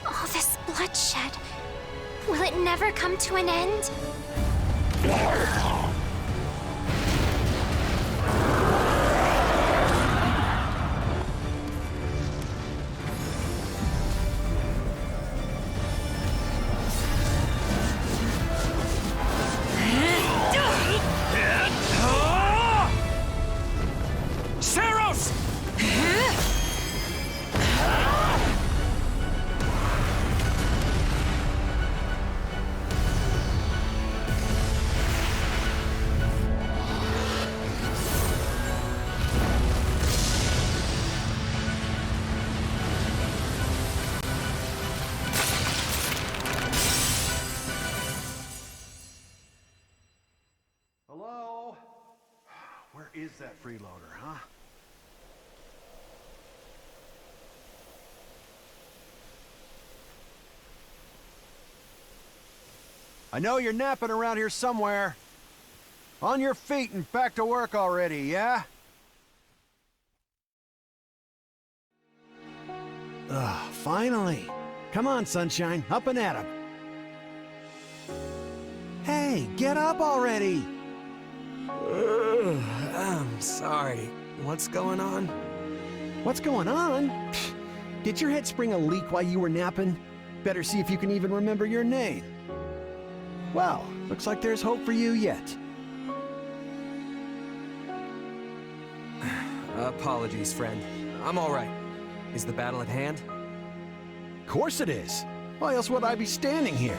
All this bloodshed. Will it never come to an end? Is that freeloader, huh? I know you're napping around here somewhere. On your feet and back to work already, yeah? Finally. Come on, Sunshine, up and at 'em. Hey, get up already! I'm sorry. What's going on? What's going on? Did your head spring a leak while you were napping? Better see if you can even remember your name. Well, looks like there's hope for you yet. Apologies, friend. I'm all right. Is the battle at hand? Of course it is. Why else would I be standing here?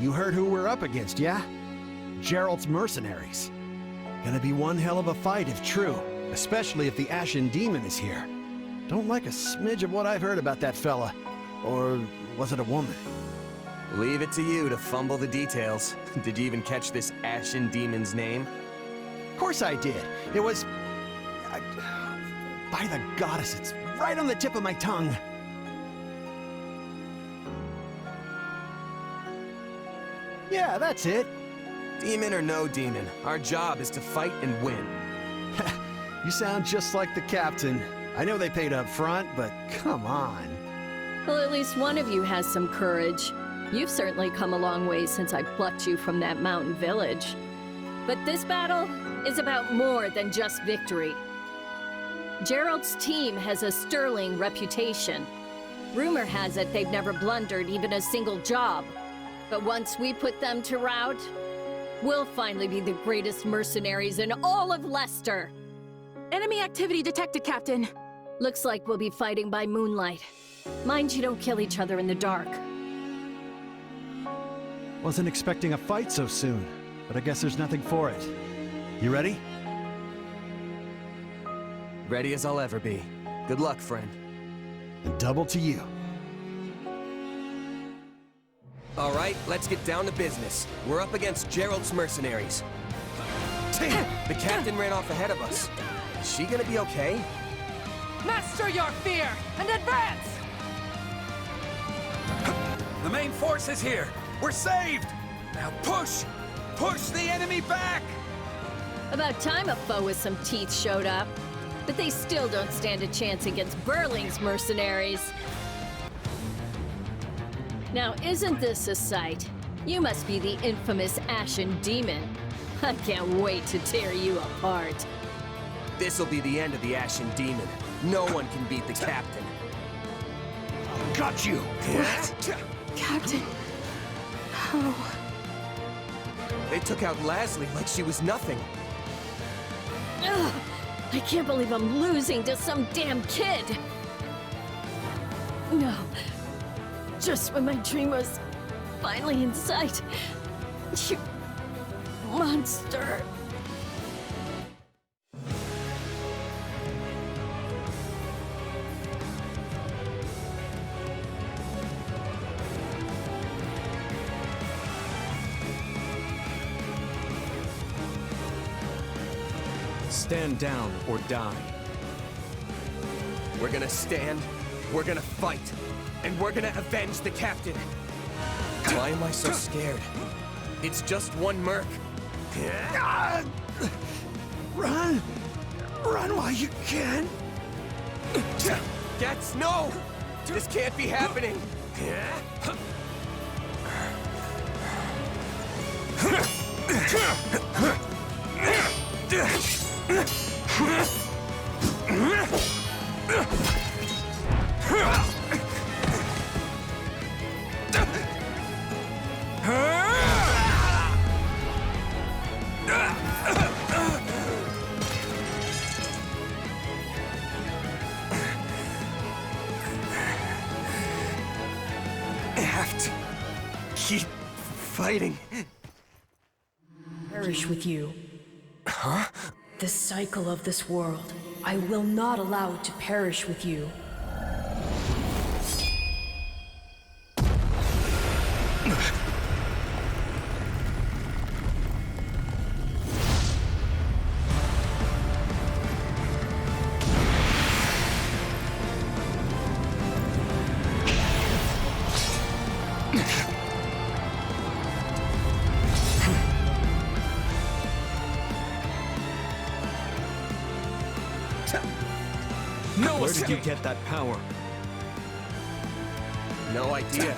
You heard who we're up against, yeah? Gerald's mercenaries. Gonna be one hell of a fight if true, especially if the Ashen Demon is here. Don't like a smidge of what I've heard about that fella. Or was it a woman? Leave it to you to fumble the details. Did you even catch this Ashen Demon's name? Of course I did. It was... by the goddess, it's right on the tip of my tongue. Yeah, that's it. Demon or no demon, our job is to fight and win. You sound just like the captain. I know they paid up front, but come on. Well, at least one of you has some courage. You've certainly come a long way since I plucked you from that mountain village. But this battle is about more than just victory. Gerald's team has a sterling reputation. Rumor has it they've never blundered even a single job. But once we put them to rout, we'll finally be the greatest mercenaries in all of Leicester. Enemy activity detected, Captain. Looks like we'll be fighting by moonlight. Mind you don't kill each other in the dark. Wasn't expecting a fight so soon, but I guess there's nothing for it. You ready? Ready as I'll ever be. Good luck, friend. And double to you. All right, let's get down to business. We're up against Gerald's mercenaries. The captain ran off ahead of us. Is she gonna be okay? Master your fear and advance! The main force is here. We're saved! Now push! Push the enemy back! About time a foe with some teeth showed up. But they still don't stand a chance against Burling's mercenaries. Now, isn't this a sight? You must be the infamous Ashen Demon. I can't wait to tear you apart. This'll be the end of the Ashen Demon. No one can beat the captain. Got you! Captain. How? They took out Leslie like she was nothing. Ugh, I can't believe I'm losing to some damn kid. No. Just when my dream was finally in sight. You monster. Stand down or die. We're gonna stand, we're gonna fight, and we're gonna avenge the captain. Why am I so scared? It's just one merc. Run! Run while you can! Gets no! This can't be happening! Have to keep fighting. Perish with you. Huh? The cycle of this world. I will not allow it to perish with you. Where did you get that power? No idea.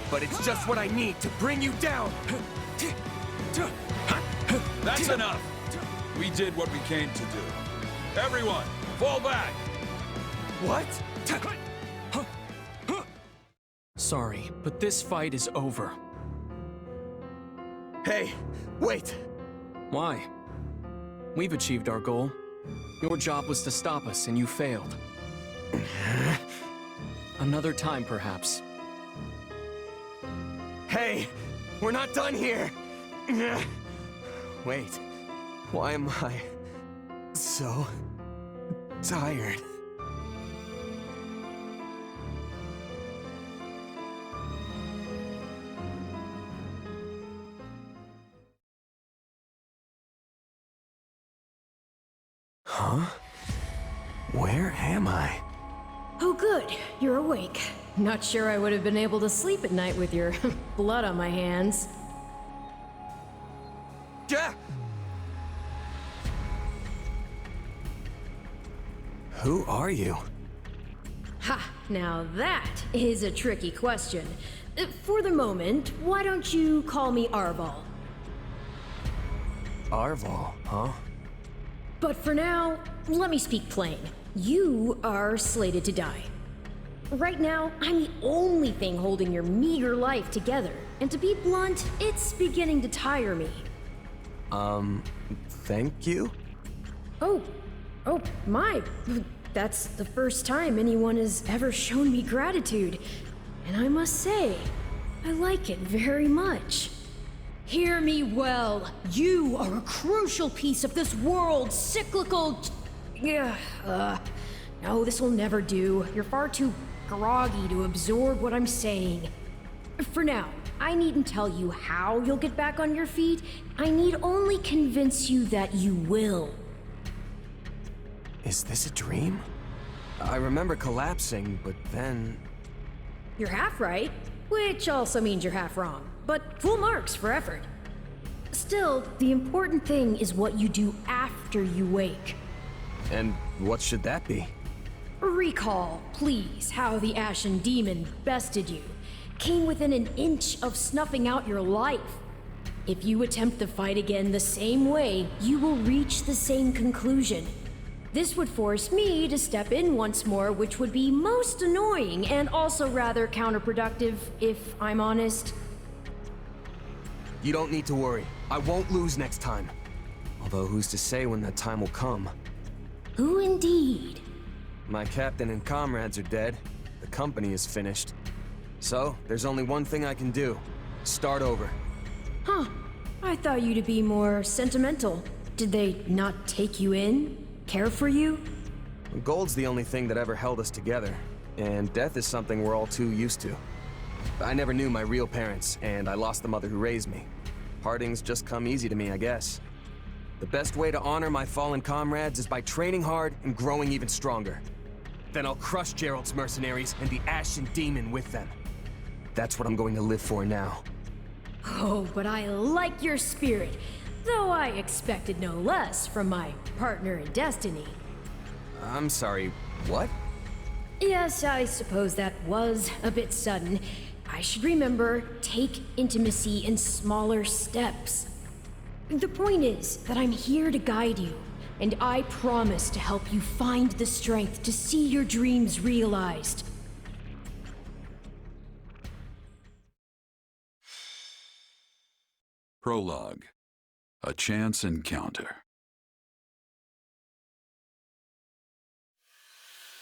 But it's just what I need to bring you down. That's enough! We did what we came to do. Everyone, fall back! What? Sorry, but this fight is over. Hey, wait. Why? We've achieved our goal. Your job was to stop us, and you failed. Another time, perhaps. Hey, we're not done here. Wait, why am I so tired? Huh? Where am I? Oh good, you're awake. Not sure I would have been able to sleep at night with your blood on my hands. Yeah. Who are you? Ha! Now that is a tricky question. For the moment, why don't you call me Arval? Arval, huh? But for now, let me speak plain. You are slated to die. Right now, I'm the only thing holding your meager life together. And to be blunt, it's beginning to tire me. Thank you? Oh, my. That's the first time anyone has ever shown me gratitude. And I must say, I like it very much. Hear me well. You are a crucial piece of this world's cyclical... No, this will never do. You're far too groggy to absorb what I'm saying. For now, I needn't tell you how you'll get back on your feet. I need only convince you that you will. Is this a dream? I remember collapsing, but then... You're half right, which also means you're half wrong. But full marks for effort. Still, the important thing is what you do after you wake. And what should that be? Recall, please, how the Ashen Demon bested you. Came within an inch of snuffing out your life. If you attempt the fight again the same way, you will reach the same conclusion. This would force me to step in once more, which would be most annoying and also rather counterproductive, if I'm honest. You don't need to worry. I won't lose next time. Although who's to say when that time will come? Who indeed? My captain and comrades are dead. The company is finished. So, there's only one thing I can do. Start over. Huh. I thought you to be more sentimental. Did they not take you in? Care for you? Gold's the only thing that ever held us together, and death is something we're all too used to. I never knew my real parents, and I lost the mother who raised me. Partings just come easy to me, I guess. The best way to honor my fallen comrades is by training hard and growing even stronger. Then I'll crush Geralt's mercenaries and the Ashen Demon with them. That's what I'm going to live for now. Oh, but I like your spirit, though I expected no less from my partner in destiny. I'm sorry, what? Yes, I suppose that was a bit sudden. I should remember, take intimacy in smaller steps. The point is that I'm here to guide you, and I promise to help you find the strength to see your dreams realized. Prologue. A Chance Encounter.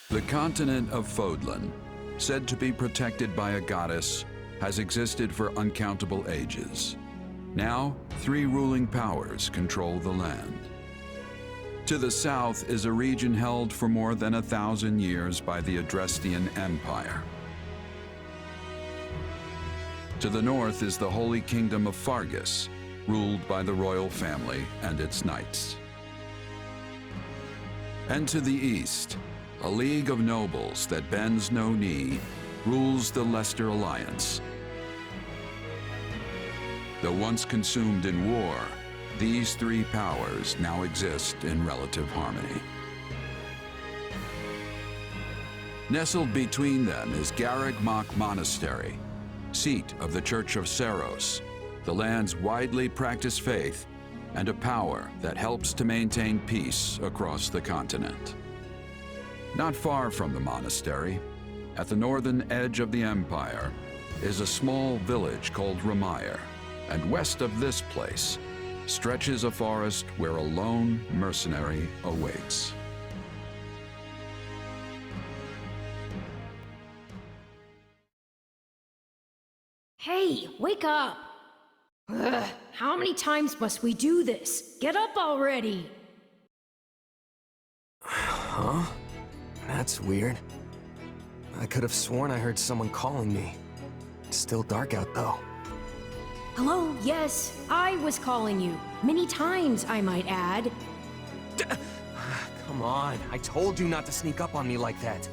The continent of Fodlan, said to be protected by a goddess, has existed for uncountable ages. Now, 3 ruling powers control the land. To the south is a region held for more than 1,000 years by the Adrestian Empire. To the north is the Holy Kingdom of Fargus, ruled by the royal family and its knights. And to the east, a league of nobles that bends no knee rules the Leicester Alliance. Though once consumed in war, these 3 powers now exist in relative harmony. Nestled between them is Garreg Mach Monastery, seat of the Church of Seros, the land's widely practiced faith, and a power that helps to maintain peace across the continent. Not far from the monastery, at the northern edge of the empire, is a small village called Ramire, and west of this place stretches a forest where a lone mercenary awaits. Hey, wake up! Ugh, how many times must we do this? Get up already! Huh? That's weird. I could have sworn I heard someone calling me. It's still dark out, though. Hello, yes, I was calling you. Many times, I might add. Come on, I told you not to sneak up on me like that.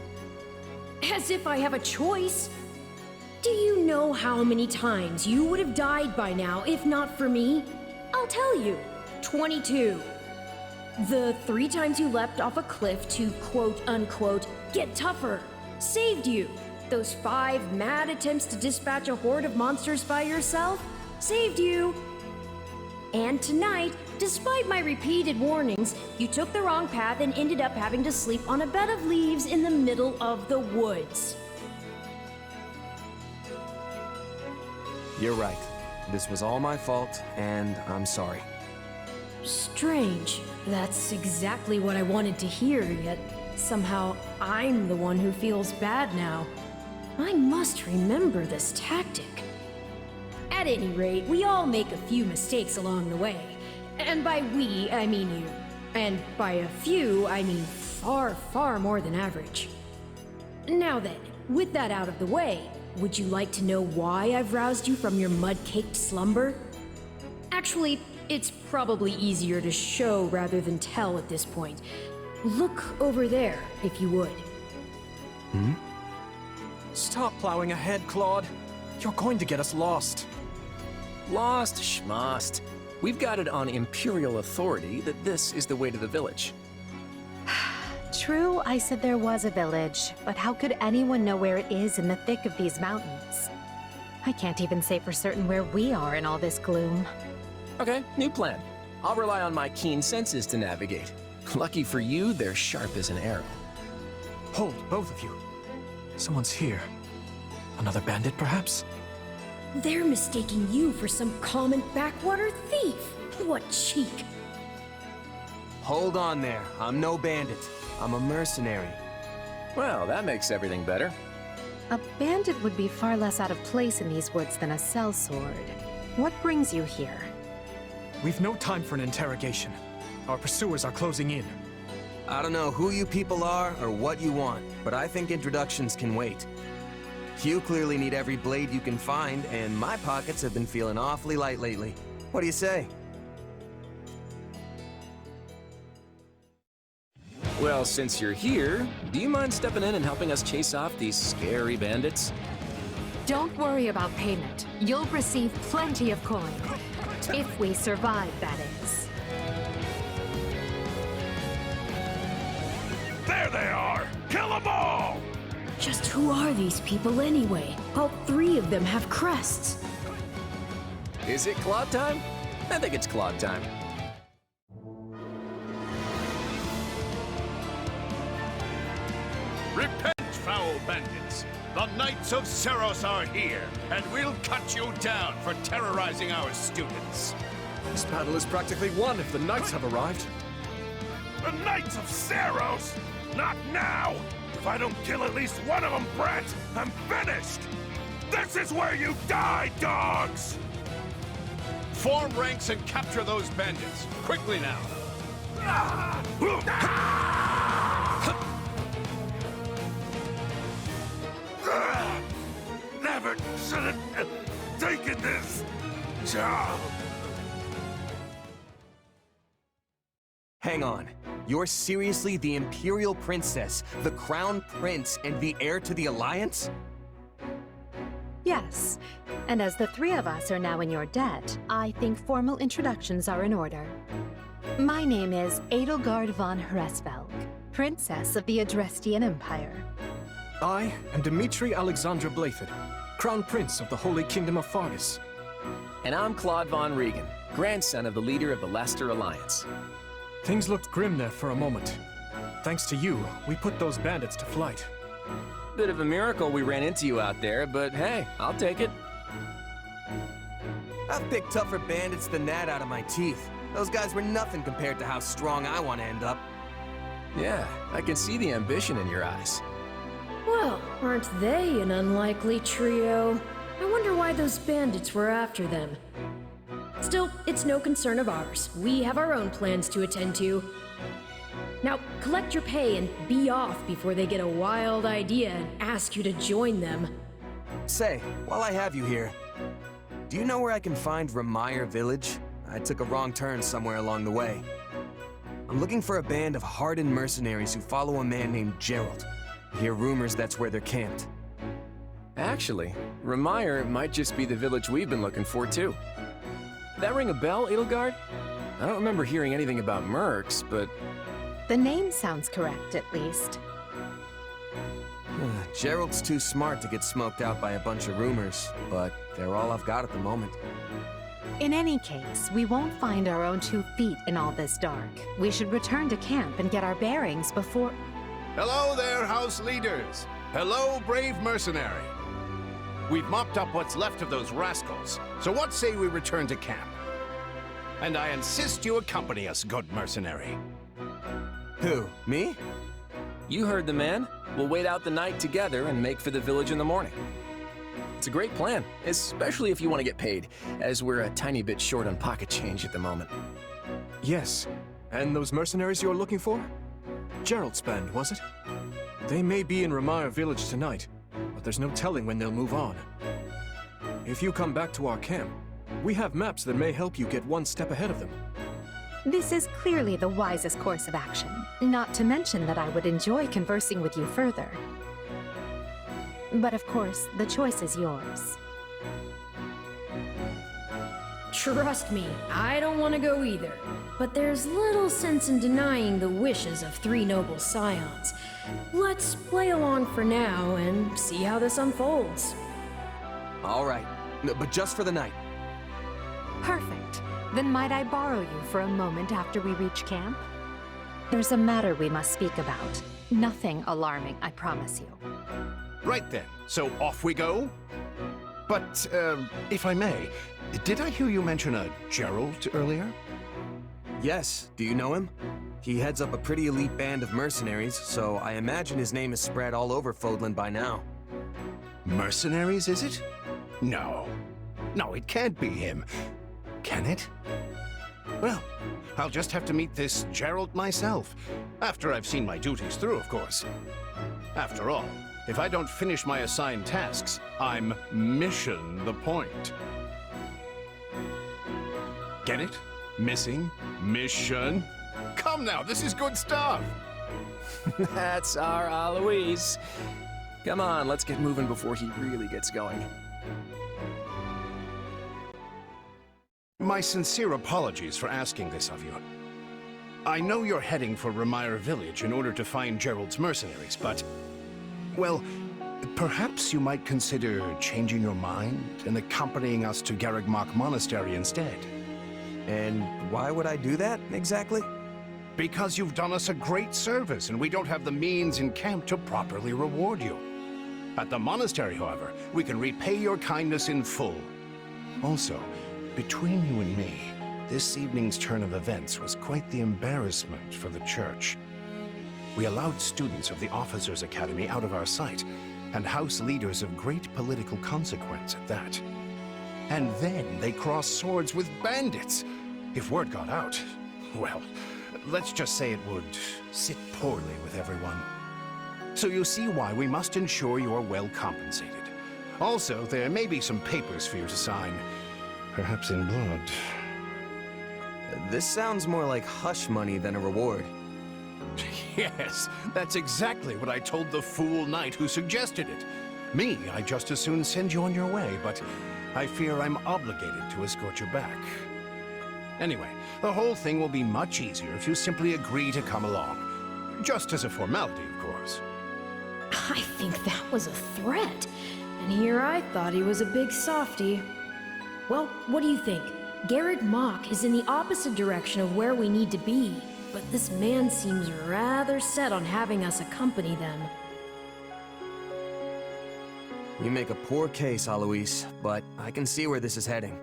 As if I have a choice. Do you know how many times you would have died by now if not for me? I'll tell you. 22. The 3 times you leapt off a cliff to quote-unquote get tougher saved you. Those 5 mad attempts to dispatch a horde of monsters by yourself saved you. And tonight, despite my repeated warnings, you took the wrong path and ended up having to sleep on a bed of leaves in the middle of the woods. You're right. This was all my fault, and I'm sorry. Strange. That's exactly what I wanted to hear, yet somehow I'm the one who feels bad now. I must remember this tactic. At any rate, we all make a few mistakes along the way. And by we, I mean you. And by a few, I mean far, far more than average. Now then, with that out of the way, would you like to know why I've roused you from your mud-caked slumber? Actually, it's probably easier to show rather than tell at this point. Look over there, if you would. Hmm? Stop plowing ahead, Claude. You're going to get us lost. Lost schmost. We've got it on Imperial authority that this is the way to the village. True, I said there was a village, but how could anyone know where it is in the thick of these mountains? I can't even say for certain where we are in all this gloom. Okay, new plan. I'll rely on my keen senses to navigate. Lucky for you, they're sharp as an arrow. Hold, both of you. Someone's here. Another bandit, perhaps? They're mistaking you for some common backwater thief. What cheek. Hold on there. I'm no bandit. I'm a mercenary. Well, that makes everything better. A bandit would be far less out of place in these woods than a sellsword. What brings you here? We've no time for an interrogation. Our pursuers are closing in. I don't know who you people are or what you want, but I think introductions can wait. You clearly need every blade you can find, and my pockets have been feeling awfully light lately. What do you say? Well, since you're here, do you mind stepping in and helping us chase off these scary bandits? Don't worry about payment. You'll receive plenty of coin. If we survive, that is. There they are! Kill them all! Just who are these people anyway? All three of them have crests. Is it Claude time? I think it's Claude time. Repent, foul bandits! The Knights of Seros are here, and we'll cut you down for terrorizing our students. This battle is practically won if the Knights have arrived. The Knights of Seros? Not now! If I don't kill at least one of them, Brett, I'm finished! This is where you die, dogs! Form ranks and capture those bandits. Quickly now. Never should have taken this job. Hang on. You're seriously the Imperial Princess, the Crown Prince, and the heir to the Alliance? Yes. And as the three of us are now in your debt, I think formal introductions are in order. My name is Edelgard von Hresvelg, Princess of the Adrestian Empire. I am Dimitri Alexandra Blathed, Crown Prince of the Holy Kingdom of Fargus. And I'm Claude von Regan, grandson of the leader of the Leicester Alliance. Things looked grim there for a moment. Thanks to you, we put those bandits to flight. Bit of a miracle we ran into you out there, but hey, I'll take it. I've picked tougher bandits than that out of my teeth. Those guys were nothing compared to how strong I want to end up. Yeah, I can see the ambition in your eyes. Well, aren't they an unlikely trio? I wonder why those bandits were after them. Still, it's no concern of ours. We have our own plans to attend to. Now, collect your pay and be off before they get a wild idea and ask you to join them. Say, while I have you here, do you know where I can find Remire Village? I took a wrong turn somewhere along the way. I'm looking for a band of hardened mercenaries who follow a man named Geralt. I hear rumors that's where they're camped. Actually, Remire might just be the village we've been looking for, too. That ring a bell, Edelgard? I don't remember hearing anything about mercs, but... The name sounds correct, at least. Gerald's too smart to get smoked out by a bunch of rumors, but they're all I've got at the moment. In any case, we won't find our own 2 feet in all this dark. We should return to camp and get our bearings before... Hello there, house leaders. Hello, brave mercenary. We've mopped up what's left of those rascals, so what say we return to camp? And I insist you accompany us, good mercenary. Who, me? You heard the man. We'll wait out the night together and make for the village in the morning. It's a great plan, especially if you want to get paid, as we're a tiny bit short on pocket change at the moment. Yes. And those mercenaries you're looking for? Gerald's band, was it? They may be in Remire Village tonight, but there's no telling when they'll move on. If you come back to our camp, we have maps that may help you get one step ahead of them. This is clearly the wisest course of action, not to mention that I would enjoy conversing with you further. But of course, the choice is yours. Trust me, I don't want to go either. But there's little sense in denying the wishes of 3 noble scions. Let's play along for now and see how this unfolds. All right, but just for the night. Perfect. Then might I borrow you for a moment after we reach camp? There's a matter we must speak about. Nothing alarming, I promise you. Right then, so off we go? But, if I may, did I hear you mention a Geralt earlier? Yes, do you know him? He heads up a pretty elite band of mercenaries, so I imagine his name is spread all over Fodlan by now. Mercenaries, is it? No. No, it can't be him. Can it? Well, I'll just have to meet this Geralt myself. After I've seen my duties through, of course. After all, if I don't finish my assigned tasks, I'm mission the point. Get it? Missing? Mission? Come now, this is good stuff! That's our Alois. Come on, let's get moving before he really gets going. My sincere apologies for asking this of you. I know you're heading for Remire Village in order to find Gerald's mercenaries, but... well, perhaps you might consider changing your mind and accompanying us to Garreg-Mach Monastery instead. And why would I do that, exactly? Because you've done us a great service, and we don't have the means in camp to properly reward you. At the monastery, however, we can repay your kindness in full. Also, between you and me, this evening's turn of events was quite the embarrassment for the church. We allowed students of the Officers' Academy out of our sight, and house leaders of great political consequence at that. And then they crossed swords with bandits. If word got out, well, let's just say it would sit poorly with everyone. So you see why we must ensure you are well compensated. Also, there may be some papers for you to sign, perhaps in blood. This sounds more like hush money than a reward. Yes, that's exactly what I told the fool knight who suggested it. Me, I'd just as soon send you on your way, but I fear I'm obligated to escort you back. Anyway, the whole thing will be much easier if you simply agree to come along. Just as a formality, of course. I think that was a threat. And here I thought he was a big softy. Well, what do you think? Garreg-Mach is in the opposite direction of where we need to be, but this man seems rather set on having us accompany them. You make a poor case, Alois, but I can see where this is heading.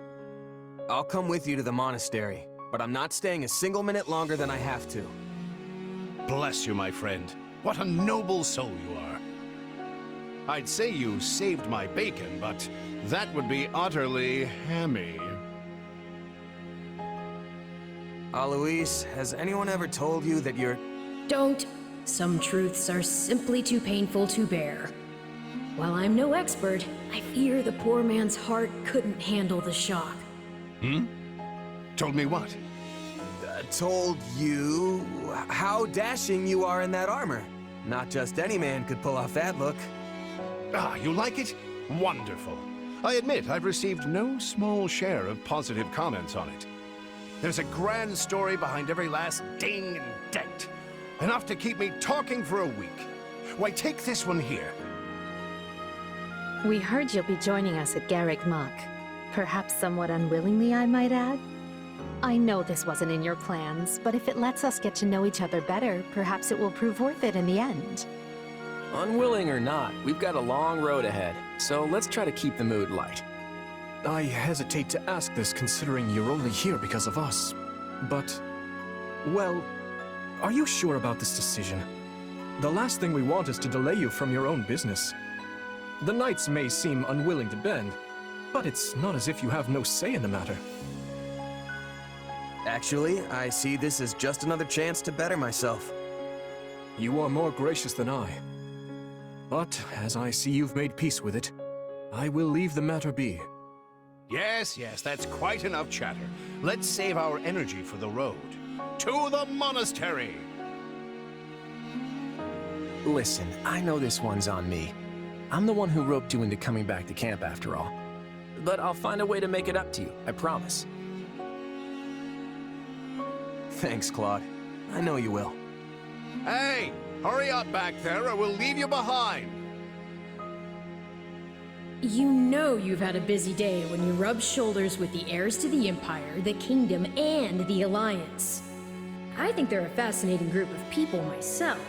I'll come with you to the monastery, but I'm not staying a single minute longer than I have to. Bless you, my friend. What a noble soul you are. I'd say you saved my bacon, but that would be utterly hammy. Alois, has anyone ever told you that you're... Don't. Some truths are simply too painful to bear. While I'm no expert, I fear the poor man's heart couldn't handle the shock. Told me what? Told you how dashing you are in that armor. Not just any man could pull off that look. Ah, you like it? Wonderful. I admit I've received no small share of positive comments on it. There's a grand story behind every last ding and dent. Enough to keep me talking for a week. Why, take this one here. We heard you'll be joining us at Garreg-Mach. Perhaps somewhat unwillingly, I might add. I know this wasn't in your plans, but if it lets us get to know each other better, perhaps it will prove worth it in the end. Unwilling or not, we've got a long road ahead, so let's try to keep the mood light. I hesitate to ask this considering you're only here because of us. But, well, are you sure about this decision? The last thing we want is to delay you from your own business. The knights may seem unwilling to bend, but it's not as if you have no say in the matter. Actually, I see this as just another chance to better myself. You are more gracious than I. But, as I see you've made peace with it, I will leave the matter be. Yes, that's quite enough chatter. Let's save our energy for the road. To the monastery! Listen, I know this one's on me. I'm the one who roped you into coming back to camp after all. But I'll find a way to make it up to you, I promise. Thanks, Claude. I know you will. Hey! Hurry up back there or we'll leave you behind! You know you've had a busy day when you rub shoulders with the heirs to the Empire, the Kingdom, and the Alliance. I think they're a fascinating group of people myself,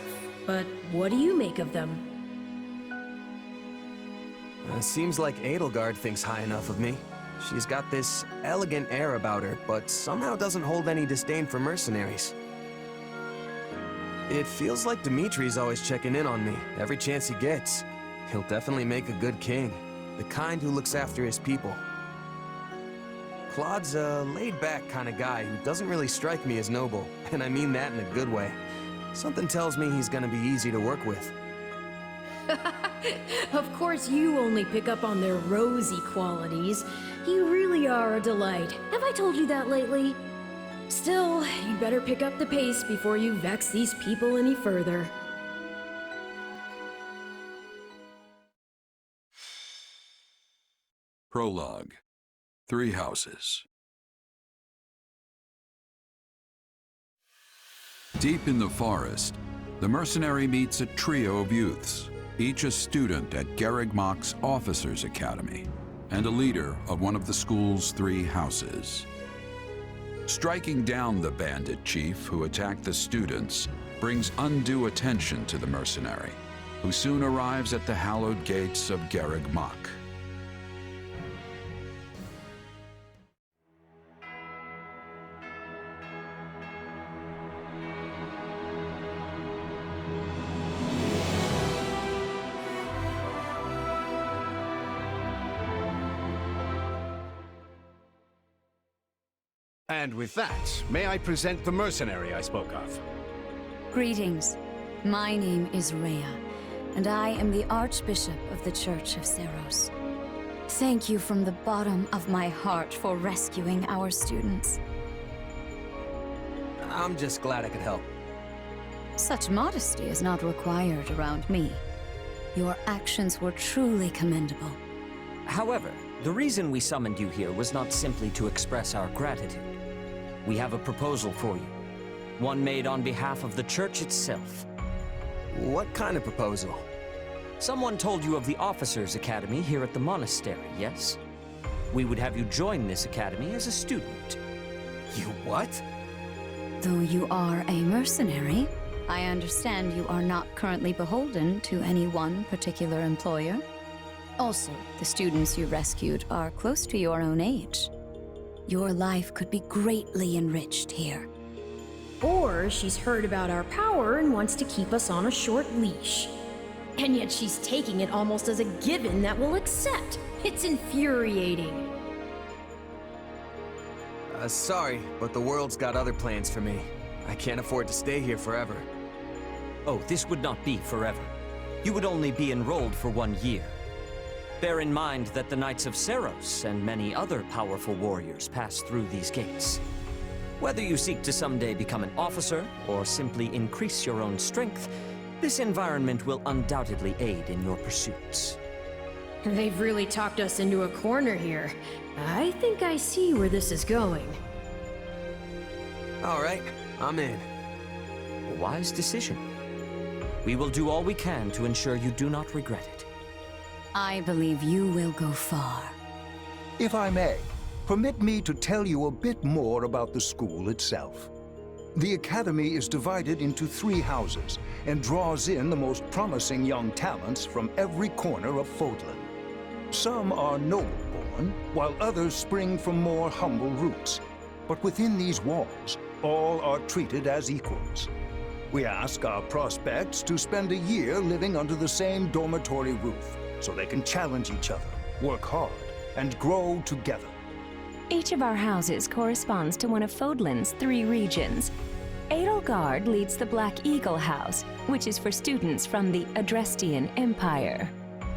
but what do you make of them? Seems like Edelgard thinks high enough of me. She's got this elegant air about her, but somehow doesn't hold any disdain for mercenaries. It feels like Dimitri's always checking in on me, every chance he gets. He'll definitely make a good king, the kind who looks after his people. Claude's a laid-back kind of guy who doesn't really strike me as noble, and I mean that in a good way. Something tells me he's gonna be easy to work with. Of course you only pick up on their rosy qualities. You really are a delight. Have I told you that lately? Still, you'd better pick up the pace before you vex these people any further. Prologue. 3 Houses. Deep in the forest, the mercenary meets a trio of youths, each a student at Garreg Mach's Officers' Academy, and a leader of one of the school's 3 houses. Striking down the bandit chief who attacked the students brings undue attention to the mercenary, who soon arrives at the hallowed gates of Garreg Mach. And with that, may I present the mercenary I spoke of? Greetings. My name is Rhea, and I am the Archbishop of the Church of Seros. Thank you from the bottom of my heart for rescuing our students. I'm just glad I could help. Such modesty is not required around me. Your actions were truly commendable. However, the reason we summoned you here was not simply to express our gratitude. We have a proposal for you. One made on behalf of the church itself. What kind of proposal? Someone told you of the Officers' Academy here at the monastery, yes? We would have you join this academy as a student. You what? Though you are a mercenary, I understand you are not currently beholden to any one particular employer. Also, the students you rescued are close to your own age. Your life could be greatly enriched here. Or she's heard about our power and wants to keep us on a short leash. And yet she's taking it almost as a given that we'll accept. It's infuriating. Sorry, but the world's got other plans for me. I can't afford to stay here forever. Oh, this would not be forever. You would only be enrolled for 1 year. Bear in mind that the Knights of Seros and many other powerful warriors pass through these gates. Whether you seek to someday become an officer, or simply increase your own strength, this environment will undoubtedly aid in your pursuits. They've really talked us into a corner here. I think I see where this is going. All right, I'm in. A wise decision. We will do all we can to ensure you do not regret it. I believe you will go far. If I may, permit me to tell you a bit more about the school itself. The Academy is divided into 3 houses and draws in the most promising young talents from every corner of Fodlan. Some are noble-born, while others spring from more humble roots. But within these walls, all are treated as equals. We ask our prospects to spend a year living under the same dormitory roof, so they can challenge each other, work hard, and grow together. Each of our houses corresponds to one of Fodlan's 3 regions. Edelgard leads the Black Eagle House, which is for students from the Adrestian Empire.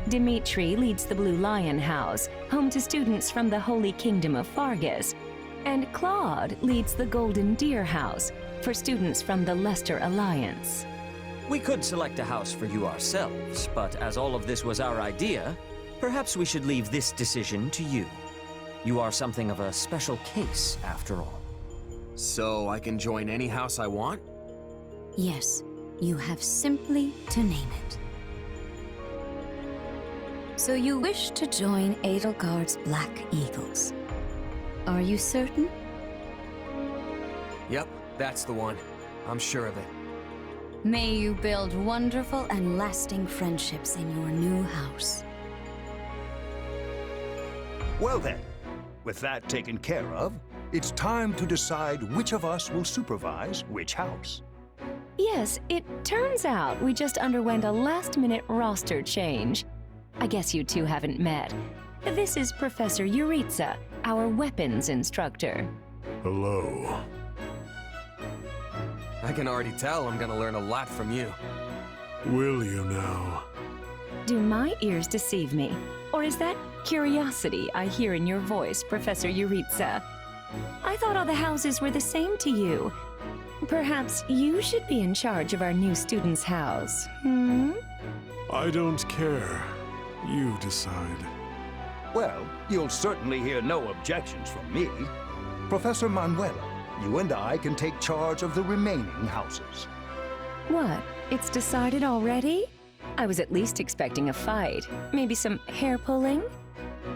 Dimitri leads the Blue Lion House, home to students from the Holy Kingdom of Fargus. And Claude leads the Golden Deer House, for students from the Leicester Alliance. We could select a house for you ourselves, but as all of this was our idea, perhaps we should leave this decision to you. You are something of a special case, after all. So I can join any house I want? Yes, you have simply to name it. So you wish to join Edelgard's Black Eagles. Are you certain? Yep, that's the one. I'm sure of it. May you build wonderful and lasting friendships in your new house. Well then, with that taken care of, it's time to decide which of us will supervise which house. Yes, it turns out we just underwent a last-minute roster change. I guess you two haven't met. This is Professor Yuritsa, our weapons instructor. Hello. I can already tell I'm gonna learn a lot from you. Will you now? Do my ears deceive me? Or is that curiosity I hear in your voice, Professor Yuritsa? I thought all the houses were the same to you. Perhaps you should be in charge of our new student's house, hmm? I don't care. You decide. Well, you'll certainly hear no objections from me. Professor Manuela, you and I can take charge of the remaining houses. What? It's decided already? I was at least expecting a fight. Maybe some hair pulling?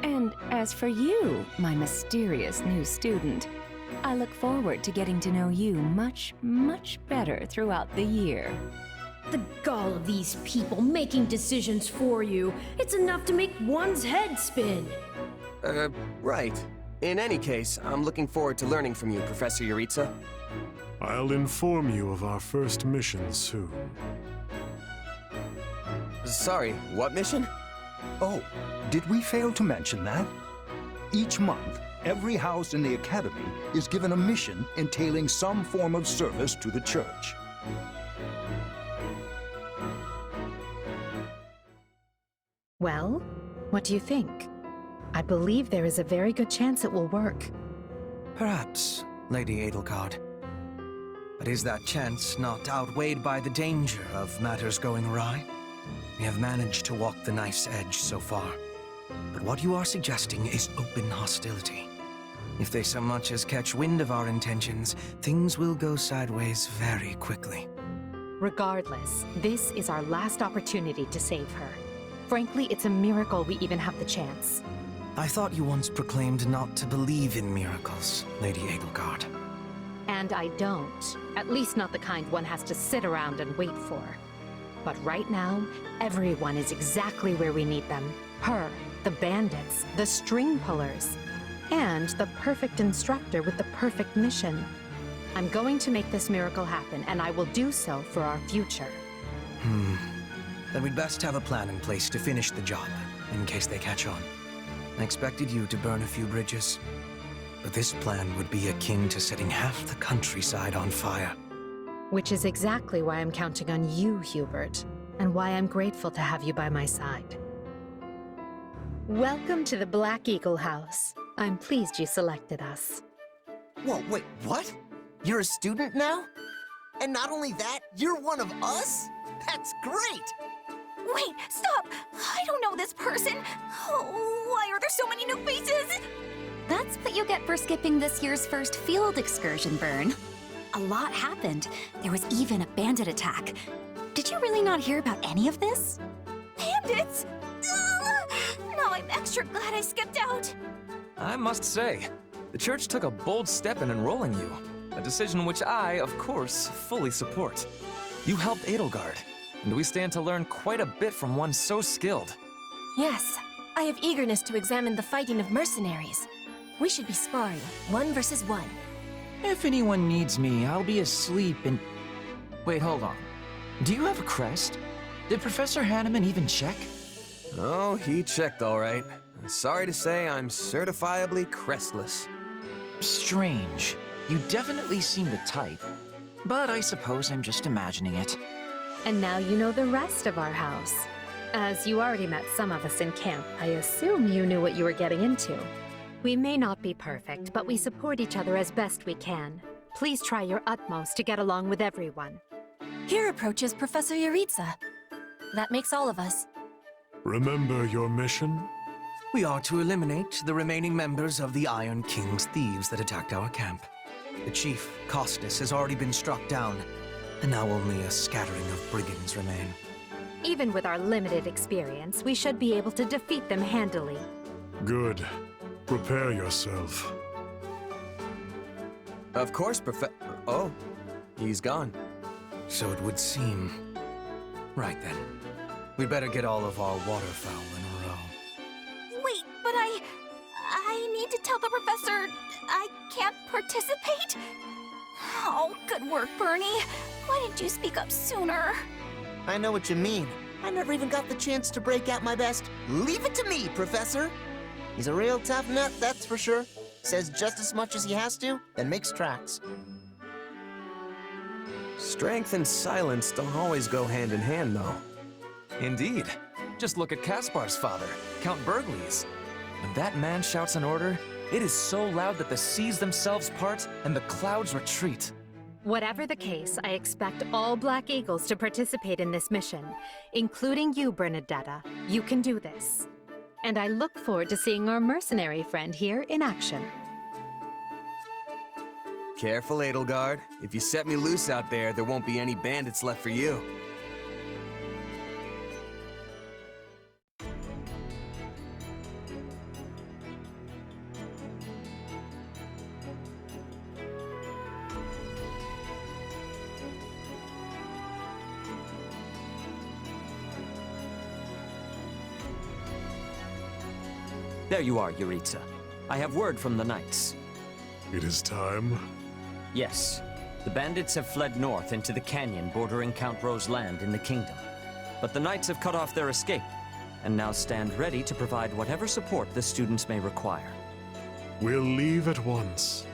And as for you, my mysterious new student, I look forward to getting to know you much, much better throughout the year. The gall of these people making decisions for you. It's enough to make one's head spin. Right. In any case, I'm looking forward to learning from you, Professor Yuritsa. I'll inform you of our first mission soon. Sorry, what mission? Oh, did we fail to mention that? Each month, every house in the Academy is given a mission entailing some form of service to the Church. Well, what do you think? I believe there is a very good chance it will work. Perhaps, Lady Edelgard. But is that chance not outweighed by the danger of matters going awry? We have managed to walk the knife's edge so far. But what you are suggesting is open hostility. If they so much as catch wind of our intentions, things will go sideways very quickly. Regardless, this is our last opportunity to save her. Frankly, it's a miracle we even have the chance. I thought you once proclaimed not to believe in miracles, Lady Edelgard. And I don't. At least not the kind one has to sit around and wait for. But right now, everyone is exactly where we need them. Her, the bandits, the string pullers, and the perfect instructor with the perfect mission. I'm going to make this miracle happen, and I will do so for our future. Then we'd best have a plan in place to finish the job, in case they catch on. I expected you to burn a few bridges, but this plan would be akin to setting half the countryside on fire. Which is exactly why I'm counting on you, Hubert, and why I'm grateful to have you by my side. Welcome to the Black Eagle House. I'm pleased you selected us. Whoa, wait, what? You're a student now? And not only that, you're one of us? That's great! Wait, stop! I don't know this person! Oh, why are there so many new faces? That's what you get for skipping this year's first field excursion, Burn. A lot happened. There was even a bandit attack. Did you really not hear about any of this? Bandits? Now I'm extra glad I skipped out. I must say, the church took a bold step in enrolling you. A decision which I, of course, fully support. You helped Edelgard, and we stand to learn quite a bit from one so skilled. Yes, I have eagerness to examine the fighting of mercenaries. We should be sparring, 1 versus 1. If anyone needs me, I'll be asleep and... Wait, hold on. Do you have a crest? Did Professor Hanneman even check? Oh, he checked all right. Sorry to say, I'm certifiably crestless. Strange. You definitely seem the type. But I suppose I'm just imagining it. And now you know the rest of our house. As you already met some of us in camp, I assume you knew what you were getting into. We may not be perfect, but we support each other as best we can. Please try your utmost to get along with everyone. Here approaches Professor Yuritsa. That makes all of us. Remember your mission? We are to eliminate the remaining members of the Iron King's thieves that attacked our camp. The chief, Costas, has already been struck down, and now only a scattering of brigands remain. Even with our limited experience, we should be able to defeat them handily. Good. Prepare yourself. Of course, Oh, he's gone. So it would seem. Right then. We'd better get all of our waterfowl in a row. Wait, but I need to tell the professor I can't participate? Oh, good work, Bernie. Why didn't you speak up sooner? I know what you mean. I never even got the chance to break out my best. Leave it to me, Professor. He's a real tough nut, that's for sure. Says just as much as he has to, then makes tracks. Strength and silence don't always go hand in hand, though. Indeed. Just look at Caspar's father, Count Burgles. When that man shouts an order, It is so loud that the seas themselves part and the clouds retreat. Whatever the case, I expect all Black Eagles to participate in this mission, including you, Bernadetta. You can do this. And I look forward to seeing our mercenary friend here in action. Careful, Edelgard. If you set me loose out there, there won't be any bandits left for you. There you are, Yuritsa. I have word from the Knights. It is time? Yes. The bandits have fled north into the canyon bordering Count Ro's land in the kingdom. But the Knights have cut off their escape, and now stand ready to provide whatever support the students may require. We'll leave at once.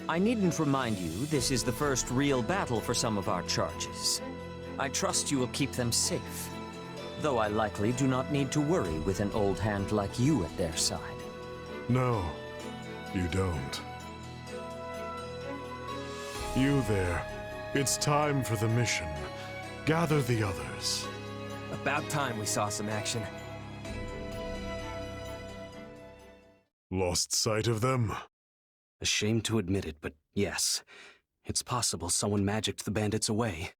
I needn't remind you, this is the first real battle for some of our charges. I trust you will keep them safe. Though I likely do not need to worry with an old hand like you at their side. No, you don't. You there. It's time for the mission. Gather the others. About time we saw some action. Lost sight of them? Ashamed to admit it, but yes. It's possible someone magicked the bandits away.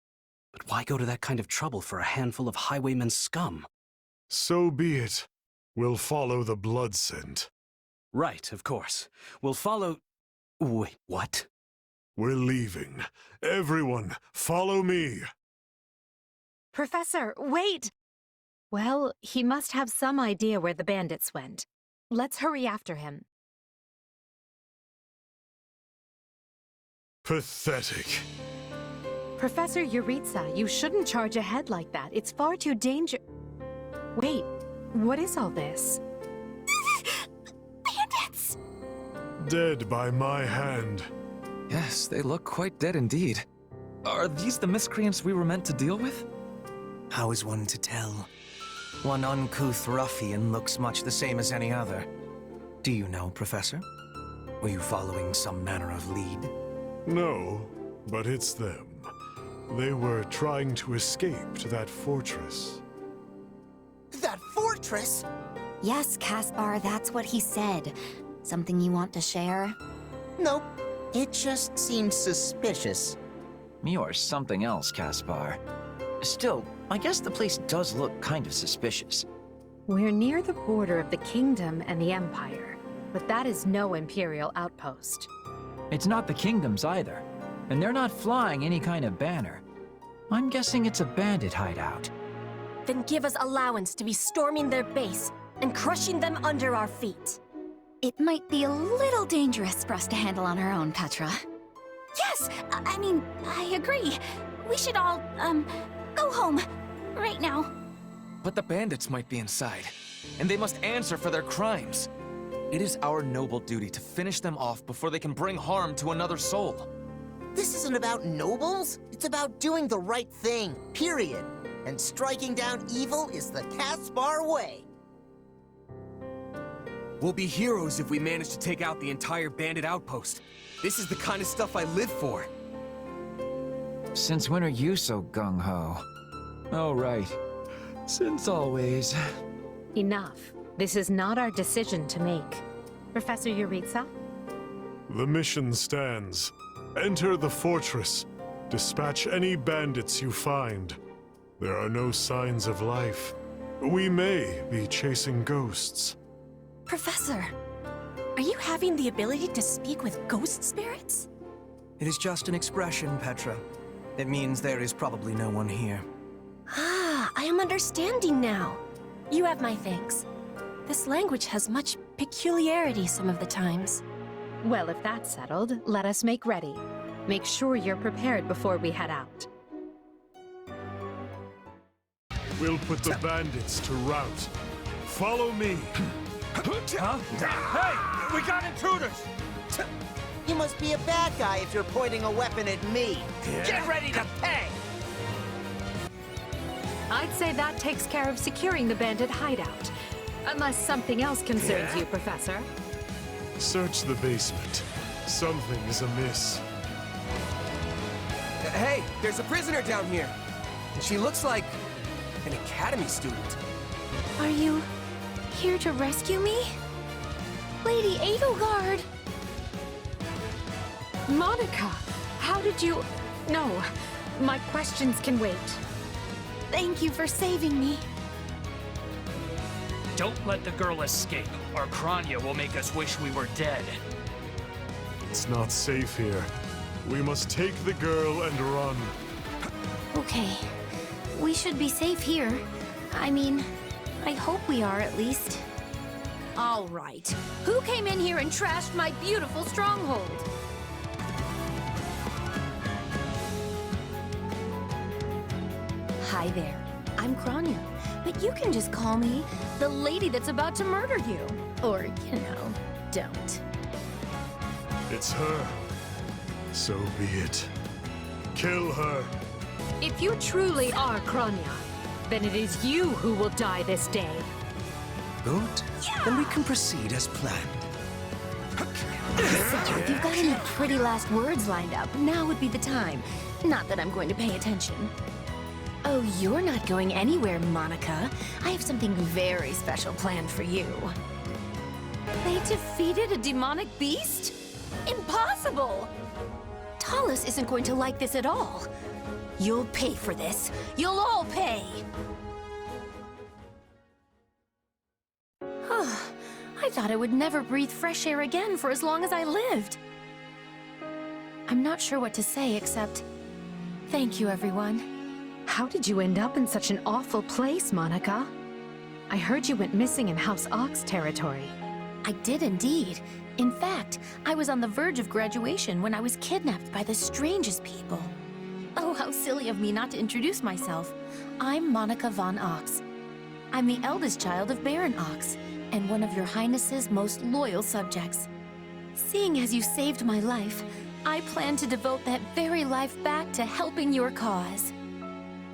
But why go to that kind of trouble for a handful of highwaymen scum? So be it. We'll follow the blood scent. Right, of course. We'll follow... Wait, what? We're leaving. Everyone, follow me! Professor, wait! Well, he must have some idea where the bandits went. Let's hurry after him. Pathetic. Professor Yuritsa, you shouldn't charge ahead like that. It's far too Wait, what is all this? Bandits! Dead by my hand. Yes, they look quite dead indeed. Are these the miscreants we were meant to deal with? How is one to tell? One uncouth ruffian looks much the same as any other. Do you know, Professor? Were you following some manner of lead? No, but it's them. They were trying to escape to that fortress. That fortress? Yes, Caspar, that's what he said. Something you want to share? Nope. It just seems suspicious. You're something else, Caspar. Still, I guess the place does look kind of suspicious. We're near the border of the kingdom and the Empire, but that is no Imperial outpost. It's not the kingdoms either, and they're not flying any kind of banner. I'm guessing it's a bandit hideout. Then give us allowance to be storming their base and crushing them under our feet. It might be a little dangerous for us to handle on our own, Petra. Yes! I mean, I agree. We should all, go home. Right now. But the bandits might be inside, and they must answer for their crimes. It is our noble duty to finish them off before they can bring harm to another soul. This isn't about nobles. It's about doing the right thing, period. And striking down evil is the Caspar way. We'll be heroes if we manage to take out the entire bandit outpost. This is the kind of stuff I live for. Since when are you so gung-ho? Oh, right. Since always. Enough. This is not our decision to make. Professor Yuritsa? The mission stands. Enter the fortress. Dispatch any bandits you find. There are no signs of life. We may be chasing ghosts. Professor, are you having the ability to speak with ghost spirits? It is just an expression, Petra. It means there is probably no one here. Ah, I am understanding now. You have my thanks. This language has much peculiarity some of the times. Well, if that's settled, let us make ready. Make sure you're prepared before we head out. We'll put the bandits to rout. Follow me. Huh? Hey! We got intruders! You must be a bad guy if you're pointing a weapon at me. Get ready to pay! I'd say that takes care of securing the bandit hideout. Unless something else concerns you, Professor. Search the basement. Something is amiss. Hey, there's a prisoner down here. And she looks like an academy student. Are you here to rescue me? Lady Edelgard! Monica, how did you... No, my questions can wait. Thank you for saving me. Don't let the girl escape, or Kranya will make us wish we were dead. It's not safe here. We must take the girl and run. Okay, we should be safe here. I mean, I hope we are at least. All right. Who came in here and trashed my beautiful stronghold? Hi there, I'm Kranya, but you can just call me The lady that's about to murder you. or, don't. It's her. So be it. Kill her. If you truly are Kranya, then it is you who will die this day. Good. Then we can proceed as planned. If you've got any pretty last words lined up, now would be the time. Not that I'm going to pay attention. Oh, you're not going anywhere, Monica. I have something very special planned for you. They defeated a demonic beast? Impossible! Talus isn't going to like this at all. You'll pay for this. You'll all pay. I thought I would never breathe fresh air again for as long as I lived. I'm not sure what to say except thank you, everyone. How did you end up in such an awful place, Monica? I heard you went missing in House Ox territory. I did indeed. In fact, I was on the verge of graduation when I was kidnapped by the strangest people. Oh, how silly of me not to introduce myself. I'm Monica von Ox. I'm the eldest child of Baron Ox, and one of your Highness's most loyal subjects. Seeing as you saved my life, I plan to devote that very life back to helping your cause.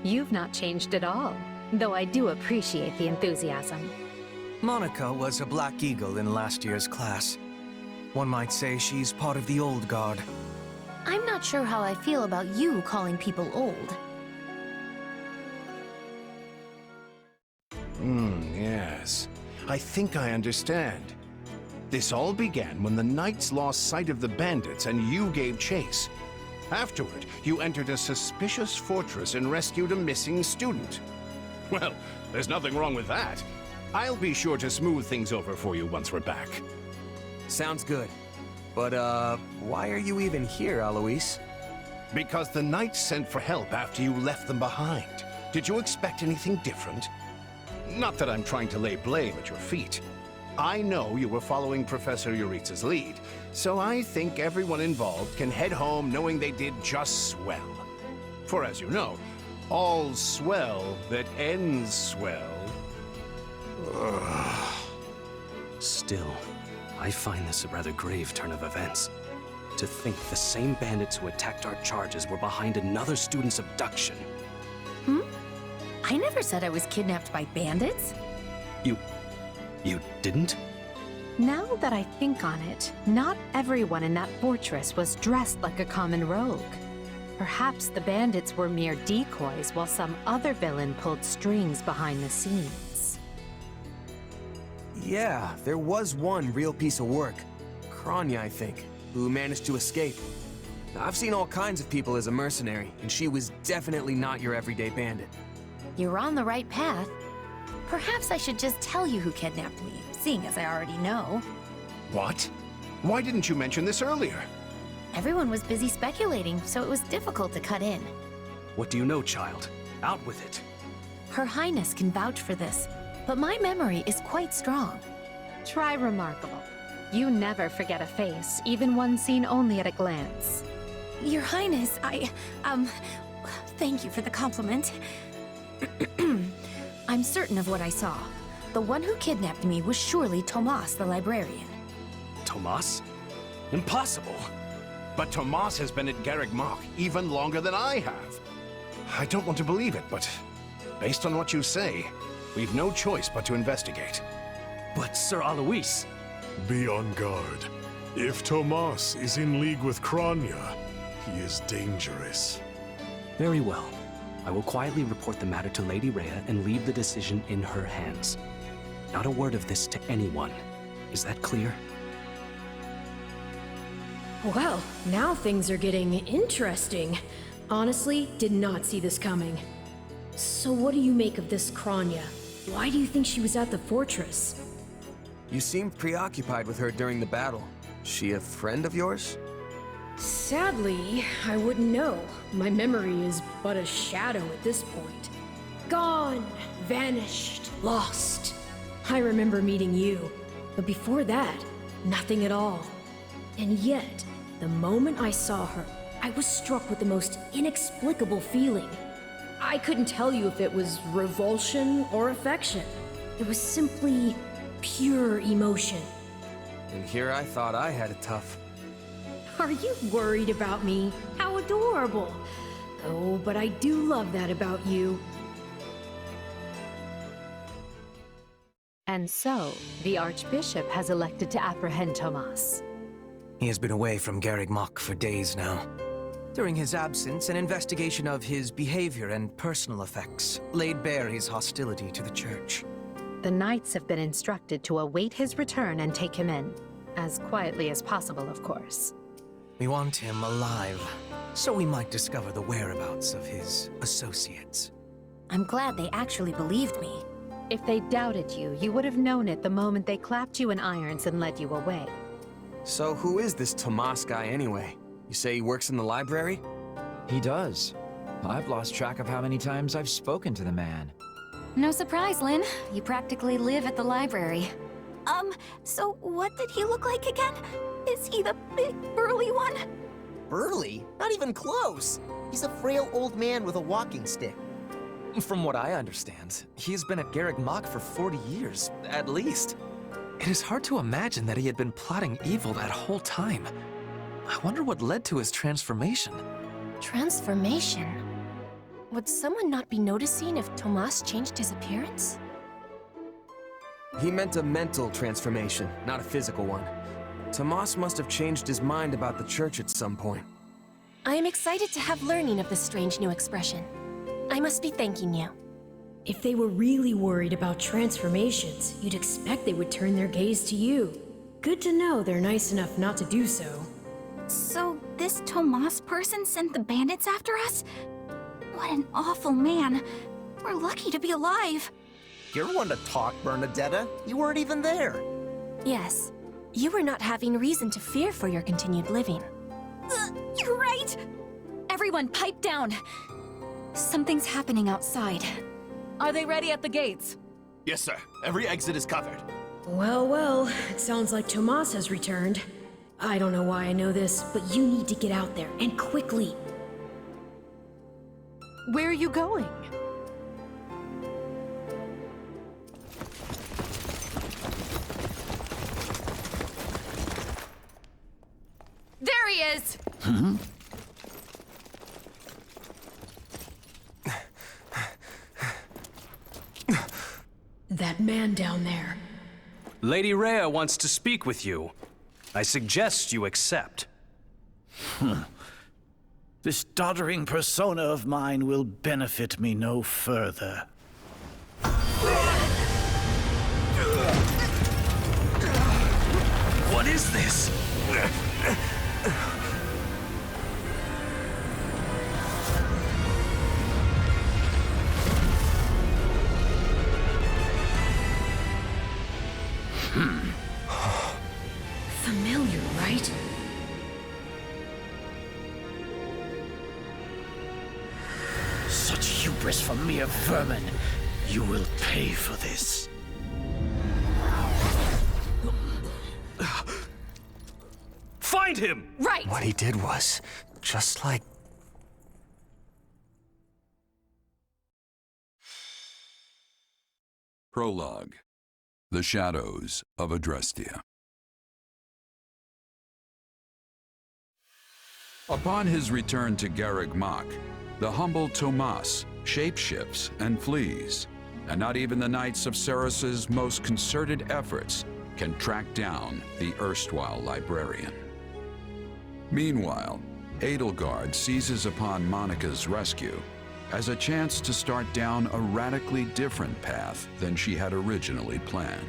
You've not changed at all, though I do appreciate the enthusiasm. Monica was a Black Eagle in last year's class. One might say she's part of the old guard. I'm not sure how I feel about you calling people old. Yes. I think I understand. This all began when the knights lost sight of the bandits and you gave chase. Afterward, you entered a suspicious fortress and rescued a missing student. Well, there's nothing wrong with that. I'll be sure to smooth things over for you once we're back. Sounds good. But, why are you even here, Alois? Because the knights sent for help after you left them behind. Did you expect anything different? Not that I'm trying to lay blame at your feet. I know you were following Professor Yuritsa's lead, so I think everyone involved can head home knowing they did just swell. For as you know, all's swell that ends swell. Still, I find this a rather grave turn of events. To think the same bandits who attacked our charges were behind another student's abduction. I never said I was kidnapped by bandits. You didn't? Now that I think on it, not everyone in that fortress was dressed like a common rogue. Perhaps the bandits were mere decoys while some other villain pulled strings behind the scenes. Yeah, there was one real piece of work. Kranya, I think, who managed to escape. I've seen all kinds of people as a mercenary, and she was definitely not your everyday bandit. You're on the right path. Perhaps I should just tell you who kidnapped me, seeing as I already know. What? Why didn't you mention this earlier? Everyone was busy speculating, so it was difficult to cut in. What do you know, child? Out with it. Her Highness can vouch for this, but my memory is quite strong. Try remarkable. You never forget a face, even one seen only at a glance. Your Highness, thank you for the compliment. I'm certain of what I saw. The one who kidnapped me was surely Tomas the librarian. Tomas? Impossible! But Tomas has been at Garreg Mach even longer than I have. I don't want to believe it, but based on what you say, we've no choice but to investigate. But Sir Alois... Be on guard. If Tomas is in league with Kranya, he is dangerous. Very well. I will quietly report the matter to Lady Rhea and leave the decision in her hands. Not a word of this to anyone. Is that clear? Well, now things are getting interesting. Honestly, did not see this coming. So what do you make of this Kranya? Why do you think she was at the fortress? You seemed preoccupied with her during the battle. She a friend of yours? Sadly, I wouldn't know. My memory is but a shadow at this point. Gone, vanished, lost. I remember meeting you, but before that, nothing at all. And yet, the moment I saw her, I was struck with the most inexplicable feeling. I couldn't tell you if it was revulsion or affection. It was simply pure emotion. And here I thought I had it tough. Are you worried about me? How adorable! Oh, but I do love that about you. And so, the Archbishop has elected to apprehend Tomas. He has been away from Garreg Mach for days now. During his absence, an investigation of his behavior and personal effects laid bare his hostility to the Church. The Knights have been instructed to await his return and take him in. As quietly as possible, of course. We want him alive, so we might discover the whereabouts of his associates. I'm glad they actually believed me. If they doubted you, you would have known it the moment they clapped you in irons and led you away. So who is this Tomas guy anyway? You say he works in the library? He does. I've lost track of how many times I've spoken to the man. No surprise, Lynn. You practically live at the library. So what did he look like again? Is he the big, burly one? Burly? Not even close. He's a frail old man with a walking stick. From what I understand, he's been at Garreg Mach for 40 years, at least. It is hard to imagine that he had been plotting evil that whole time. I wonder what led to his transformation. Transformation? Would someone not be noticing if Tomas changed his appearance? He meant a mental transformation, not a physical one. Tomas must have changed his mind about the Church at some point. I am excited to have learning of this strange new expression. I must be thanking you. If they were really worried about transformations, you'd expect they would turn their gaze to you. Good to know they're nice enough not to do so. So this Tomas person sent the bandits after us? What an awful man. We're lucky to be alive. You're one to talk, Bernadetta. You weren't even there. Yes, you were not having reason to fear for your continued living. You're right! Everyone, pipe down! Something's happening outside. Are they ready at the gates? Yes, sir. Every exit is covered. Well, well, it sounds like Tomas has returned. I don't know why I know this, but you need to get out there, and quickly. Where are you going? There he is! That man down there. Lady Rhea wants to speak with you. I suggest you accept. This doddering persona of mine will benefit me no further. What is this? Familiar, right? Such hubris from mere vermin. You will pay for this. Find him! Right! What he did was just like... Prologue. The Shadows of Adrestia. Upon his return to Garreg Mach, the humble Tomas shapeshifts and flees, and not even the Knights of Ceros's most concerted efforts can track down the erstwhile librarian. Meanwhile, Edelgard seizes upon Monica's rescue as a chance to start down a radically different path than she had originally planned.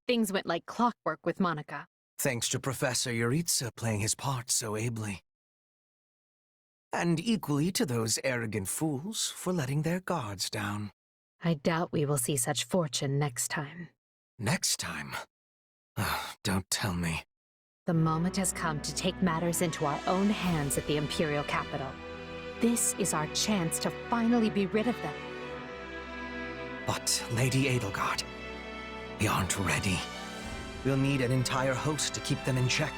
Things went like clockwork with Monica. Thanks to Professor Yuritsa playing his part so ably. And equally to those arrogant fools for letting their guards down. I doubt we will see such fortune next time. Next time? Don't tell me. The moment has come to take matters into our own hands at the Imperial capital. This is our chance to finally be rid of them. But, Lady Edelgard, we aren't ready. We'll need an entire host to keep them in check.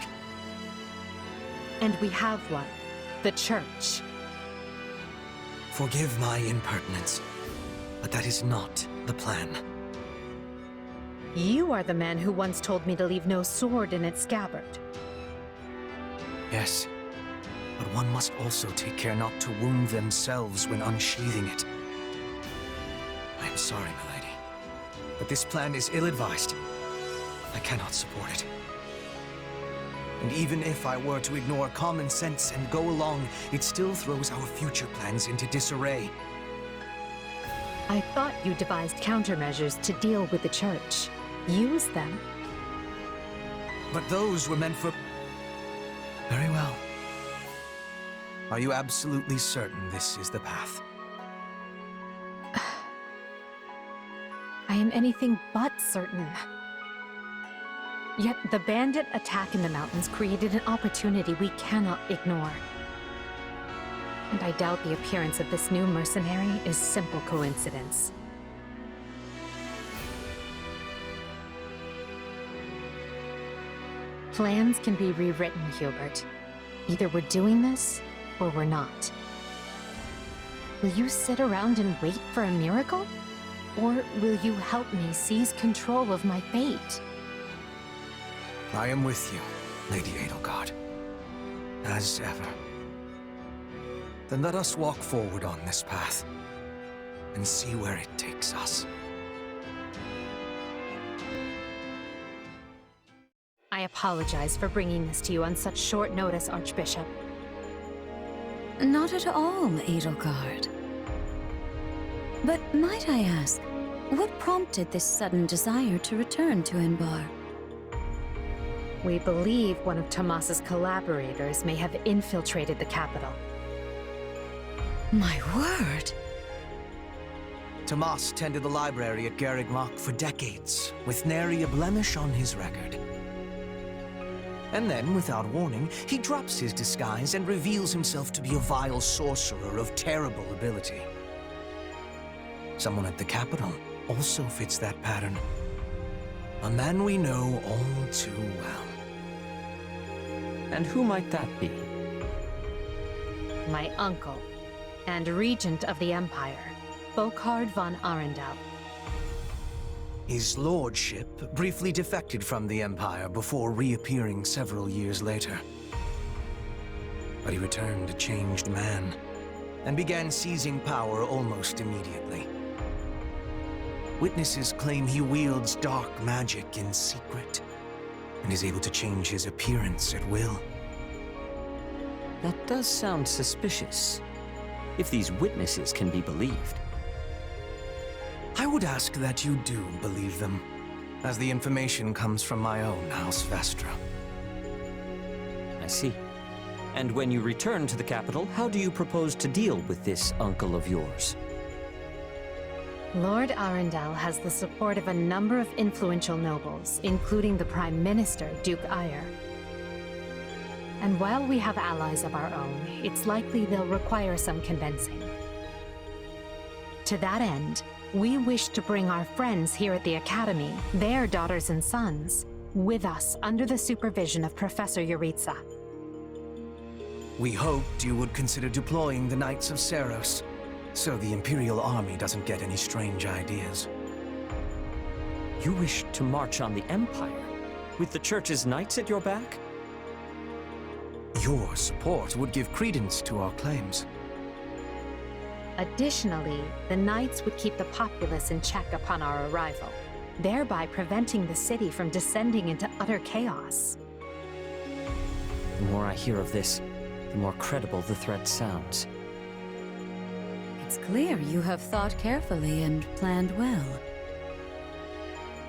And we have one. The Church. Forgive my impertinence, but that is not the plan. You are the man who once told me to leave no sword in its scabbard. Yes, but one must also take care not to wound themselves when unsheathing it. I am sorry, milady, but this plan is ill-advised. I cannot support it. And even if I were to ignore common sense and go along, it still throws our future plans into disarray. I thought you devised countermeasures to deal with the Church. Use them. But those were meant for... Very well. Are you absolutely certain this is the path? I am anything but certain. Yet the bandit attack in the mountains created an opportunity we cannot ignore. And I doubt the appearance of this new mercenary is simple coincidence. Plans can be rewritten, Hubert. Either we're doing this, or we're not. Will you sit around and wait for a miracle? Or will you help me seize control of my fate? I am with you, Lady Edelgard. As ever. Then let us walk forward on this path, and see where it takes us. I apologize for bringing this to you on such short notice, Archbishop. Not at all, Edelgard. But might I ask, what prompted this sudden desire to return to Enbarr? We believe one of Tomas's collaborators may have infiltrated the capital. My word! Tomas tended the library at Garreg Mach for decades, with nary a blemish on his record. And then, without warning, he drops his disguise and reveals himself to be a vile sorcerer of terrible ability. Someone at the capital also fits that pattern. A man we know all too well. And who might that be? My uncle, and regent of the Empire, Volkard von Arundel. His lordship briefly defected from the Empire before reappearing several years later. But he returned a changed man, and began seizing power almost immediately. Witnesses claim he wields dark magic in secret, and is able to change his appearance at will. That does sound suspicious, if these witnesses can be believed. I would ask that you do believe them, as the information comes from my own House Vestra. I see. And when you return to the capital, how do you propose to deal with this uncle of yours? Lord Arundel has the support of a number of influential nobles, including the Prime Minister, Duke Ayer. And while we have allies of our own, it's likely they'll require some convincing. To that end, we wish to bring our friends here at the Academy, their daughters and sons, with us under the supervision of Professor Yuritsa. We hoped you would consider deploying the Knights of Seiros, so the Imperial Army doesn't get any strange ideas. You wish to march on the Empire, with the Church's knights at your back? Your support would give credence to our claims. Additionally, the Knights would keep the populace in check upon our arrival, thereby preventing the city from descending into utter chaos. The more I hear of this, the more credible the threat sounds. It's clear you have thought carefully and planned well.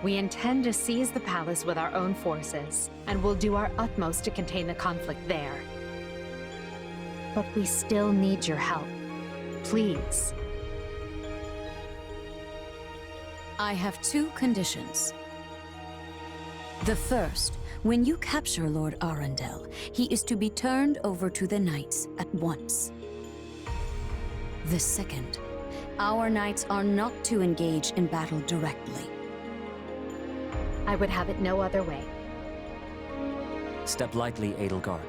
We intend to seize the palace with our own forces, and will do our utmost to contain the conflict there. But we still need your help. Please. I have 2 conditions. The first, when you capture Lord Arundel, he is to be turned over to the Knights at once. The second, our Knights are not to engage in battle directly. I would have it no other way. Step lightly, Edelgard.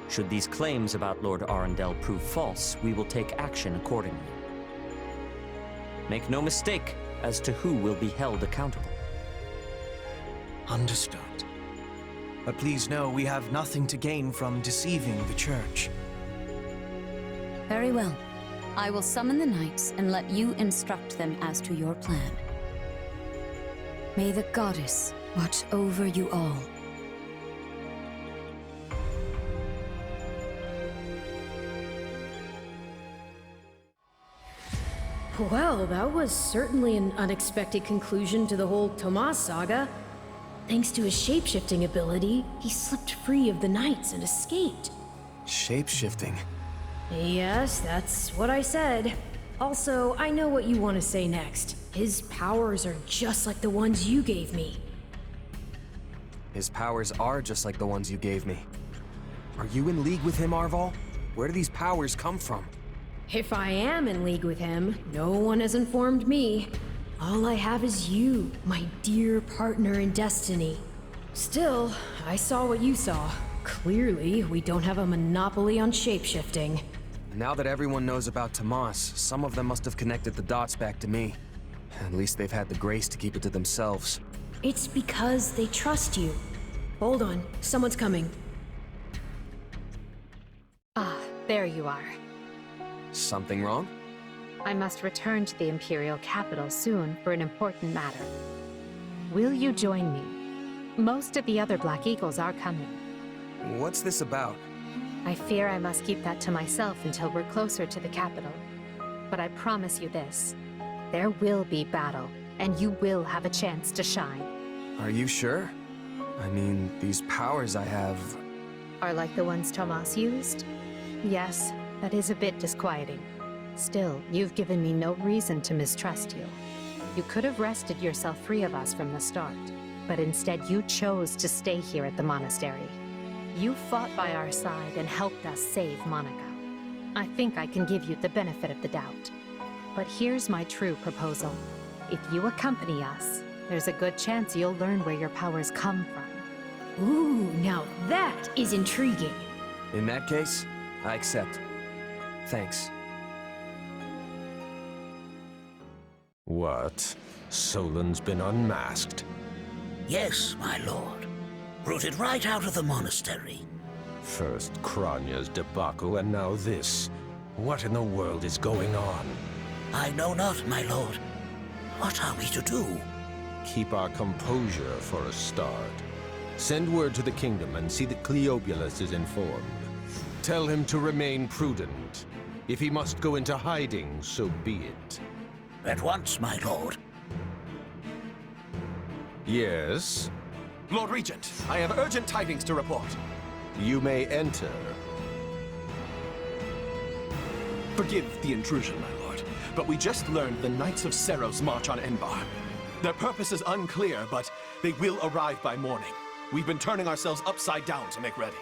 Should these claims about Lord Arundel prove false, we will take action accordingly. Make no mistake as to who will be held accountable. Understood. But please know we have nothing to gain from deceiving the Church. Very well. I will summon the Knights and let you instruct them as to your plan. May the Goddess watch over you all. Well, that was certainly an unexpected conclusion to the whole Tomas saga. Thanks to his shapeshifting ability, he slipped free of the Knights and escaped. Shapeshifting? Yes, that's what I said. Also, I know what you want to say next. His powers are just like the ones you gave me. His powers are just like the ones you gave me. Are you in league with him, Arval? Where do these powers come from? If I am in league with him, no one has informed me. All I have is you, my dear partner in destiny. Still, I saw what you saw. Clearly, we don't have a monopoly on shapeshifting. Now that everyone knows about Tomas, some of them must have connected the dots back to me. At least they've had the grace to keep it to themselves. It's because they trust you. Hold on, someone's coming. Ah, there you are. Something wrong? I must return to the Imperial capital soon for an important matter. Will you join me? Most of the other Black Eagles are coming. What's this about? I fear I must keep that to myself until we're closer to the capital. But I promise you this. There will be battle, and you will have a chance to shine. Are you sure? I mean, these powers I have... Are like the ones Tomas used? Yes, that is a bit disquieting. Still, you've given me no reason to mistrust you. You could have wrested yourself free of us from the start, but instead you chose to stay here at the monastery. You fought by our side and helped us save Monica. I think I can give you the benefit of the doubt. But here's my true proposal. If you accompany us, there's a good chance you'll learn where your powers come from. Ooh, now that is intriguing. In that case, I accept. Thanks. What? Solon's been unmasked? Yes, my lord. Rooted right out of the monastery. First Kranya's debacle, and now this. What in the world is going on? I know not, my lord. What are we to do? Keep our composure for a start. Send word to the kingdom and see that Cleobulus is informed. Tell him to remain prudent. If he must go into hiding, so be it. At once, my lord. Yes? Lord Regent, I have urgent tidings to report. You may enter. Forgive the intrusion, my lord, but we just learned the Knights of Seros march on Enbarr. Their purpose is unclear, but they will arrive by morning. We've been turning ourselves upside down to make ready.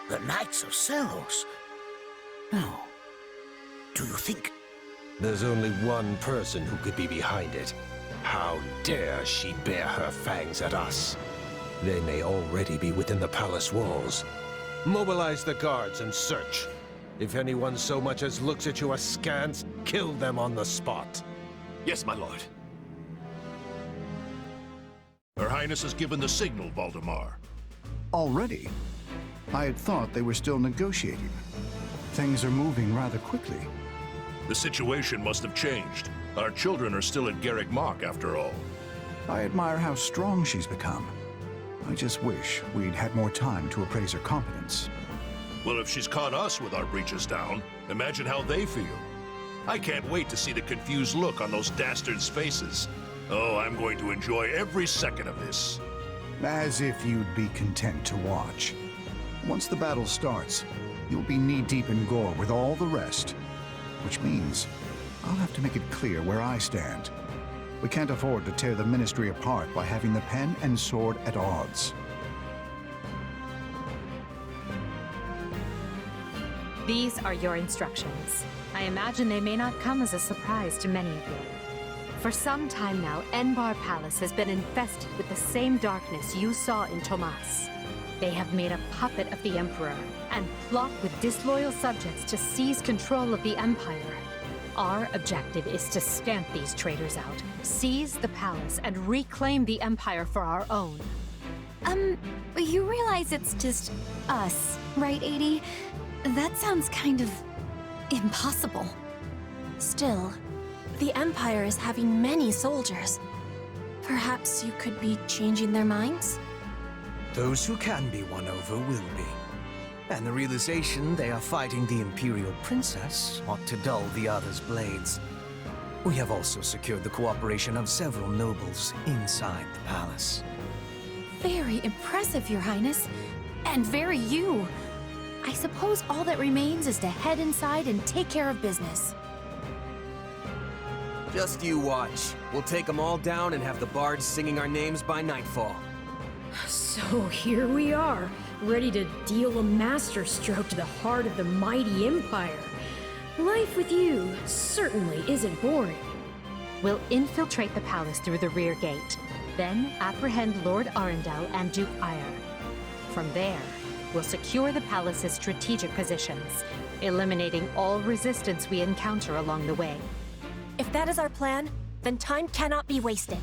The Knights of Seros? No. Do you think... There's only one person who could be behind it. How dare she bare her fangs at us? They may already be within the palace walls. Mobilize the guards and search. If anyone so much as looks at you askance, kill them on the spot. Yes, my lord. Her Highness has given the signal, Valdemar. Already? I had thought they were still negotiating. Things are moving rather quickly. The situation must have changed. Our children are still at Garrick Mach, after all. I admire how strong she's become. I just wish we'd had more time to appraise her competence. Well, if she's caught us with our breeches down, imagine how they feel. I can't wait to see the confused look on those dastards' faces. Oh, I'm going to enjoy every second of this. As if you'd be content to watch. Once the battle starts, you'll be knee-deep in gore with all the rest. Which means I'll have to make it clear where I stand. We can't afford to tear the Ministry apart by having the pen and sword at odds. These are your instructions. I imagine they may not come as a surprise to many of you. For some time now, Enbarr Palace has been infested with the same darkness you saw in Tomas. They have made a puppet of the Emperor and plot with disloyal subjects to seize control of the Empire. Our objective is to stamp these traitors out, seize the palace, and reclaim the Empire for our own. You realize it's just us, right, 80? That sounds kind of impossible. Still, the Empire is having many soldiers. Perhaps you could be changing their minds? Those who can be won over will be. And the realization they are fighting the Imperial Princess ought to dull the others' blades. We have also secured the cooperation of several nobles inside the palace. Very impressive, Your Highness. And very you. I suppose all that remains is to head inside and take care of business. Just you watch. We'll take them all down and have the bards singing our names by nightfall. So here we are, ready to deal a masterstroke to the heart of the mighty Empire. Life with you certainly isn't boring. We'll infiltrate the palace through the rear gate, then apprehend Lord Arundel and Duke Ire. From there, we'll secure the palace's strategic positions, eliminating all resistance we encounter along the way. If that is our plan, then time cannot be wasted.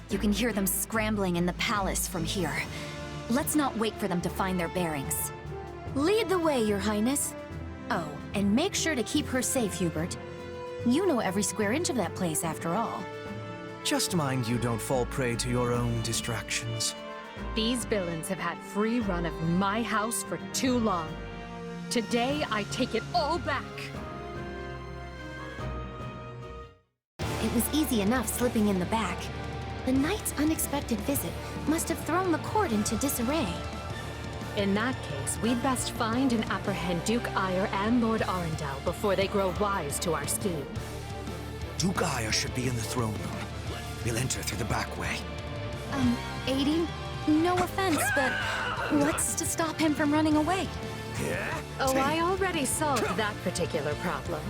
You can hear them scrambling in the palace from here. Let's not wait for them to find their bearings. Lead the way, Your Highness. Oh, and make sure to keep her safe, Hubert. You know every square inch of that place, after all. Just mind you don't fall prey to your own distractions. These villains have had free run of my house for too long. Today, I take it all back. It was easy enough slipping in the back. The knight's unexpected visit must have thrown the court into disarray. In that case, we'd best find and apprehend Duke Ire and Lord Arundel before they grow wise to our scheme. Duke Ire should be in the throne room. We'll enter through the back way. 80? No offense, but what's to stop him from running away? Oh, I already solved that particular problem.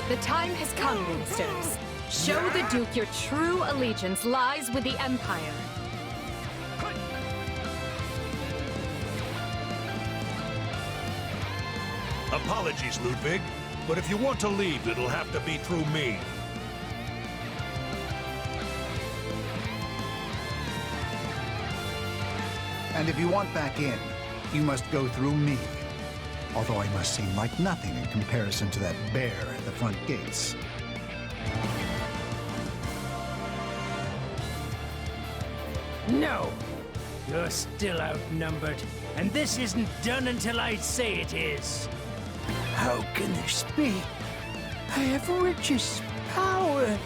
The time has come, Ministers. Show the Duke your true allegiance lies with the Empire. Apologies, Ludwig, but if you want to leave, it'll have to be through me. And if you want back in, you must go through me. Although I must seem like nothing in comparison to that bear at the front gates. No! You're still outnumbered, and this isn't done until I say it is. How can this be? I have riches, power.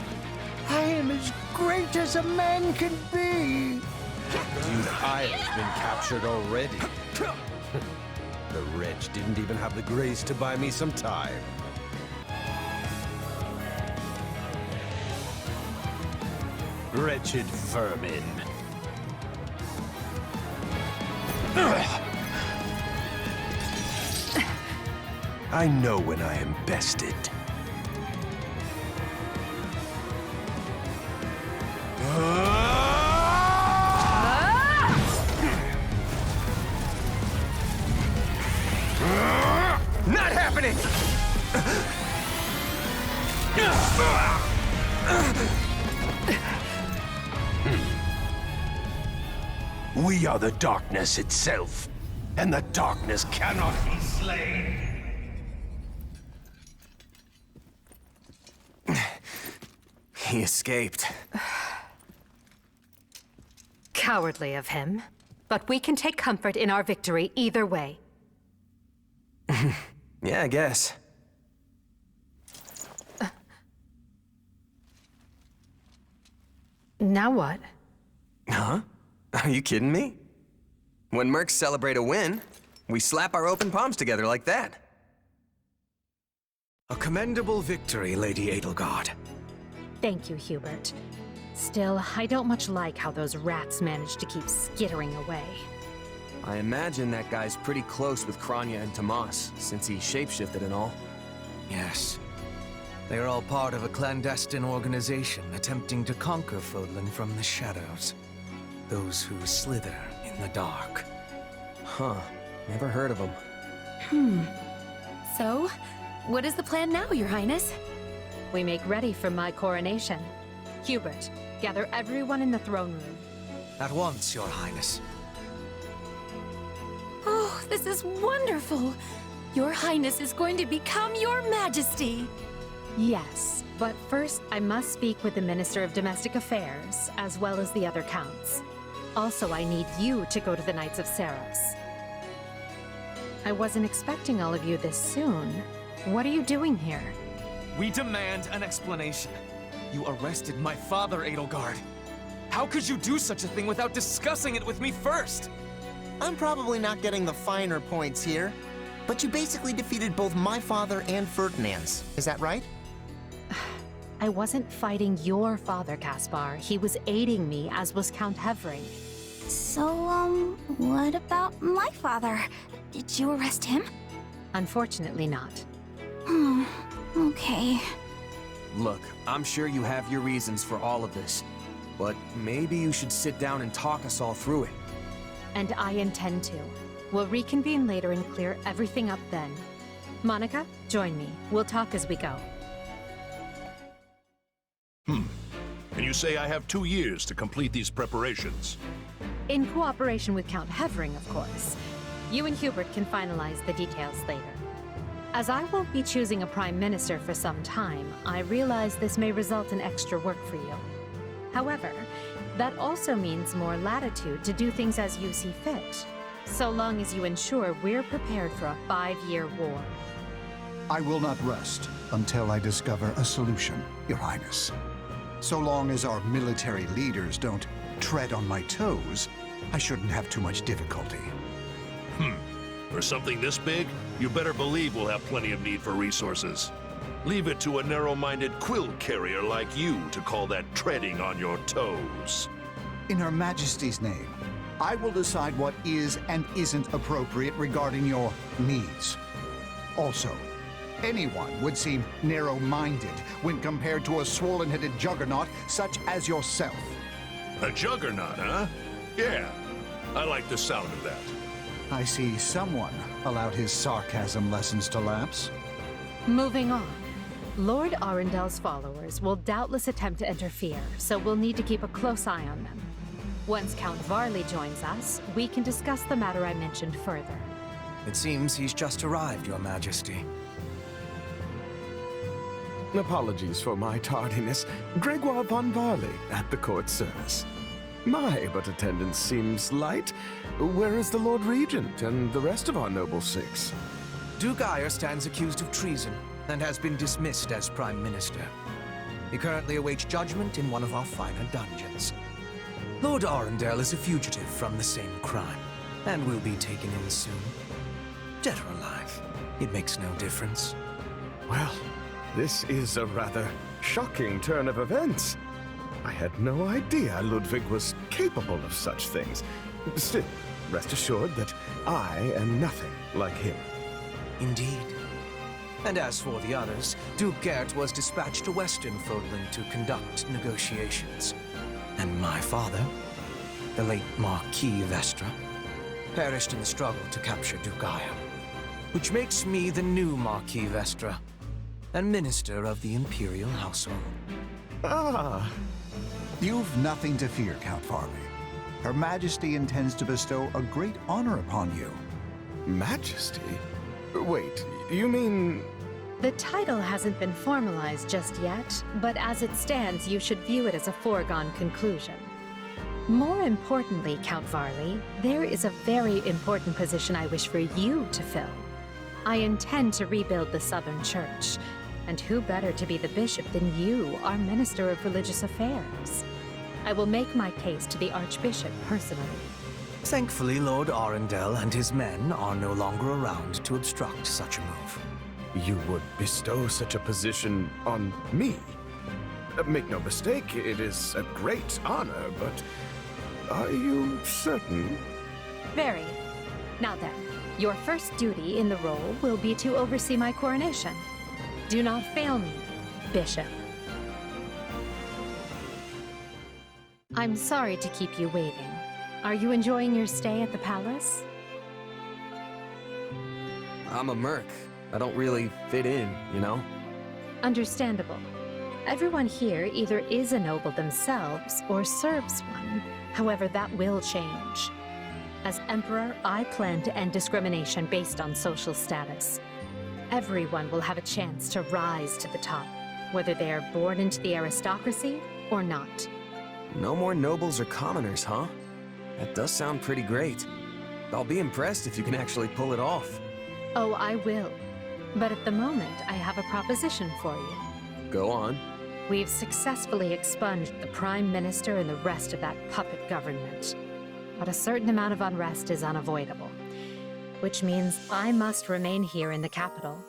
I am as great as a man can be. Duke Ire's been captured already. The wretch didn't even have the grace to buy me some time. Wretched vermin. I know when I am bested. Not happening! We are the darkness itself, and the darkness cannot be slain. He escaped. Cowardly of him. But we can take comfort in our victory either way. Yeah, I guess. Now what? Huh? Are you kidding me? When mercs celebrate a win, we slap our open palms together like that. A commendable victory, Lady Edelgard. Thank you, Hubert. Still, I don't much like how those rats managed to keep skittering away. I imagine that guy's pretty close with Kranya and Tomas, since he shapeshifted and all. Yes. They are all part of a clandestine organization attempting to conquer Fodlan from the shadows. Those who slither in the dark. Huh. Never heard of them. So, what is the plan now, Your Highness? We make ready for my coronation. Hubert, gather everyone in the throne room. At once, Your Highness. Oh, this is wonderful! Your Highness is going to become Your Majesty! Yes, but first I must speak with the Minister of Domestic Affairs, as well as the other counts. Also, I need you to go to the Knights of Seiros. I wasn't expecting all of you this soon. What are you doing here? We demand an explanation. You arrested my father, Edelgard. How could you do such a thing without discussing it with me first? I'm probably not getting the finer points here, but you basically defeated both my father and Ferdinand's. Is that right? I wasn't fighting your father, Caspar. He was aiding me, as was Count Hevring. So, what about my father? Did you arrest him? Unfortunately not. Okay. Look, I'm sure you have your reasons for all of this, but maybe you should sit down and talk us all through it. And I intend to. We'll reconvene later and clear everything up then. Monica, join me. We'll talk as we go. And you say I have 2 years to complete these preparations? In cooperation with Count Hevring, of course. You and Hubert can finalize the details later. As I won't be choosing a prime minister for some time, I realize this may result in extra work for you. However, that also means more latitude to do things as you see fit, so long as you ensure we're prepared for a 5-year war. I will not rest until I discover a solution, Your Highness. So long as our military leaders don't tread on my toes, I shouldn't have too much difficulty. For something this big, you better believe we'll have plenty of need for resources. Leave it to a narrow-minded quill carrier like you to call that treading on your toes. In Her Majesty's name, I will decide what is and isn't appropriate regarding your needs. Also, anyone would seem narrow-minded when compared to a swollen-headed juggernaut such as yourself. A juggernaut, huh? Yeah, I like the sound of that. I see someone allowed his sarcasm lessons to lapse. Moving on. Lord Arundel's followers will doubtless attempt to interfere, so we'll need to keep a close eye on them. Once Count Varley joins us, we can discuss the matter I mentioned further. It seems he's just arrived, Your Majesty. Apologies for my tardiness. Gregoire von Varley at the court service. My, but attendance seems light. Where is the Lord Regent and the rest of our noble six? Duke Eyre stands accused of treason and has been dismissed as Prime Minister. He currently awaits judgment in one of our finer dungeons. Lord Arundel is a fugitive from the same crime, and will be taken in soon. Dead or alive, it makes no difference. Well, this is a rather shocking turn of events. I had no idea Ludwig was capable of such things. Still, rest assured that I am nothing like him. Indeed. And as for the others, Duke Gert was dispatched to Western Fodlan to conduct negotiations. And my father, the late Marquis Vestra, perished in the struggle to capture Duke Eyre. Which makes me the new Marquis Vestra, and Minister of the Imperial Household. Ah! You've nothing to fear, Count Varley. Her Majesty intends to bestow a great honor upon you. Majesty? Wait, you mean... The title hasn't been formalized just yet, but as it stands, you should view it as a foregone conclusion. More importantly, Count Varley, there is a very important position I wish for you to fill. I intend to rebuild the Southern Church, and who better to be the bishop than you, our Minister of Religious Affairs? I will make my case to the Archbishop personally. Thankfully, Lord Arundel and his men are no longer around to obstruct such a move. You would bestow such a position on me? Make no mistake, it is a great honor, but are you certain? Very. Now then, your first duty in the role will be to oversee my coronation. Do not fail me, Bishop. I'm sorry to keep you waiting. Are you enjoying your stay at the palace? I'm a merc. I don't really fit in, you know? Understandable. Everyone here either is a noble themselves or serves one. However, that will change. As Emperor, I plan to end discrimination based on social status. Everyone will have a chance to rise to the top, whether they are born into the aristocracy or not. No more nobles or commoners, huh? That does sound pretty great. I'll be impressed if you can actually pull it off. Oh, I will. But at the moment, I have a proposition for you. Go on. We've successfully expunged the Prime Minister and the rest of that puppet government. But a certain amount of unrest is unavoidable, which means I must remain here in the capital.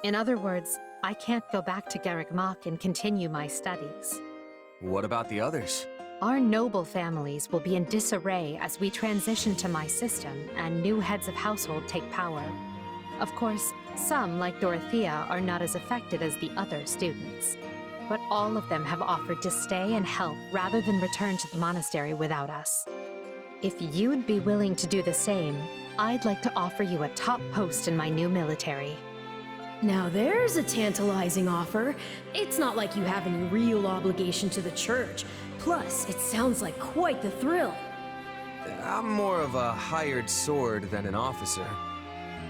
In other words, I can't go back to Garreg Mach and continue my studies. What about the others? Our noble families will be in disarray as we transition to my system and new heads of household take power. Of course, some, like Dorothea, are not as affected as the other students. But all of them have offered to stay and help rather than return to the monastery without us. If you'd be willing to do the same, I'd like to offer you a top post in my new military. Now there's a tantalizing offer. It's not like you have any real obligation to the church. Plus, it sounds like quite the thrill. I'm more of a hired sword than an officer.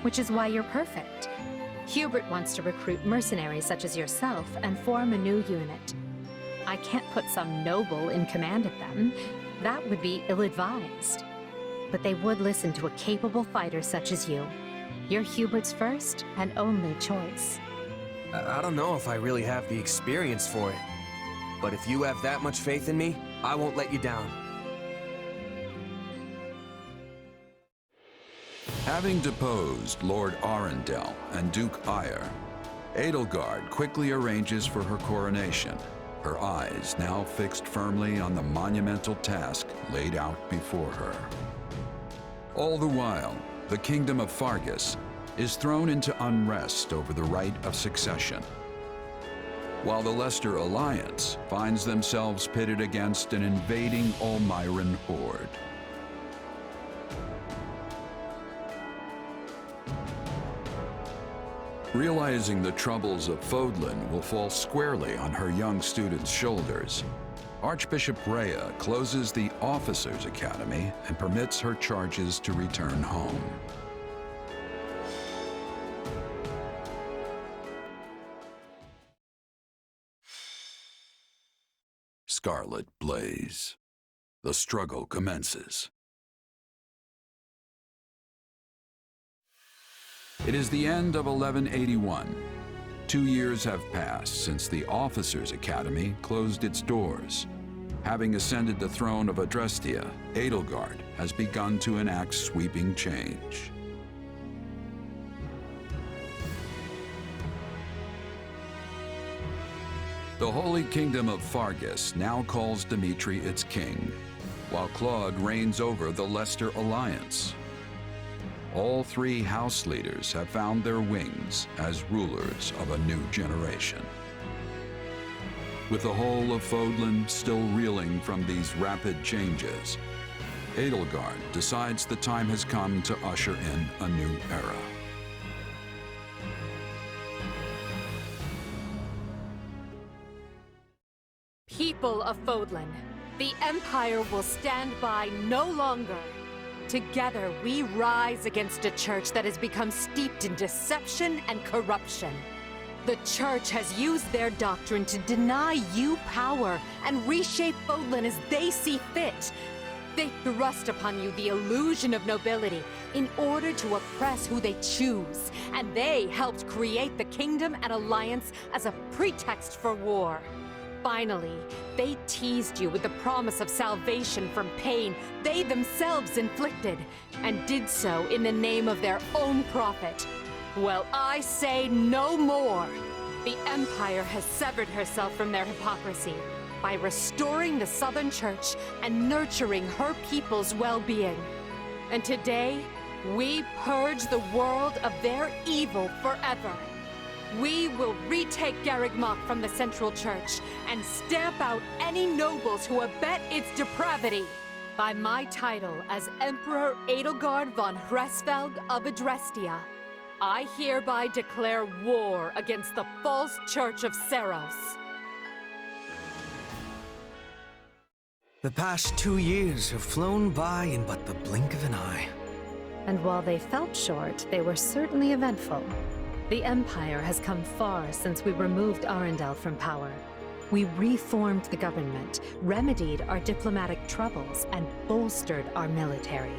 Which is why you're perfect. Hubert wants to recruit mercenaries such as yourself and form a new unit. I can't put some noble in command of them. That would be ill-advised. But they would listen to a capable fighter such as you. You're Hubert's first and only choice. I don't know if I really have the experience for it. But if you have that much faith in me, I won't let you down. Having deposed Lord Arundel and Duke Eyre, Edelgard quickly arranges for her coronation, her eyes now fixed firmly on the monumental task laid out before her. All the while, the kingdom of Fargus is thrown into unrest over the right of succession, while the Leicester Alliance finds themselves pitted against an invading Almiran horde. Realizing the troubles of Fodlan will fall squarely on her young students' shoulders, Archbishop Rhea closes the Officers' Academy and permits her charges to return home. Scarlet Blaze. The struggle commences. It is the end of 1181. 2 years have passed since the Officers' Academy closed its doors. Having ascended the throne of Adrestia, Edelgard has begun to enact sweeping change. The Holy Kingdom of Fargus now calls Dimitri its king, while Claude reigns over the Leicester Alliance. All three house leaders have found their wings as rulers of a new generation. With the whole of Fodlan still reeling from these rapid changes, Edelgard decides the time has come to usher in a new era. People of Fodlan, the Empire will stand by no longer. Together, we rise against a church that has become steeped in deception and corruption. The Church has used their doctrine to deny you power and reshape Fodlan as they see fit. They thrust upon you the illusion of nobility in order to oppress who they choose, and they helped create the Kingdom and Alliance as a pretext for war. Finally, they teased you with the promise of salvation from pain they themselves inflicted, and did so in the name of their own profit. Well, I say no more. The Empire has severed herself from their hypocrisy by restoring the Southern Church and nurturing her people's well-being. And today, we purge the world of their evil forever. We will retake Garreg Mach from the Central Church and stamp out any nobles who abet its depravity. By my title as Emperor Edelgard von Hresvelg of Adrestia, I hereby declare war against the false Church of Seiros. The past 2 years have flown by in but the blink of an eye. And while they felt short, they were certainly eventful. The Empire has come far since we removed Arundel from power. We reformed the government, remedied our diplomatic troubles, and bolstered our military.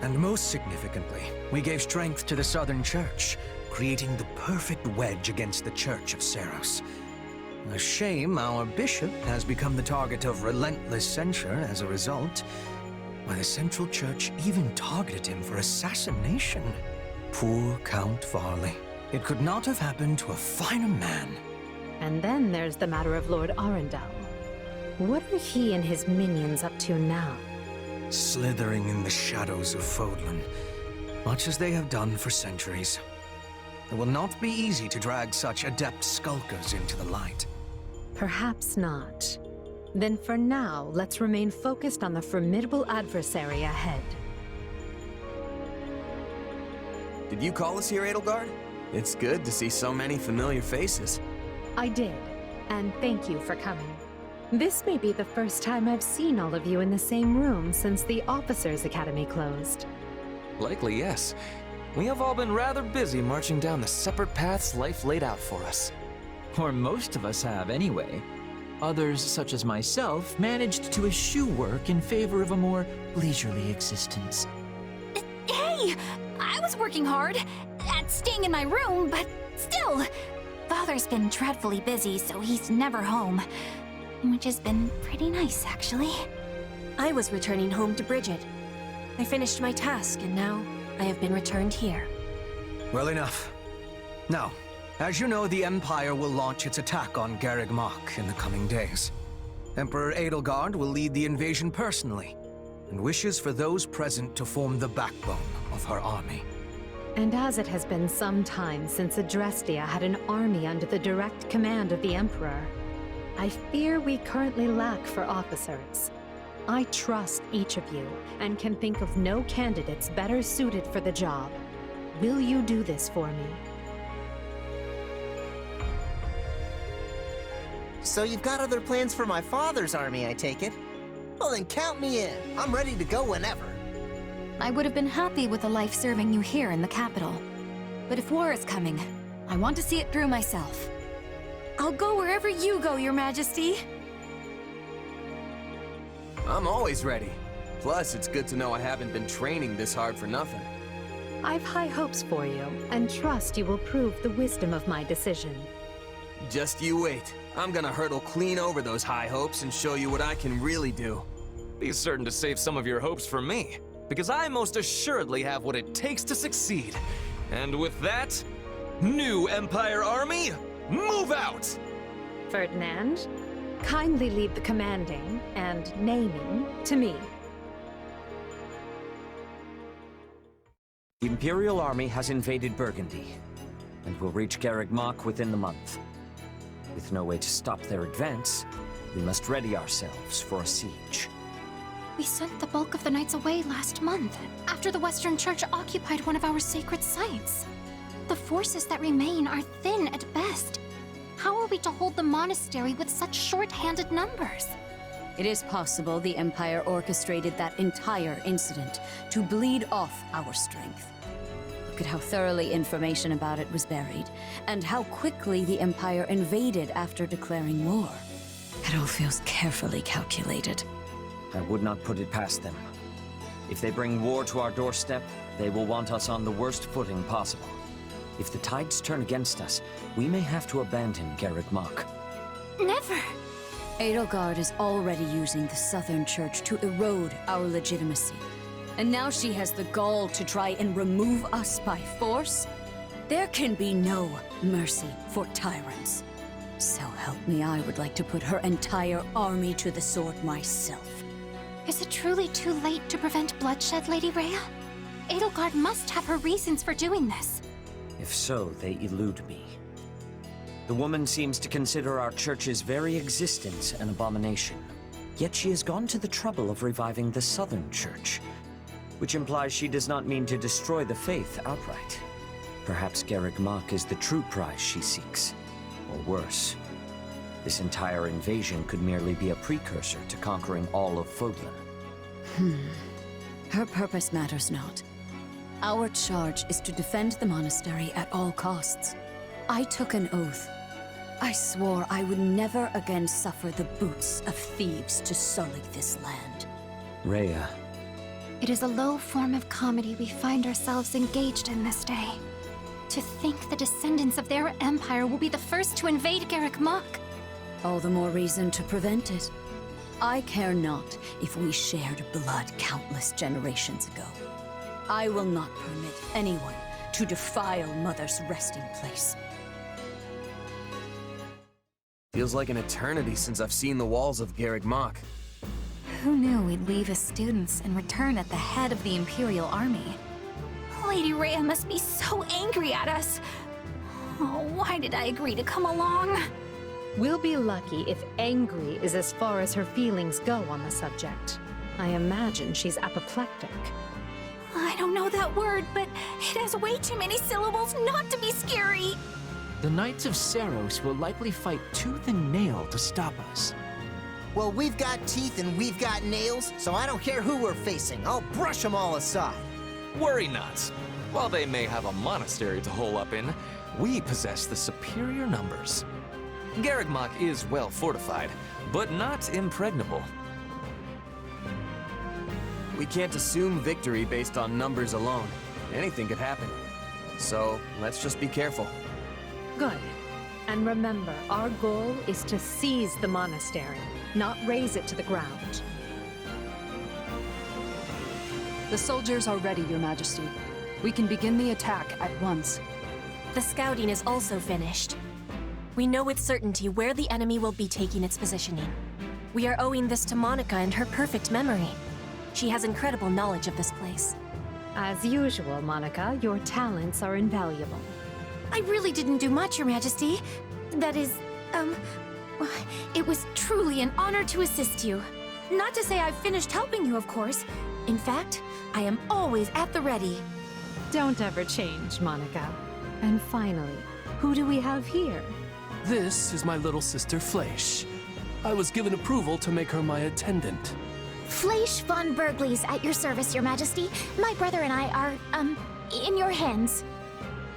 And most significantly, we gave strength to the Southern Church, creating the perfect wedge against the Church of Seiros. A shame our bishop has become the target of relentless censure as a result. Why, the Central Church even targeted him for assassination. Poor Count Varley. It could not have happened to a finer man. And then there's the matter of Lord Arundel. What are he and his minions up to now? Slithering in the shadows of Fodlan, much as they have done for centuries. It will not be easy to drag such adept skulkers into the light. Perhaps not. Then for now, let's remain focused on the formidable adversary ahead. Did you call us here, Edelgard? It's good to see so many familiar faces. I did, and thank you for coming. This may be the first time I've seen all of you in the same room since the Officers' Academy closed. Likely, yes. We have all been rather busy marching down the separate paths life laid out for us. Or most of us have, anyway. Others, such as myself, managed to eschew work in favor of a more leisurely existence. Hey! I was working hard at staying in my room, but still, Father's been dreadfully busy, so he's never home. Which has been pretty nice, actually. I was returning home to Bridget. I finished my task, and now I have been returned here. Well enough. Now, as you know, the Empire will launch its attack on Garreg Mach in the coming days. Emperor Edelgard will lead the invasion personally, and wishes for those present to form the backbone of her army. And as it has been some time since Adrestia had an army under the direct command of the Emperor, I fear we currently lack for officers. I trust each of you, and can think of no candidates better suited for the job. Will you do this for me? So you've got other plans for my father's army, I take it? Well then count me in. I'm ready to go whenever. I would have been happy with a life serving you here in the capital. But if war is coming, I want to see it through myself. I'll go wherever you go, Your Majesty. I'm always ready. Plus, it's good to know I haven't been training this hard for nothing. I've high hopes for you, and trust you will prove the wisdom of my decision. Just you wait. I'm gonna hurdle clean over those high hopes and show you what I can really do. Be certain to save some of your hopes for me, because I most assuredly have what it takes to succeed. And with that, new Empire Army, move out! Ferdinand, kindly leave the commanding and naming to me. The Imperial Army has invaded Burgundy, and will reach Garreg Mach within the month. With no way to stop their advance, we must ready ourselves for a siege. We sent the bulk of the knights away last month, after the Western Church occupied one of our sacred sites. The forces that remain are thin at best. How are we to hold the monastery with such short-handed numbers? It is possible the Empire orchestrated that entire incident to bleed off our strength. The Look at how thoroughly information about it was buried, and how quickly the Empire invaded after declaring war. It all feels carefully calculated. I would not put it past them. If they bring war to our doorstep, they will want us on the worst footing possible. If the tides turn against us, we may have to abandon Garreg Mach. Never! Edelgard is already using the Southern Church to erode our legitimacy. And now she has the gall to try and remove us by force? There can be no mercy for tyrants. So help me, I would like to put her entire army to the sword myself. Is it truly too late to prevent bloodshed, Lady Rhea? Edelgard must have her reasons for doing this. If so, they elude me. The woman seems to consider our church's very existence an abomination. Yet she has gone to the trouble of reviving the Southern Church, which implies she does not mean to destroy the faith outright. Perhaps Garreg Mach is the true prize she seeks. Or worse, this entire invasion could merely be a precursor to conquering all of Fodlan. Her purpose matters not. Our charge is to defend the monastery at all costs. I took an oath. I swore I would never again suffer the boots of thieves to sully this land. Rhea. It is a low form of comedy we find ourselves engaged in this day. To think the descendants of their empire will be the first to invade Garreg Mach. All the more reason to prevent it. I care not if we shared blood countless generations ago. I will not permit anyone to defile Mother's resting place. Feels like an eternity since I've seen the walls of Garreg Mach. Who knew we'd leave as students and return at the head of the Imperial Army? Lady Rhea must be so angry at us. Oh, why did I agree to come along? We'll be lucky if angry is as far as her feelings go on the subject. I imagine she's apoplectic. I don't know that word, but it has way too many syllables not to be scary. The Knights of Seiros will likely fight tooth and nail to stop us. Well, we've got teeth and we've got nails, so I don't care who we're facing. I'll brush them all aside. Worry not. While they may have a monastery to hole up in, we possess the superior numbers. Garreg Mach is well fortified, but not impregnable. We can't assume victory based on numbers alone. Anything could happen. So, let's just be careful. Good. And remember, our goal is to seize the monastery, not raze it to the ground. The soldiers are ready, Your Majesty. We can begin the attack at once. The scouting is also finished. We know with certainty where the enemy will be taking its positioning. We are owing this to Monica and her perfect memory. She has incredible knowledge of this place. As usual, Monica, your talents are invaluable. I really didn't do much, Your Majesty. That is, it was truly an honor to assist you. Not to say I've finished helping you, of course. In fact, I am always at the ready. Don't ever change, Monica. And finally, who do we have here? This is my little sister, Fleisch. I was given approval to make her my attendant. Fleisch von Bergley's at your service, Your Majesty. My brother and I are, in your hands.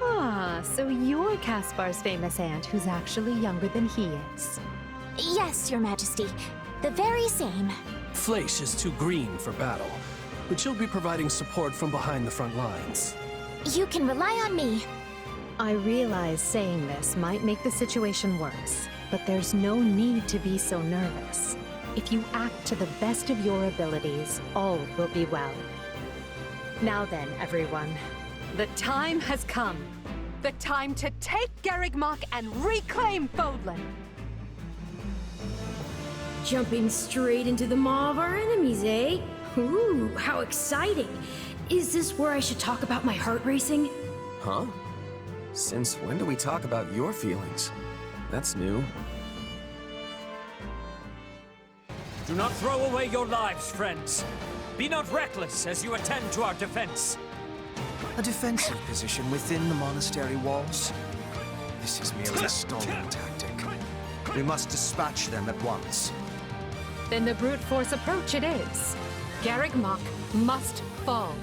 Ah, so you're Caspar's famous aunt who's actually younger than he is. Yes, Your Majesty. The very same. Fleisch is too green for battle, but she'll be providing support from behind the front lines. You can rely on me. I realize saying this might make the situation worse, but there's no need to be so nervous. If you act to the best of your abilities, all will be well. Now then, everyone, the time has come. The time to take Garreg Mach and reclaim Fodlan. Jumping straight into the maw of our enemies, eh? Ooh, how exciting! Is this where I should talk about my heart racing? Huh? Since when do we talk about your feelings? That's new. Do not throw away your lives, friends. Be not reckless as you attend to our defense. A defensive position within the monastery walls? This is merely a stalling tactic. We must dispatch them at once. Then the brute force approach it is. Garreg Mach must fall.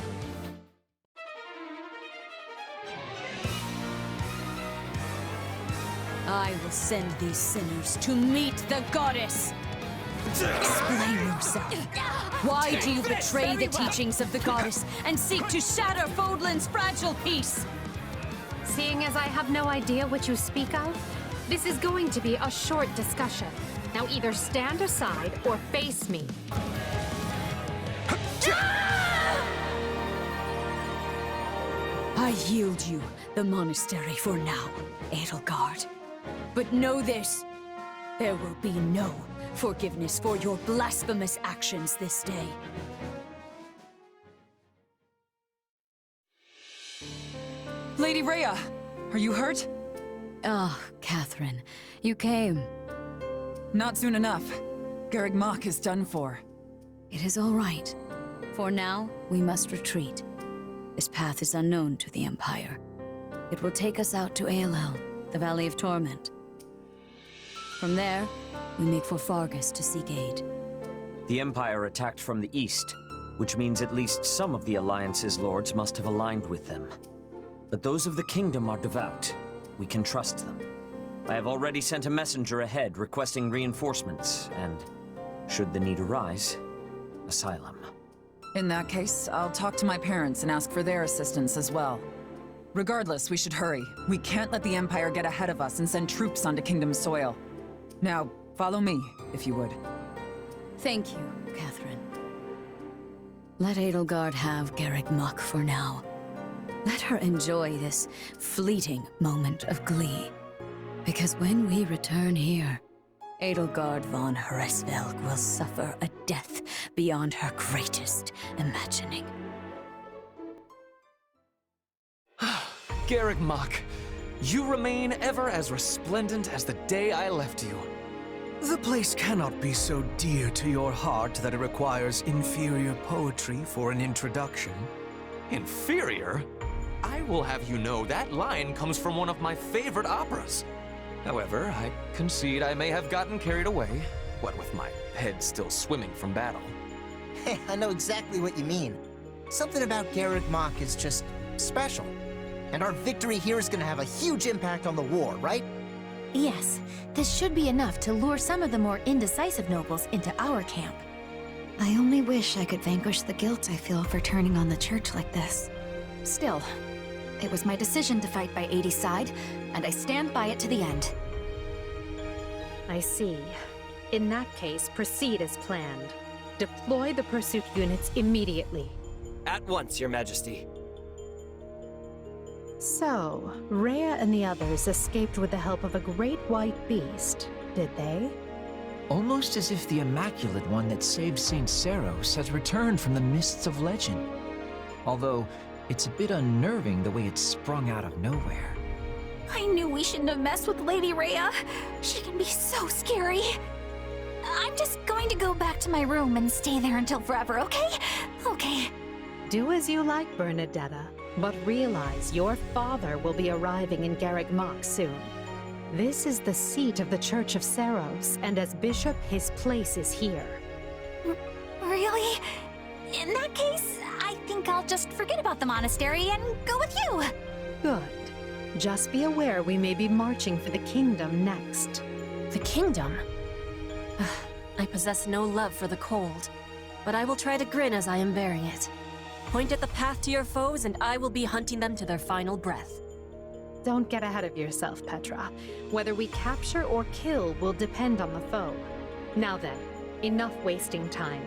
I will send these sinners to meet the goddess! Explain yourself. Why do you betray the teachings of the goddess and seek to shatter Fodlan's fragile peace? Seeing as I have no idea what you speak of, this is going to be a short discussion. Now either stand aside or face me. I yield you the monastery for now, Edelgard. But know this, there will be no forgiveness for your blasphemous actions this day. Lady Rhea, are you hurt? Ah, Catherine, you came. Not soon enough. Garreg Mach is done for. It is all right. For now, we must retreat. This path is unknown to the Empire. It will take us out to Aelel, the Valley of Torment. From there, we make for Fargus to seek aid. The Empire attacked from the east, which means at least some of the Alliance's lords must have aligned with them. But those of the Kingdom are devout. We can trust them. I have already sent a messenger ahead requesting reinforcements, and, should the need arise, asylum. In that case, I'll talk to my parents and ask for their assistance as well. Regardless, we should hurry. We can't let the Empire get ahead of us and send troops onto Kingdom soil. Now, follow me, if you would. Thank you, Catherine. Let Edelgard have Garreg Mach for now. Let her enjoy this fleeting moment of glee. Because when we return here, Edelgard von Hresvelg will suffer a death beyond her greatest imagining. Garreg Mach, you remain ever as resplendent as the day I left you. The place cannot be so dear to your heart that it requires inferior poetry for an introduction. Inferior? I will have you know that line comes from one of my favorite operas. However, I concede I may have gotten carried away, what with my head still swimming from battle. Hey, I know exactly what you mean. Something about Garreg Mach is just special. And our victory here is gonna have a huge impact on the war, right? Yes, this should be enough to lure some of the more indecisive nobles into our camp. I only wish I could vanquish the guilt I feel for turning on the church like this. Still, it was my decision to fight by 80's side, and I stand by it to the end. I see. In that case, proceed as planned. Deploy the pursuit units immediately. At once, Your Majesty. So, Rhea and the others escaped with the help of a great white beast, did they? Almost as if the Immaculate One that saved St. Seros has returned from the mists of legend. Although, it's a bit unnerving the way it sprung out of nowhere. I knew we shouldn't have messed with Lady Rhea. She can be so scary. I'm just going to go back to my room and stay there until forever, okay? Okay. Do as you like, Bernadetta, but realize your father will be arriving in Garreg Mach soon. This is the seat of the Church of Seros, and as bishop, his place is here. Really? In that case, I think I'll just forget about the monastery and go with you. Good. Just be aware we may be marching for the kingdom next. The kingdom? I possess no love for the cold, but I will try to grin as I am bearing it. Point at the path to your foes, and I will be hunting them to their final breath. Don't get ahead of yourself, Petra. Whether we capture or kill will depend on the foe. Now then, enough wasting time.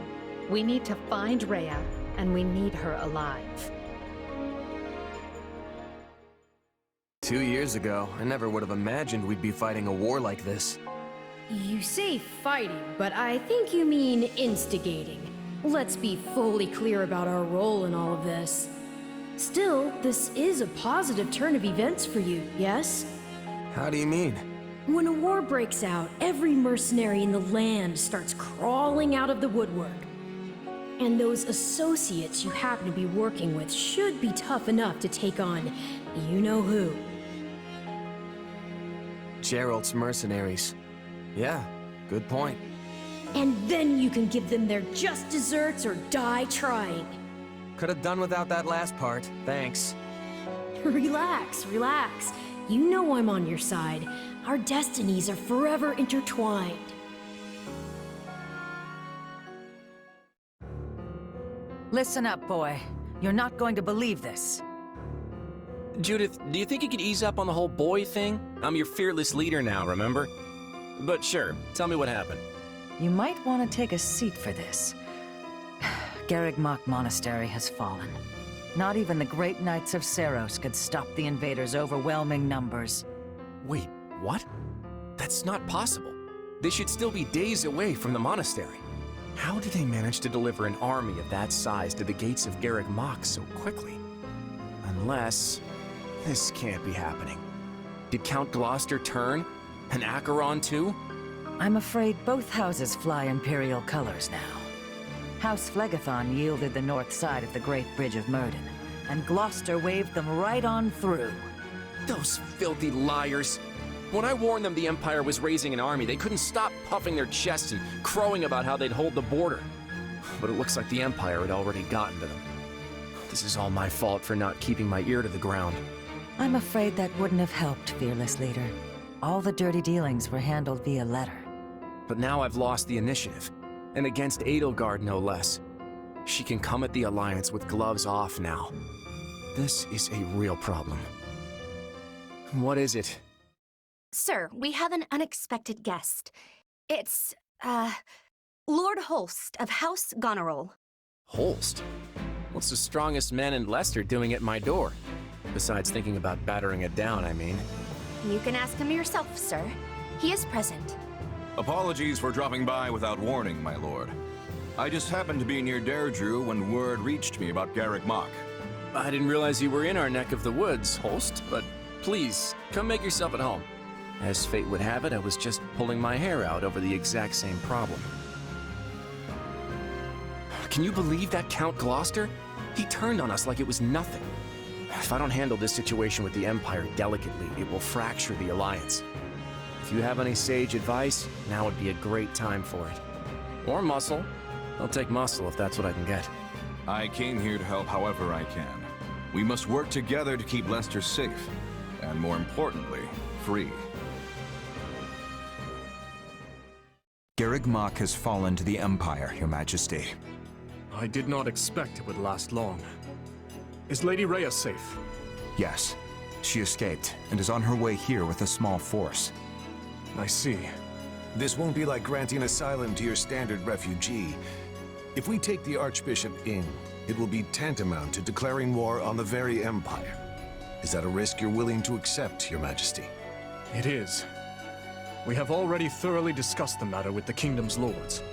We need to find Rhea, and we need her alive. 2 years ago, I never would have imagined we'd be fighting a war like this. You say fighting, but I think you mean instigating. Let's be fully clear about our role in all of this. Still, this is a positive turn of events for you, yes? How do you mean? When a war breaks out, every mercenary in the land starts crawling out of the woodwork. And those associates you happen to be working with should be tough enough to take on you-know-who. Geralt's mercenaries. Yeah, good point. And then you can give them their just desserts or die trying. Could have done without that last part, thanks. Relax, relax. You know I'm on your side. Our destinies are forever intertwined. Listen up, boy. You're not going to believe this. Judith, do you think you could ease up on the whole boy thing? I'm your fearless leader now, remember? But sure, tell me what happened. You might want to take a seat for this. Garreg Mach Monastery has fallen. Not even the great knights of Seiros could stop the invaders' overwhelming numbers. Wait, what? That's not possible. They should still be days away from the monastery. How did they manage to deliver an army of that size to the gates of Garreg Mach so quickly? Unless... this can't be happening. Did Count Gloucester turn? And Acheron too? I'm afraid both houses fly Imperial colors now. House Phlegethon yielded the north side of the Great Bridge of Myrden, and Gloucester waved them right on through. Those filthy liars! When I warned them the Empire was raising an army, they couldn't stop puffing their chests and crowing about how they'd hold the border. But it looks like the Empire had already gotten to them. This is all my fault for not keeping my ear to the ground. I'm afraid that wouldn't have helped, fearless leader. All the dirty dealings were handled via letter. But now I've lost the initiative. And against Edelgard, no less. She can come at the Alliance with gloves off now. This is a real problem. What is it? Sir, we have an unexpected guest. It's, Lord Holst of House Goneril. Holst? What's the strongest man in Leicester doing at my door? Besides thinking about battering it down, I mean. You can ask him yourself, sir. He is present. Apologies for dropping by without warning, my lord. I just happened to be near Deirdre when word reached me about Garreg Mach. I didn't realize you were in our neck of the woods, Holst, but please, come make yourself at home. As fate would have it, I was just pulling my hair out over the exact same problem. Can you believe that Count Gloucester? He turned on us like it was nothing. If I don't handle this situation with the Empire delicately, it will fracture the Alliance. If you have any sage advice, now would be a great time for it. Or muscle. I'll take muscle if that's what I can get. I came here to help however I can. We must work together to keep Leicester safe, and more importantly, free. Garreg Mach has fallen to the Empire, Your Majesty. I did not expect it would last long. Is Lady Rhea safe? Yes. She escaped, and is on her way here with a small force. I see. This won't be like granting asylum to your standard refugee. If we take the Archbishop in, it will be tantamount to declaring war on the very Empire. Is that a risk you're willing to accept, Your Majesty? It is. We have already thoroughly discussed the matter with the Kingdom's lords.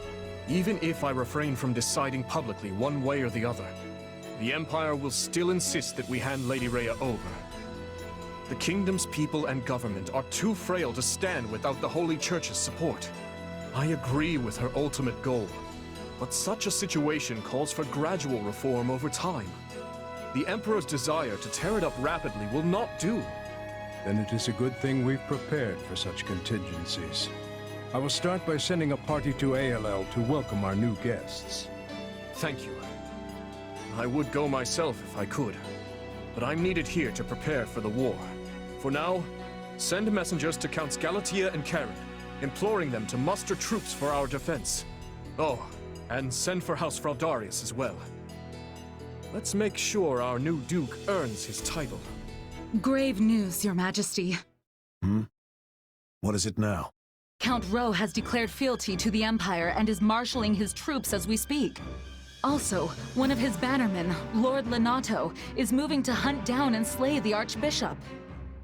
Even if I refrain from deciding publicly one way or the other, the Empire will still insist that we hand Lady Rhea over. The Kingdom's people and government are too frail to stand without the Holy Church's support. I agree with her ultimate goal, but such a situation calls for gradual reform over time. The Emperor's desire to tear it up rapidly will not do. Then it is a good thing we've prepared for such contingencies. I will start by sending a party to ALL to welcome our new guests. Thank you. I would go myself if I could, but I'm needed here to prepare for the war. For now, send messengers to Counts Galatea and Cairn, imploring them to muster troops for our defense. Oh, and send for House Fraldarius as well. Let's make sure our new Duke earns his title. Grave news, Your Majesty. What is it now? Count Rowe has declared fealty to the Empire and is marshalling his troops as we speak. Also, one of his bannermen, Lord Lenato, is moving to hunt down and slay the Archbishop.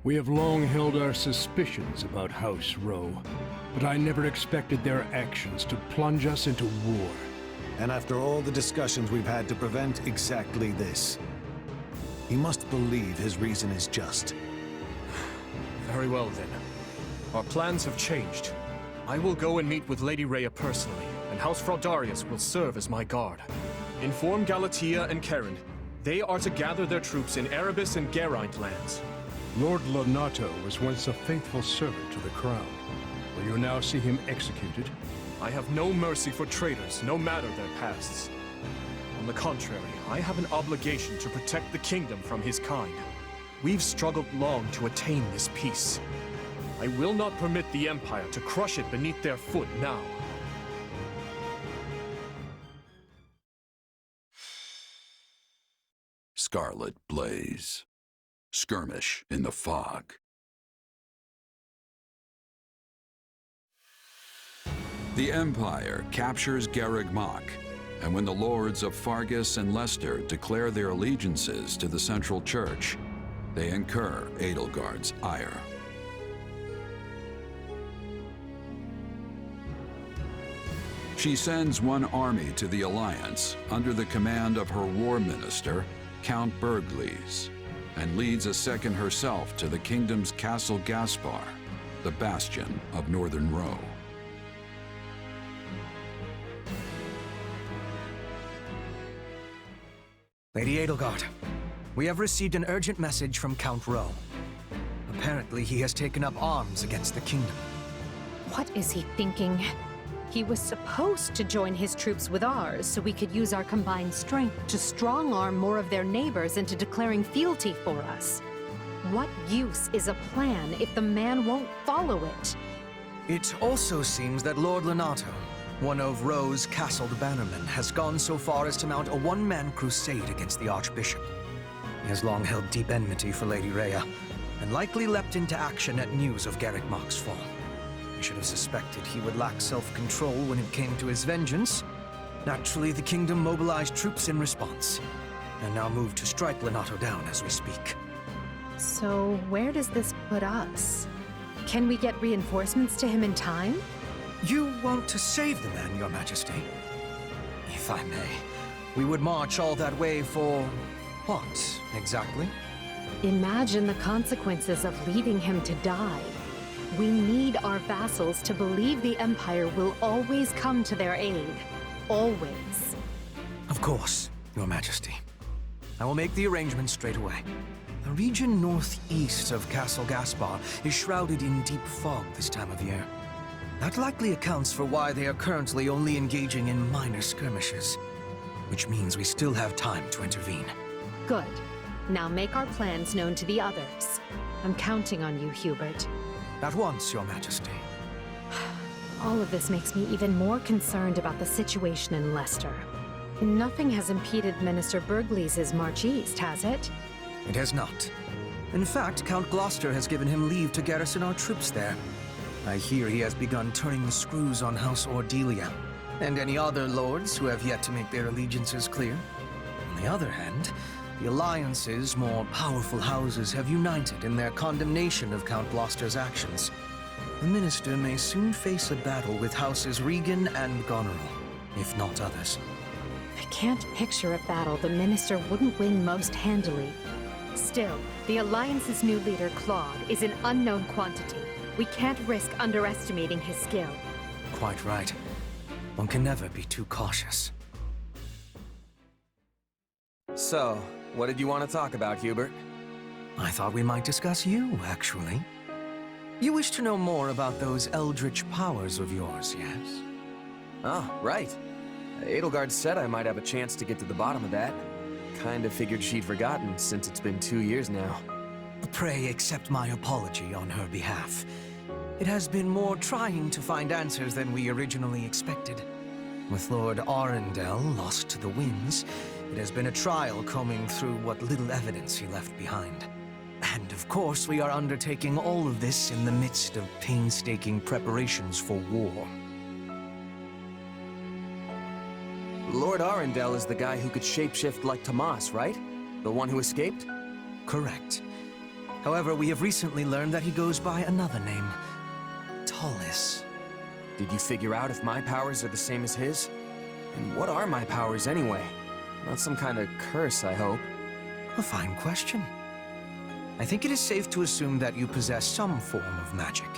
We have long held our suspicions about House Rowe, but I never expected their actions to plunge us into war. And after all the discussions we've had to prevent exactly this, he must believe his reason is just. Very well then. Our plans have changed. I will go and meet with Lady Rhea personally, and House Fraldarius will serve as my guard. Inform Galatea and Cairn. They are to gather their troops in Erebus and Geraint lands. Lord Lenato was once a faithful servant to the crown. Will you now see him executed? I have no mercy for traitors, no matter their pasts. On the contrary, I have an obligation to protect the kingdom from his kind. We've struggled long to attain this peace. I will not permit the Empire to crush it beneath their foot now. Scarlet Blaze. Skirmish in the fog. The Empire captures Garreg Mach, and when the lords of Fargus and Leicester declare their allegiances to the Central Church, they incur Edelgard's ire. She sends one army to the Alliance under the command of her war minister, Count Berglies, and leads a second herself to the kingdom's Castle Gaspar, the bastion of Northern Row. Lady Edelgard, we have received an urgent message from Count Rowe. Apparently, he has taken up arms against the kingdom. What is he thinking? He was supposed to join his troops with ours so we could use our combined strength to strong-arm more of their neighbors into declaring fealty for us. What use is a plan if the man won't follow it? It also seems that Lord Lonato, one of Rowe's castled bannermen, has gone so far as to mount a one-man crusade against the Archbishop. He has long held deep enmity for Lady Rhea, and likely leapt into action at news of Garreg Mach's fall. I should have suspected he would lack self-control when it came to his vengeance. Naturally, the kingdom mobilized troops in response, and now move to strike Lonato down as we speak. So where does this put us? Can we get reinforcements to him in time? You want to save the man, Your Majesty? If I may, we would march all that way for what, exactly? Imagine the consequences of leaving him to die. We need our vassals to believe the Empire will always come to their aid. Always. Of course, Your Majesty. I will make the arrangements straight away. The region northeast of Castle Gaspar is shrouded in deep fog this time of year. That likely accounts for why they are currently only engaging in minor skirmishes. Which means we still have time to intervene. Good. Now make our plans known to the others. I'm counting on you, Hubert. At once, Your Majesty. All of this makes me even more concerned about the situation in Leicester. Nothing has impeded Minister Berglies' march east, has it? It has not. In fact, Count Gloucester has given him leave to garrison our troops there. I hear he has begun turning the screws on House Ordelia, and any other lords who have yet to make their allegiances clear. On the other hand, the Alliance's more powerful houses have united in their condemnation of Count Gloucester's actions. The Minister may soon face a battle with Houses Regan and Goneril, if not others. I can't picture a battle the Minister wouldn't win most handily. Still, the Alliance's new leader, Claude, is an unknown quantity. We can't risk underestimating his skill. Quite right. One can never be too cautious. So, what did you want to talk about, Hubert? I thought we might discuss you, actually. You wish to know more about those eldritch powers of yours, yes? Oh, right. Edelgard said I might have a chance to get to the bottom of that. Kinda figured she'd forgotten, since it's been 2 years now. Pray accept my apology on her behalf. It has been more trying to find answers than we originally expected. With Lord Arundel lost to the winds, it has been a trial combing through what little evidence he left behind. And of course, we are undertaking all of this in the midst of painstaking preparations for war. Lord Arundel is the guy who could shapeshift like Tomas, right? The one who escaped? Correct. However, we have recently learned that he goes by another name. Tallis. Did you figure out if my powers are the same as his? And what are my powers anyway? Not some kind of curse, I hope. A fine question. I think it is safe to assume that you possess some form of magic.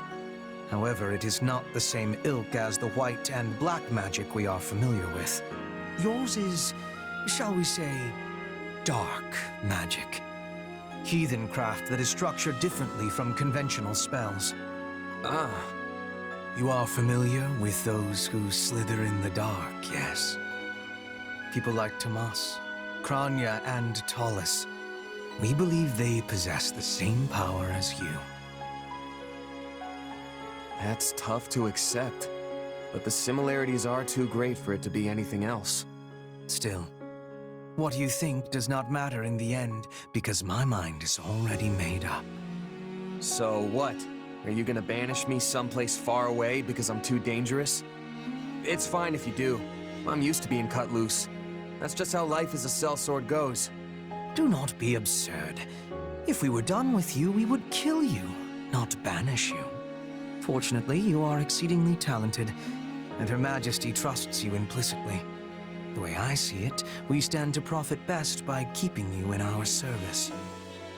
However, it is not the same ilk as the white and black magic we are familiar with. Yours is, shall we say, dark magic. Heathen craft that is structured differently from conventional spells. Ah. You are familiar with those who slither in the dark, yes? People like Tomas, Kranya, and Tallis. We believe they possess the same power as you. That's tough to accept, but the similarities are too great for it to be anything else. Still, what you think does not matter in the end, because my mind is already made up. So what? Are you gonna banish me someplace far away because I'm too dangerous? It's fine if you do. I'm used to being cut loose. That's just how life as a sellsword goes. Do not be absurd. If we were done with you, we would kill you, not banish you. Fortunately, you are exceedingly talented, and Her Majesty trusts you implicitly. The way I see it, we stand to profit best by keeping you in our service.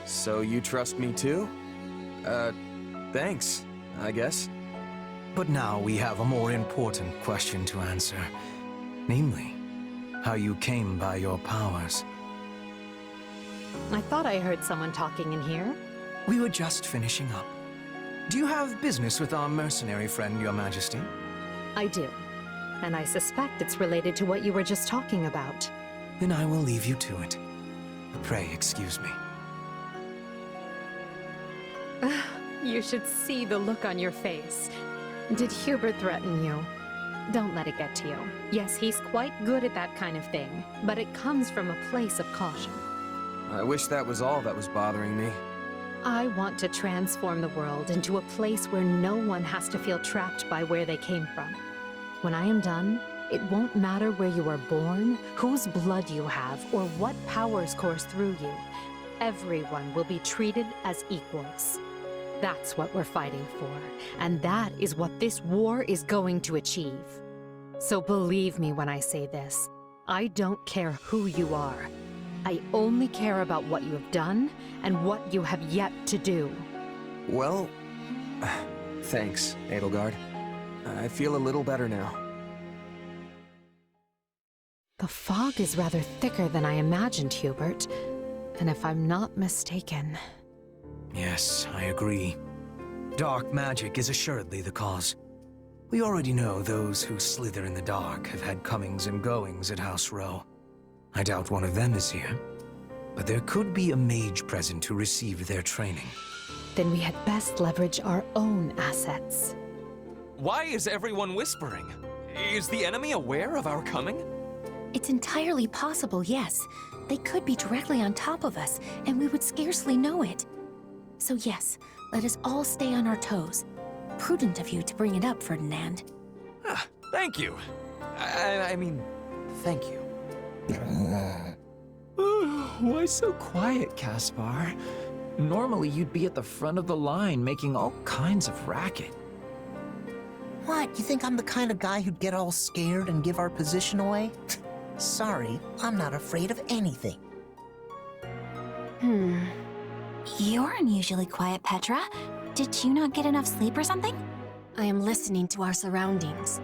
So you trust me too? Thanks, I guess. But now we have a more important question to answer. Namely, how you came by your powers. I thought I heard someone talking in here. We were just finishing up. Do you have business with our mercenary friend, Your Majesty? I do. And I suspect it's related to what you were just talking about. Then I will leave you to it. But pray excuse me. You should see the look on your face. Did Hubert threaten you? Don't let it get to you. Yes, he's quite good at that kind of thing, but it comes from a place of caution. I wish that was all that was bothering me. I want to transform the world into a place where no one has to feel trapped by where they came from. When I am done, it won't matter where you were born, whose blood you have, or what powers course through you. Everyone will be treated as equals. That's what we're fighting for, and that is what this war is going to achieve. So believe me when I say this, I don't care who you are. I only care about what you have done and what you have yet to do. Well, thanks, Edelgard. I feel a little better now. The fog is rather thicker than I imagined, Hubert. And if I'm not mistaken... Yes, I agree. Dark magic is assuredly the cause. We already know those who slither in the dark have had comings and goings at House Row. I doubt one of them is here. But there could be a mage present who received their training. Then we had best leverage our own assets. Why is everyone whispering? Is the enemy aware of our coming? It's entirely possible, yes. They could be directly on top of us, and we would scarcely know it. So yes, let us all stay on our toes. Prudent of you to bring it up, Ferdinand. Thank you. I mean, thank you. Why so quiet, Caspar? Normally you'd be at the front of the line making all kinds of racket. What, you think I'm the kind of guy who'd get all scared and give our position away? Sorry, I'm not afraid of anything. You're unusually quiet, Petra. Did you not get enough sleep or something? I am listening to our surroundings.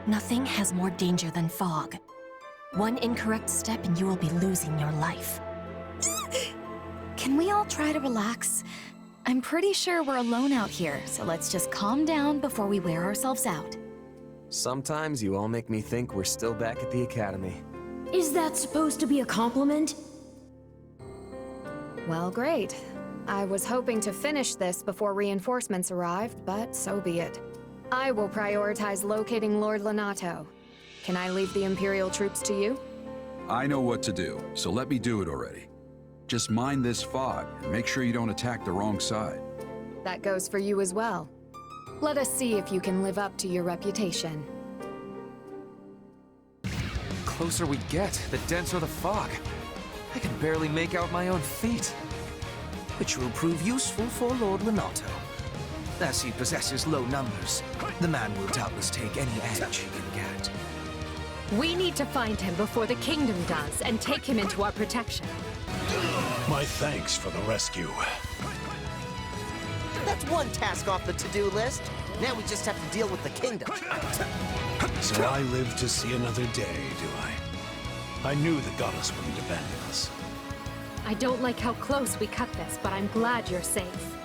Nothing has more danger than fog. One incorrect step and you will be losing your life. Can we all try to relax? I'm pretty sure we're alone out here, so let's just calm down before we wear ourselves out. Sometimes you all make me think we're still back at the academy. Is that supposed to be a compliment? Well, great. I was hoping to finish this before reinforcements arrived, but so be it. I will prioritize locating Lord Lonato. Can I leave the Imperial troops to you? I know what to do, so let me do it already. Just mind this fog, and make sure you don't attack the wrong side. That goes for you as well. Let us see if you can live up to your reputation. The closer we get, the denser the fog. I can barely make out my own feet. Which will prove useful for Lord Lonato. As he possesses low numbers, the man will doubtless take any edge he can get. We need to find him before the kingdom does, and take him into our protection. My thanks for the rescue. That's one task off the to-do list. Now we just have to deal with the kingdom. So I live to see another day, do I? I knew the goddess wouldn't abandon us. I don't like how close we cut this, but I'm glad you're safe.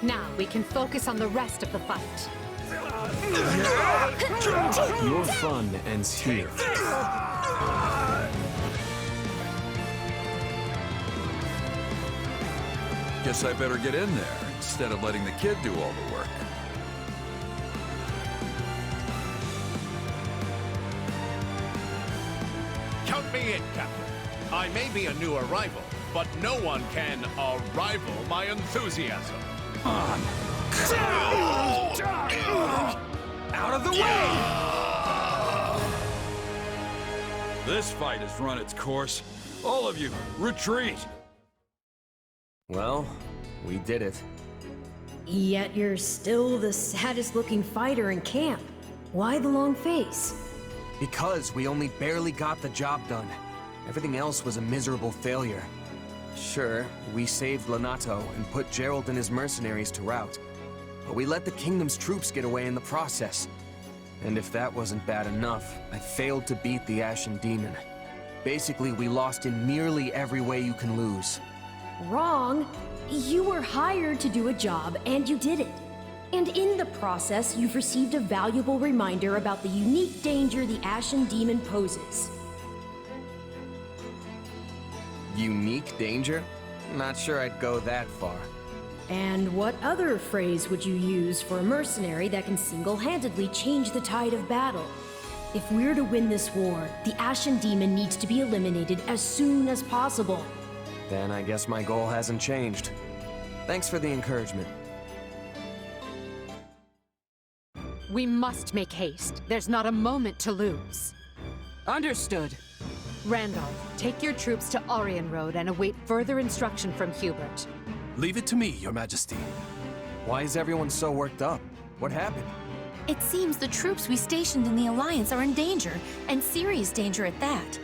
Now we can focus on the rest of the fight. Your fun ends here. Guess I better get in there instead of letting the kid do all the work. Count me in, Captain. I may be a new arrival, but no one can rival my enthusiasm. On. Out of the way! This fight has run its course. All of you, retreat! Well, we did it. Yet you're still the saddest looking fighter in camp. Why the long face? Because we only barely got the job done. Everything else was a miserable failure. Sure, we saved Lonato and put Gerald and his mercenaries to rout. But we let the Kingdom's troops get away in the process. And if that wasn't bad enough, I failed to beat the Ashen Demon. Basically, we lost in nearly every way you can lose. Wrong. You were hired to do a job, and you did it. And in the process, you've received a valuable reminder about the unique danger the Ashen Demon poses. Unique danger? Not sure I'd go that far. And what other phrase would you use for a mercenary that can single-handedly change the tide of battle? If we're to win this war, the Ashen Demon needs to be eliminated as soon as possible. Then I guess my goal hasn't changed. Thanks for the encouragement. We must make haste. There's not a moment to lose. Understood. Randolph, take your troops to Orion Road and await further instruction from Hubert. Leave it to me, Your Majesty. Why is everyone so worked up? What happened? It seems the troops we stationed in the Alliance are in danger, and serious danger at that.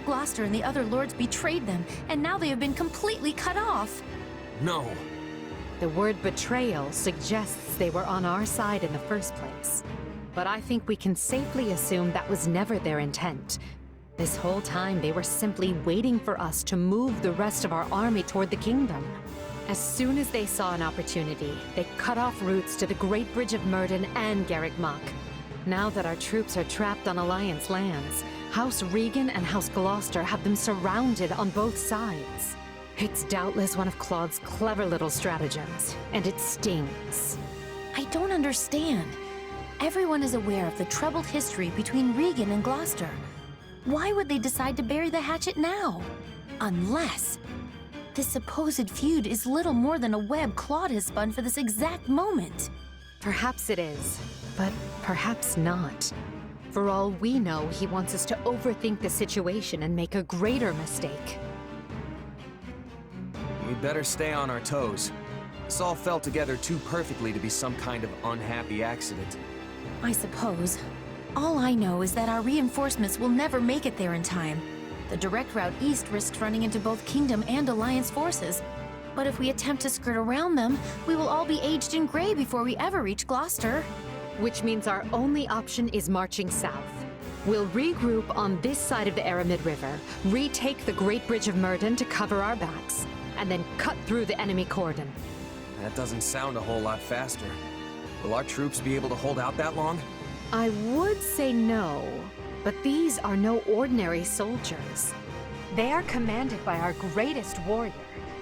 Gloucester and the other lords betrayed them, and now they have been completely cut off. No. The word betrayal suggests they were on our side in the first place. But I think we can safely assume that was never their intent. This whole time they were simply waiting for us to move the rest of our army toward the kingdom. As soon as they saw an opportunity, they cut off routes to the Great Bridge of Myrddin and Garreg Mach. Now that our troops are trapped on Alliance lands, House Regan and House Gloucester have them surrounded on both sides. It's doubtless one of Claude's clever little stratagems, and it stings. I don't understand. Everyone is aware of the troubled history between Regan and Gloucester. Why would they decide to bury the hatchet now? Unless this supposed feud is little more than a web Claude has spun for this exact moment. Perhaps it is, but perhaps not. For all we know, he wants us to overthink the situation and make a greater mistake. We'd better stay on our toes. This all fell together too perfectly to be some kind of unhappy accident. I suppose. All I know is that our reinforcements will never make it there in time. The direct route east risks running into both Kingdom and Alliance forces. But if we attempt to skirt around them, we will all be aged and gray before we ever reach Gloucester. Which means our only option is marching south. We'll regroup on this side of the Aramid River, retake the Great Bridge of Myrddin to cover our backs, and then cut through the enemy cordon. That doesn't sound a whole lot faster. Will our troops be able to hold out that long? I would say no, but these are no ordinary soldiers. They are commanded by our greatest warrior,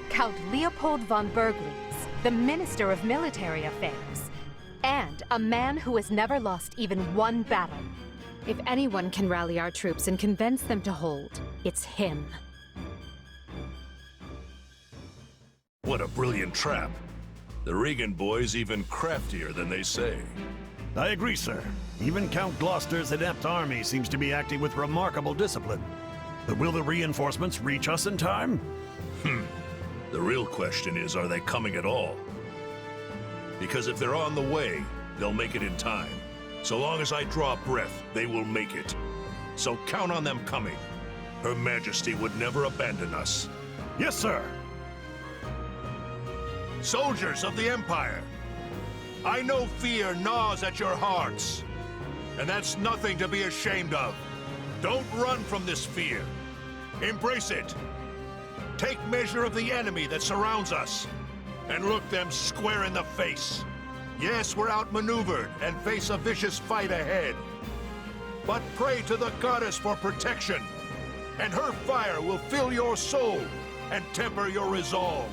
Count Leopold von Bergliez, the Minister of Military Affairs, and a man who has never lost even one battle. If anyone can rally our troops and convince them to hold, it's him. What a brilliant trap. The Regan boys even craftier than they say. I agree, sir. Even Count Gloucester's inept army seems to be acting with remarkable discipline. But will the reinforcements reach us in time? The real question is, are they coming at all? Because if they're on the way, they'll make it in time. So long as I draw breath, they will make it. So count on them coming. Her Majesty would never abandon us. Yes, sir. Soldiers of the Empire, I know fear gnaws at your hearts, and that's nothing to be ashamed of. Don't run from this fear. Embrace it. Take measure of the enemy that surrounds us, and look them square in the face. Yes, we're outmaneuvered and face a vicious fight ahead. But pray to the goddess for protection, and her fire will fill your soul and temper your resolve.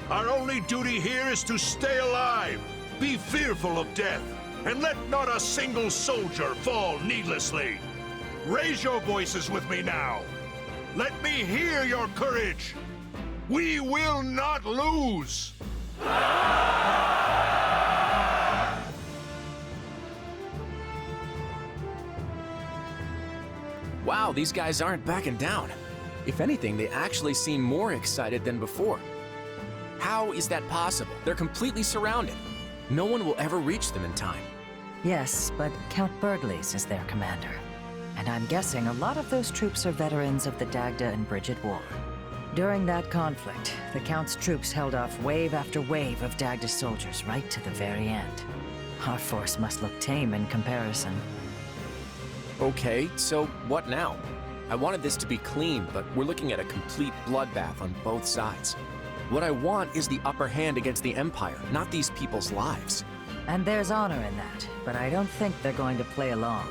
Our only duty here is to stay alive, be fearful of death, and let not a single soldier fall needlessly. Raise your voices with me now. Let me hear your courage. We will not lose. Wow, these guys aren't backing down. If anything, they actually seem more excited than before. How is that possible? They're completely surrounded. No one will ever reach them in time. Yes, but Count Berglies is their commander. And I'm guessing a lot of those troops are veterans of the Dagda and Bridget War. During that conflict, the Count's troops held off wave after wave of Dagda soldiers right to the very end. Our force must look tame in comparison. Okay, so what now? I wanted this to be clean, but we're looking at a complete bloodbath on both sides. What I want is the upper hand against the Empire, not these people's lives. And there's honor in that, but I don't think they're going to play along.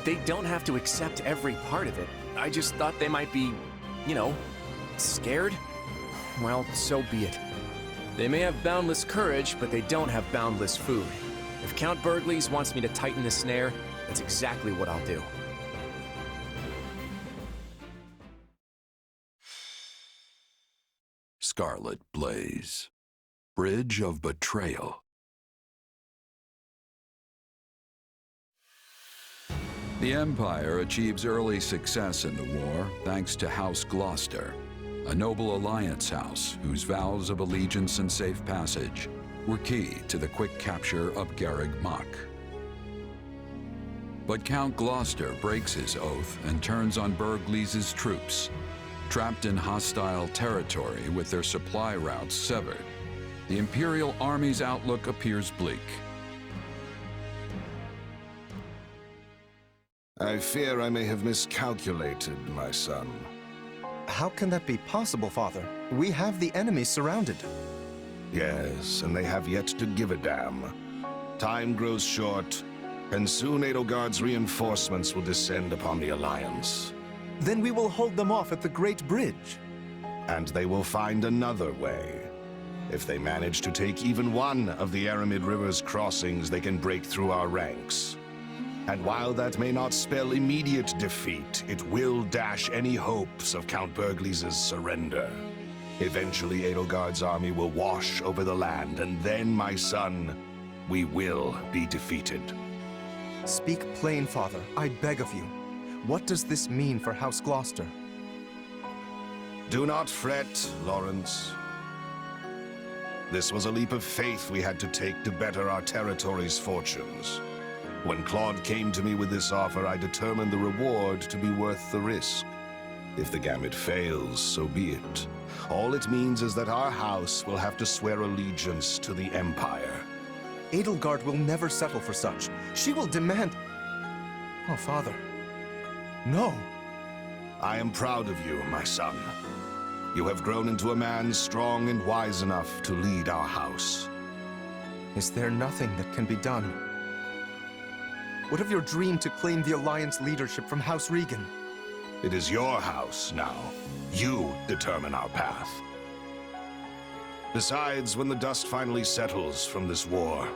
They don't have to accept every part of it. I just thought they might be, you know, scared? Well, so be it. They may have boundless courage, but they don't have boundless food. If Count Berglies wants me to tighten the snare, that's exactly what I'll do. Scarlet Blaze. Bridge of Betrayal. The Empire achieves early success in the war thanks to House Gloucester, a noble alliance house whose vows of allegiance and safe passage were key to the quick capture of Garreg Mach. But Count Gloucester breaks his oath and turns on Berglies' troops. Trapped in hostile territory with their supply routes severed, the Imperial Army's outlook appears bleak. I fear I may have miscalculated, my son. How can that be possible, Father? We have the enemy surrounded. Yes, and they have yet to give a damn. Time grows short, and soon Edelgard's reinforcements will descend upon the Alliance. Then we will hold them off at the Great Bridge. And they will find another way. If they manage to take even one of the Aramid River's crossings, they can break through our ranks. And while that may not spell immediate defeat, it will dash any hopes of Count Berglies' surrender. Eventually, Edelgard's army will wash over the land, and then, my son, we will be defeated. Speak plain, Father. I beg of you. What does this mean for House Gloucester? Do not fret, Lawrence. This was a leap of faith we had to take to better our territory's fortunes. When Claude came to me with this offer, I determined the reward to be worth the risk. If the gamut fails, so be it. All it means is that our house will have to swear allegiance to the Empire. Edelgard will never settle for such. She will demand... Oh, Father. No. I am proud of you, my son. You have grown into a man strong and wise enough to lead our house. Is there nothing that can be done? What of your dream to claim the Alliance leadership from House Regan? It is your house now. You determine our path. Besides, when the dust finally settles from this war,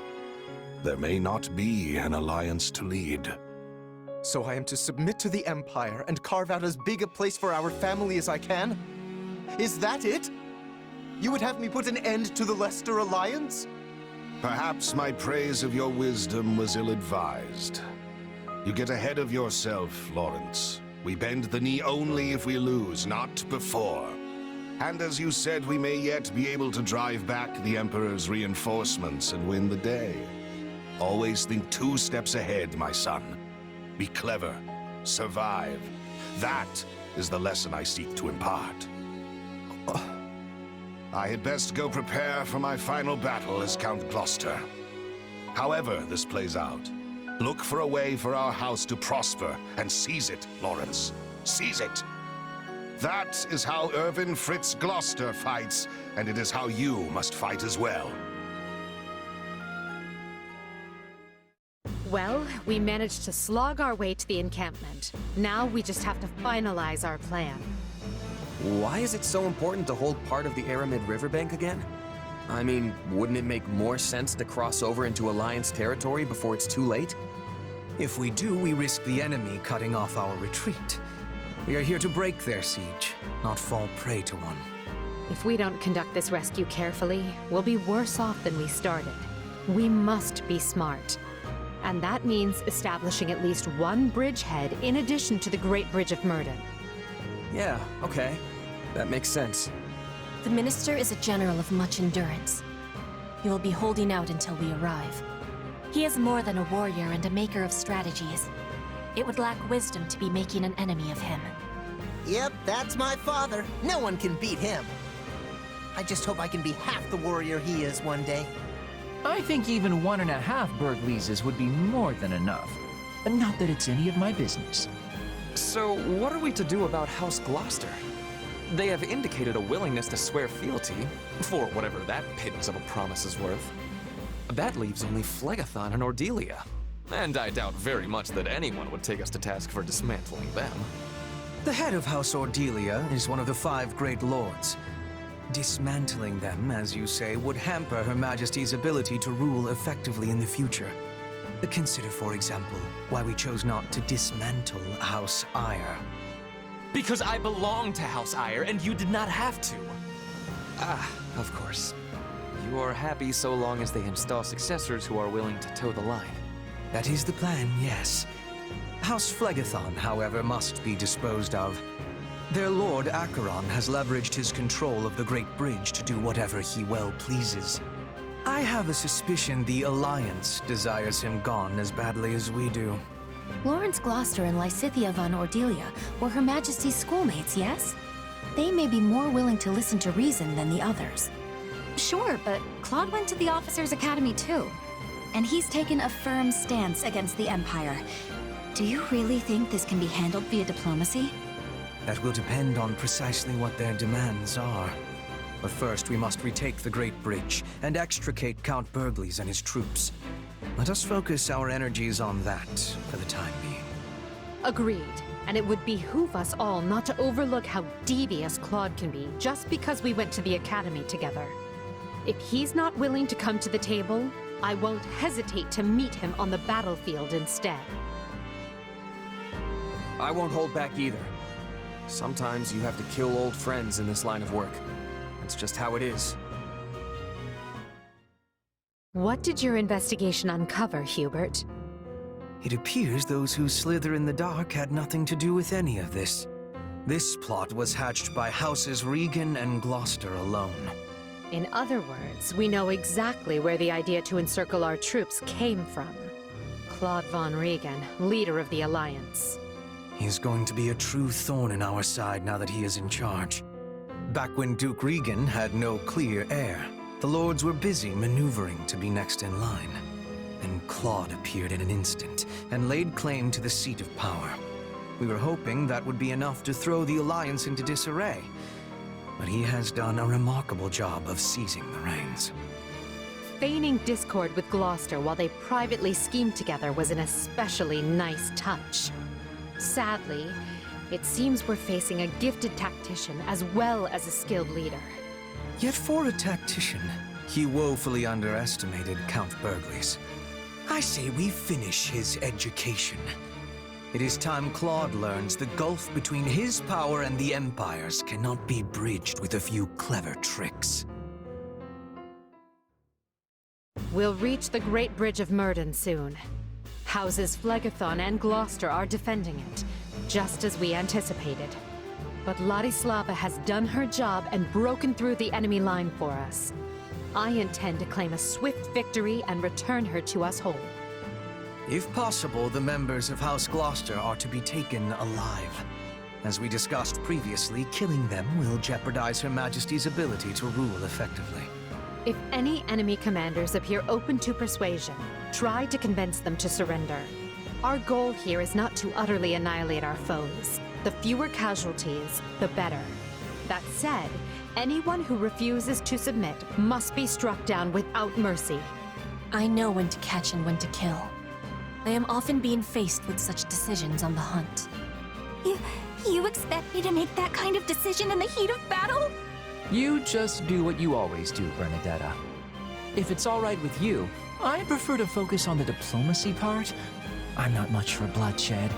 there may not be an alliance to lead. So I am to submit to the Empire and carve out as big a place for our family as I can? Is that it? You would have me put an end to the Leicester Alliance? Perhaps my praise of your wisdom was ill-advised. You get ahead of yourself, Lawrence. We bend the knee only if we lose, not before. And as you said, we may yet be able to drive back the Emperor's reinforcements and win the day. Always think 2 steps ahead, my son. Be clever. Survive. That is the lesson I seek to impart. I had best go prepare for my final battle as Count Gloucester. However this plays out, look for a way for our house to prosper and seize it, Lawrence. Seize it! That is how Irvin Fritz Gloucester fights, and it is how you must fight as well. Well, we managed to slog our way to the encampment. Now we just have to finalize our plan. Why is it so important to hold part of the Aramid riverbank again? I mean, wouldn't it make more sense to cross over into Alliance territory before it's too late? If we do, we risk the enemy cutting off our retreat. We are here to break their siege, not fall prey to one. If we don't conduct this rescue carefully, we'll be worse off than we started. We must be smart. And that means establishing at least one bridgehead in addition to the Great Bridge of Myrden. Yeah, okay. That makes sense. The Minister is a general of much endurance. He will be holding out until we arrive. He is more than a warrior and a maker of strategies. It would lack wisdom to be making an enemy of him. Yep, that's my father. No one can beat him. I just hope I can be half the warrior he is one day. I think even 1.5 Bergleases would be more than enough. Not that it's any of my business. So, what are we to do about House Gloucester? They have indicated a willingness to swear fealty, for whatever that pittance of a promise is worth. That leaves only Phlegathon and Ordelia. And I doubt very much that anyone would take us to task for dismantling them. The head of House Ordelia is one of the 5 Great Lords. Dismantling them, as you say, would hamper Her Majesty's ability to rule effectively in the future. Consider, for example, why we chose not to dismantle House Eyre. Because I belong to House Eyre, and you did not have to. Ah, of course. You are happy so long as they install successors who are willing to toe the line. That is the plan, yes. House Phlegathon, however, must be disposed of. Their Lord Acheron has leveraged his control of the Great Bridge to do whatever he well pleases. I have a suspicion the Alliance desires him gone as badly as we do. Lawrence Gloucester and Lysithea von Ordelia were Her Majesty's schoolmates, yes? They may be more willing to listen to reason than the others. Sure, but Claude went to the Officers' Academy too. And he's taken a firm stance against the Empire. Do you really think this can be handled via diplomacy? That will depend on precisely what their demands are. But first, we must retake the Great Bridge and extricate Count Bergleys and his troops. Let us focus our energies on that for the time being. Agreed. And it would behoove us all not to overlook how devious Claude can be just because we went to the Academy together. If he's not willing to come to the table, I won't hesitate to meet him on the battlefield instead. I won't hold back either. Sometimes you have to kill old friends in this line of work. That's just how it is. What did your investigation uncover, Hubert? It appears those who slither in the dark had nothing to do with any of this. This plot was hatched by Houses Regan and Gloucester alone. In other words, we know exactly where the idea to encircle our troops came from. Claude von Regan, leader of the Alliance. He is going to be a true thorn in our side now that he is in charge. Back when Duke Regan had no clear heir, the lords were busy maneuvering to be next in line. And Claude appeared in an instant and laid claim to the seat of power. We were hoping that would be enough to throw the Alliance into disarray, but he has done a remarkable job of seizing the reins. Feigning discord with Gloucester while they privately schemed together was an especially nice touch. Sadly, it seems we're facing a gifted tactician as well as a skilled leader. Yet for a tactician, he woefully underestimated Count Bergleys. I say we finish his education. It is time Claude learns the gulf between his power and the Empire's cannot be bridged with a few clever tricks. We'll reach the Great Bridge of Myrden soon. Houses Phlegathon and Gloucester are defending it, just as we anticipated. But Ladislava has done her job and broken through the enemy line for us. I intend to claim a swift victory and return her to us whole. If possible, the members of House Gloucester are to be taken alive. As we discussed previously, killing them will jeopardize Her Majesty's ability to rule effectively. If any enemy commanders appear open to persuasion, try to convince them to surrender. Our goal here is not to utterly annihilate our foes. The fewer casualties, the better. That said, anyone who refuses to submit must be struck down without mercy. I know when to catch and when to kill. I am often being faced with such decisions on the hunt. You expect me to make that kind of decision in the heat of battle? You just do what you always do, Bernadetta. If it's all right with you, I prefer to focus on the diplomacy part. I'm not much for bloodshed.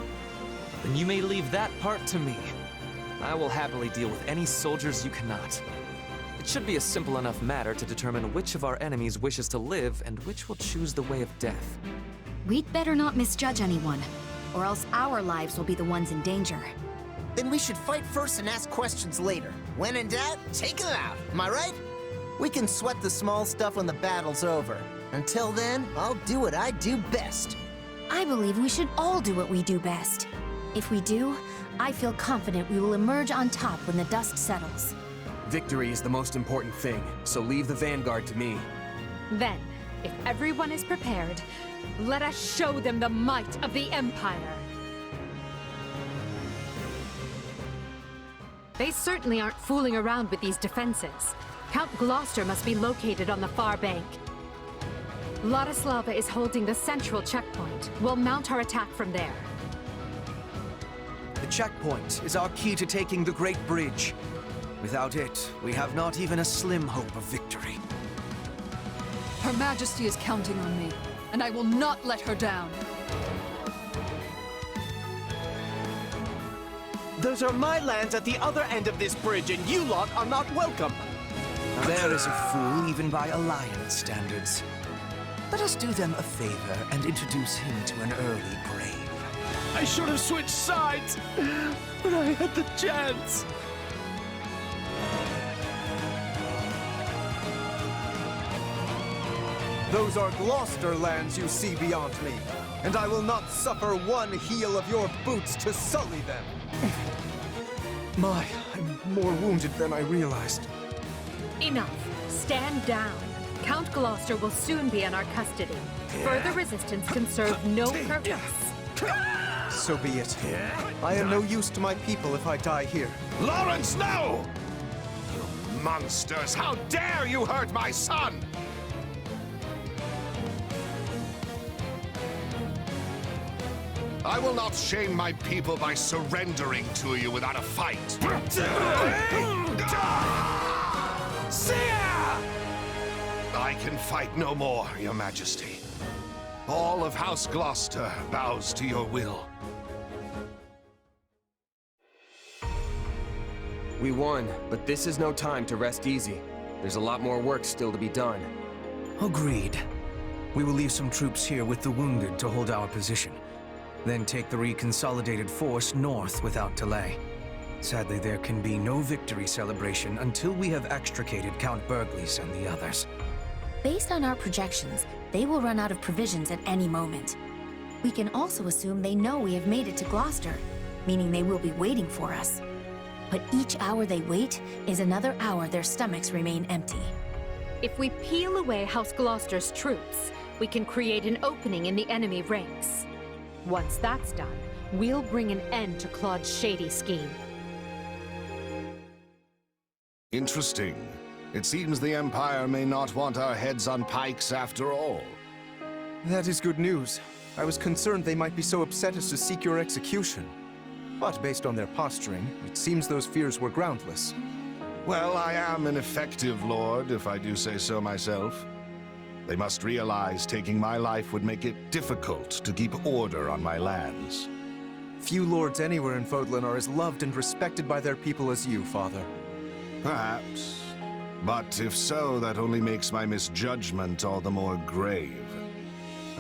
Then you may leave that part to me. I will happily deal with any soldiers you cannot. It should be a simple enough matter to determine which of our enemies wishes to live and which will choose the way of death. We'd better not misjudge anyone, or else our lives will be the ones in danger. Then we should fight first and ask questions later. When in doubt, take them out. Am I right? We can sweat the small stuff when the battle's over. Until then, I'll do what I do best. I believe we should all do what we do best. If we do, I feel confident we will emerge on top when the dust settles. Victory is the most important thing, so leave the vanguard to me. Then, if everyone is prepared, let us show them the might of the Empire. They certainly aren't fooling around with these defenses. Count Gloucester must be located on the far bank. Ladislava is holding the central checkpoint. We'll mount our attack from there. The checkpoint is our key to taking the Great Bridge. Without it, we have not even a slim hope of victory. Her Majesty is counting on me, and I will not let her down. Those are my lands at the other end of this bridge, and you lot are not welcome. There is a fool even by Alliance standards. Let us do them a favor and introduce him to an early grave. I should have switched sides, but I had the chance. Those are Gloucester lands you see beyond me, and I will not suffer one heel of your boots to sully them. I'm more wounded than I realized. Enough. Stand down. Count Gloucester will soon be in our custody. Further resistance can serve no purpose. So be it. I am no use to my people if I die here. Lawrence, no! You monsters! How dare you hurt my son! I will not shame my people by surrendering to you without a fight. I can fight no more, Your Majesty. All of House Gloucester bows to your will. We won, but this is no time to rest easy. There's a lot more work still to be done. Agreed. We will leave some troops here with the wounded to hold our position. Then take the reconsolidated force north without delay. Sadly, there can be no victory celebration until we have extricated Count Berglies and the others. Based on our projections, they will run out of provisions at any moment. We can also assume they know we have made it to Gloucester, meaning they will be waiting for us. But each hour they wait is another hour their stomachs remain empty. If we peel away House Gloucester's troops, we can create an opening in the enemy ranks. Once that's done, we'll bring an end to Claude's shady scheme. Interesting. It seems the Empire may not want our heads on pikes after all. That is good news. I was concerned they might be so upset as to seek your execution. But based on their posturing, it seems those fears were groundless. Well, I am an effective lord, if I do say so myself. They must realize taking my life would make it difficult to keep order on my lands. Few lords anywhere in Fodlan are as loved and respected by their people as you, Father. Perhaps. But if so, that only makes my misjudgment all the more grave.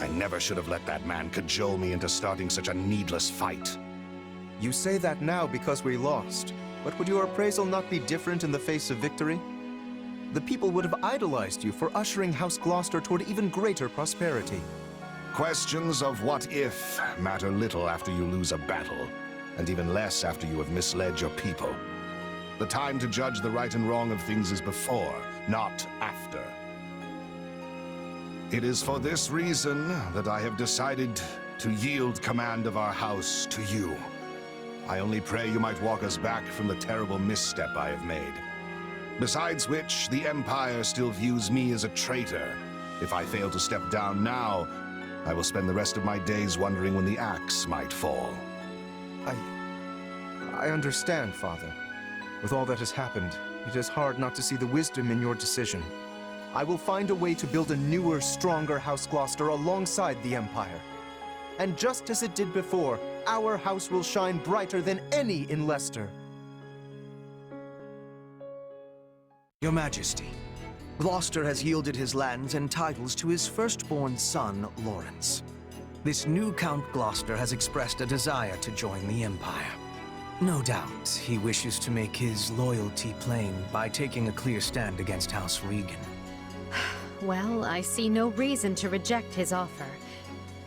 I never should have let that man cajole me into starting such a needless fight. You say that now because we lost, but would your appraisal not be different in the face of victory? The people would have idolized you for ushering House Gloucester toward even greater prosperity. Questions of what if matter little after you lose a battle, and even less after you have misled your people. The time to judge the right and wrong of things is before, not after. It is for this reason that I have decided to yield command of our house to you. I only pray you might walk us back from the terrible misstep I have made. Besides which, the Empire still views me as a traitor. If I fail to step down now, I will spend the rest of my days wondering when the axe might fall. I understand, Father. With all that has happened, It is hard not to see the wisdom in your decision. I will find a way to build a newer, stronger House Gloucester alongside the Empire. And just as it did before, our house will shine brighter than any in Leicester. Your Majesty, Gloucester has yielded his lands and titles to his firstborn son, Lawrence. This new Count Gloucester has expressed a desire to join the Empire. No doubt, he wishes to make his loyalty plain by taking a clear stand against House Regan. Well, I see no reason to reject his offer.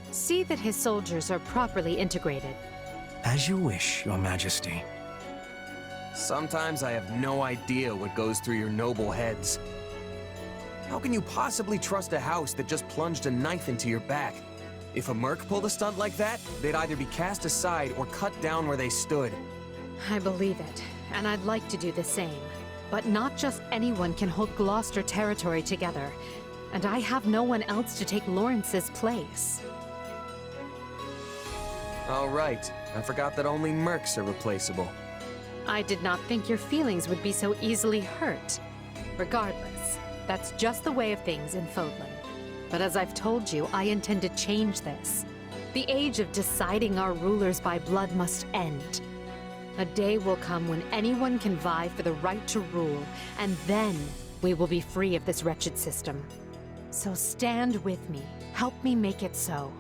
See that his soldiers are properly integrated. As you wish, Your Majesty. Sometimes I have no idea what goes through your noble heads. How can you possibly trust a house that just plunged a knife into your back? If a merc pulled a stunt like that, they'd either be cast aside or cut down where they stood. I believe it, and I'd like to do the same. But not just anyone can hold Gloucester territory together, and I have no one else to take Lawrence's place. Oh, right. I forgot that only mercs are replaceable. I did not think your feelings would be so easily hurt. Regardless, that's just the way of things in Fodlan. But as I've told you, I intend to change this. The age of deciding our rulers by blood must end. A day will come when anyone can vie for the right to rule, and then we will be free of this wretched system. So stand with me. Help me make it so.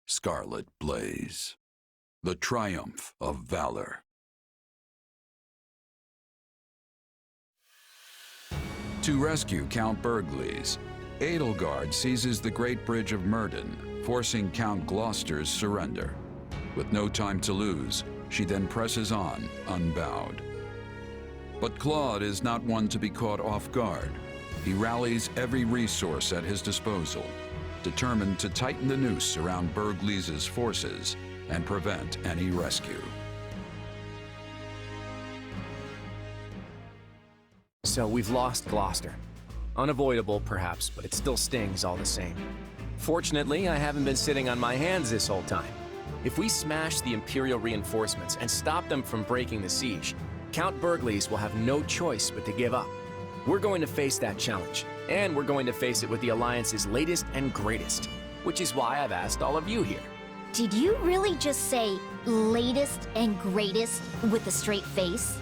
Scarlet Blaze. The Triumph of Valor. To rescue Count Burgleys, Edelgard seizes the Great Bridge of Myrden, forcing Count Gloucester's surrender. With no time to lose, she then presses on, unbowed. But Claude is not one to be caught off guard. He rallies every resource at his disposal, determined to tighten the noose around Burgleys' forces and prevent any rescue. So we've lost Gloucester. Unavoidable, perhaps, but it still stings all the same. Fortunately, I haven't been sitting on my hands this whole time. If we smash the Imperial reinforcements and stop them from breaking the siege, Count Burgleys will have no choice but to give up. We're going to face that challenge, and we're going to face it with the Alliance's latest and greatest, which is why I've asked all of you here. Did you really just say latest and greatest with a straight face?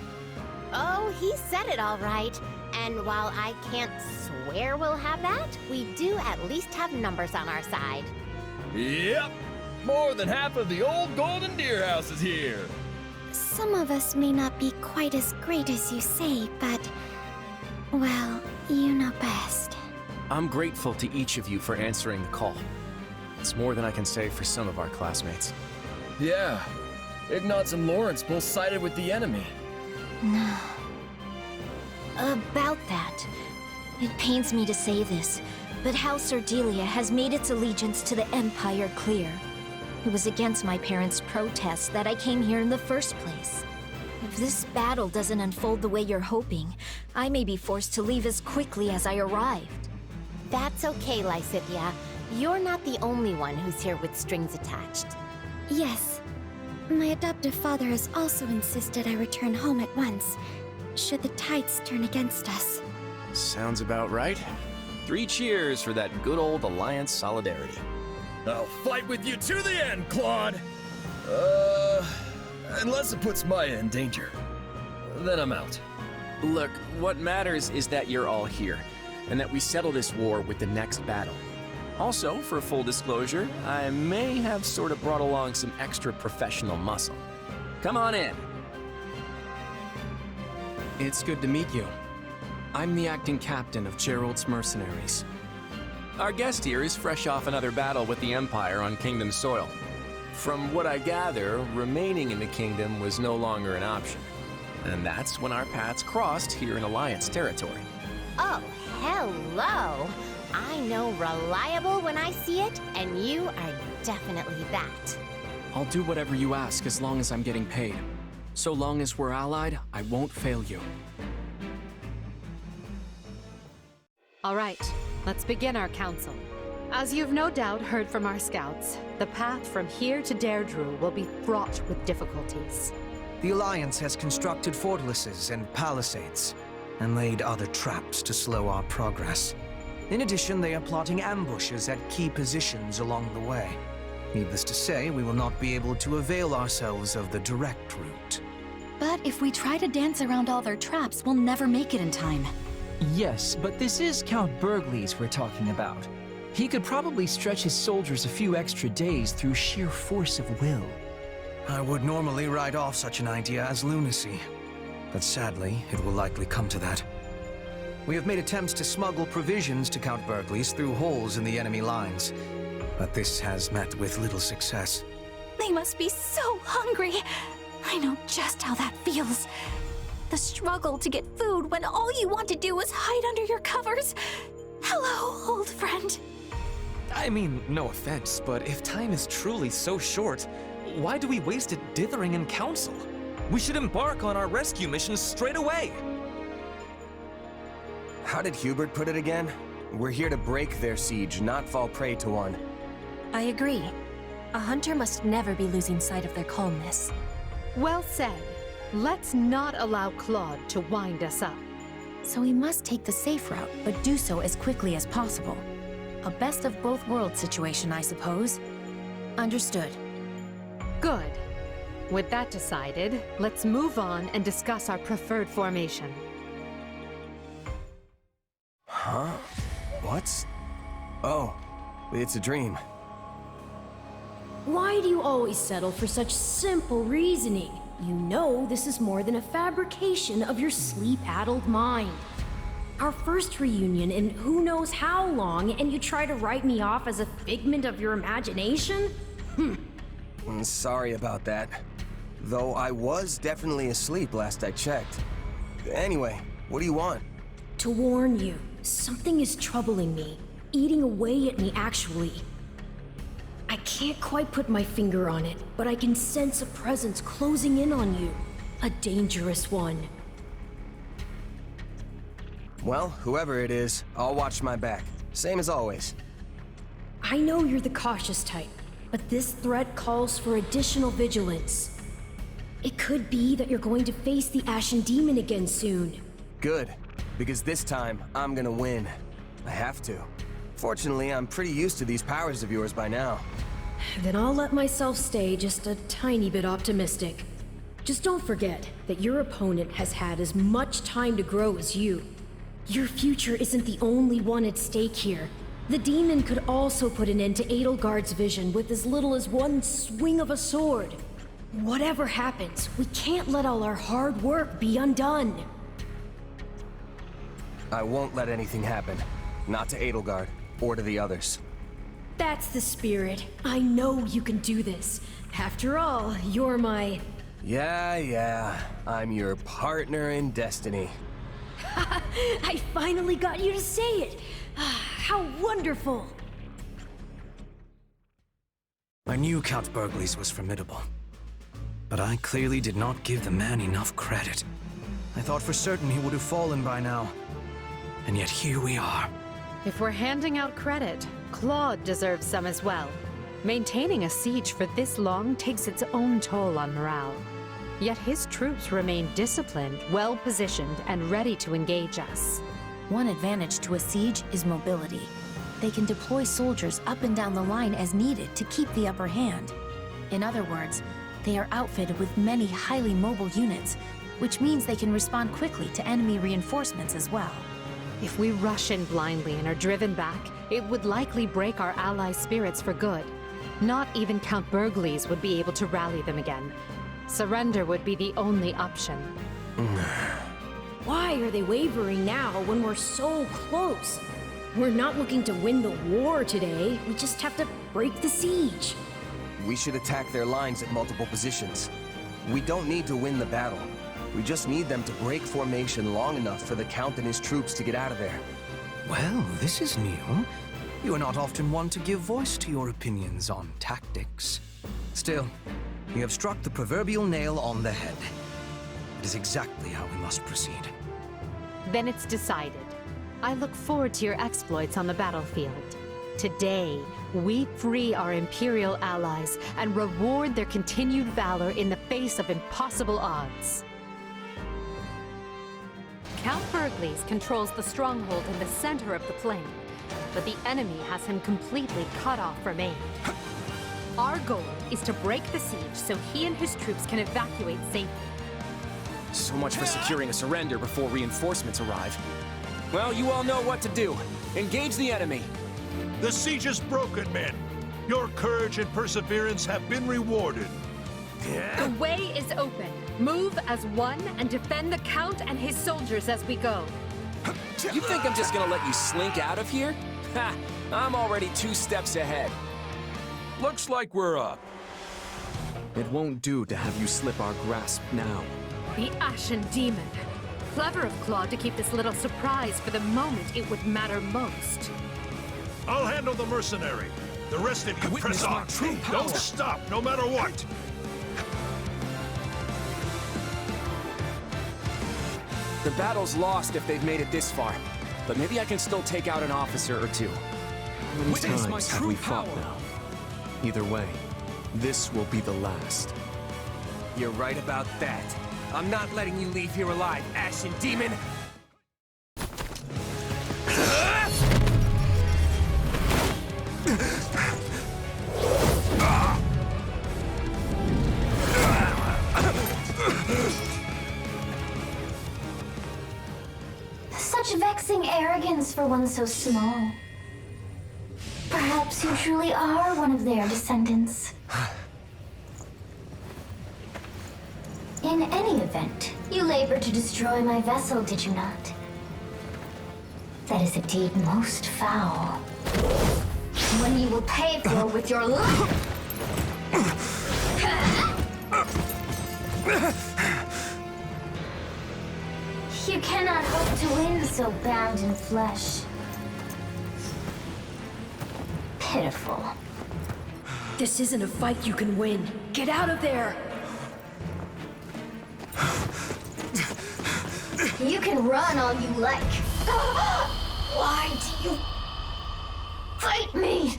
Oh, he said it all right. And while I can't swear we'll have that, we do at least have numbers on our side. Yep! More than half of the old Golden Deer House is here! Some of us may not be quite as great as you say, but... well, you know best. I'm grateful to each of you for answering the call. It's more than I can say for some of our classmates. Yeah, Ignatz and Lawrence both sided with the enemy. No. About that, it pains me to say this, but House Ardelia has made its allegiance to the Empire clear. It was against my parents' protests that I came here in the first place. If this battle doesn't unfold the way you're hoping, I may be forced to leave as quickly as I arrived. That's okay, Lysithia. You're not the only one who's here with strings attached. Yes. My adoptive father has also insisted I return home at once, should the tides turn against us. Sounds about right. 3 cheers for that good old Alliance solidarity. I'll fight with you to the end, Claude! Unless it puts Maya in danger. Then I'm out. Look, what matters is that you're all here, and that we settle this war with the next battle. Also, for full disclosure, I may have sort of brought along some extra professional muscle. Come on in. It's good to meet you. I'm the acting captain of Gerald's mercenaries. Our guest here is fresh off another battle with the Empire on Kingdom soil. From what I gather, remaining in the Kingdom was no longer an option. And that's when our paths crossed here in Alliance territory. Oh, hello! I know reliable when I see it, and you are definitely that. I'll do whatever you ask as long as I'm getting paid. So long as we're allied, I won't fail you. All right, let's begin our council. As you've no doubt heard from our scouts, the path from here to Deirdre will be fraught with difficulties. The Alliance has constructed fortresses and palisades, and laid other traps to slow our progress. In addition, they are plotting ambushes at key positions along the way. Needless to say, we will not be able to avail ourselves of the direct route. But if we try to dance around all their traps, we'll never make it in time. Yes, but this is Count Bergles we're talking about. He could probably stretch his soldiers a few extra days through sheer force of will. I would normally write off such an idea as lunacy, but sadly, it will likely come to that. We have made attempts to smuggle provisions to Count Bergles through holes in the enemy lines, but this has met with little success. They must be so hungry. I know just how that feels. The struggle to get food when all you want to do is hide under your covers. Hello, old friend. I mean, no offense, but if time is truly so short, why do we waste it dithering in council? We should embark on our rescue mission straight away! How did Hubert put it again? We're here to break their siege, not fall prey to one. I agree. A hunter must never be losing sight of their calmness. Well said. Let's not allow Claude to wind us up. So we must take the safe route, but do so as quickly as possible. A best of both worlds situation, I suppose. Understood. Good. With that decided, let's move on and discuss our preferred formation. Huh? What? Oh, it's a dream. Why do you always settle for such simple reasoning? You know this is more than a fabrication of your sleep-addled mind. Our first reunion in who knows how long, and you try to write me off as a figment of your imagination? Sorry about that. Though I was definitely asleep last I checked. Anyway, what do you want? To warn you, something is troubling me, eating away at me actually. I can't quite put my finger on it, but I can sense a presence closing in on you. A dangerous one. Well, whoever it is, I'll watch my back. Same as always. I know you're the cautious type, but this threat calls for additional vigilance. It could be that you're going to face the Ashen Demon again soon. Good, because this time, I'm gonna win. I have to. Fortunately, I'm pretty used to these powers of yours by now. Then I'll let myself stay just a tiny bit optimistic. Just don't forget that your opponent has had as much time to grow as you. Your future isn't the only one at stake here. The demon could also put an end to Edelgard's vision with as little as one swing of a sword. Whatever happens, we can't let all our hard work be undone. I won't let anything happen. Not to Edelgard, or to the others. That's the spirit. I know you can do this. After all, you're my... Yeah. I'm your partner in destiny. I finally got you to say it! How wonderful! I knew Count Bergles was formidable, but I clearly did not give the man enough credit. I thought for certain he would have fallen by now, and yet here we are. If we're handing out credit, Claude deserves some as well. Maintaining a siege for this long takes its own toll on morale. Yet his troops remain disciplined, well-positioned, and ready to engage us. One advantage to a siege is mobility. They can deploy soldiers up and down the line as needed to keep the upper hand. In other words, they are outfitted with many highly mobile units, which means they can respond quickly to enemy reinforcements as well. If we rush in blindly and are driven back, it would likely break our allies' spirits for good. Not even Count Bergles would be able to rally them again. Surrender would be the only option. Why are they wavering now when we're so close? We're not looking to win the war today. We just have to break the siege. We should attack their lines at multiple positions. We don't need to win the battle. We just need them to break formation long enough for the Count and his troops to get out of there. Well, this is new. You are not often one to give voice to your opinions on tactics. Still, you have struck the proverbial nail on the head. It is exactly how we must proceed. Then it's decided. I look forward to your exploits on the battlefield. Today, we free our Imperial allies and reward their continued valor in the face of impossible odds. Count Bergley's controls the stronghold in the center of the plain, but the enemy has him completely cut off from aid. Our goal is to break the siege so he and his troops can evacuate safely. So much for securing a surrender before reinforcements arrive. Well, you all know what to do. Engage the enemy. The siege is broken, men. Your courage and perseverance have been rewarded. The way is open. Move as one and defend the Count and his soldiers as we go. You think I'm just gonna let you slink out of here? Ha! I'm already 2 steps ahead. Looks like we're up. It won't do to have you slip our grasp now. The Ashen Demon. Clever of Claude to keep this little surprise for the moment it would matter most. I'll handle the mercenary. The rest of you press on. Don't stop, no matter what. The battle's lost if they've made it this far, but maybe I can still take out an officer or 2. How many times have we fought now? Either way, this will be the last. You're right about that. I'm not letting you leave here alive, Ashen Demon! Such vexing arrogance for one so small. Perhaps you truly are one of their descendants. In any event, you labored to destroy my vessel, did you not? That is a deed most foul. One you will pay for with your life! You cannot hope to win so bound in flesh. Pitiful. This isn't a fight you can win. Get out of there! You can run all you like. Why do you fight me?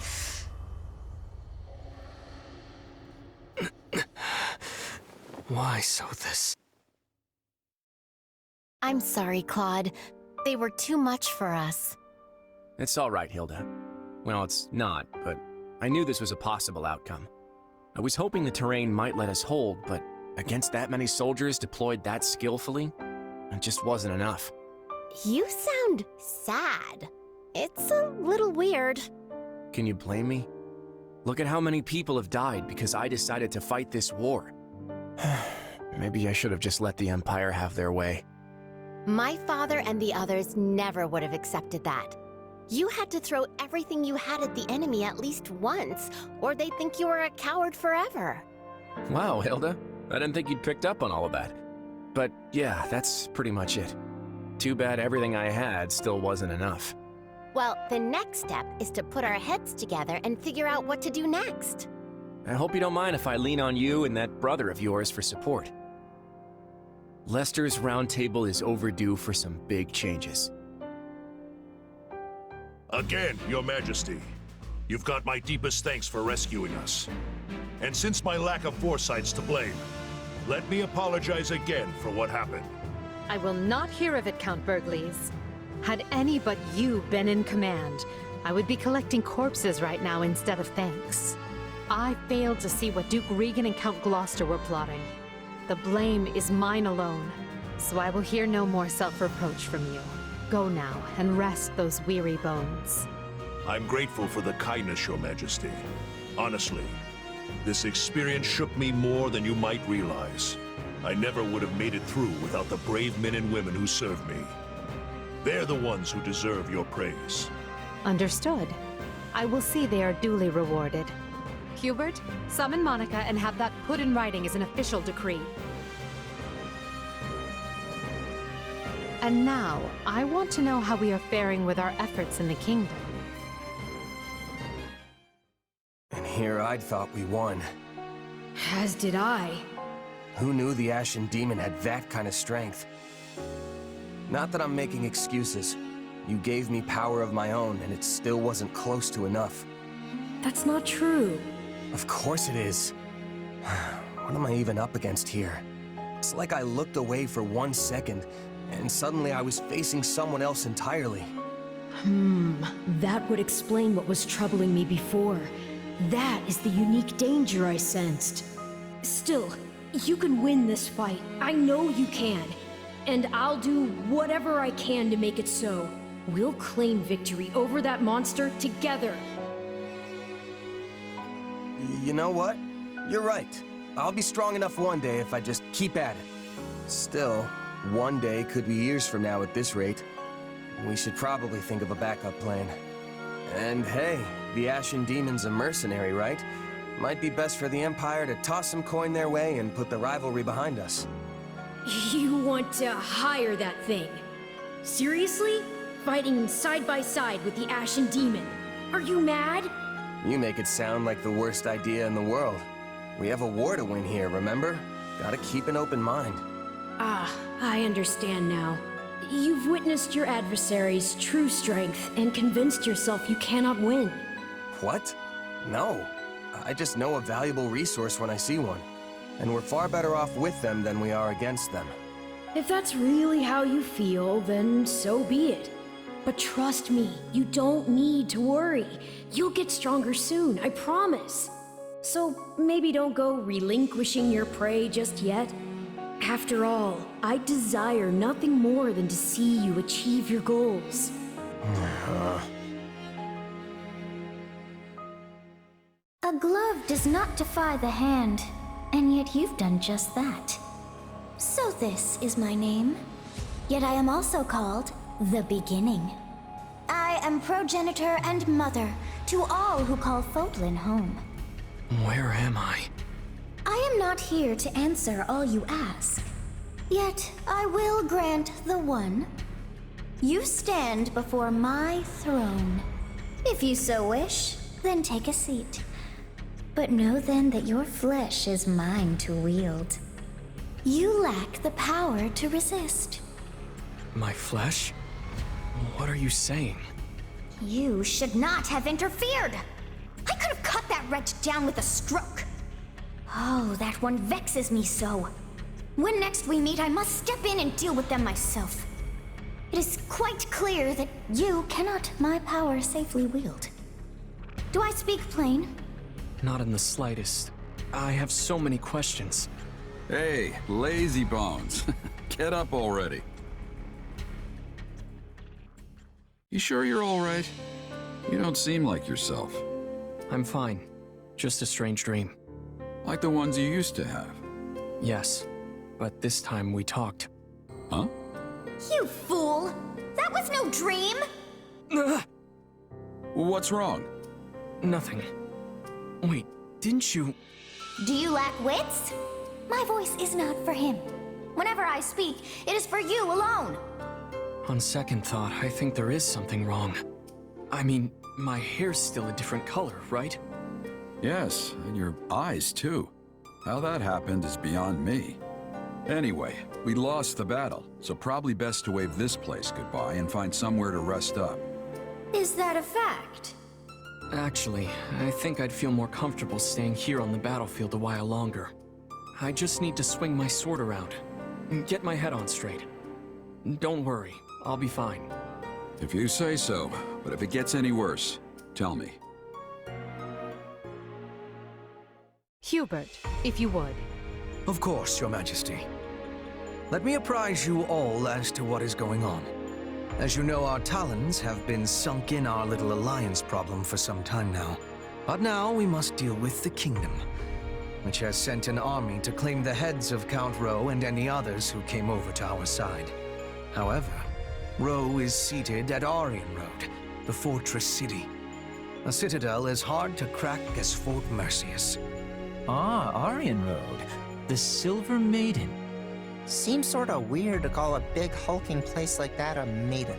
Why so this? I'm sorry, Claude. They were too much for us. It's all right, Hilda. Well, it's not, but I knew this was a possible outcome. I was hoping the terrain might let us hold, but against that many soldiers deployed that skillfully, it just wasn't enough. You sound sad. It's a little weird. Can you blame me? Look at how many people have died because I decided to fight this war. Maybe I should have just let the Empire have their way. My father and the others never would have accepted that. You had to throw everything you had at the enemy at least once, or they'd think you were a coward forever. Wow, Hilda. I didn't think you'd picked up on all of that. But yeah, that's pretty much it. Too bad everything I had still wasn't enough. Well, the next step is to put our heads together and figure out what to do next. I hope you don't mind if I lean on you and that brother of yours for support. Lester's Round Table is overdue for some big changes. Again, Your Majesty, you've got my deepest thanks for rescuing us. And since my lack of foresight's to blame, let me apologize again for what happened. I will not hear of it, Count Bergley's. Had any but you been in command, I would be collecting corpses right now instead of thanks. I failed to see what Duke Regan and Count Gloucester were plotting. The blame is mine alone, so I will hear no more self-reproach from you. Go now and rest those weary bones. I'm grateful for the kindness, Your Majesty. Honestly, this experience shook me more than you might realize. I never would have made it through without the brave men and women who serve me. They're the ones who deserve your praise. Understood. I will see they are duly rewarded. Hubert, summon Monica and have that put in writing as an official decree. And now, I want to know how we are faring with our efforts in the kingdom. And here I'd thought we won. As did I. Who knew the Ashen Demon had that kind of strength? Not that I'm making excuses, You gave me power of my own, and it still wasn't close to enough. That's not true. Of course it is. What am I even up against here? It's like I looked away for 1 second, and suddenly I was facing someone else entirely. That would explain what was troubling me before. That is the unique danger I sensed. Still, you can win this fight. I know you can. And I'll do whatever I can to make it so. We'll claim victory over that monster together. You know what? You're right. I'll be strong enough one day if I just keep at it. Still, one day could be years from now at this rate. We should probably think of a backup plan. And hey, the Ashen Demon's a mercenary, right? Might be best for the Empire to toss some coin their way and put the rivalry behind us. You want to hire that thing? Seriously? Fighting side by side with the Ashen Demon? Are you mad? You make it sound like the worst idea in the world. We have a war to win here, remember? Gotta keep an open mind. I understand now. You've witnessed your adversary's true strength and convinced yourself you cannot win. What? No. I just know a valuable resource when I see one. And we're far better off with them than we are against them. If that's really how you feel, then so be it. But trust me, you don't need to worry. You'll get stronger soon, I promise. So maybe don't go relinquishing your prey just yet. After all, I desire nothing more than to see you achieve your goals. A glove does not defy the hand, and yet you've done just that. So this is my name. Yet I am also called the Beginning. I am progenitor and mother to all who call Fodlan home. Where am I? I am not here to answer all you ask. Yet I will grant the one. You stand before my throne. If you so wish, then take a seat. But know then that your flesh is mine to wield. You lack the power to resist. My flesh? What are you saying? You should not have interfered! I could have cut that wretch down with a stroke! Oh, that one vexes me so. When next we meet, I must step in and deal with them myself. It is quite clear that you cannot my power safely wield. Do I speak plain? Not in the slightest. I have so many questions. Hey, lazy bones. Get up already. You sure you're all right? You don't seem like yourself. I'm fine. Just a strange dream. Like the ones you used to have? Yes, but this time we talked. Huh? You fool! That was no dream! What's wrong? Nothing. Wait, didn't you... Do you lack wits? My voice is not for him. Whenever I speak, it is for you alone. On second thought, I think there is something wrong. I mean, my hair's still a different color, right? Yes, and your eyes too. How that happened is beyond me. Anyway, we lost the battle, so probably best to wave this place goodbye and find somewhere to rest up. Is that a fact? Actually, I think I'd feel more comfortable staying here on the battlefield a while longer. I just need to swing my sword around and get my head on straight. Don't worry, I'll be fine. If you say so, but if it gets any worse, tell me. Hubert, if you would. Of course, Your Majesty. Let me apprise you all as to what is going on. As you know, our talons have been sunk in our little alliance problem for some time now. But now we must deal with the Kingdom, which has sent an army to claim the heads of Count Rowe and any others who came over to our side. However, Rowe is seated at Aryan Road, the fortress city. A citadel as hard to crack as Fort Merceus. Ah, Aryan Road. The Silver Maiden. Seems sorta weird to call a big hulking place like that a maiden.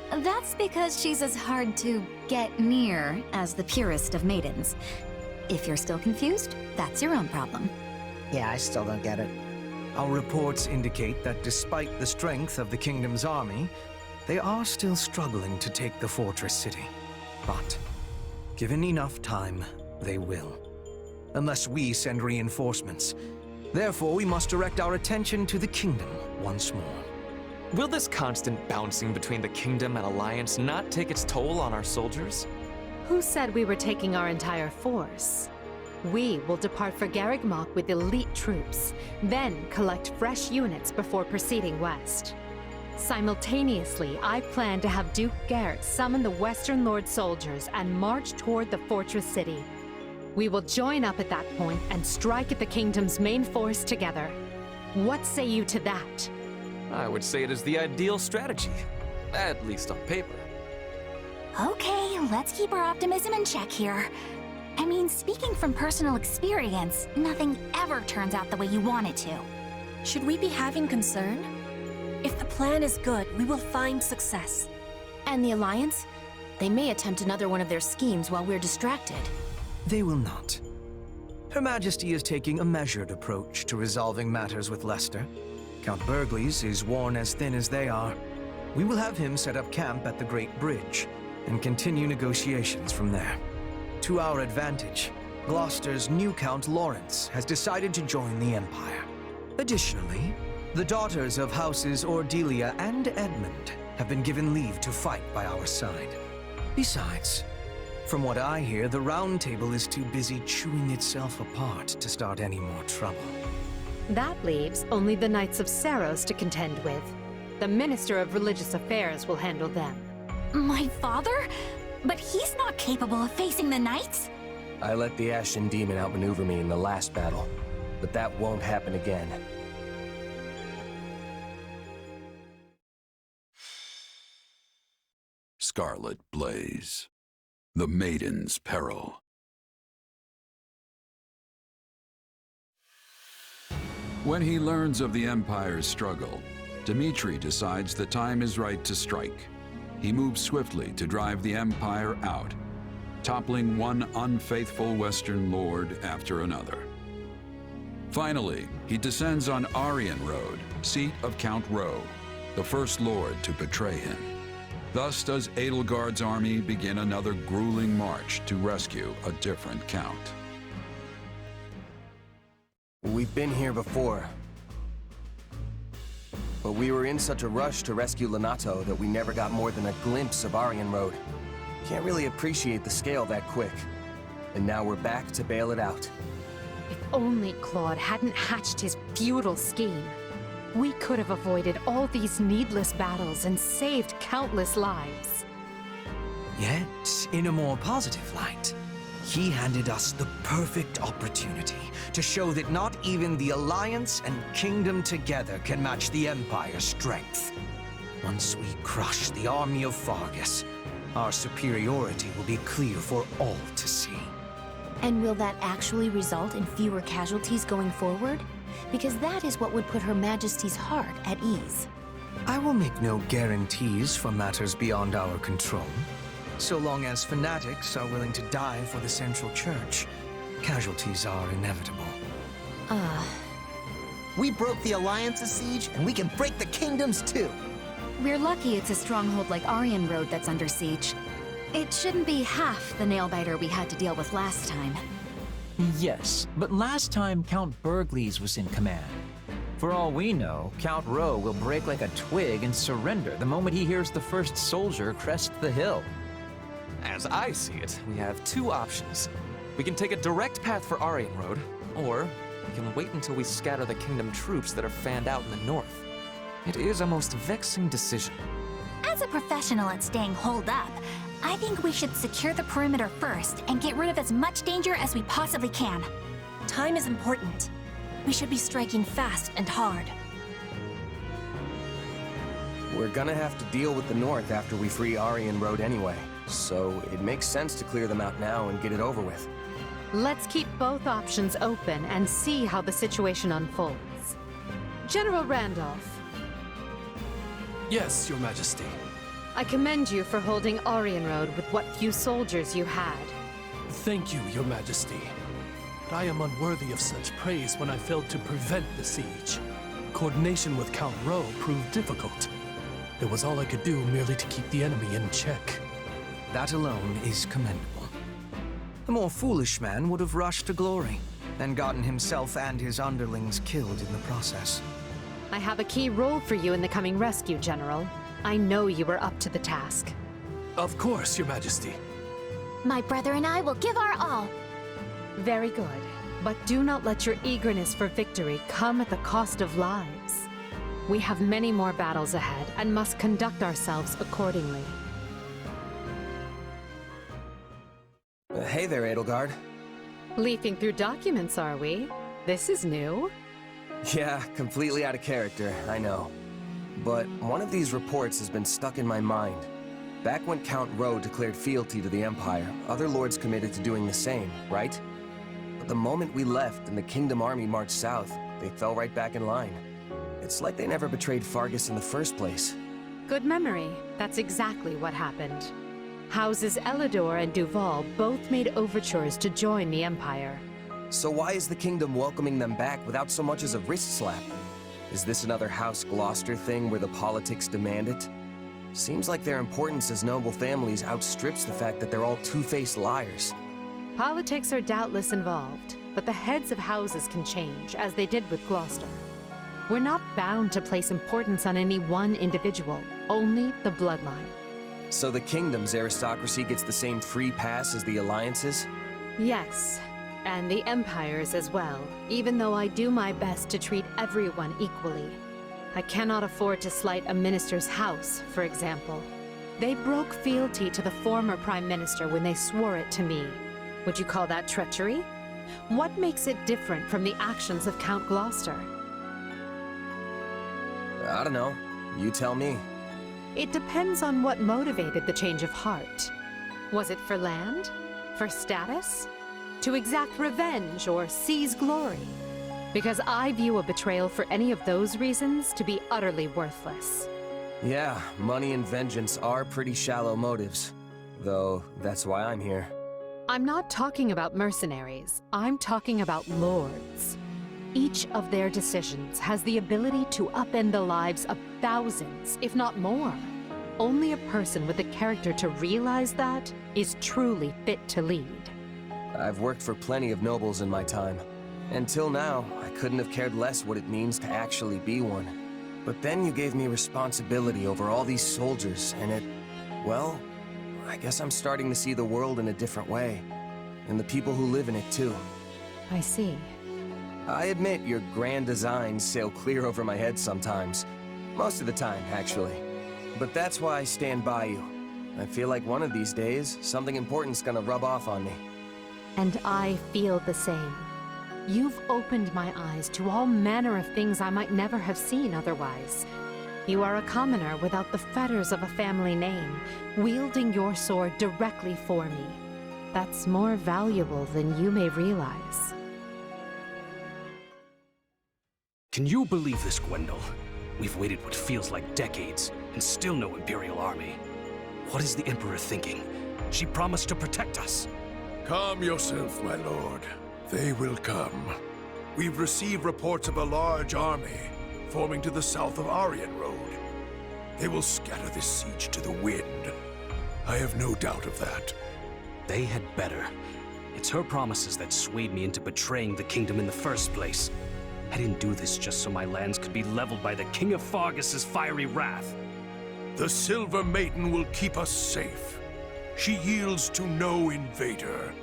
That's because she's as hard to get near as the purest of maidens. If you're still confused, that's your own problem. Yeah, I still don't get it. Our reports indicate that despite the strength of the Kingdom's army, they are still struggling to take the fortress city. But, given enough time, they will. Unless we send reinforcements. Therefore, we must direct our attention to the kingdom once more. Will this constant bouncing between the Kingdom and Alliance not take its toll on our soldiers? Who said we were taking our entire force? We will depart for Garreg Mach with elite troops, then collect fresh units before proceeding west. Simultaneously, I plan to have Duke Garrett summon the Western Lord soldiers and march toward the fortress city. We will join up at that point and strike at the kingdom's main force together. What say you to that? I would say it is the ideal strategy, at least on paper. Okay, let's keep our optimism in check here. I mean, speaking from personal experience, nothing ever turns out the way you want it to. Should we be having concern? If the plan is good, we will find success. And the Alliance? They may attempt another one of their schemes while we're distracted. They will not. Her Majesty is taking a measured approach to resolving matters with Leicester. Count Bergles is worn as thin as they are. We will have him set up camp at the Great Bridge and continue negotiations from there. To our advantage, Gloucester's new Count Lawrence has decided to join the Empire. Additionally, the daughters of Houses Ordelia and Edmund have been given leave to fight by our side. Besides, from what I hear, the Round Table is too busy chewing itself apart to start any more trouble. That leaves only the Knights of Saros to contend with. The Minister of Religious Affairs will handle them. My father? But he's not capable of facing the Knights? I let the Ashen Demon outmaneuver me in the last battle, but that won't happen again. Scarlet Blaze. The Maiden's Peril. When he learns of the Empire's struggle, Dmitri decides the time is right to strike. He moves swiftly to drive the Empire out, toppling one unfaithful Western lord after another. Finally, he descends on Aryan Road, seat of Count Rowe, the first lord to betray him. Thus does Edelgard's army begin another grueling march to rescue a different count. We've been here before. But we were in such a rush to rescue Lonato that we never got more than a glimpse of Aryan Road. Can't really appreciate the scale that quick. And now we're back to bail it out. If only Claude hadn't hatched his futile scheme. We could have avoided all these needless battles and saved countless lives. Yet, in a more positive light, he handed us the perfect opportunity to show that not even the Alliance and Kingdom together can match the Empire's strength. Once we crush the army of Fargus, our superiority will be clear for all to see. And will that actually result in fewer casualties going forward? Because that is what would put Her Majesty's heart at ease. I will make no guarantees for matters beyond our control. So long as fanatics are willing to die for the Central Church, casualties are inevitable. We broke the Alliance's siege, and we can break the Kingdom's too. We're lucky it's a stronghold like Aryan Road that's under siege. It shouldn't be half the nail-biter we had to deal with last time. Yes, but last time Count Bergles was in command. For all we know, Count Rowe will break like a twig and surrender the moment he hears the first soldier crest the hill. As I see it, we have two options. We can take a direct path for Aryan Road, or we can wait until we scatter the Kingdom troops that are fanned out in the north. It is a most vexing decision. As a professional at staying holed up, I think we should secure the perimeter first and get rid of as much danger as we possibly can. Time is important. We should be striking fast and hard. We're gonna have to deal with the north after we free Aryan Road anyway, so it makes sense to clear them out now and get it over with. Let's keep both options open and see how the situation unfolds. General Randolph. Yes, Your Majesty. I commend you for holding Aryan Road with what few soldiers you had. Thank you, Your Majesty. But I am unworthy of such praise when I failed to prevent the siege. Coordination with Count Rowe proved difficult. It was all I could do merely to keep the enemy in check. That alone is commendable. A more foolish man would have rushed to glory and gotten himself and his underlings killed in the process. I have a key role for you in the coming rescue, General. I know you are up to the task. Of course, Your Majesty. My brother and I will give our all. Very good. But do not let your eagerness for victory come at the cost of lives. We have many more battles ahead and must conduct ourselves accordingly. Hey there, Edelgard. Leafing through documents, are we? This is new. Yeah, completely out of character, I know. But one of these reports has been stuck in my mind. Back when Count Rowe declared fealty to the Empire, other lords committed to doing the same, right? But the moment we left and the Kingdom army marched south, they fell right back in line. It's like they never betrayed Fargus in the first place. Good memory. That's exactly what happened. Houses Elidor and Duval both made overtures to join the Empire. So why is the Kingdom welcoming them back without so much as a wrist slap? Is this another House Gloucester thing where the politics demand it? Seems like their importance as noble families outstrips the fact that they're all two-faced liars. Politics are doubtless involved, but the heads of houses can change, as they did with Gloucester. We're not bound to place importance on any one individual, only the bloodline. So the Kingdom's aristocracy gets the same free pass as the Alliance's? Yes, and the Empire's as well, even though I do my best to treat everyone equally. I cannot afford to slight a minister's house, for example. They broke fealty to the former Prime Minister when they swore it to me. Would you call that treachery? What makes it different from the actions of Count Gloucester? I don't know. You tell me. It depends on what motivated the change of heart. Was it for land? For status? To exact revenge or seize glory? Because I view a betrayal for any of those reasons to be utterly worthless. Yeah, money and vengeance are pretty shallow motives. Though, that's why I'm here. I'm not talking about mercenaries. I'm talking about lords. Each of their decisions has the ability to upend the lives of thousands, if not more. Only a person with the character to realize that is truly fit to lead. I've worked for plenty of nobles in my time. Until now, I couldn't have cared less what it means to actually be one. But then you gave me responsibility over all these soldiers, and well, I guess I'm starting to see the world in a different way. And the people who live in it, too. I see. I admit your grand designs sail clear over my head sometimes. Most of the time, actually. But that's why I stand by you. I feel like one of these days, something important's gonna rub off on me. And I feel the same. You've opened my eyes to all manner of things I might never have seen otherwise. You are a commoner without the fetters of a family name, wielding your sword directly for me. That's more valuable than you may realize. Can you believe this, Gwendol? We've waited what feels like decades, and still no Imperial army. What is the Emperor thinking? She promised to protect us. Calm yourself, my lord. They will come. We've received reports of a large army forming to the south of Aryan Road. They will scatter this siege to the wind. I have no doubt of that. They had better. It's her promises that swayed me into betraying the kingdom in the first place. I didn't do this just so my lands could be leveled by the King of Fargus's fiery wrath. The Silver Maiden will keep us safe. She yields to no invader.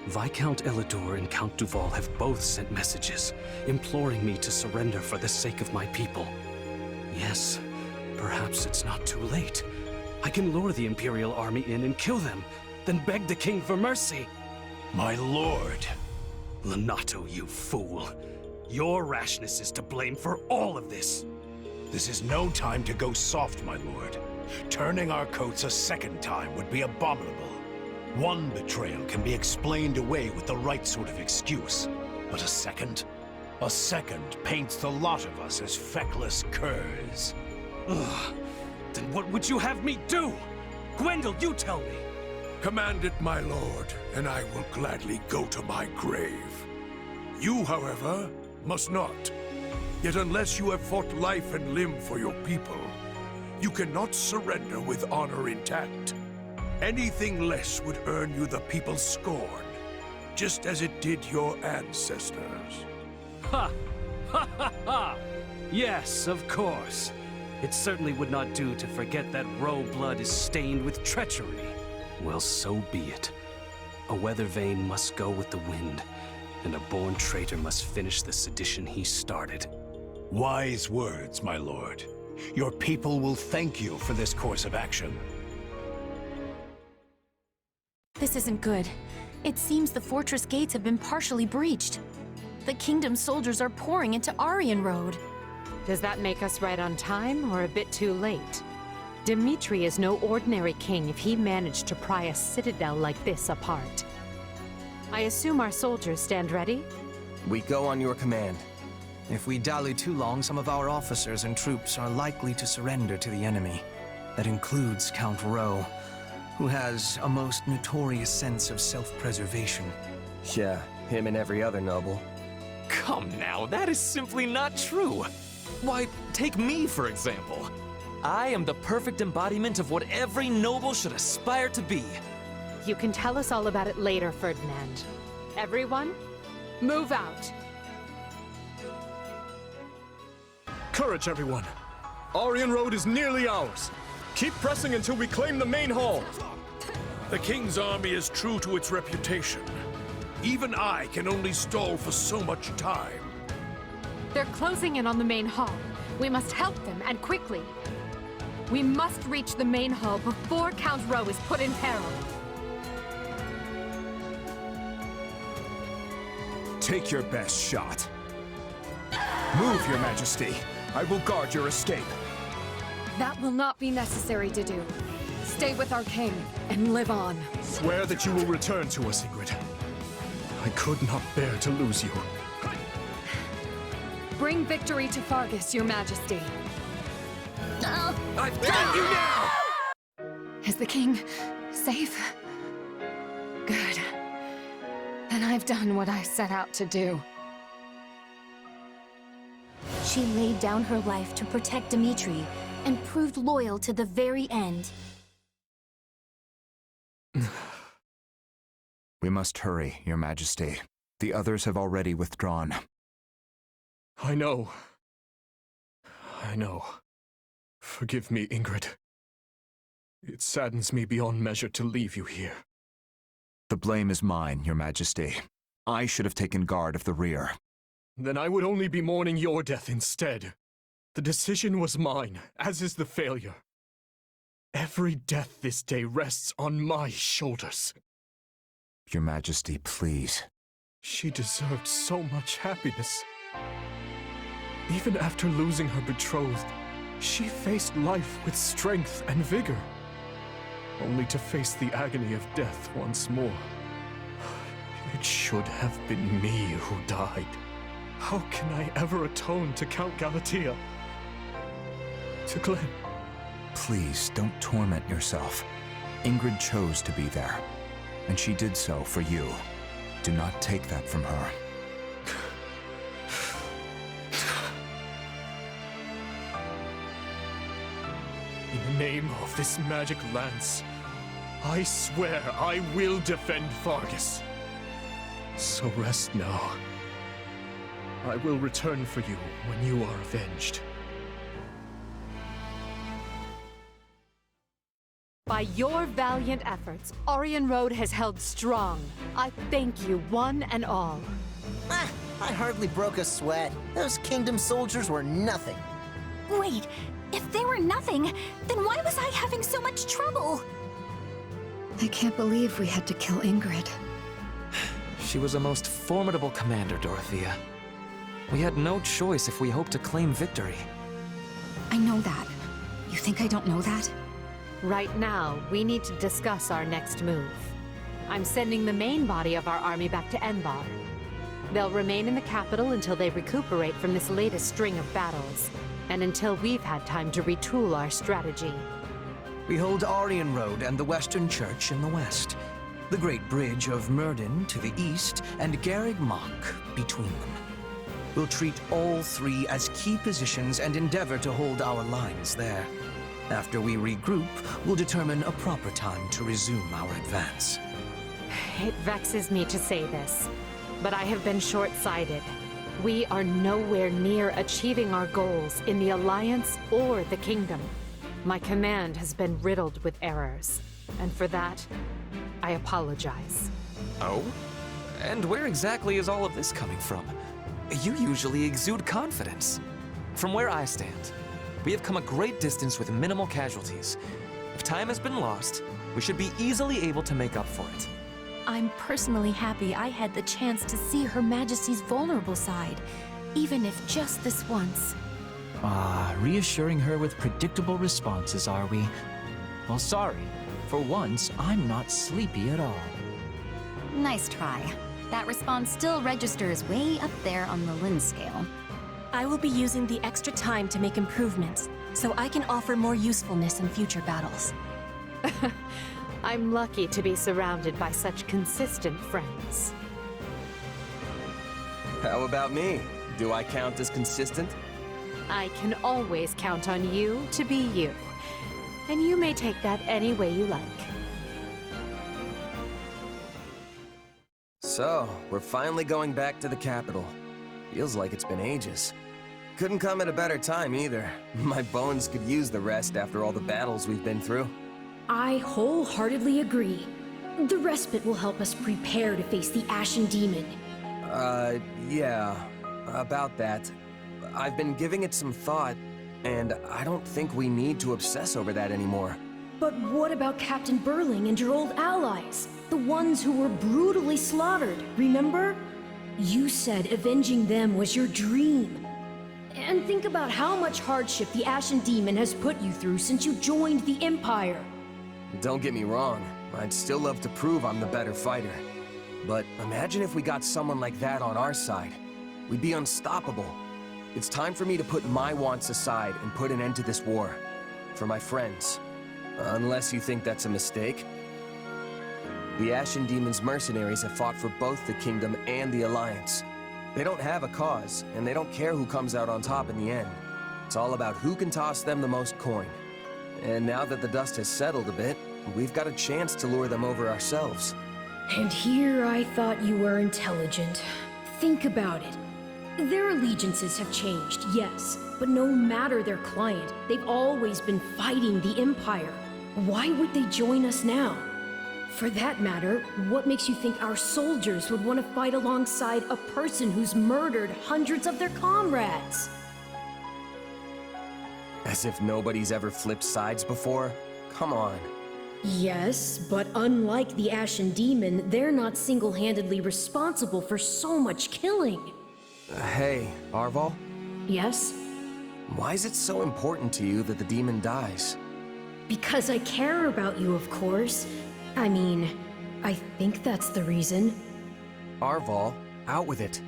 Viscount Elidor and Count Duval have both sent messages, imploring me to surrender for the sake of my people. Yes, perhaps it's not too late. I can lure the Imperial army in and kill them, then beg the king for mercy. My lord. Lonato, you fool. Your rashness is to blame for all of this. This is no time to go soft, my lord. Turning our coats a second time would be abominable. One betrayal can be explained away with the right sort of excuse. But a second paints the lot of us as feckless curs. Ugh. Then what would you have me do? Gwendol, you tell me. Command it, my lord, and I will gladly go to my grave. You, however, must not. Yet unless you have fought life and limb for your people, You cannot surrender with honor intact. Anything less would earn you the people's scorn, just as it did your ancestors. Ha! Ha ha ha! Yes, of course. It certainly would not do to forget that Roe blood is stained with treachery. Well, so be it. A weather vane must go with the wind, and a born traitor must finish the sedition he started. Wise words, my lord. Your people will thank you for this course of action. This isn't good. It seems the fortress gates have been partially breached. The kingdom's soldiers are pouring into Aryan Road. Does that make us right on time or a bit too late? Dimitri is no ordinary king if he managed to pry a citadel like this apart. I assume our soldiers stand ready? We go on your command. If we dally too long, some of our officers and troops are likely to surrender to the enemy. That includes Count Roe, who has a most notorious sense of self-preservation. Yeah, him and every other noble. Come now, that is simply not true. Why, take me, for example. I am the perfect embodiment of what every noble should aspire to be. You can tell us all about it later, Ferdinand. Everyone, move out. Courage, everyone. Aryan Road is nearly ours. Keep pressing until we claim the main hall. The king's army is true to its reputation. Even I can only stall for so much time. They're closing in on the main hall. We must help them, and quickly. We must reach the main hall before Count Roe is put in peril. Take your best shot. Move, Your Majesty. I will guard your escape. That will not be necessary to do. Stay with our king and live on. Swear that you will return to us, Ingrid. I could not bear to lose you. Bring victory to Fargus, Your Majesty. I've got you now! Is the king safe? Good. Then I've done what I set out to do. She laid down her life to protect Dimitri and proved loyal to the very end. We must hurry, Your Majesty. The others have already withdrawn. I know. Forgive me, Ingrid. It saddens me beyond measure to leave you here. The blame is mine, Your Majesty. I should have taken guard of the rear. Then I would only be mourning your death instead. The decision was mine, as is the failure. Every death this day rests on my shoulders. Your Majesty, please. She deserved so much happiness. Even after losing her betrothed, she faced life with strength and vigor, only to face the agony of death once more. It should have been me who died. How can I ever atone to Count Galatea? To Glenn? Please, don't torment yourself. Ingrid chose to be there, and she did so for you. Do not take that from her. In the name of this magic lance, I swear I will defend Fargus. So rest now. I will return for you when you are avenged. By your valiant efforts, Aryan Road has held strong. I thank you, one and all. I hardly broke a sweat. Those kingdom soldiers were nothing. Wait, if they were nothing, then why was I having so much trouble? I can't believe we had to kill Ingrid. She was a most formidable commander, Dorothea. We had no choice if we hoped to claim victory. I know that. You think I don't know that? Right now, we need to discuss our next move. I'm sending the main body of our army back to Enbarr. They'll remain in the capital until they recuperate from this latest string of battles, and until we've had time to retool our strategy. We hold Aryan Road and the Western Church in the west, the Great Bridge of Myrden to the east, and Garreg Mach between them. We'll treat all three as key positions and endeavor to hold our lines there. After we regroup, we'll determine a proper time to resume our advance. It vexes me to say this, but I have been short-sighted. We are nowhere near achieving our goals in the Alliance or the Kingdom. My command has been riddled with errors, and for that, I apologize. Oh? And where exactly is all of this coming from? You usually exude confidence. From where I stand, we have come a great distance with minimal casualties. If time has been lost, we should be easily able to make up for it. I'm personally happy I had the chance to see Her Majesty's vulnerable side, even if just this once. Reassuring her with predictable responses, are we? Well, sorry. For once, I'm not sleepy at all. Nice try. That response still registers way up there on the Lin scale. I will be using the extra time to make improvements, so I can offer more usefulness in future battles. I'm lucky to be surrounded by such consistent friends. How about me? Do I count as consistent? I can always count on you to be you. And you may take that any way you like. So, we're finally going back to the capital. Feels like it's been ages. Couldn't come at a better time either. My bones could use the rest after all the battles we've been through. I wholeheartedly agree. The respite will help us prepare to face the Ashen Demon. Yeah. About that. I've been giving it some thought, and I don't think we need to obsess over that anymore. But what about Captain Burling and your old allies? The ones who were brutally slaughtered, remember? You said avenging them was your dream. And think about how much hardship the Ashen Demon has put you through since you joined the Empire. Don't get me wrong, I'd still love to prove I'm the better fighter. But imagine if we got someone like that on our side. We'd be unstoppable. It's time for me to put my wants aside and put an end to this war. For my friends. Unless you think that's a mistake. The Ashen Demon's mercenaries have fought for both the Kingdom and the Alliance. They don't have a cause, and they don't care who comes out on top in the end. It's all about who can toss them the most coin. And now that the dust has settled a bit, we've got a chance to lure them over ourselves. And here I thought you were intelligent. Think about it. Their allegiances have changed, yes, but no matter their client, they've always been fighting the Empire. Why would they join us now? For that matter, what makes you think our soldiers would want to fight alongside a person who's murdered hundreds of their comrades? As if nobody's ever flipped sides before? Come on. Yes, but unlike the Ashen Demon, they're not single-handedly responsible for so much killing. Hey, Arval? Yes? Why is it so important to you that the demon dies? Because I care about you, of course. I mean, I think that's the reason. Arval, out with it.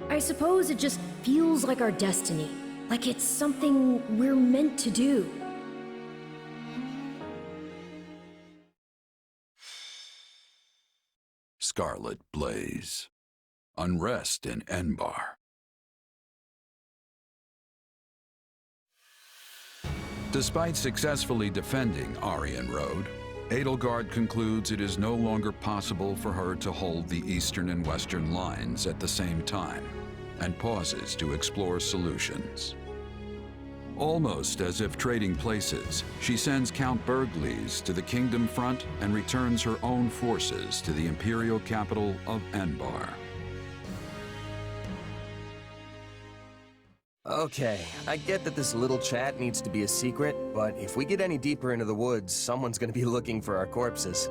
I suppose it just feels like our destiny. Like it's something we're meant to do. Scarlet Blaze. Unrest in Enbarr. Despite successfully defending Aryan Road, Edelgard concludes it is no longer possible for her to hold the eastern and western lines at the same time, and pauses to explore solutions. Almost as if trading places, she sends Count Bergliez to the Kingdom front and returns her own forces to the imperial capital of Enbarr. Okay, I get that this little chat needs to be a secret, but if we get any deeper into the woods, someone's gonna be looking for our corpses.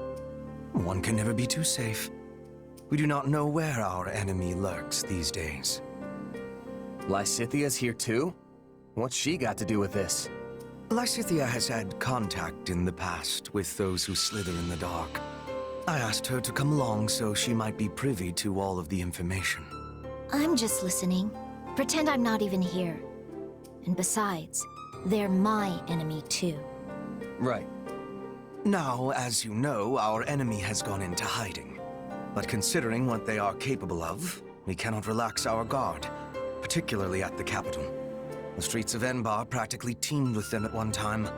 One can never be too safe. We do not know where our enemy lurks these days. Lysithia's here too? What's she got to do with this? Lysithia has had contact in the past with those who slither in the dark. I asked her to come along so she might be privy to all of the information. I'm just listening. Pretend I'm not even here. And besides, they're my enemy too. Right. Now, as you know, our enemy has gone into hiding. But considering what they are capable of, we cannot relax our guard, particularly at the capital. The streets of Enbarr practically teemed with them at one time.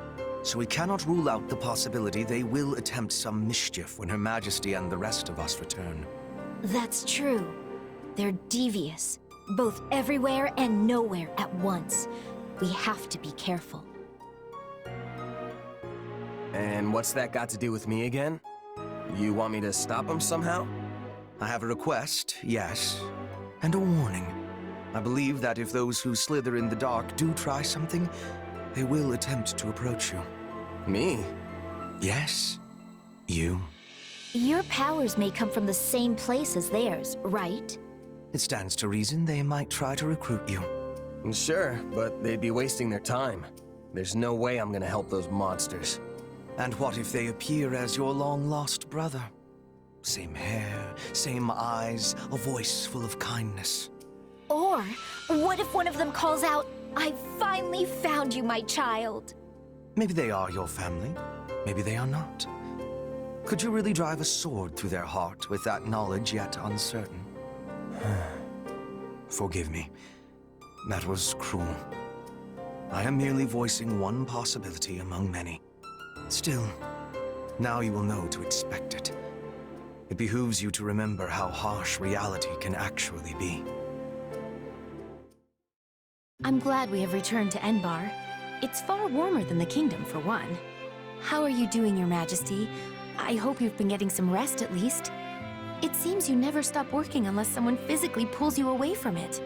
so we cannot rule out the possibility they will attempt some mischief when Her Majesty and the rest of us return. That's true. They're devious, both everywhere and nowhere at once. We have to be careful. And what's that got to do with me again? You want me to stop them somehow? I have a request, yes, and a warning. I believe that if those who slither in the dark do try something, they will attempt to approach you. Me? Yes, you. Your powers may come from the same place as theirs, right? It stands to reason they might try to recruit you. Sure, but they'd be wasting their time. There's no way I'm gonna help those monsters. And what if they appear as your long-lost brother? Same hair, same eyes, a voice full of kindness. Or, what if one of them calls out, "I finally found you, my child"? Maybe they are your family. Maybe they are not. Could you really drive a sword through their heart with that knowledge yet uncertain? Forgive me. That was cruel. I am merely voicing one possibility among many. Still, now you will know to expect it. It behooves you to remember how harsh reality can actually be. I'm glad we have returned to Enbarr. It's far warmer than the kingdom, for one. How are you doing, Your Majesty? I hope you've been getting some rest at least. It seems you never stop working unless someone physically pulls you away from it.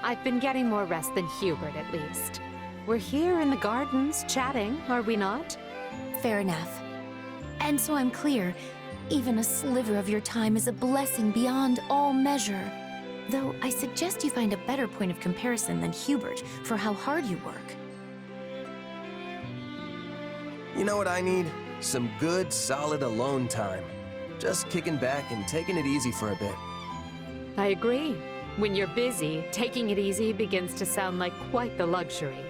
I've been getting more rest than Hubert, at least. We're here in the gardens, chatting, are we not? Fair enough. And so I'm clear, even a sliver of your time is a blessing beyond all measure. Though I suggest you find a better point of comparison than Hubert for how hard you work. You know what I need? Some good, solid alone time. Just kicking back and taking it easy for a bit. I agree. When you're busy, taking it easy begins to sound like quite the luxury.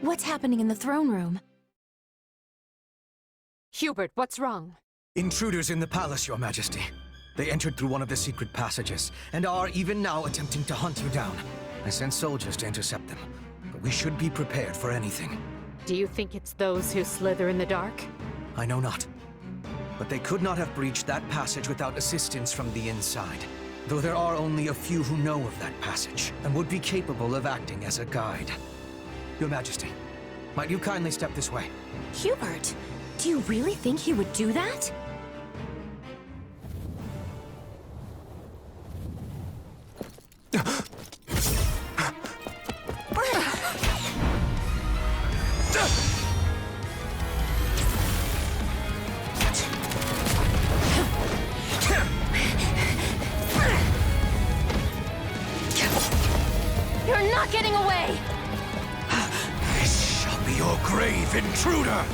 What's happening in the throne room? Hubert, what's wrong? Intruders in the palace, Your Majesty. They entered through one of the secret passages, and are even now attempting to hunt you down. I sent soldiers to intercept them, but we should be prepared for anything. Do you think it's those who slither in the dark? I know not. But they could not have breached that passage without assistance from the inside. Though there are only a few who know of that passage, and would be capable of acting as a guide. Your Majesty, might you kindly step this way? Hubert, do you really think he would do that? You're not getting away! This shall be your grave, intruder!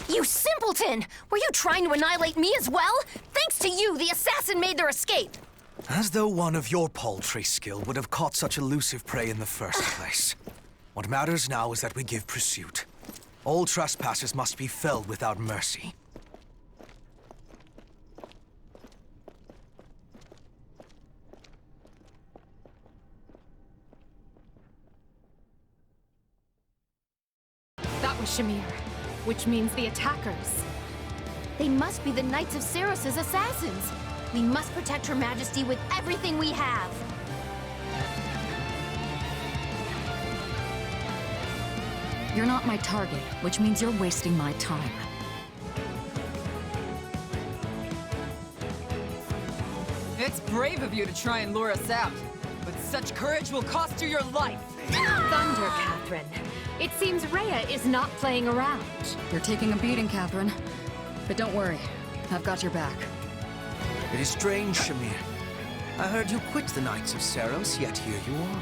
You simpleton! Were you trying to annihilate me as well? Thanks to you, the assassin made their escape! As though one of your paltry skill would have caught such elusive prey in the first place. What matters now is that we give pursuit. All trespassers must be felled without mercy. That was Shamir, which means the attackers. They must be the Knights of Ceros's assassins. We must protect Her Majesty with everything we have. You're not my target, which means you're wasting my time. It's brave of you to try and lure us out, but such courage will cost you your life! Thunder, Catherine. It seems Rhea is not playing around. You're taking a beating, Catherine. But don't worry, I've got your back. It is strange, Shamir. I heard you quit the Knights of Ceros, yet here you are.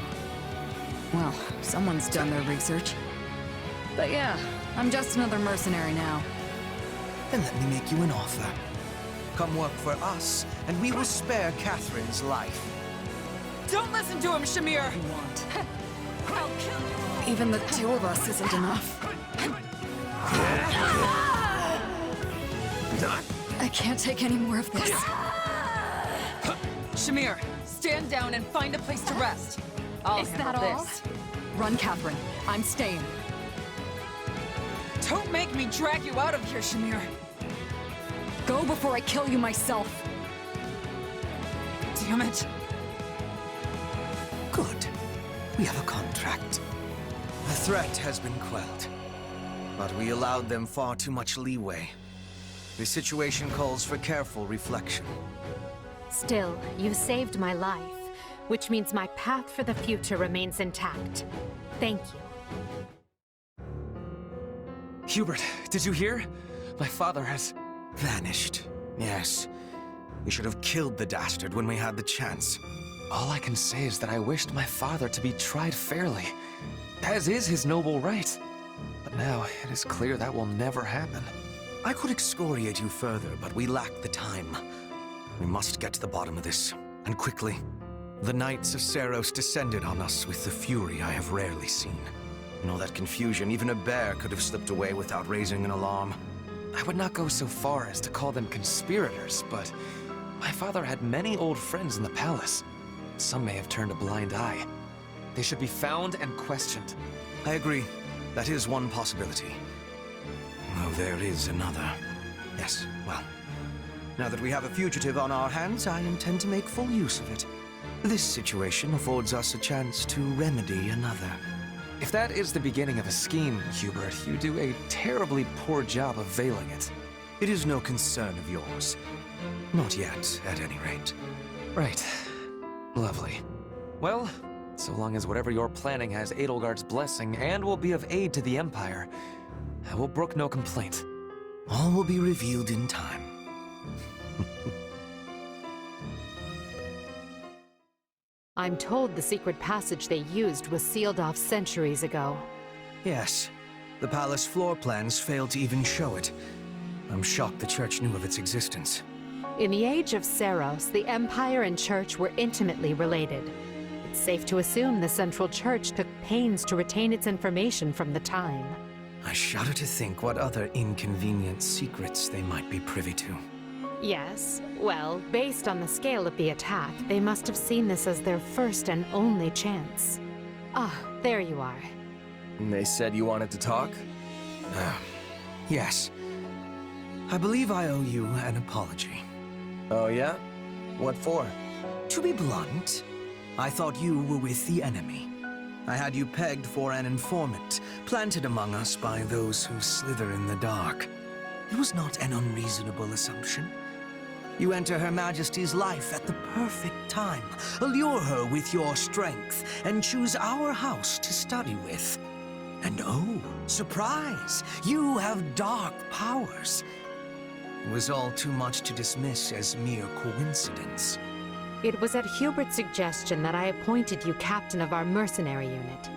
Well, someone's done their research. But yeah, I'm just another mercenary now. Then let me make you an offer. Come work for us, and we will spare Catherine's life. Don't listen to him, Shamir! I'll kill you! Even the two of us isn't enough. I can't take any more of this. Shamir, stand down and find a place to rest. I'll handle this. Run, Catherine. I'm staying. Don't make me drag you out of here, Shamir. Go before I kill you myself. Damn it. Good. We have a contract. The threat has been quelled, but we allowed them far too much leeway. The situation calls for careful reflection. Still, you saved my life, which means my path for the future remains intact. Thank you. Hubert, did you hear? My father has... vanished. Yes. We should have killed the dastard when we had the chance. All I can say is that I wished my father to be tried fairly, as is his noble right. But now, it is clear that will never happen. I could excoriate you further, but we lack the time. We must get to the bottom of this, and quickly. The Knights of Seiros descended on us with the fury I have rarely seen. In all that confusion, even a bear could have slipped away without raising an alarm. I would not go so far as to call them conspirators, but my father had many old friends in the palace. Some may have turned a blind eye. They should be found and questioned. I agree. That is one possibility. Though there is another. Yes, well, now that we have a fugitive on our hands, I intend to make full use of it. This situation affords us a chance to remedy another. If that is the beginning of a scheme, Hubert, you do a terribly poor job of veiling it. It is no concern of yours. Not yet, at any rate. Right. Lovely. Well, so long as whatever you're planning has Edelgard's blessing and will be of aid to the Empire, I will brook no complaint. All will be revealed in time. I'm told the secret passage they used was sealed off centuries ago. Yes. The palace floor plans failed to even show it. I'm shocked the Church knew of its existence. In the age of Seiros, the Empire and Church were intimately related. It's safe to assume the Central Church took pains to retain its information from the time. I shudder to think what other inconvenient secrets they might be privy to. Yes, well, based on the scale of the attack, they must have seen this as their first and only chance. Ah, there you are. They said you wanted to talk? Yes. I believe I owe you an apology. Oh yeah? What for? To be blunt, I thought you were with the enemy. I had you pegged for an informant, planted among us by those who slither in the dark. It was not an unreasonable assumption. You enter Her Majesty's life at the perfect time, allure her with your strength, and choose our house to study with. And oh, surprise! You have dark powers. It was all too much to dismiss as mere coincidence. It was at Hubert's suggestion that I appointed you captain of our mercenary unit.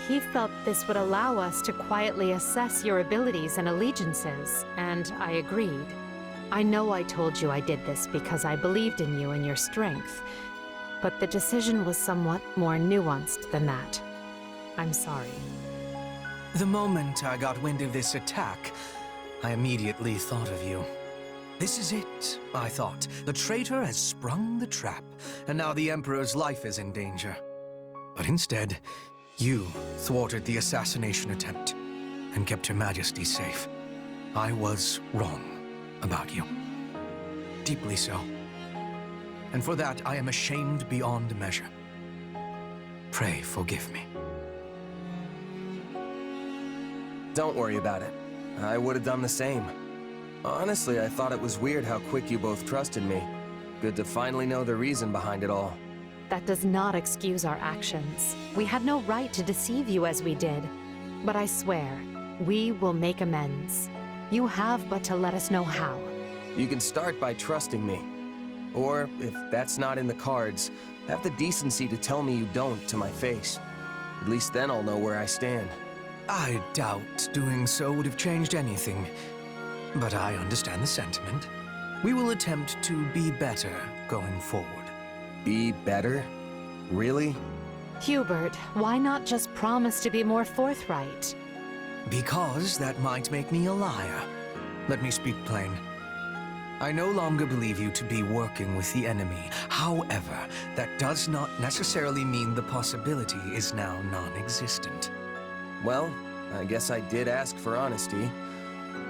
He felt this would allow us to quietly assess your abilities and allegiances, and I agreed. I know I told you I did this because I believed in you and your strength, but the decision was somewhat more nuanced than that. I'm sorry. The moment I got wind of this attack, I immediately thought of you. This is it, I thought. The traitor has sprung the trap, and now the Emperor's life is in danger. But instead, you thwarted the assassination attempt and kept Her Majesty safe. I was wrong about you. Deeply so. And for that, I am ashamed beyond measure. Pray forgive me. Don't worry about it. I would have done the same. Honestly, I thought it was weird how quick you both trusted me. Good to finally know the reason behind it all. That does not excuse our actions. We had no right to deceive you as we did. But I swear, we will make amends. You have but to let us know how. You can start by trusting me. Or, if that's not in the cards, have the decency to tell me you don't to my face. At least then I'll know where I stand. I doubt doing so would have changed anything. But I understand the sentiment. We will attempt to be better going forward. Be better? Really? Hubert, why not just promise to be more forthright? Because that might make me a liar. Let me speak plain. I no longer believe you to be working with the enemy. However, that does not necessarily mean the possibility is now non-existent. Well, I guess I did ask for honesty.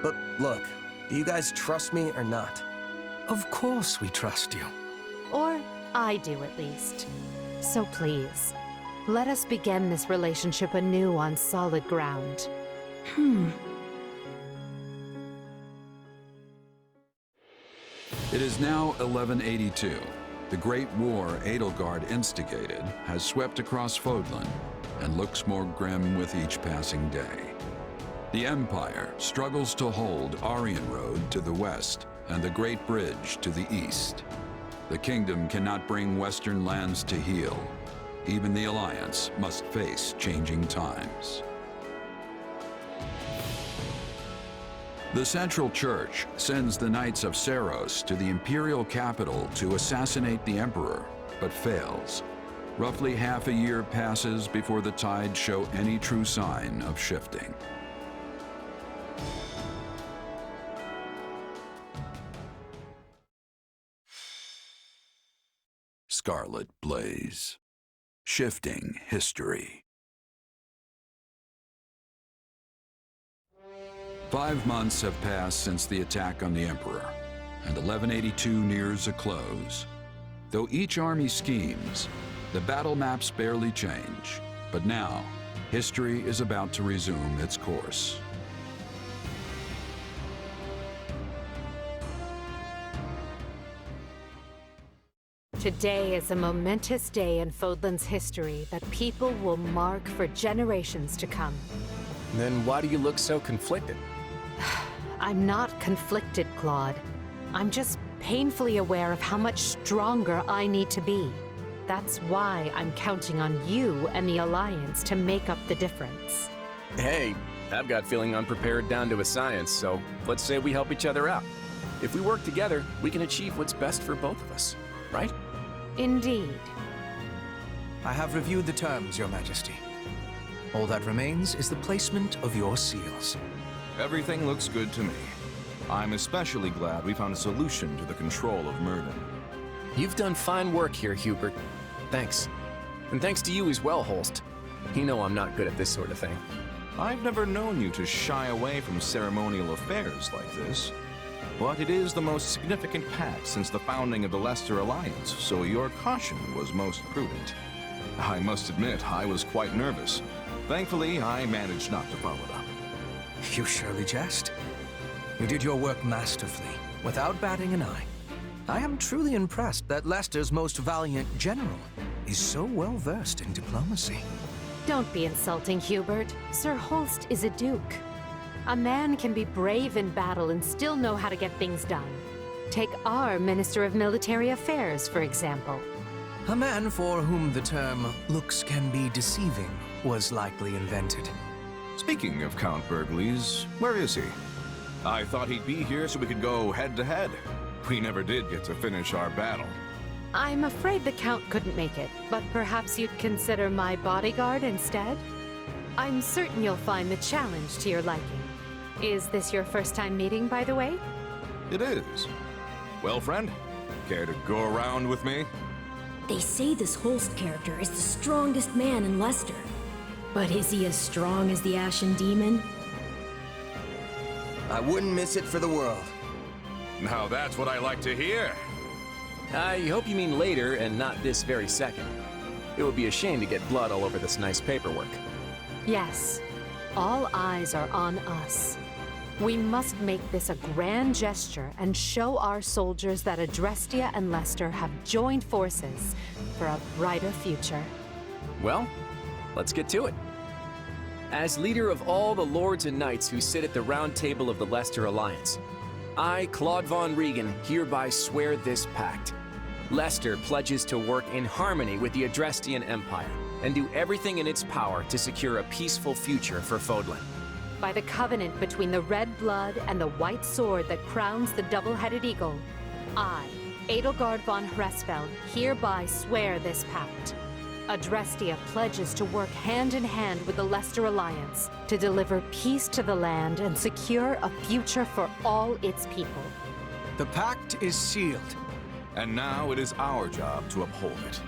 But look, do you guys trust me or not? Of course we trust you. Or I do, at least. So please, let us begin this relationship anew on solid ground. It is now 1182. The great war Edelgard instigated has swept across Fodlan and looks more grim with each passing day. The Empire struggles to hold Aryan Road to the west and the Great Bridge to the east. The kingdom cannot bring western lands to heal. Even the Alliance must face changing times. The Central Church sends the Knights of Seros to the imperial capital to assassinate the Emperor, but fails. Roughly half a year passes before the tides show any true sign of shifting. Scarlet Blaze. Shifting history. 5 months have passed since the attack on the Emperor, and 1182 nears a close. Though each army schemes, the battle maps barely change. But now, history is about to resume its course. Today is a momentous day in Fodlan's history that people will mark for generations to come. Then why do you look so conflicted? I'm not conflicted, Claude. I'm just painfully aware of how much stronger I need to be. That's why I'm counting on you and the Alliance to make up the difference. Hey, I've got feeling unprepared down to a science, so let's say we help each other out. If we work together, we can achieve what's best for both of us, right? Indeed. I have reviewed the terms, Your Majesty. All that remains is the placement of your seals. Everything looks good to me. I'm especially glad we found a solution to the control of Maiden. You've done fine work here, Hubert. Thanks. And thanks to you as well, Holst. You know I'm not good at this sort of thing. I've never known you to shy away from ceremonial affairs like this. But it is the most significant pact since the founding of the Leicester Alliance, so your caution was most prudent. I must admit, I was quite nervous. Thankfully, I managed not to follow it up. You surely jest. You did your work masterfully, without batting an eye. I am truly impressed that Leicester's most valiant general is so well versed in diplomacy. Don't be insulting, Hubert. Sir Holst is a duke. A man can be brave in battle and still know how to get things done. Take our Minister of Military Affairs, for example. A man for whom the term looks can be deceiving was likely invented. Speaking of Count Bergleys, where is he? I thought he'd be here so we could go head-to-head. We never did get to finish our battle. I'm afraid the Count couldn't make it, but perhaps you'd consider my bodyguard instead? I'm certain you'll find the challenge to your liking. Is this your first time meeting, by the way? It is. Well, friend, care to go around with me? They say this Holst character is the strongest man in Leicester. But is he as strong as the Ashen Demon? I wouldn't miss it for the world. Now that's what I like to hear. I hope you mean later and not this very second. It would be a shame to get blood all over this nice paperwork. Yes. All eyes are on us. We must make this a grand gesture and show our soldiers that Adrestia and Leicester have joined forces for a brighter future. Well, let's get to it. As leader of all the lords and knights who sit at the round table of the Leicester Alliance, I, Claude von Regan, hereby swear this pact. Leicester pledges to work in harmony with the Adrestian Empire and do everything in its power to secure a peaceful future for Fodlan. By the covenant between the red blood and the white sword that crowns the double-headed eagle, I, Edelgard von Hresfeld, hereby swear this pact. Adrestia pledges to work hand in hand with the Leicester Alliance to deliver peace to the land and secure a future for all its people. The pact is sealed. And now it is our job to uphold it.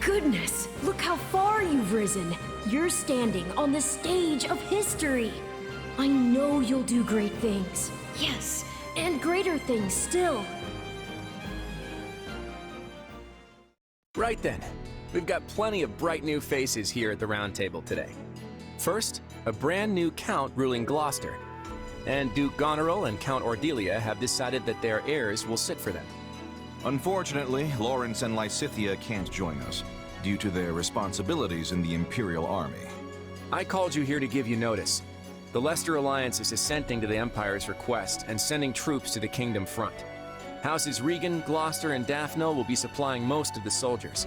Goodness, look how far you've risen. You're standing on the stage of history. I know you'll do great things. Yes, and greater things still. Right then, we've got plenty of bright new faces here at the round table today. First, a brand new count ruling Gloucester. And Duke Goneril and Count Ordelia have decided that their heirs will sit for them. Unfortunately, Lawrence and Lysithea can't join us, due to their responsibilities in the Imperial Army. I called you here to give you notice. The Leicester Alliance is assenting to the Empire's request and sending troops to the Kingdom front. Houses Regan, Gloucester, and Daphne will be supplying most of the soldiers.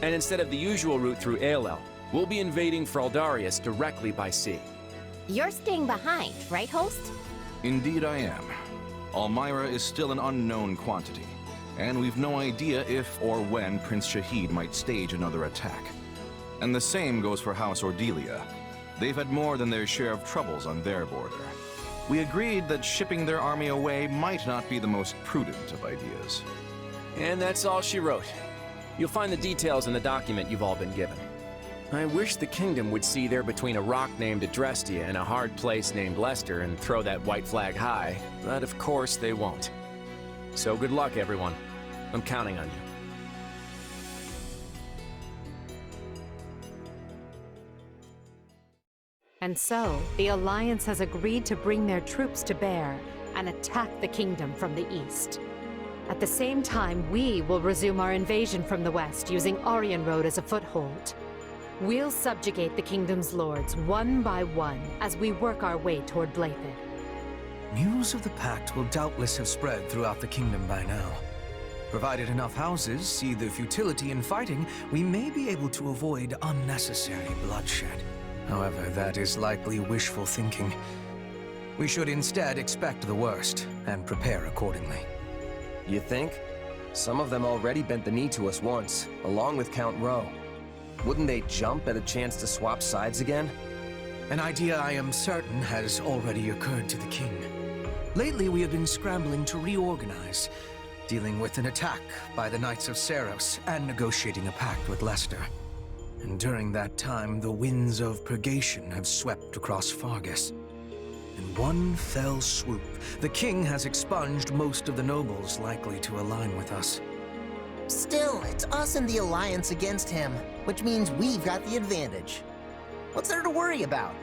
And instead of the usual route through Aelel, we'll be invading Fraldarius directly by sea. You're staying behind, right, host? Indeed I am. Almyra is still an unknown quantity, and we've no idea if or when Prince Shahid might stage another attack. And the same goes for House Ordelia. They've had more than their share of troubles on their border. We agreed that shipping their army away might not be the most prudent of ideas. And that's all she wrote. You'll find the details in the document you've all been given. I wish the Kingdom would see they're between a rock named Adrestia and a hard place named Leicester and throw that white flag high, but of course they won't. So good luck, everyone. I'm counting on you. And so, the Alliance has agreed to bring their troops to bear and attack the Kingdom from the east. At the same time, we will resume our invasion from the west using Aryan Road as a foothold. We'll subjugate the Kingdom's lords one by one as we work our way toward Blaythid. News of the pact will doubtless have spread throughout the kingdom by now. Provided enough houses see the futility in fighting, we may be able to avoid unnecessary bloodshed. However, that is likely wishful thinking. We should instead expect the worst and prepare accordingly. You think? Some of them already bent the knee to us once, along with Count Rowe. Wouldn't they jump at a chance to swap sides again? An idea I am certain has already occurred to the king. Lately, we have been scrambling to reorganize, dealing with an attack by the Knights of Seros and negotiating a pact with Leicester. And during that time, the winds of purgation have swept across Fargus. In one fell swoop, the king has expunged most of the nobles likely to align with us. Still, it's us and the Alliance against him, which means we've got the advantage. What's there to worry about?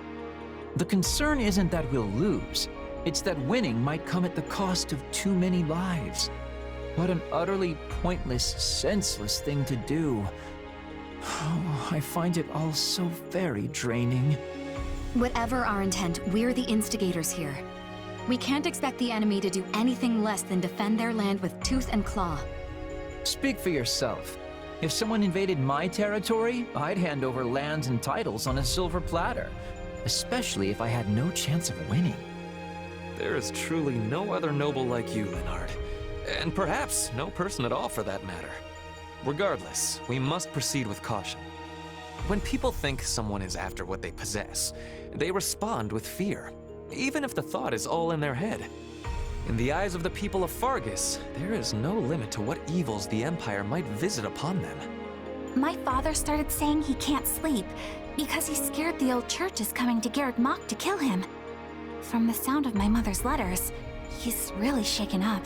The concern isn't that we'll lose. It's that winning might come at the cost of too many lives. What an utterly pointless, senseless thing to do. Oh, I find it all so very draining. Whatever our intent, we're the instigators here. We can't expect the enemy to do anything less than defend their land with tooth and claw. Speak for yourself. If someone invaded my territory, I'd hand over lands and titles on a silver platter. Especially if I had no chance of winning. There is truly no other noble like you, Leonard. And perhaps no person at all for that matter. Regardless, we must proceed with caution. When people think someone is after what they possess, they respond with fear, even if the thought is all in their head. In the eyes of the people of Fargus, there is no limit to what evils the Empire might visit upon them. My father started saying he can't sleep because he's scared the old church is coming to Garreg Mach to kill him. From the sound of my mother's letters, he's really shaken up.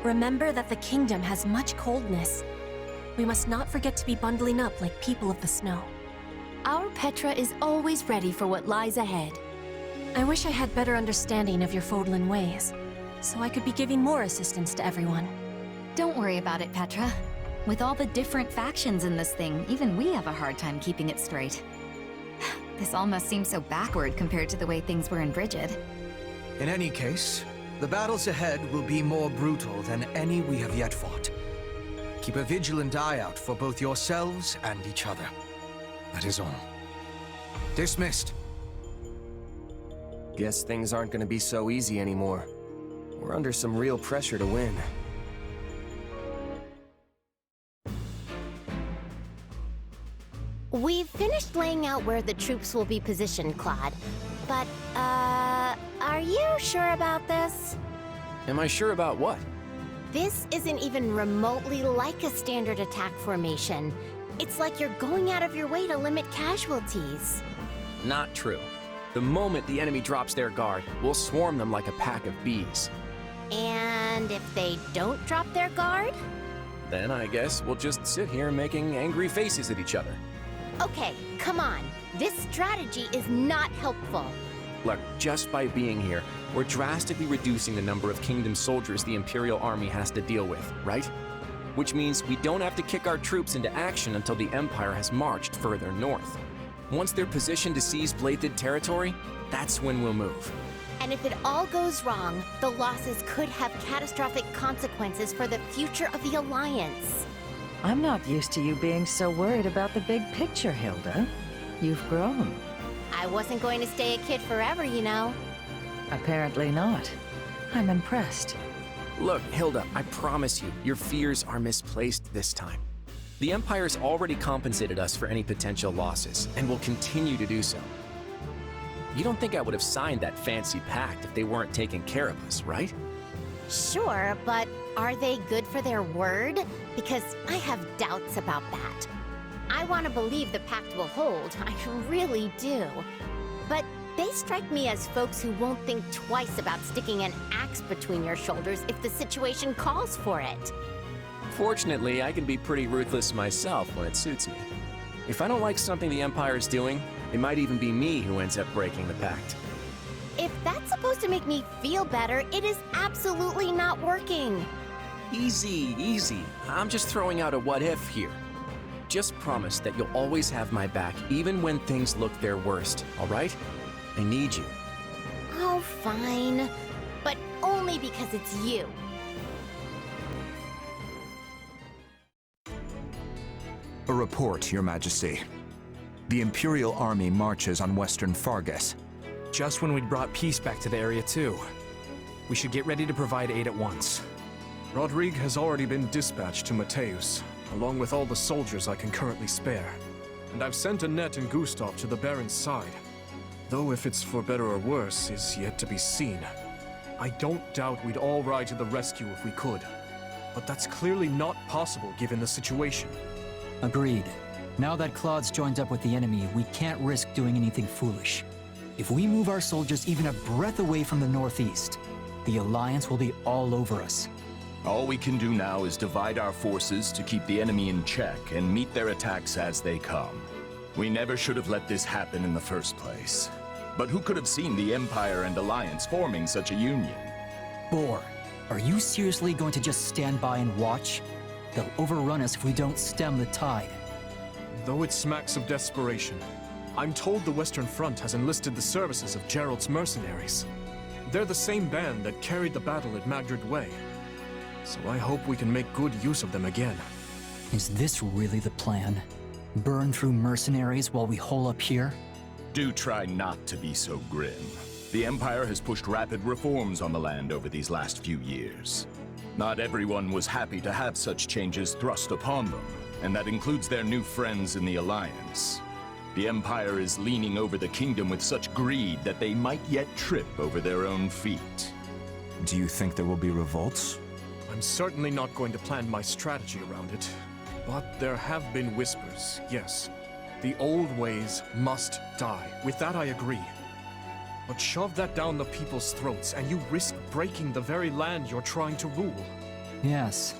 Remember that the Kingdom has much coldness. We must not forget to be bundling up like people of the snow. Our Petra is always ready for what lies ahead. I wish I had better understanding of your Fodlan ways, so I could be giving more assistance to everyone. Don't worry about it, Petra. With all the different factions in this thing, even we have a hard time keeping it straight. This all must seem so backward compared to the way things were in Brigid. In any case, the battles ahead will be more brutal than any we have yet fought. Keep a vigilant eye out for both yourselves and each other. That is all. Dismissed. Guess things aren't gonna be so easy anymore. We're under some real pressure to win. We've finished laying out where the troops will be positioned, Claude. But, are you sure about this? Am I sure about what? This isn't even remotely like a standard attack formation. It's like you're going out of your way to limit casualties. Not true. The moment the enemy drops their guard, we'll swarm them like a pack of bees. And if they don't drop their guard? Then I guess we'll just sit here making angry faces at each other. Okay, come on. This strategy is not helpful. Look, just by being here, we're drastically reducing the number of Kingdom soldiers the Imperial Army has to deal with, right? Which means we don't have to kick our troops into action until the Empire has marched further north. Once they're positioned to seize Bladed territory, that's when we'll move. And if it all goes wrong, the losses could have catastrophic consequences for the future of the Alliance. I'm not used to you being so worried about the big picture, Hilda. You've grown. I wasn't going to stay a kid forever, you know. Apparently not. I'm impressed. Look, Hilda, I promise you, your fears are misplaced this time. The Empire's already compensated us for any potential losses, and will continue to do so. You don't think I would have signed that fancy pact if they weren't taking care of us, right? Sure, but are they good for their word? Because I have doubts about that. I want to believe the pact will hold, I really do. But they strike me as folks who won't think twice about sticking an axe between your shoulders if the situation calls for it. Fortunately, I can be pretty ruthless myself when it suits me. If I don't like something the Empire's doing, it might even be me who ends up breaking the pact. If that's supposed to make me feel better, it is absolutely not working. Easy, easy. I'm just throwing out a what if here. Just promise that you'll always have my back, even when things look their worst, all right? I need you. Oh, fine. But only because it's you. A report, Your Majesty. The Imperial Army marches on Western Fargus. Just when we'd brought peace back to the area, too. We should get ready to provide aid at once. Rodrigue has already been dispatched to Mateus, along with all the soldiers I can currently spare. And I've sent Annette and Gustav to the Baron's side. Though if it's for better or worse is yet to be seen. I don't doubt we'd all ride to the rescue if we could. But that's clearly not possible given the situation. Agreed. Now that Claude's joined up with the enemy, we can't risk doing anything foolish. If we move our soldiers even a breath away from the northeast, the Alliance will be all over us. All we can do now is divide our forces to keep the enemy in check and meet their attacks as they come. We never should have let this happen in the first place. But who could have seen the Empire and Alliance forming such a union? Boar, are you seriously going to just stand by and watch? They'll overrun us if we don't stem the tide. Though it smacks of desperation, I'm told the Western Front has enlisted the services of Gerald's mercenaries. They're the same band that carried the battle at Magdred Way. So I hope we can make good use of them again. Is this really the plan? Burn through mercenaries while we hole up here? Do try not to be so grim. The Empire has pushed rapid reforms on the land over these last few years. Not everyone was happy to have such changes thrust upon them, and that includes their new friends in the Alliance. The Empire is leaning over the kingdom with such greed that they might yet trip over their own feet. Do you think there will be revolts? I'm certainly not going to plan my strategy around it. But there have been whispers, yes. The old ways must die. With that I agree. But shove that down the people's throats, and you risk breaking the very land you're trying to rule. Yes.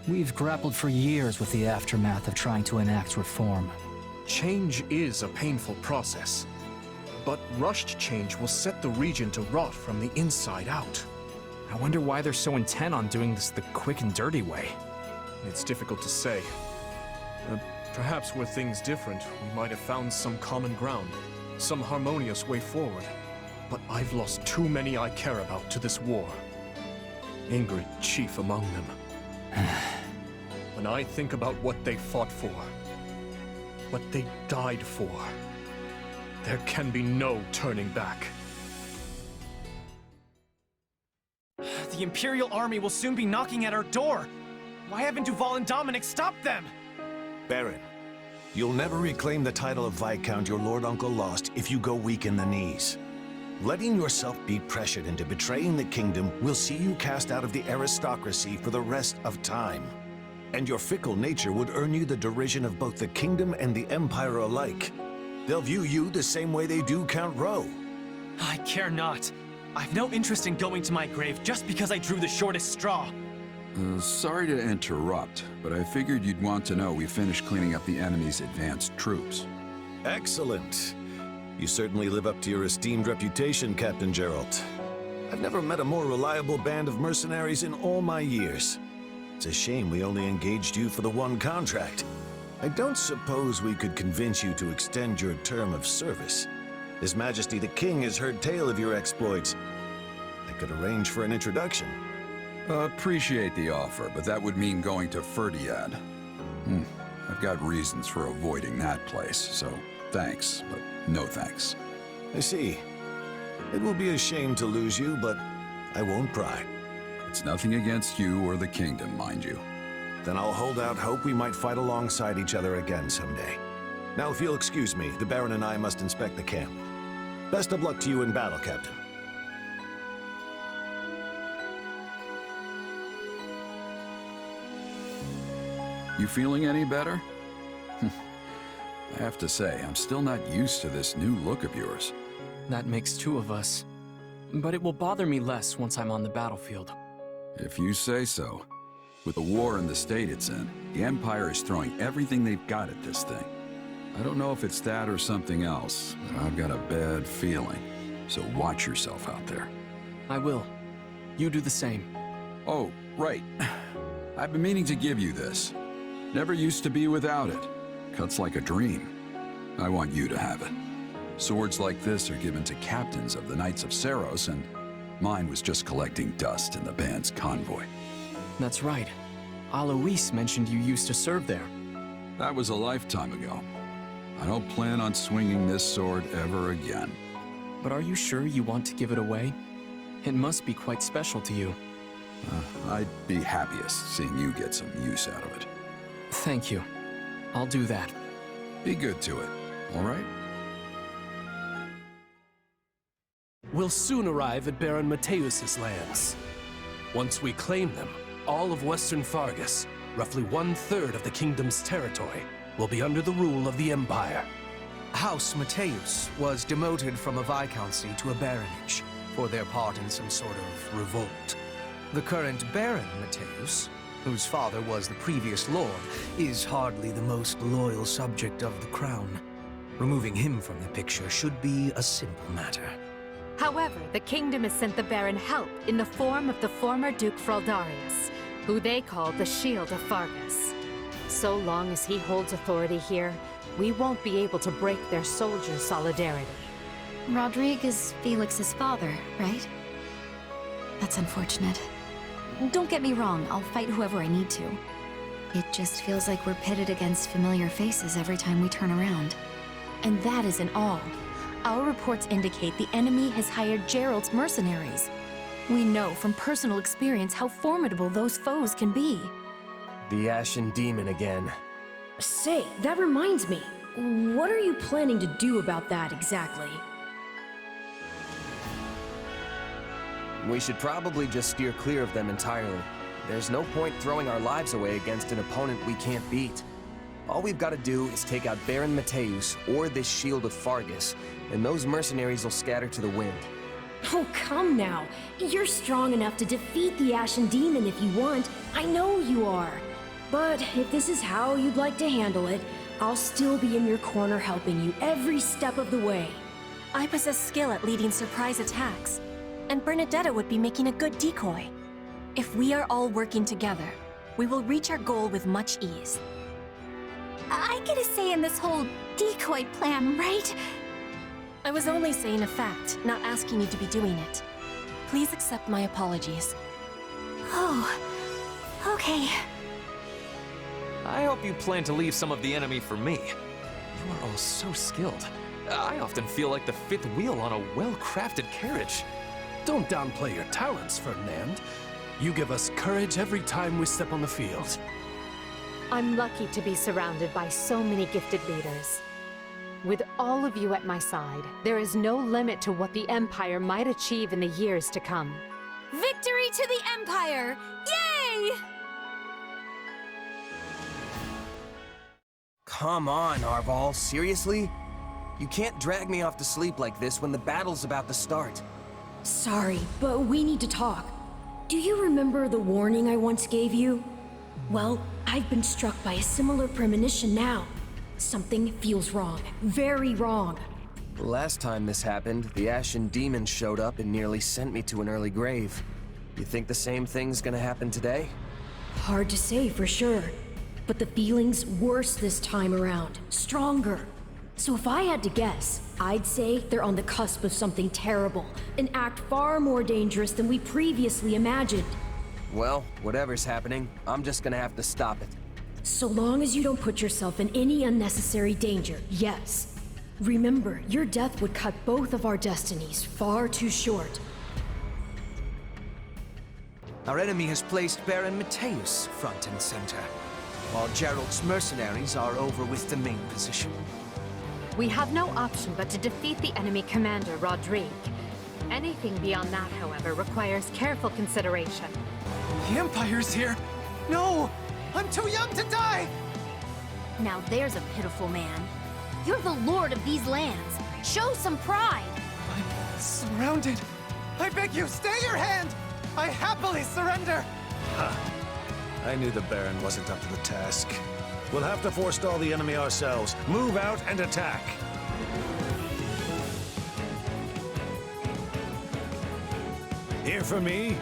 We've grappled for years with the aftermath of trying to enact reform. Change is a painful process. But rushed change will set the region to rot from the inside out. I wonder why they're so intent on doing this the quick and dirty way. It's difficult to say. Perhaps were things different, we might have found some common ground, some harmonious way forward. But I've lost too many I care about to this war. Ingrid chief among them. When I think about what they fought for, what they died for, there can be no turning back. The Imperial Army will soon be knocking at our door! Why haven't Duval and Dominic stopped them? Baron, you'll never reclaim the title of Viscount your Lord Uncle lost if you go weak in the knees. Letting yourself be pressured into betraying the kingdom will see you cast out of the aristocracy for the rest of time. And your fickle nature would earn you the derision of both the kingdom and the Empire alike. They'll view you the same way they do Count Rowe. I care not. I've no interest in going to my grave just because I drew the shortest straw. Sorry to interrupt, but I figured you'd want to know we finished cleaning up the enemy's advanced troops. Excellent. You certainly live up to your esteemed reputation, Captain Geralt. I've never met a more reliable band of mercenaries in all my years. It's a shame we only engaged you for the one contract. I don't suppose we could convince you to extend your term of service. His Majesty the King has heard tale of your exploits. I could arrange for an introduction. Appreciate the offer, but that would mean going to Ferdiad. I've got reasons for avoiding that place, so thanks, but no thanks. I see. It will be a shame to lose you, but I won't pry. It's nothing against you or the kingdom, mind you. Then I'll hold out hope we might fight alongside each other again someday. Now, if you'll excuse me, the Baron and I must inspect the camp. Best of luck to you in battle, Captain. You feeling any better? I have to say, I'm still not used to this new look of yours. That makes two of us. But it will bother me less once I'm on the battlefield. If you say so. With the war in the state it's in, the Empire is throwing everything they've got at this thing. I don't know if it's that or something else, but I've got a bad feeling. So watch yourself out there. I will. You do the same. Oh, right. I've been meaning to give you this. Never used to be without it. Cuts like a dream. I want you to have it. Swords like this are given to captains of the Knights of Seiros, and mine was just collecting dust in the band's convoy. That's right. Alois mentioned you used to serve there. That was a lifetime ago. I don't plan on swinging this sword ever again. But are you sure you want to give it away? It must be quite special to you. I'd be happiest seeing you get some use out of it. Thank you. I'll do that. Be good to it, all right? We'll soon arrive at Baron Mateusz's lands. Once we claim them, all of Western Fargus, roughly 1/3 of the kingdom's territory, will be under the rule of the Empire. House Mateusz was demoted from a viscountcy to a baronage for their part in some sort of revolt. The current Baron Mateusz, whose father was the previous lord, is hardly the most loyal subject of the crown. Removing him from the picture should be a simple matter. However, the kingdom has sent the Baron help in the form of the former Duke Fraldarius, who they call the Shield of Fargus. So long as he holds authority here, we won't be able to break their soldier solidarity. Rodrigue is Felix's father, right? That's unfortunate. Don't get me wrong, I'll fight whoever I need to. It just feels like we're pitted against familiar faces every time we turn around. And that isn't all. Our reports indicate the enemy has hired Gerald's mercenaries. We know from personal experience how formidable those foes can be. The Ashen Demon again. Say, that reminds me. What are you planning to do about that exactly? We should probably just steer clear of them entirely. There's no point throwing our lives away against an opponent we can't beat. All we've got to do is take out Baron Mateusz or this Shield of Fargus, and those mercenaries will scatter to the wind. Oh, come now. You're strong enough to defeat the Ashen Demon if you want. I know you are. But if this is how you'd like to handle it, I'll still be in your corner helping you every step of the way. I possess skill at leading surprise attacks, and Bernadetta would be making a good decoy. If we are all working together, we will reach our goal with much ease. I get a say in this whole decoy plan, right? I was only saying a fact, not asking you to be doing it. Please accept my apologies. Oh, okay. I hope you plan to leave some of the enemy for me. You are all so skilled. I often feel like the fifth wheel on a well-crafted carriage. Don't downplay your talents, Ferdinand. You give us courage every time we step on the field. I'm lucky to be surrounded by so many gifted leaders. With all of you at my side, there is no limit to what the Empire might achieve in the years to come. Victory to the Empire! Yay! Come on, Arval, seriously? You can't drag me off to sleep like this when the battle's about to start. Sorry, but we need to talk. Do you remember the warning I once gave you? Well, I've been struck by a similar premonition now. Something feels wrong. Very wrong. Last time this happened, the Ashen Demon showed up and nearly sent me to an early grave. You think the same thing's gonna happen today? Hard to say for sure. But the feeling's worse this time around. Stronger. So if I had to guess, I'd say they're on the cusp of something terrible. An act far more dangerous than we previously imagined. Well, whatever's happening, I'm just gonna have to stop it. So long as you don't put yourself in any unnecessary danger, yes. Remember, your death would cut both of our destinies far too short. Our enemy has placed Baron Mateus front and center, while Gerald's mercenaries are over with the main position. We have no option but to defeat the enemy commander, Rodrigue. Anything beyond that, however, requires careful consideration. The Empire's here! No! I'm too young to die! Now there's a pitiful man. You're the lord of these lands. Show some pride! I'm surrounded! I beg you, stay your hand! I happily surrender! I knew the Baron wasn't up to the task. We'll have to forestall the enemy ourselves. Move out and attack! Hear from me?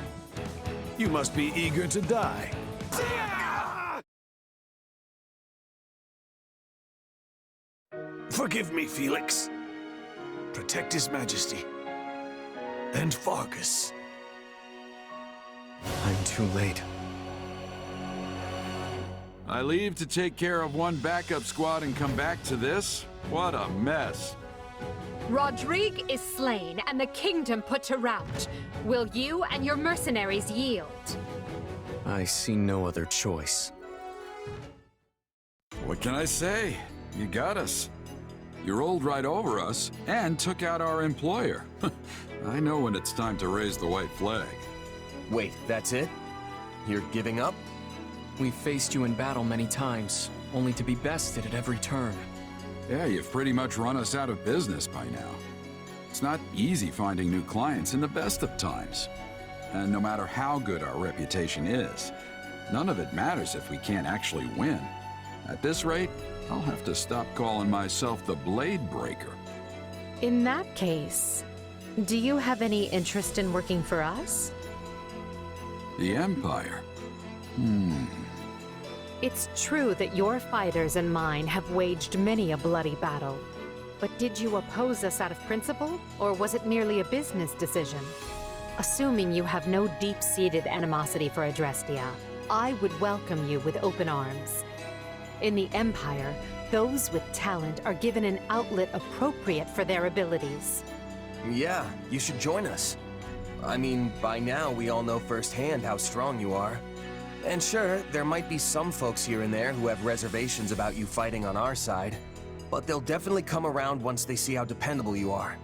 You must be eager to die. Forgive me, Felix. Protect His Majesty. And Fargus. I'm too late. I leave to take care of one backup squad and come back to this? What a mess. Rodrigue is slain and the kingdom put to rout. Will you and your mercenaries yield? I see no other choice. What can I say? You got us. You rolled right over us and took out our employer. I know when it's time to raise the white flag. Wait, that's it? You're giving up? We've faced you in battle many times, only to be bested at every turn. Yeah, you've pretty much run us out of business by now. It's not easy finding new clients in the best of times. And no matter how good our reputation is, none of it matters if we can't actually win. At this rate, I'll have to stop calling myself the Blade Breaker. In that case, do you have any interest in working for us? The Empire? It's true that your fighters and mine have waged many a bloody battle. But did you oppose us out of principle, or was it merely a business decision? Assuming you have no deep-seated animosity for Adrestia, I would welcome you with open arms. In the Empire, those with talent are given an outlet appropriate for their abilities. Yeah, you should join us. I mean, by now we all know firsthand how strong you are. And sure, there might be some folks here and there who have reservations about you fighting on our side, but they'll definitely come around once they see how dependable you are.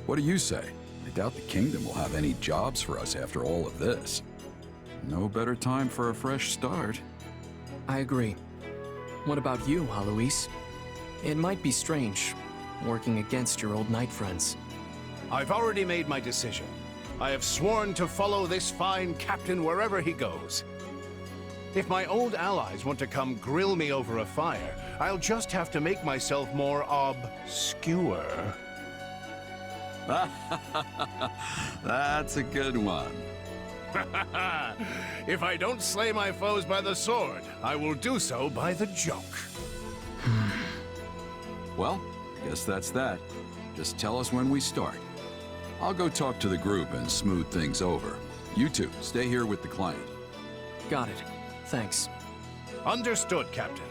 What do you say? I doubt the kingdom will have any jobs for us after all of this. No better time for a fresh start. I agree. What about you, Alois? It might be strange, working against your old knight friends. I've already made my decision. I have sworn to follow this fine captain wherever he goes. If my old allies want to come grill me over a fire, I'll just have to make myself more obscure. That's a good one. If I don't slay my foes by the sword, I will do so by the joke. Well, I guess that's that. Just tell us when we start. I'll go talk to the group and smooth things over. You two, stay here with the client. Got it. Thanks. Understood, Captain.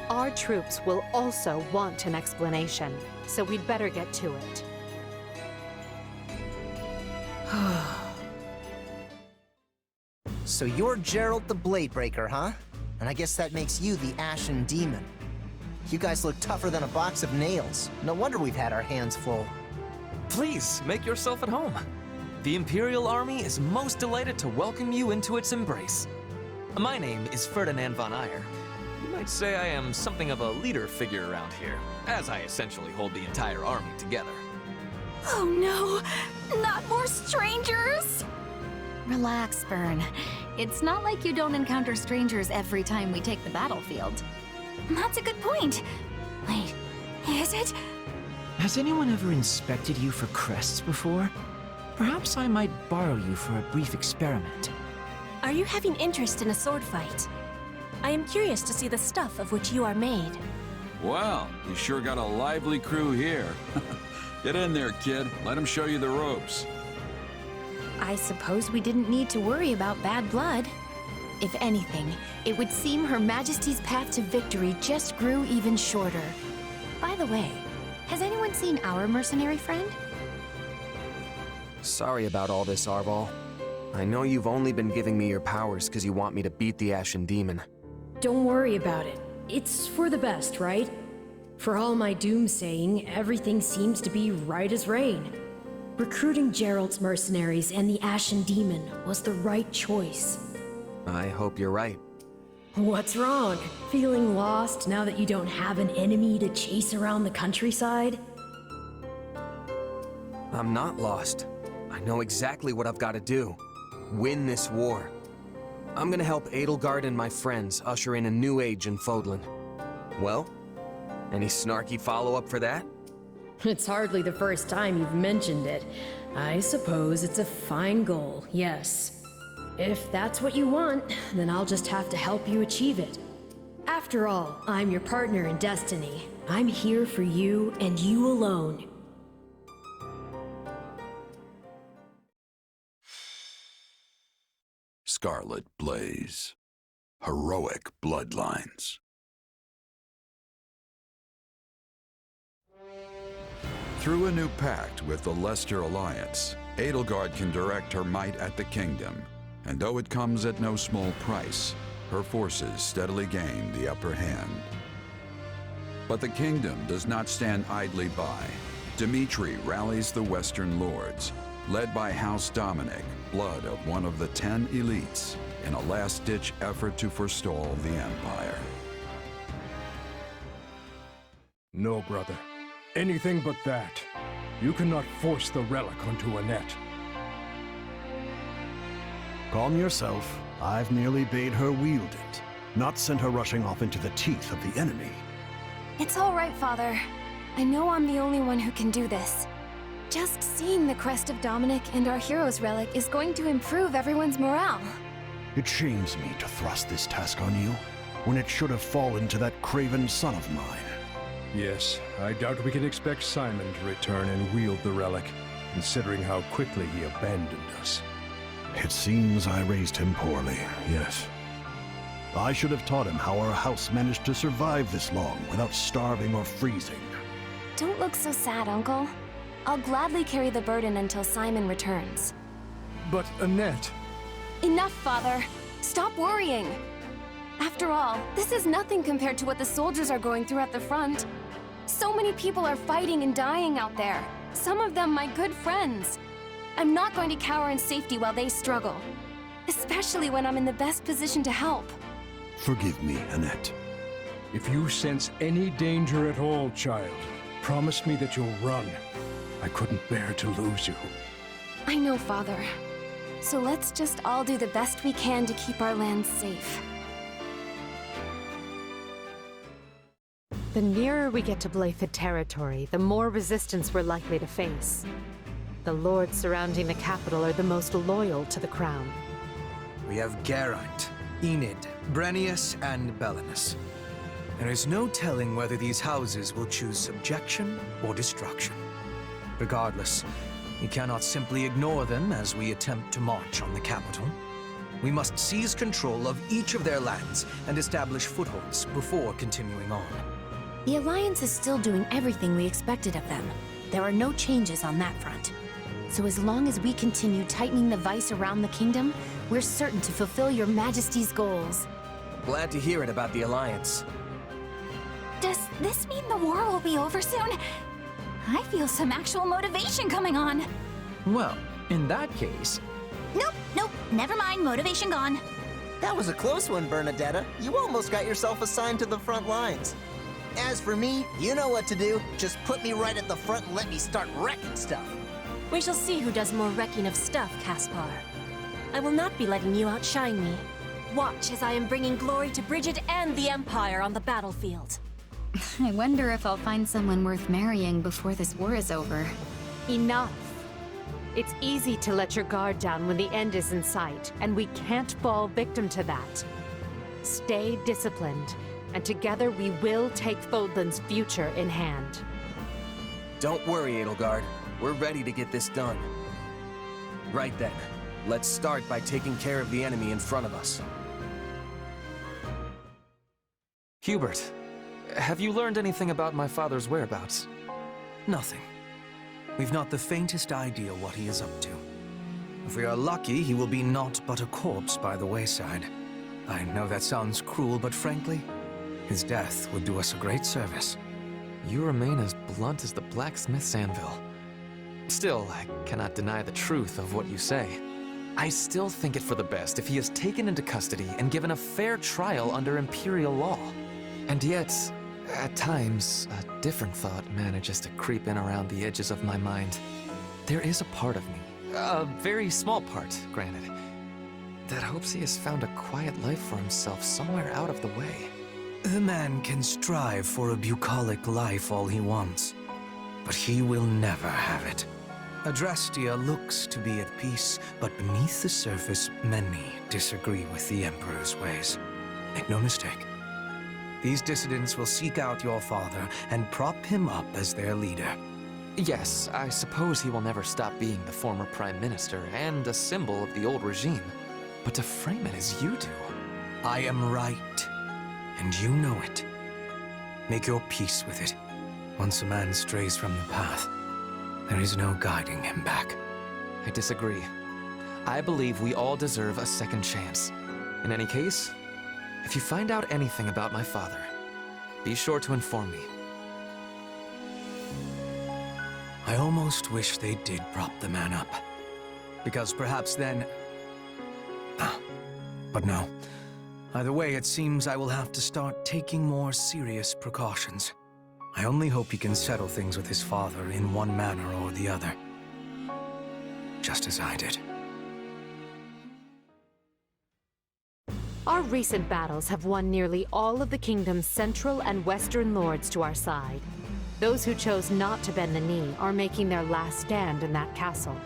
Our troops will also want an explanation, so we'd better get to it. So you're Gerald the Bladebreaker, huh? And I guess that makes you the Ashen Demon. You guys look tougher than a box of nails. No wonder we've had our hands full. Please, make yourself at home. The Imperial Army is most delighted to welcome you into its embrace. My name is Ferdinand von Eyre. You might say I am something of a leader figure around here, as I essentially hold the entire army together. Oh no, not more strangers! Relax, Bern. It's not like you don't encounter strangers every time we take the battlefield. That's a good point. Wait, is it? Has anyone ever inspected you for crests before? Perhaps I might borrow you for a brief experiment. Are you having interest in a sword fight? I am curious to see the stuff of which you are made. Well, you sure got a lively crew here. Get in there, kid. Let him show you the ropes. I suppose we didn't need to worry about bad blood. If anything, it would seem Her Majesty's path to victory just grew even shorter. By the way, has anyone seen our mercenary friend? Sorry about all this, Arval. I know you've only been giving me your powers because you want me to beat the Ashen Demon. Don't worry about it. It's for the best, right? For all my doomsaying, everything seems to be right as rain. Recruiting Gerald's mercenaries and the Ashen Demon was the right choice. I hope you're right. What's wrong? Feeling lost now that you don't have an enemy to chase around the countryside? I'm not lost. I know exactly what I've got to do. Win this war. I'm gonna help Edelgard and my friends usher in a new age in Fodlan. Well, any snarky follow-up for that? It's hardly the first time you've mentioned it. I suppose it's a fine goal, yes. If that's what you want, then I'll just have to help you achieve it. After all, I'm your partner in destiny. I'm here for you and you alone. Scarlet Blaze. Heroic Bloodlines. Through a new pact with the Leicester Alliance, Edelgard can direct her might at the kingdom, and though it comes at no small price, her forces steadily gain the upper hand. But the kingdom does not stand idly by. Dimitri rallies the Western Lords, led by House Dominic, blood of one of the 10 elites, in a last-ditch effort to forestall the Empire. No, brother. Anything but that. You cannot force the relic onto Annette. Calm yourself. I've merely bade her wield it, not sent her rushing off into the teeth of the enemy. It's all right, Father. I know I'm the only one who can do this. Just seeing the crest of Dominic and our hero's relic is going to improve everyone's morale. It shames me to thrust this task on you, when it should have fallen to that craven son of mine. Yes, I doubt we can expect Simon to return and wield the relic, considering how quickly he abandoned us. It seems I raised him poorly, yes. I should have taught him how our house managed to survive this long without starving or freezing. Don't look so sad, Uncle. I'll gladly carry the burden until Simon returns. But Annette... Enough, Father! Stop worrying! After all, this is nothing compared to what the soldiers are going through at the front. So many people are fighting and dying out there. Some of them my good friends. I'm not going to cower in safety while they struggle. Especially when I'm in the best position to help. Forgive me, Annette. If you sense any danger at all, child, promise me that you'll run. I couldn't bear to lose you. I know, Father. So let's just all do the best we can to keep our land safe. The nearer we get to Blythe territory, the more resistance we're likely to face. The lords surrounding the capital are the most loyal to the crown. We have Geraint, Enid, Brennius, and Belinus. There is no telling whether these houses will choose subjection or destruction. Regardless, we cannot simply ignore them as we attempt to march on the capital. We must seize control of each of their lands and establish footholds before continuing on. The Alliance is still doing everything we expected of them. There are no changes on that front. So as long as we continue tightening the vice around the kingdom, we're certain to fulfill your Majesty's goals. Glad to hear it about the Alliance. Does this mean the war will be over soon? I feel some actual motivation coming on. Well, in that case... Nope, never mind, motivation gone. That was a close one, Bernadetta. You almost got yourself assigned to the front lines. As for me, you know what to do. Just put me right at the front and let me start wrecking stuff. We shall see who does more wrecking of stuff, Caspar. I will not be letting you outshine me. Watch as I am bringing glory to Bridget and the Empire on the battlefield. I wonder if I'll find someone worth marrying before this war is over. Enough. It's easy to let your guard down when the end is in sight, and we can't fall victim to that. Stay disciplined, and together we will take Fodlan's future in hand. Don't worry, Edelgard. We're ready to get this done. Right then, let's start by taking care of the enemy in front of us. Hubert, have you learned anything about my father's whereabouts? Nothing. We've not the faintest idea what he is up to. If we are lucky, he will be naught but a corpse by the wayside. I know that sounds cruel, but frankly, his death would do us a great service. You remain as blunt as the blacksmith's anvil. Still, I cannot deny the truth of what you say. I still think it for the best if he is taken into custody and given a fair trial under Imperial law. And yet, at times, a different thought manages to creep in around the edges of my mind. There is a part of me, a very small part, granted, that hopes he has found a quiet life for himself somewhere out of the way. The man can strive for a bucolic life all he wants, but he will never have it. Adrestia looks to be at peace, but beneath the surface, many disagree with the Emperor's ways. Make no mistake. These dissidents will seek out your father and prop him up as their leader. Yes, I suppose he will never stop being the former Prime Minister and a symbol of the old regime. But to frame it as you do... I am right, and you know it. Make your peace with it. Once a man strays from the path, there is no guiding him back. I disagree. I believe we all deserve a second chance. In any case, if you find out anything about my father, be sure to inform me. I almost wish they did prop the man up. Because perhaps then... But no. Either way, it seems I will have to start taking more serious precautions. I only hope he can settle things with his father in one manner or the other. Just as I did. Our recent battles have won nearly all of the kingdom's central and western lords to our side. Those who chose not to bend the knee are making their last stand in that castle.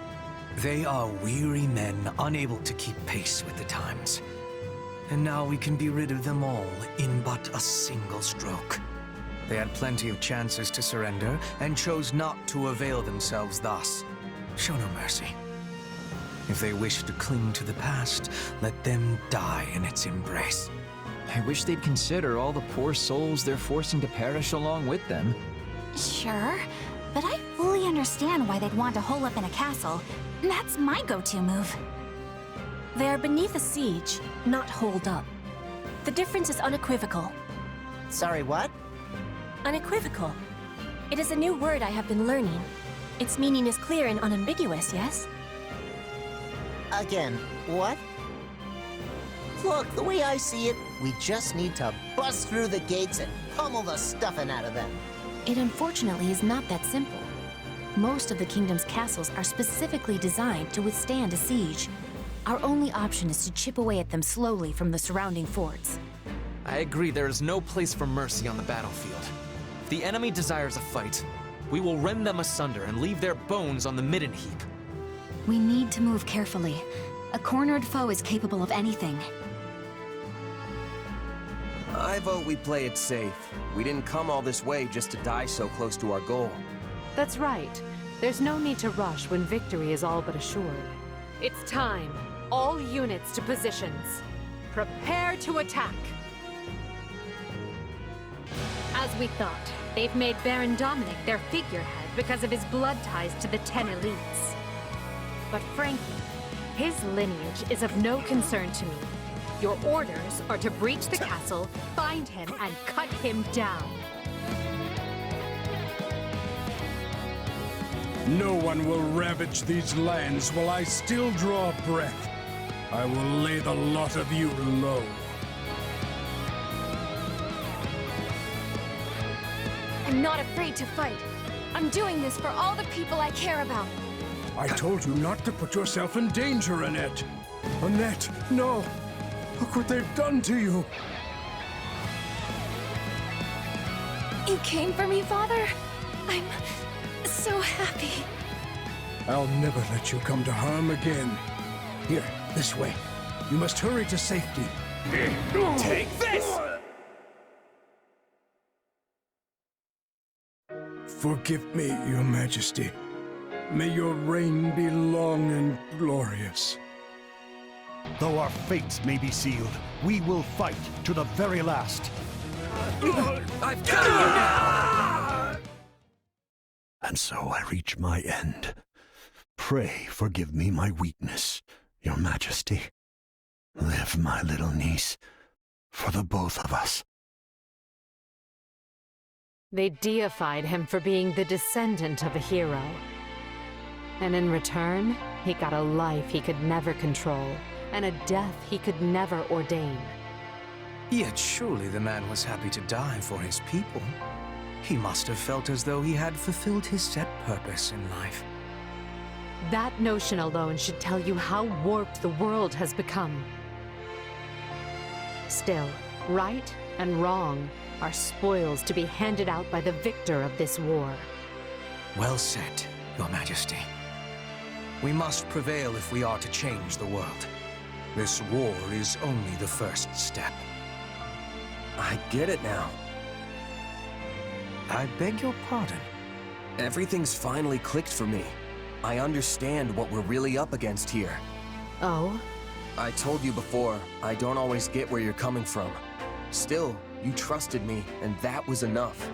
They are weary men, unable to keep pace with the times. And now we can be rid of them all in but a single stroke. They had plenty of chances to surrender, and chose not to avail themselves thus. Show no mercy. If they wish to cling to the past, let them die in its embrace. I wish they'd consider all the poor souls they're forcing to perish along with them. Sure, but I fully understand why they'd want to hole up in a castle. That's my go-to move. They are beneath a siege, not holed up. The difference is unequivocal. Sorry, what? Unequivocal. It is a new word I have been learning. Its meaning is clear and unambiguous, yes? Again, what? Look, the way I see it, we just need to bust through the gates and pummel the stuffing out of them. It unfortunately is not that simple. Most of the kingdom's castles are specifically designed to withstand a siege. Our only option is to chip away at them slowly from the surrounding forts. I agree there is no place for mercy on the battlefield. If the enemy desires a fight, we will rend them asunder and leave their bones on the midden heap. We need to move carefully. A cornered foe is capable of anything. I vote we play it safe. We didn't come all this way just to die so close to our goal. That's right. There's no need to rush when victory is all but assured. It's time. All units to positions. Prepare to attack! As we thought, they've made Baron Dominic their figurehead because of his blood ties to the 10 elites. But frankly, his lineage is of no concern to me. Your orders are to breach the castle, find him, and cut him down. No one will ravage these lands while I still draw breath. I will lay the lot of you low. I'm not afraid to fight. I'm doing this for all the people I care about. I told you not to put yourself in danger, Annette. Annette, no. Look what they've done to you. You came for me, Father? I'm so happy. I'll never let you come to harm again. Here, this way. You must hurry to safety. Take this! Forgive me, Your Majesty. May your reign be long and glorious. Though our fates may be sealed, we will fight to the very last. I've got you now! And so I reach my end. Pray forgive me my weakness, Your Majesty. Live, my little niece, for the both of us. They deified him for being the descendant of a hero. And in return, he got a life he could never control, and a death he could never ordain. Yet surely the man was happy to die for his people. He must have felt as though he had fulfilled his set purpose in life. That notion alone should tell you how warped the world has become. Still, right and wrong are spoils to be handed out by the victor of this war. Well said, Your Majesty. We must prevail if we are to change the world. This war is only the first step. I get it now. I beg your pardon. Everything's finally clicked for me. I understand what we're really up against here. Oh? I told you before, I don't always get where you're coming from. Still, you trusted me, and that was enough.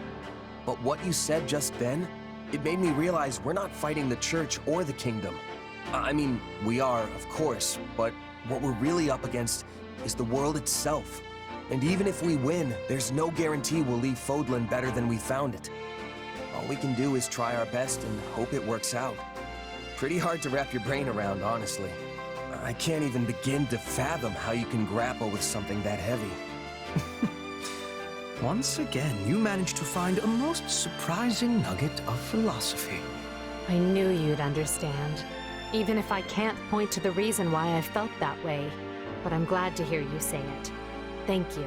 But what you said just then, it made me realize we're not fighting the Church or the Kingdom. I mean, we are, of course, but what we're really up against is the world itself. And even if we win, there's no guarantee we'll leave Fodlan better than we found it. All we can do is try our best and hope it works out. Pretty hard to wrap your brain around, honestly. I can't even begin to fathom how you can grapple with something that heavy. Once again, you managed to find a most surprising nugget of philosophy. I knew you'd understand. Even if I can't point to the reason why I felt that way. But I'm glad to hear you say it. Thank you.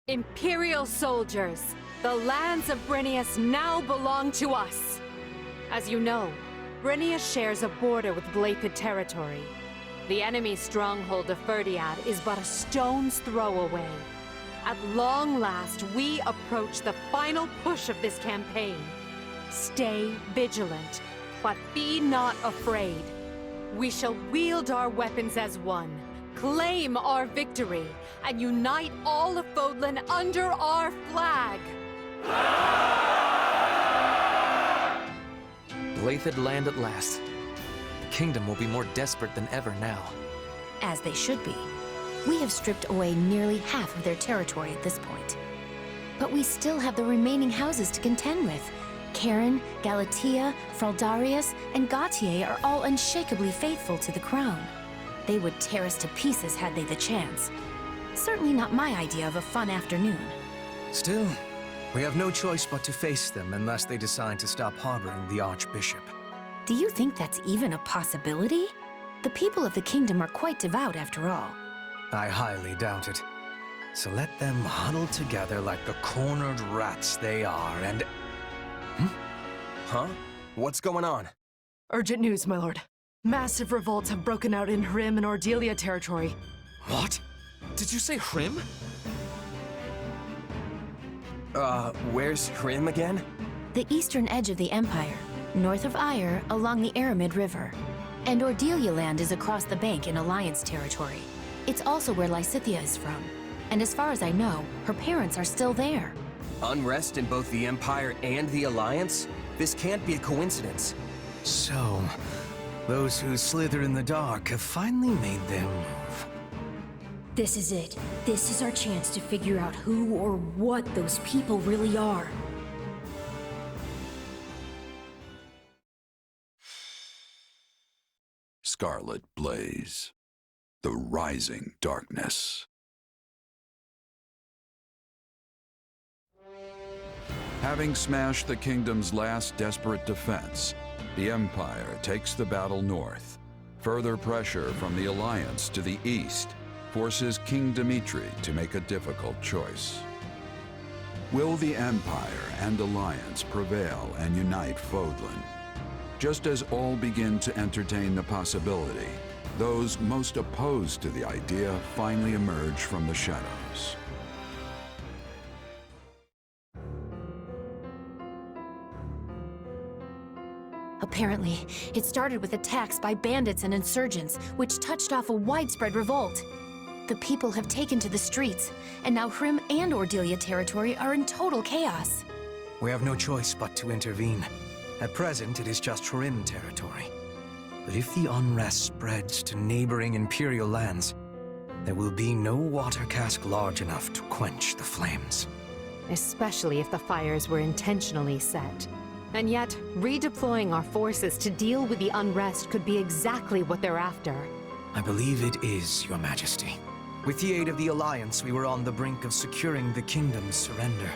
Imperial soldiers! The lands of Brynnius now belong to us! As you know, Brynnius shares a border with Blapid territory. The enemy's stronghold of Ferdiad is but a stone's throw away. At long last, we approach the final push of this campaign. Stay vigilant, but be not afraid. We shall wield our weapons as one, claim our victory, and unite all of Fodlan under our flag! Blapid land at last. The kingdom will be more desperate than ever now. As they should be. We have stripped away nearly half of their territory at this point. But we still have the remaining houses to contend with. Cairn, Galatea, Fraldarius, and Gautier are all unshakably faithful to the crown. They would tear us to pieces had they the chance. Certainly not my idea of a fun afternoon. Still, we have no choice but to face them unless they decide to stop harboring the Archbishop. Do you think that's even a possibility? The people of the kingdom are quite devout after all. I highly doubt it. So let them huddle together like the cornered rats they are and... Huh? What's going on? Urgent news, my lord. Massive revolts have broken out in Hrim and Ordelia territory. What? Did you say Hrim? Where's Hrim again? The eastern edge of the Empire, north of Ire along the Aramid River. And Ordelia land is across the bank in Alliance territory. It's also where Lysithea is from. And as far as I know, her parents are still there. Unrest in both the Empire and the Alliance? This can't be a coincidence. So, those who slither in the dark have finally made their move. This is it. This is our chance to figure out who or what those people really are. Scarlet Blaze, the rising darkness. Having smashed the kingdom's last desperate defense, the Empire takes the battle north. Further pressure from the Alliance to the east forces King Dimitri to make a difficult choice. Will the Empire and Alliance prevail and unite Fodlan? Just as all begin to entertain the possibility, those most opposed to the idea finally emerge from the shadows. Apparently, it started with attacks by bandits and insurgents, which touched off a widespread revolt. The people have taken to the streets, and now Hrim and Ordelia territory are in total chaos. We have no choice but to intervene. At present, it is just Hrim territory. But if the unrest spreads to neighboring Imperial lands, there will be no water cask large enough to quench the flames. Especially if the fires were intentionally set. And yet, redeploying our forces to deal with the unrest could be exactly what they're after. I believe it is, Your Majesty. With the aid of the Alliance, we were on the brink of securing the kingdom's surrender.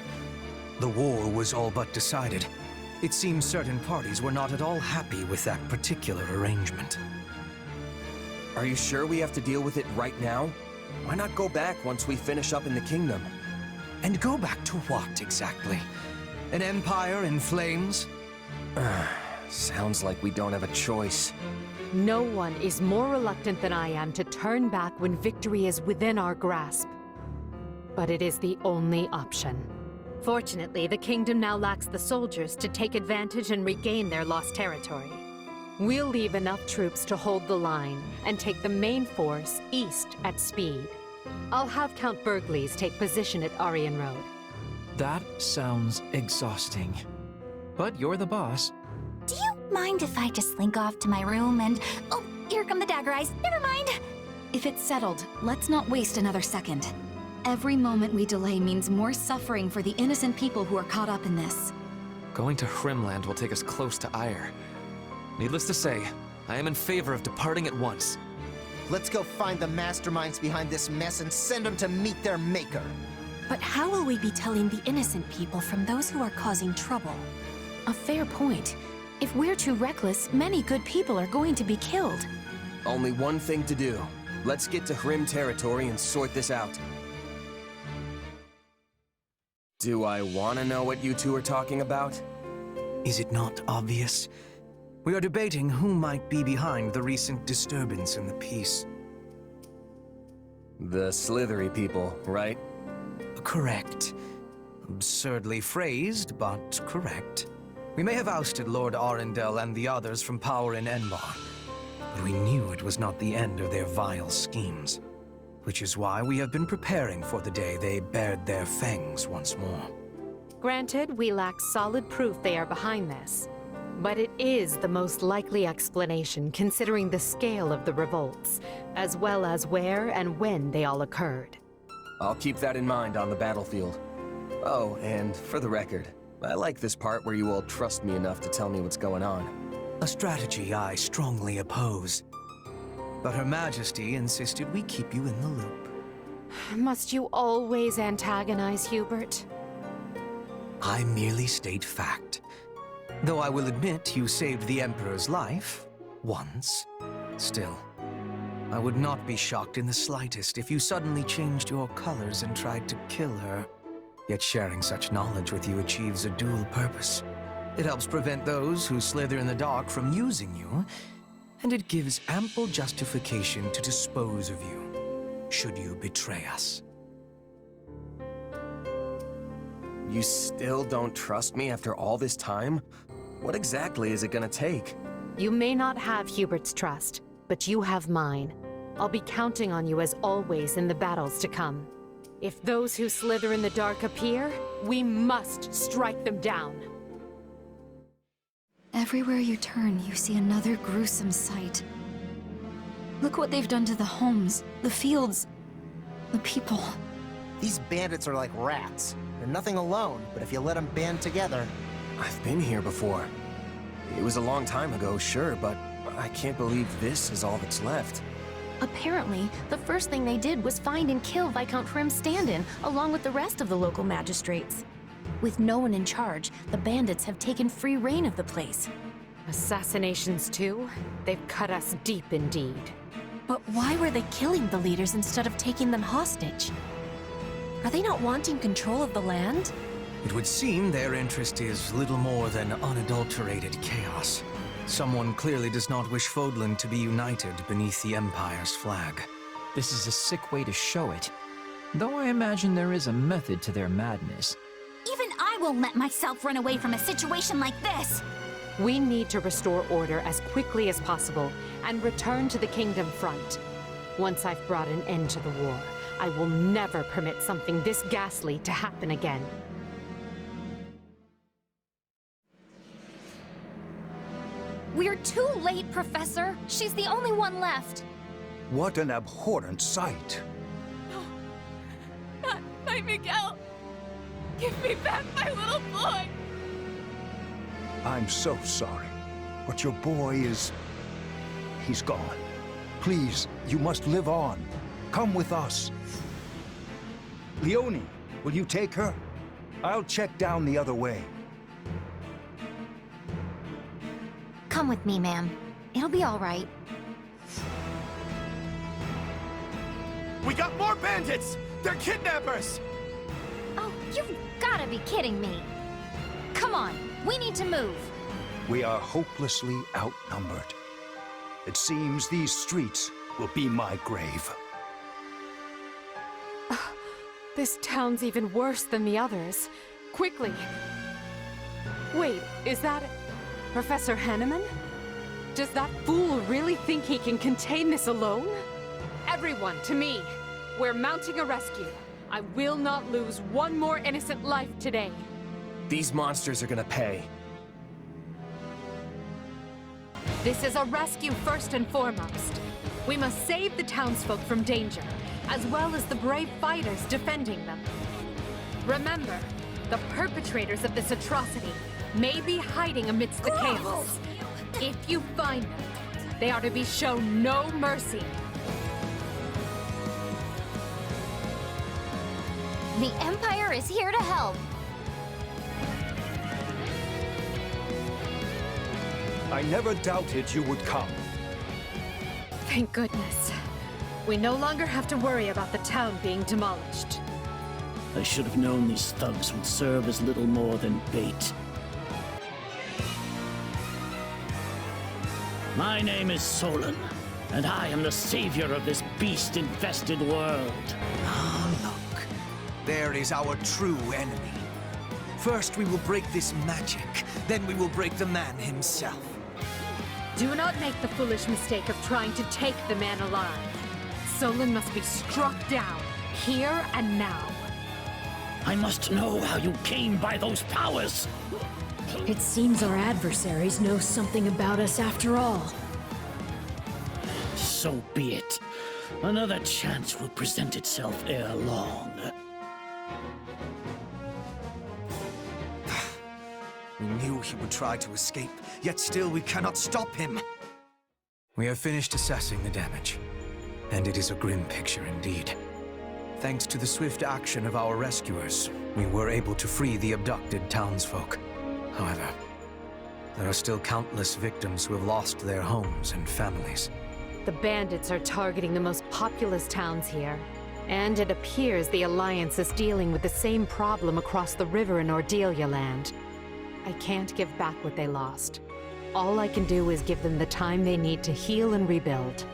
The war was all but decided. It seems certain parties were not at all happy with that particular arrangement. Are you sure we have to deal with it right now? Why not go back once we finish up in the kingdom? And go back to what, exactly? An empire in flames? Sounds like we don't have a choice. No one is more reluctant than I am to turn back when victory is within our grasp. But it is the only option. Fortunately, the kingdom now lacks the soldiers to take advantage and regain their lost territory. We'll leave enough troops to hold the line and take the main force east at speed. I'll have Count Bergleys take position at Aryan Road. That sounds exhausting. But you're the boss. Do you mind if I just slink off to my room and... Oh, here come the dagger eyes. Never mind. If it's settled, let's not waste another second. Every moment we delay means more suffering for the innocent people who are caught up in this. Going to Hrimland will take us close to Ire. Needless to say, I am in favor of departing at once. Let's go find the masterminds behind this mess and send them to meet their maker. But how will we be telling the innocent people from those who are causing trouble? A fair point. If we're too reckless, many good people are going to be killed. Only one thing to do. Let's get to Hrim territory and sort this out. Do I want to know what you two are talking about? Is it not obvious? We are debating who might be behind the recent disturbance in the peace. The slithery people, right? Correct. Absurdly phrased, but correct. We may have ousted Lord Arundel and the others from power in Enbarr, but we knew it was not the end of their vile schemes. Which is why we have been preparing for the day they bared their fangs once more. Granted, we lack solid proof they are behind this. But it is the most likely explanation considering the scale of the revolts, as well as where and when they all occurred. I'll keep that in mind on the battlefield. Oh, and for the record, I like this part where you all trust me enough to tell me what's going on. A strategy I strongly oppose. But Her Majesty insisted we keep you in the loop. Must you always antagonize Hubert? I merely state fact. Though I will admit you saved the Emperor's life, once. Still, I would not be shocked in the slightest if you suddenly changed your colors and tried to kill her. Yet sharing such knowledge with you achieves a dual purpose. It helps prevent those who slither in the dark from using you, and it gives ample justification to dispose of you, should you betray us. You still don't trust me after all this time? What exactly is it gonna take? You may not have Hubert's trust, but you have mine. I'll be counting on you as always in the battles to come. If those who slither in the dark appear, we must strike them down. Everywhere you turn, you see another gruesome sight. Look what they've done to the homes, the fields, the people. These bandits are like rats. They're nothing alone, but if you let them band together... I've been here before. It was a long time ago, sure, but I can't believe this is all that's left. Apparently, the first thing they did was find and kill Viscount Hrim Standin, along with the rest of the local magistrates. With no one in charge, the bandits have taken free reign of the place. Assassinations too? They've cut us deep indeed. But why were they killing the leaders instead of taking them hostage? Are they not wanting control of the land? It would seem their interest is little more than unadulterated chaos. Someone clearly does not wish Fodlan to be united beneath the Empire's flag. This is a sick way to show it. Though I imagine there is a method to their madness. Even I won't let myself run away from a situation like this! We need to restore order as quickly as possible and return to the Kingdom front. Once I've brought an end to the war, I will never permit something this ghastly to happen again. We're too late, Professor. She's the only one left. What an abhorrent sight. Not my Miguel. Give me back my little boy. I'm so sorry, but your boy is... he's gone. Please, you must live on. Come with us. Leonie, will you take her? I'll check down the other way. Come with me, ma'am. It'll be all right. We got more bandits! They're kidnappers! Oh, you've gotta be kidding me. Come on, we need to move. We are hopelessly outnumbered. It seems these streets will be my grave. This town's even worse than the others. Quickly! Wait, is that... Professor Henneman? Does that fool really think he can contain this alone? Everyone, to me! We're mounting a rescue. I will not lose one more innocent life today. These monsters are gonna pay. This is a rescue first and foremost. We must save the townsfolk from danger, as well as the brave fighters defending them. Remember, the perpetrators of this atrocity may be hiding amidst the chaos. If you find them, they are to be shown no mercy. The Empire is here to help. I never doubted you would come. Thank goodness. We no longer have to worry about the town being demolished. I should have known these thugs would serve as little more than bait. My name is Solon, and I am the savior of this beast-infested world. Ah, look. There is our true enemy. First we will break this magic, then we will break the man himself. Do not make the foolish mistake of trying to take the man alive. Solon must be struck down, here and now. I must know how you came by those powers. It seems our adversaries know something about us after all. So be it. Another chance will present itself ere long. We knew he would try to escape, yet still we cannot stop him. We have finished assessing the damage, and it is a grim picture indeed. Thanks to the swift action of our rescuers, we were able to free the abducted townsfolk. However, there are still countless victims who have lost their homes and families. The bandits are targeting the most populous towns here. And it appears the Alliance is dealing with the same problem across the river in Ordelia land. I can't give back what they lost. All I can do is give them the time they need to heal and rebuild.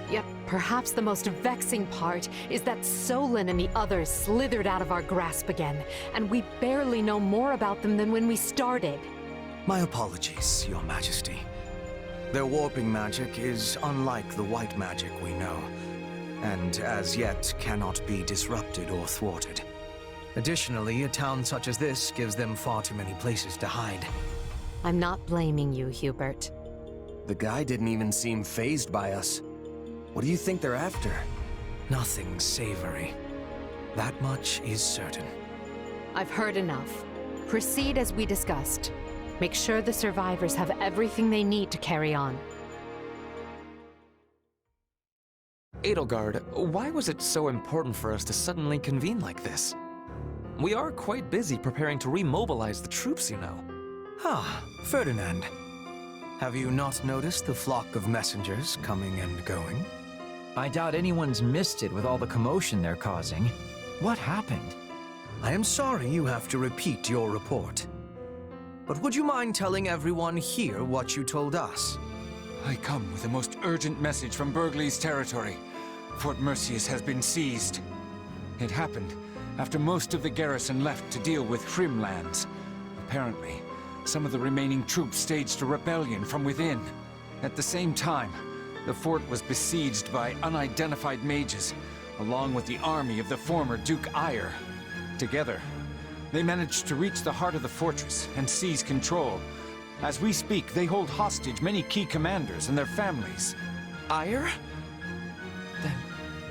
Yet perhaps the most vexing part is that Solon and the others slithered out of our grasp again, and we barely know more about them than when we started. My apologies, Your Majesty. Their warping magic is unlike the white magic we know, and as yet cannot be disrupted or thwarted. Additionally, a town such as this gives them far too many places to hide. I'm not blaming you, Hubert. The guy didn't even seem fazed by us. What do you think they're after? Nothing savory. That much is certain. I've heard enough. Proceed as we discussed. Make sure the survivors have everything they need to carry on. Edelgard, why was it so important for us to suddenly convene like this? We are quite busy preparing to remobilize the troops, you know. Ah, Ferdinand. Have you not noticed the flock of messengers coming and going? I doubt anyone's missed it with all the commotion they're causing. What happened? I am sorry you have to repeat your report. But would you mind telling everyone here what you told us? I come with the most urgent message from Bergley's territory. Fort Merceus has been seized. It happened after most of the garrison left to deal with Hrim lands. Apparently, some of the remaining troops staged a rebellion from within. At the same time, the fort was besieged by unidentified mages, along with the army of the former Duke Eyre. Together, they managed to reach the heart of the fortress and seize control. As we speak, they hold hostage many key commanders and their families. Eyre? Then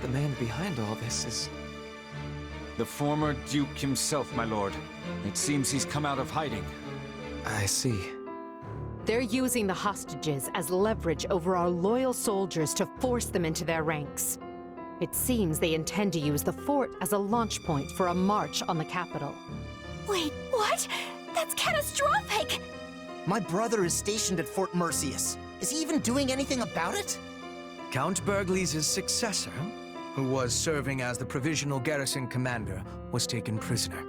the man behind all this is... The former Duke himself, my lord. It seems he's come out of hiding. I see. They're using the hostages as leverage over our loyal soldiers to force them into their ranks. It seems they intend to use the fort as a launch point for a march on the capital. Wait, what? That's catastrophic! My brother is stationed at Fort Merceus. Is he even doing anything about it? Count Bergley's successor, who was serving as the provisional garrison commander, was taken prisoner.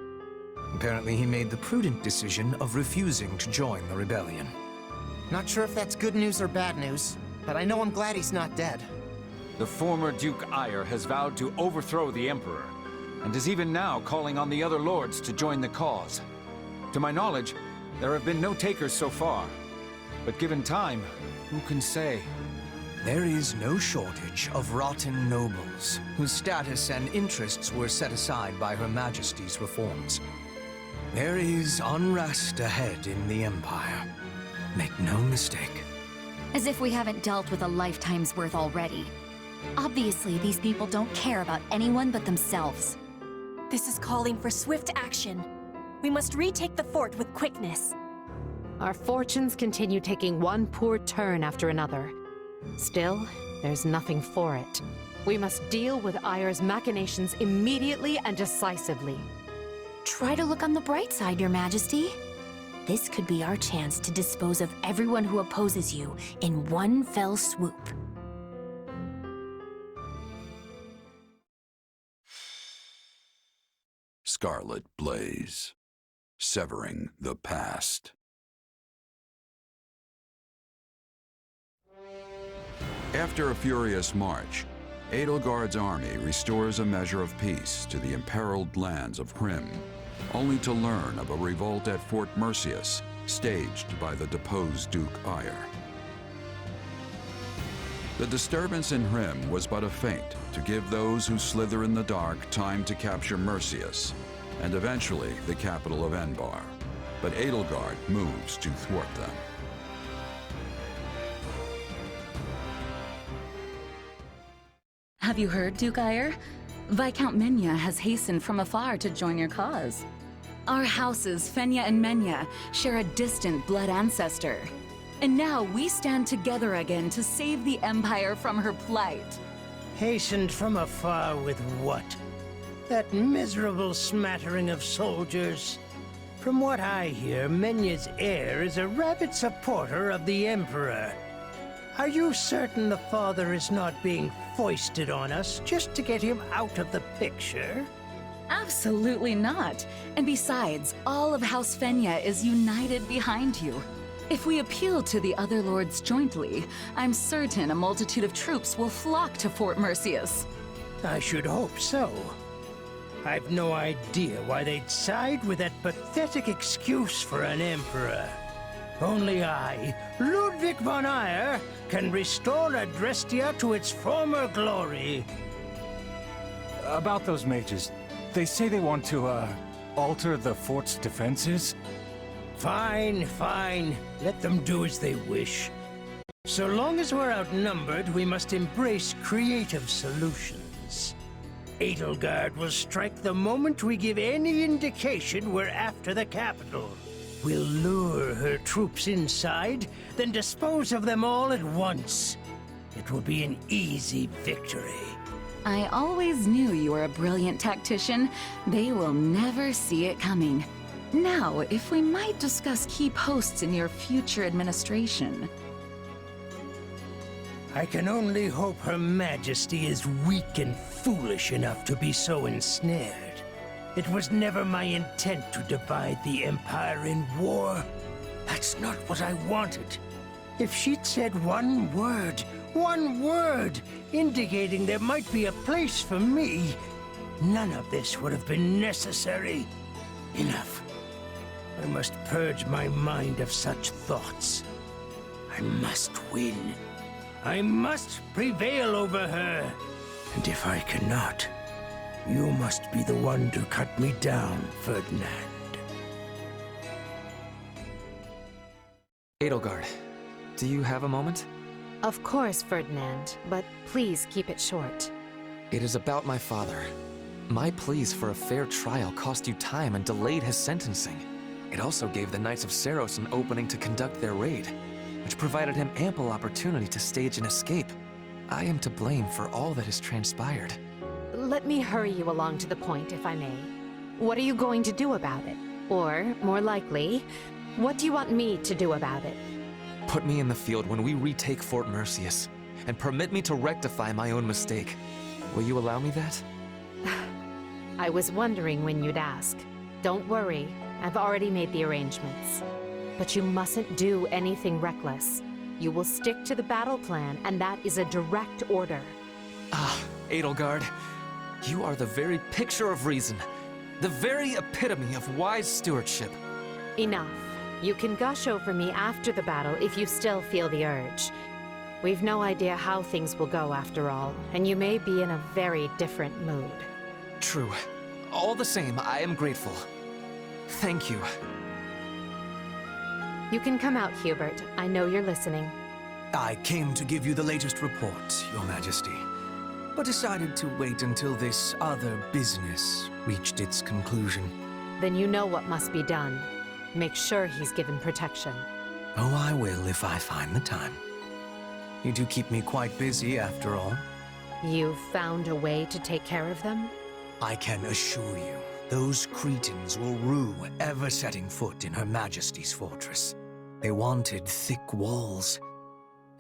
Apparently he made the prudent decision of refusing to join the rebellion. Not sure if that's good news or bad news, but I know I'm glad he's not dead. The former Duke Eyre has vowed to overthrow the Emperor, and is even now calling on the other lords to join the cause. To my knowledge, there have been no takers so far. But given time, who can say? There is no shortage of rotten nobles, whose status and interests were set aside by Her Majesty's reforms. There is unrest ahead in the Empire. Make no mistake. As if we haven't dealt with a lifetime's worth already. Obviously, these people don't care about anyone but themselves. This is calling for swift action. We must retake the fort with quickness. Our fortunes continue taking one poor turn after another. Still, there's nothing for it. We must deal with Eyre's machinations immediately and decisively. Try to look on the bright side, Your Majesty. This could be our chance to dispose of everyone who opposes you in one fell swoop. Scarlet Blaze. Severing the Past. After a furious march, Edelgard's army restores a measure of peace to the imperiled lands of Hrim, only to learn of a revolt at Fort Merceus, staged by the deposed Duke Eyre. The disturbance in Hrim was but a feint to give those who slither in the dark time to capture Merceus, and eventually the capital of Enbarr. But Edelgard moves to thwart them. Have you heard, Duke Eyre? Viscount Menya has hastened from afar to join your cause. Our houses, Fenya and Menya, share a distant blood ancestor. And now we stand together again to save the Empire from her plight. Hastened from afar with what? That miserable smattering of soldiers? From what I hear, Menya's heir is a rabid supporter of the Emperor. Are you certain the father is not being foisted on us just to get him out of the picture? Absolutely not. And besides, all of House Fenya is united behind you. If we appeal to the other lords jointly, I'm certain a multitude of troops will flock to Fort Merceus. I should hope so. I've no idea why they'd side with that pathetic excuse for an emperor. Only I, Ludwig von Eyre, can restore Adrestia to its former glory. About those mages, they say they want to, alter the fort's defenses? Fine, fine. Let them do as they wish. So long as we're outnumbered, we must embrace creative solutions. Edelgard will strike the moment we give any indication we're after the capital. We'll lure her troops inside, then dispose of them all at once. it will be an easy victory. I always knew you were a brilliant tactician. They will never see it coming. Now, if we might discuss key posts in your future administration. I can only hope Her Majesty is weak and foolish enough to be so ensnared. It was never my intent to divide the Empire in war. That's not what I wanted. If she'd said one word, indicating there might be a place for me, none of this would have been necessary. Enough. I must purge my mind of such thoughts. I must win. I must prevail over her. And if I cannot, you must be the one to cut me down, Ferdinand. Edelgard, do you have a moment? Of course, Ferdinand, but please keep it short. It is about my father. My pleas for a fair trial cost you time and delayed his sentencing. It also gave the Knights of Seiros an opening to conduct their raid, which provided him ample opportunity to stage an escape. I am to blame for all that has transpired. Let me hurry you along to the point, if I may. What are you going to do about it? Or, more likely, what do you want me to do about it? Put me in the field when we retake Fort Merceus, and permit me to rectify my own mistake. Will you allow me that? I was wondering when you'd ask. Don't worry, I've already made the arrangements. But you mustn't do anything reckless. You will stick to the battle plan, and that is a direct order. Ah, Edelgard, you are the very picture of reason. The very epitome of wise stewardship. Enough. You can gush over me after the battle if you still feel the urge. We've no idea how things will go after all, and you may be in a very different mood. True. All the same, I am grateful. Thank you. You can come out, Hubert. I know you're listening. I came to give you the latest report, Your Majesty, but decided to wait until this other business reached its conclusion. Then you know what must be done. Make sure he's given protection. Oh, I will if I find the time. You do keep me quite busy, after all. You've found a way to take care of them? I can assure you, those Cretans will rue ever setting foot in Her Majesty's fortress. They wanted thick walls,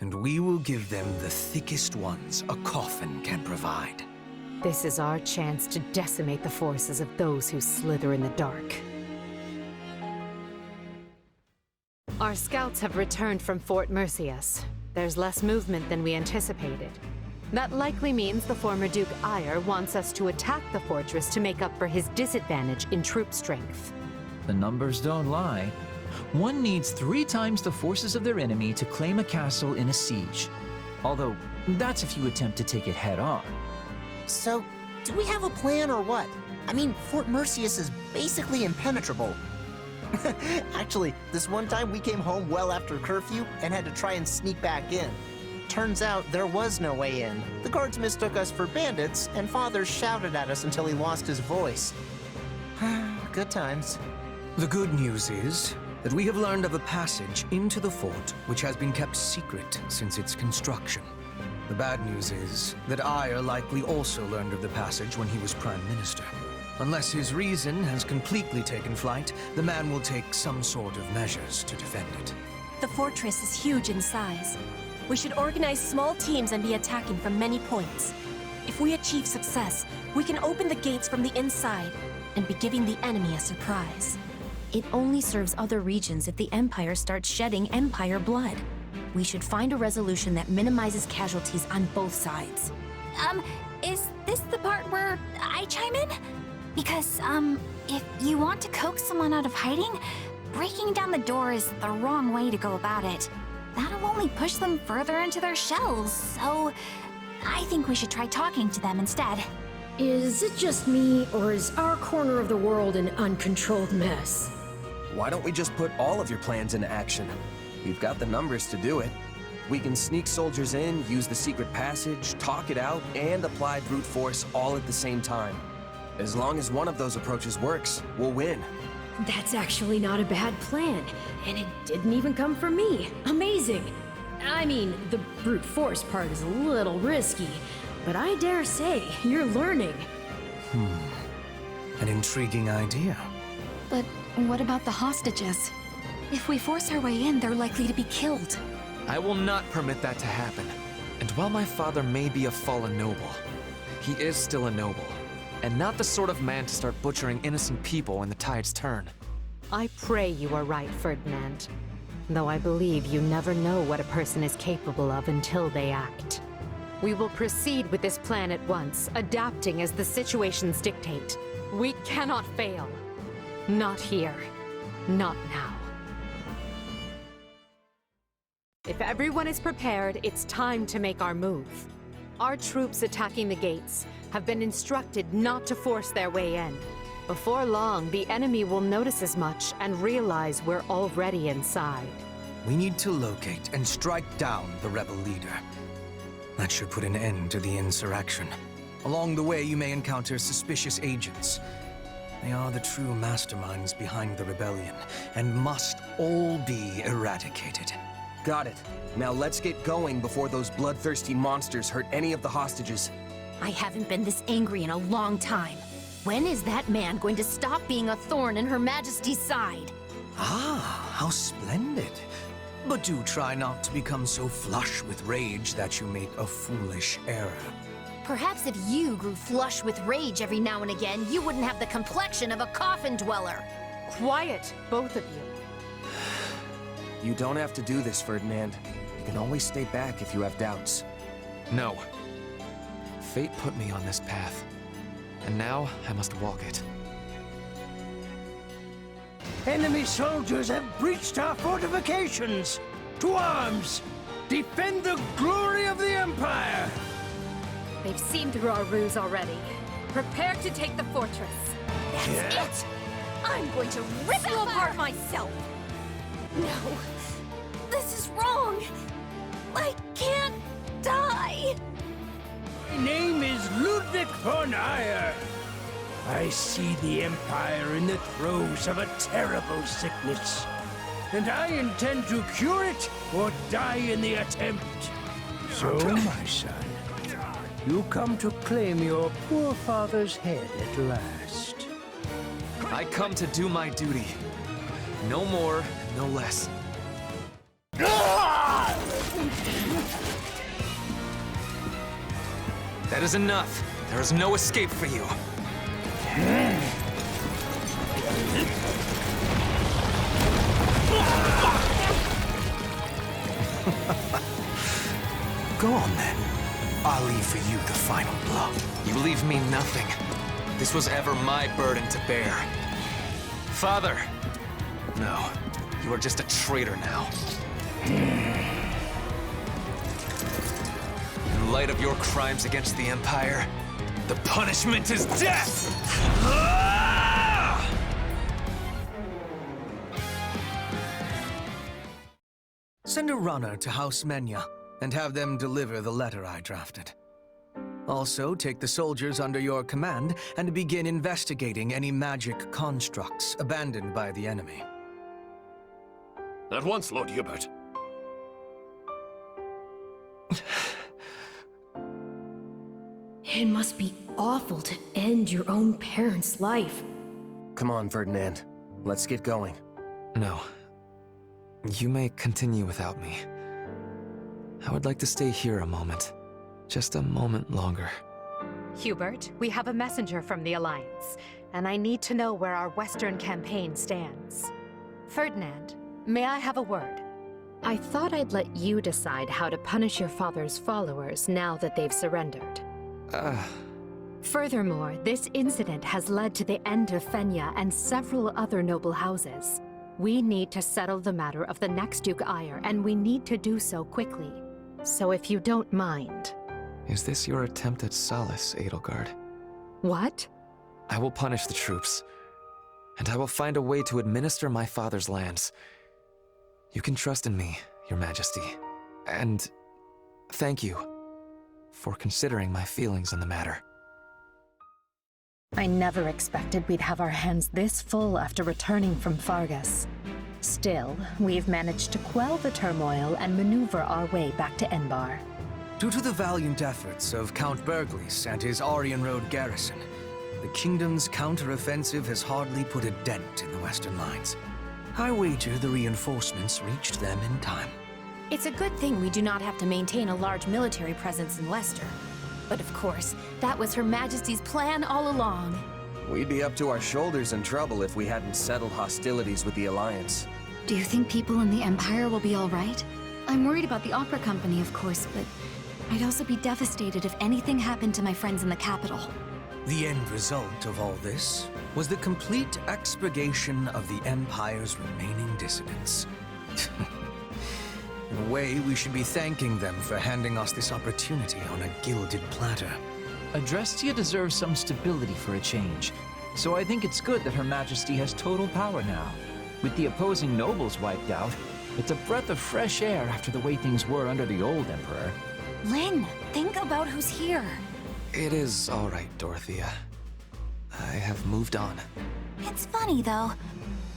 and we will give them the thickest ones a coffin can provide. This is our chance to decimate the forces of those who slither in the dark. Our scouts have returned from Fort Merceus. There's less movement than we anticipated. That likely means the former Duke Ire wants us to attack the fortress to make up for his disadvantage in troop strength. The numbers don't lie. One needs 3 times the forces of their enemy to claim a castle in a siege. Although, that's if you attempt to take it head on. So, do we have a plan or what? I mean, Fort Merceus is basically impenetrable. Actually, this one time we came home well after curfew and had to try and sneak back in. Turns out there was no way in. The guards mistook us for bandits, and Father shouted at us until he lost his voice. Good times. The good news is that we have learned of a passage into the fort which has been kept secret since its construction. The bad news is that Ire likely also learned of the passage when he was Prime Minister. Unless his reason has completely taken flight, the man will take some sort of measures to defend it. The fortress is huge in size. We should organize small teams and be attacking from many points. If we achieve success, we can open the gates from the inside and be giving the enemy a surprise. It only serves other regions if the Empire starts shedding Empire blood. We should find a resolution that minimizes casualties on both sides. Is this the part where I chime in? Because, if you want to coax someone out of hiding, breaking down the door is the wrong way to go about it. That'll only push them further into their shells, so I think we should try talking to them instead. Is it just me, or is our corner of the world an uncontrolled mess? Why don't we just put all of your plans into action? We've got the numbers to do it. We can sneak soldiers in, use the secret passage, talk it out, and apply brute force all at the same time. As long as one of those approaches works, we'll win. That's actually not a bad plan, and it didn't even come from me. Amazing! I mean, the brute force part is a little risky, but I dare say you're learning. An intriguing idea. But what about the hostages? If we force our way in, they're likely to be killed. I will not permit that to happen. And while my father may be a fallen noble, he is still a noble, and not the sort of man to start butchering innocent people when the tides turn. I pray you are right, Ferdinand. Though I believe you never know what a person is capable of until they act. We will proceed with this plan at once, adapting as the situations dictate. We cannot fail. Not here. Not now. If everyone is prepared, it's time to make our move. Our troops attacking the gates have been instructed not to force their way in. Before long, the enemy will notice as much and realize we're already inside. We need to locate and strike down the rebel leader. That should put an end to the insurrection. Along the way, you may encounter suspicious agents. They are the true masterminds behind the rebellion, and must all be eradicated. Got it. Now let's get going before those bloodthirsty monsters hurt any of the hostages. I haven't been this angry in a long time. When is that man going to stop being a thorn in Her Majesty's side? Ah, how splendid. But do try not to become so flush with rage that you make a foolish error. Perhaps if you grew flush with rage every now and again, you wouldn't have the complexion of a coffin dweller. Quiet, both of you. You don't have to do this, Ferdinand. You can always stay back if you have doubts. No. Fate put me on this path, and now I must walk it. Enemy soldiers have breached our fortifications! To arms! Defend the glory of the Empire! They've seen through our ruse already. Prepare to take the fortress. That's it! I'm going to rip you apart myself! No, this is wrong! I can't die! My name is Ludwig von Eyre. I see the Empire in the throes of a terrible sickness, and I intend to cure it or die in the attempt. So, my son, you come to claim your poor father's head at last. I come to do my duty. No more, no less. That is enough. There is no escape for you. Go on then. I'll leave for you the final blow. You leave me nothing. This was ever my burden to bear. Father! No, you are just a traitor now. In light of your crimes against the Empire, the punishment is death! Send a runner to House Menya and have them deliver the letter I drafted. Also, take the soldiers under your command and begin investigating any magic constructs abandoned by the enemy. At once, Lord Hubert. It must be awful to end your own parent's life. Come on, Ferdinand. Let's get going. No. You may continue without me. I would like to stay here a moment. Just a moment longer. Hubert, we have a messenger from the Alliance, and I need to know where our Western campaign stands. Ferdinand, may I have a word? I thought I'd let you decide how to punish your father's followers now that they've surrendered. Furthermore, this incident has led to the end of Fenya and several other noble houses. We need to settle the matter of the next Duke Eyre, and we need to do so quickly. So if you don't mind... Is this your attempt at solace, Edelgard? What? I will punish the troops, and I will find a way to administer my father's lands. You can trust in me, Your Majesty. And thank you for considering my feelings in the matter. I never expected we'd have our hands this full after returning from Fargus. Still, we've managed to quell the turmoil and maneuver our way back to Enbarr. Due to the valiant efforts of Count Berglis and his Aryan Road garrison, the kingdom's counter-offensive has hardly put a dent in the western lines. I wager the reinforcements reached them in time. It's a good thing we do not have to maintain a large military presence in Leicester. But of course, that was Her Majesty's plan all along. We'd be up to our shoulders in trouble if we hadn't settled hostilities with the Alliance. Do you think people in the Empire will be all right? I'm worried about the opera company, of course, but I'd also be devastated if anything happened to my friends in the capital. The end result of all this was the complete expurgation of the Empire's remaining dissidents. In a way, we should be thanking them for handing us this opportunity on a gilded platter. Adrestia deserves some stability for a change, so I think it's good that Her Majesty has total power now. With the opposing nobles wiped out, it's a breath of fresh air after the way things were under the old Emperor. Lynn, think about who's here. It is all right, Dorothea. I have moved on. It's funny, though.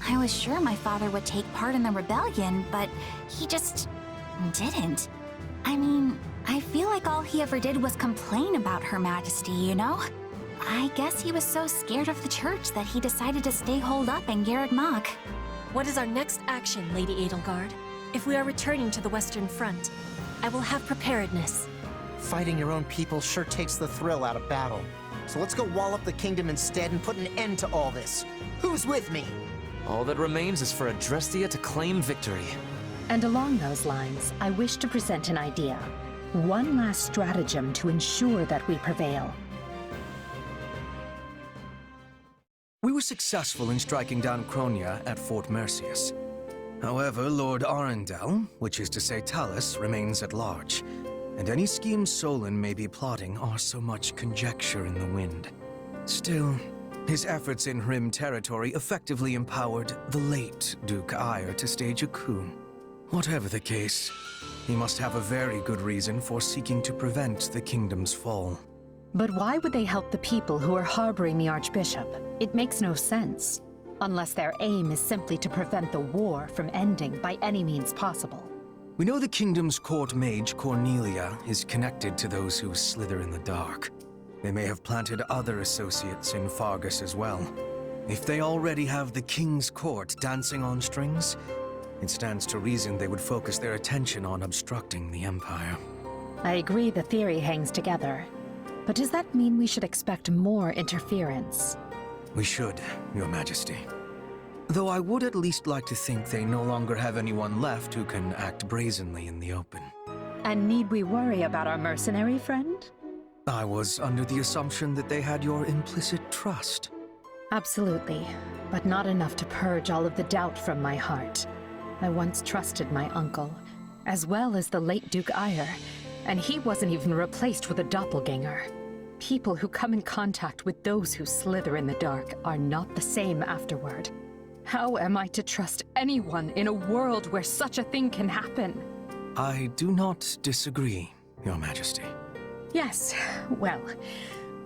I was sure my father would take part in the rebellion, but he just didn't. I mean, I feel like all he ever did was complain about Her Majesty, you know? I guess he was so scared of the church that he decided to stay holed up in Garreg Mach. What is our next action, Lady Edelgard? If we are returning to the Western Front, I will have preparedness. Fighting your own people sure takes the thrill out of battle. So let's go wall up the kingdom instead and put an end to all this. Who's with me? All that remains is for Adrestia to claim victory. And along those lines, I wish to present an idea. One last stratagem to ensure that we prevail. We were successful in striking down Cronia at Fort Mercius. However, Lord Arundel, which is to say Talus, remains at large, and any schemes Solon may be plotting are so much conjecture in the wind. Still, his efforts in Hrim territory effectively empowered the late Duke Ire to stage a coup. Whatever the case, he must have a very good reason for seeking to prevent the kingdom's fall. But why would they help the people who are harboring the Archbishop? It makes no sense. Unless their aim is simply to prevent the war from ending by any means possible. We know the kingdom's court mage, Cornelia, is connected to those who slither in the dark. They may have planted other associates in Fargus as well. If they already have the king's court dancing on strings, it stands to reason they would focus their attention on obstructing the Empire. I agree the theory hangs together. But does that mean we should expect more interference? We should, Your Majesty. Though I would at least like to think they no longer have anyone left who can act brazenly in the open. And need we worry about our mercenary friend? I was under the assumption that they had your implicit trust. Absolutely, but not enough to purge all of the doubt from my heart. I once trusted my uncle, as well as the late Duke Ire, and he wasn't even replaced with a doppelganger. People who come in contact with those who slither in the dark are not the same afterward. How am I to trust anyone in a world where such a thing can happen? I do not disagree, Your Majesty. Yes, well,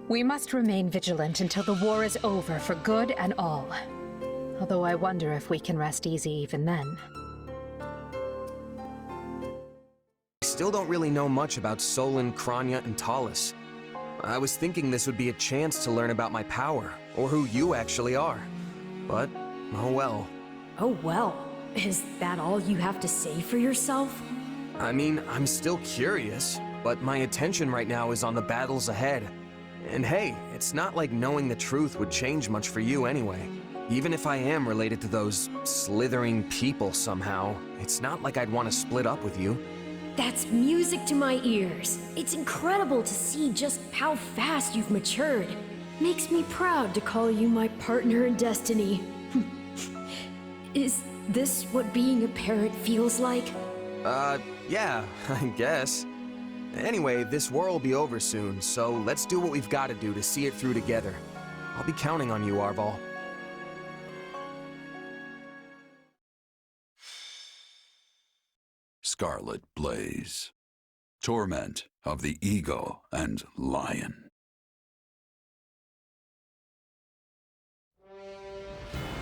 we must remain vigilant until the war is over for good and all. Although I wonder if we can rest easy even then. I still don't really know much about Solon, Cronia, and Talus. I was thinking this would be a chance to learn about my power, or who you actually are. But, oh well. Oh well. Is that all you have to say for yourself? I mean, I'm still curious, but my attention right now is on the battles ahead. And hey, it's not like knowing the truth would change much for you anyway. Even if I am related to those slithering people somehow, it's not like I'd want to split up with you. That's music to my ears. It's incredible to see just how fast you've matured. Makes me proud to call you my partner in destiny. Is this what being a parent feels like? Yeah, I guess. Anyway, this war will be over soon, so let's do what we've got to do to see it through together. I'll be counting on you, Arval. Scarlet Blaze. Torment of the Ego and Lion.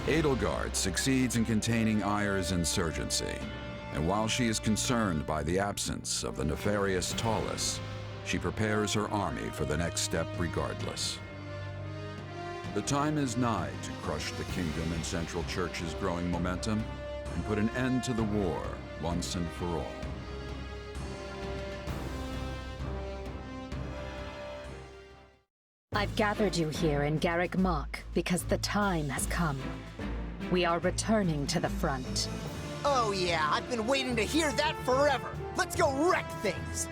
Edelgard succeeds in containing Ayr's insurgency, and while she is concerned by the absence of the nefarious Tallus, she prepares her army for the next step regardless. The time is nigh to crush the Kingdom and Central Church's growing momentum and put an end to the war once and for all. I've gathered you here in Garrick Mach because the time has come. We are returning to the front. Oh yeah, I've been waiting to hear that forever! Let's go wreck things!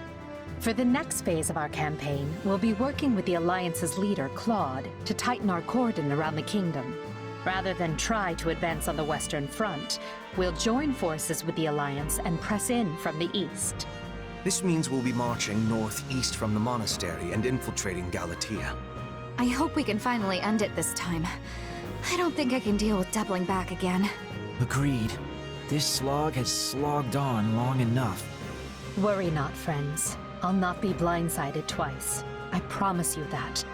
For the next phase of our campaign, we'll be working with the Alliance's leader, Claude, to tighten our cordon around the Kingdom. Rather than try to advance on the Western Front, we'll join forces with the Alliance and press in from the east. This means we'll be marching northeast from the monastery and infiltrating Galatea. I hope we can finally end it this time. I don't think I can deal with doubling back again. Agreed. This slog has slogged on long enough. Worry not, friends. I'll not be blindsided twice. I promise you that.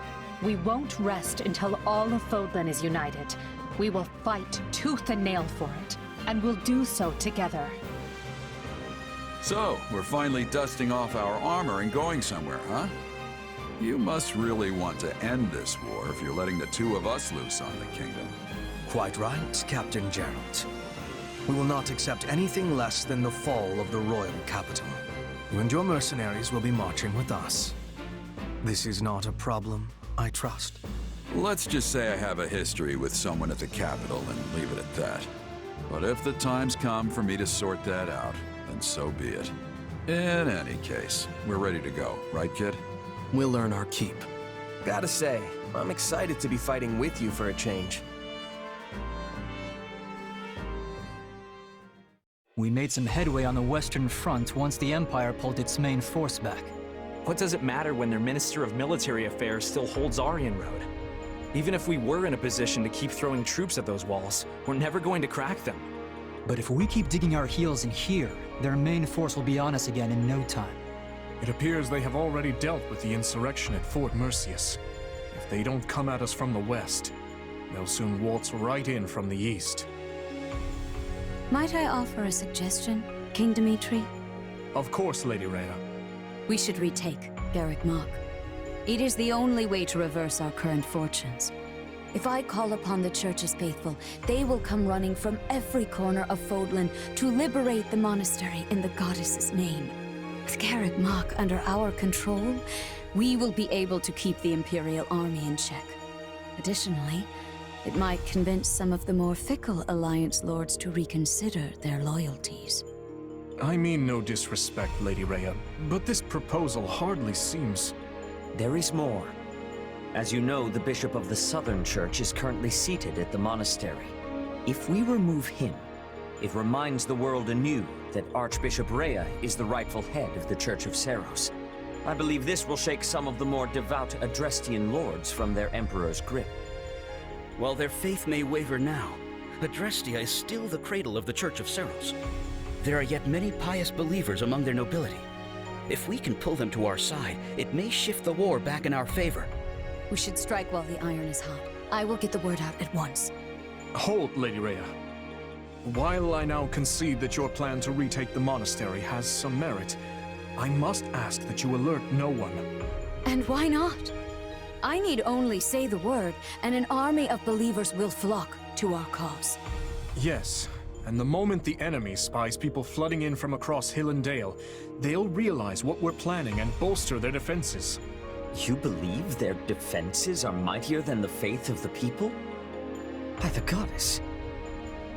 We won't rest until all of Fodlan is united. We will fight tooth and nail for it, and we'll do so together. So, we're finally dusting off our armor and going somewhere, huh? You must really want to end this war if you're letting the two of us loose on the Kingdom. Quite right, Captain Gerald. We will not accept anything less than the fall of the royal capital. You and your mercenaries will be marching with us. This is not a problem, I trust. Let's just say I have a history with someone at the capital and leave it at that. But if the time's come for me to sort that out, then so be it. In any case, we're ready to go, right, kid? We'll earn our keep. Gotta say, I'm excited to be fighting with you for a change. We made some headway on the Western Front once the Empire pulled its main force back. What does it matter when their Minister of Military Affairs still holds Aryan Road? Even if we were in a position to keep throwing troops at those walls, we're never going to crack them. But if we keep digging our heels in here, their main force will be on us again in no time. It appears they have already dealt with the insurrection at Fort Merceus. If they don't come at us from the west, they'll soon waltz right in from the east. Might I offer a suggestion, King Dimitri? Of course, Lady Rhea. We should retake Garrick Mach. It is the only way to reverse our current fortunes. If I call upon the Church's faithful, they will come running from every corner of Fodlan to liberate the monastery in the goddess's name. With Garrick Mach under our control, we will be able to keep the Imperial army in check. Additionally, it might convince some of the more fickle Alliance lords to reconsider their loyalties. I mean no disrespect, Lady Rhea, but this proposal hardly seems... There is more. As you know, the Bishop of the Southern Church is currently seated at the monastery. If we remove him, it reminds the world anew that Archbishop Rhea is the rightful head of the Church of Seiros. I believe this will shake some of the more devout Adrestian lords from their Emperor's grip. While their faith may waver now, Adrestia is still the cradle of the Church of Seiros. There are yet many pious believers among their nobility. If we can pull them to our side, it may shift the war back in our favor. We should strike while the iron is hot. I will get the word out at once. Hold, Lady Rhea. While I now concede that your plan to retake the monastery has some merit, I must ask that you alert no one. And why not? I need only say the word, and an army of believers will flock to our cause. Yes, and the moment the enemy spies people flooding in from across hill and dale, they'll realize what we're planning and bolster their defenses. You believe their defenses are mightier than the faith of the people? By the goddess,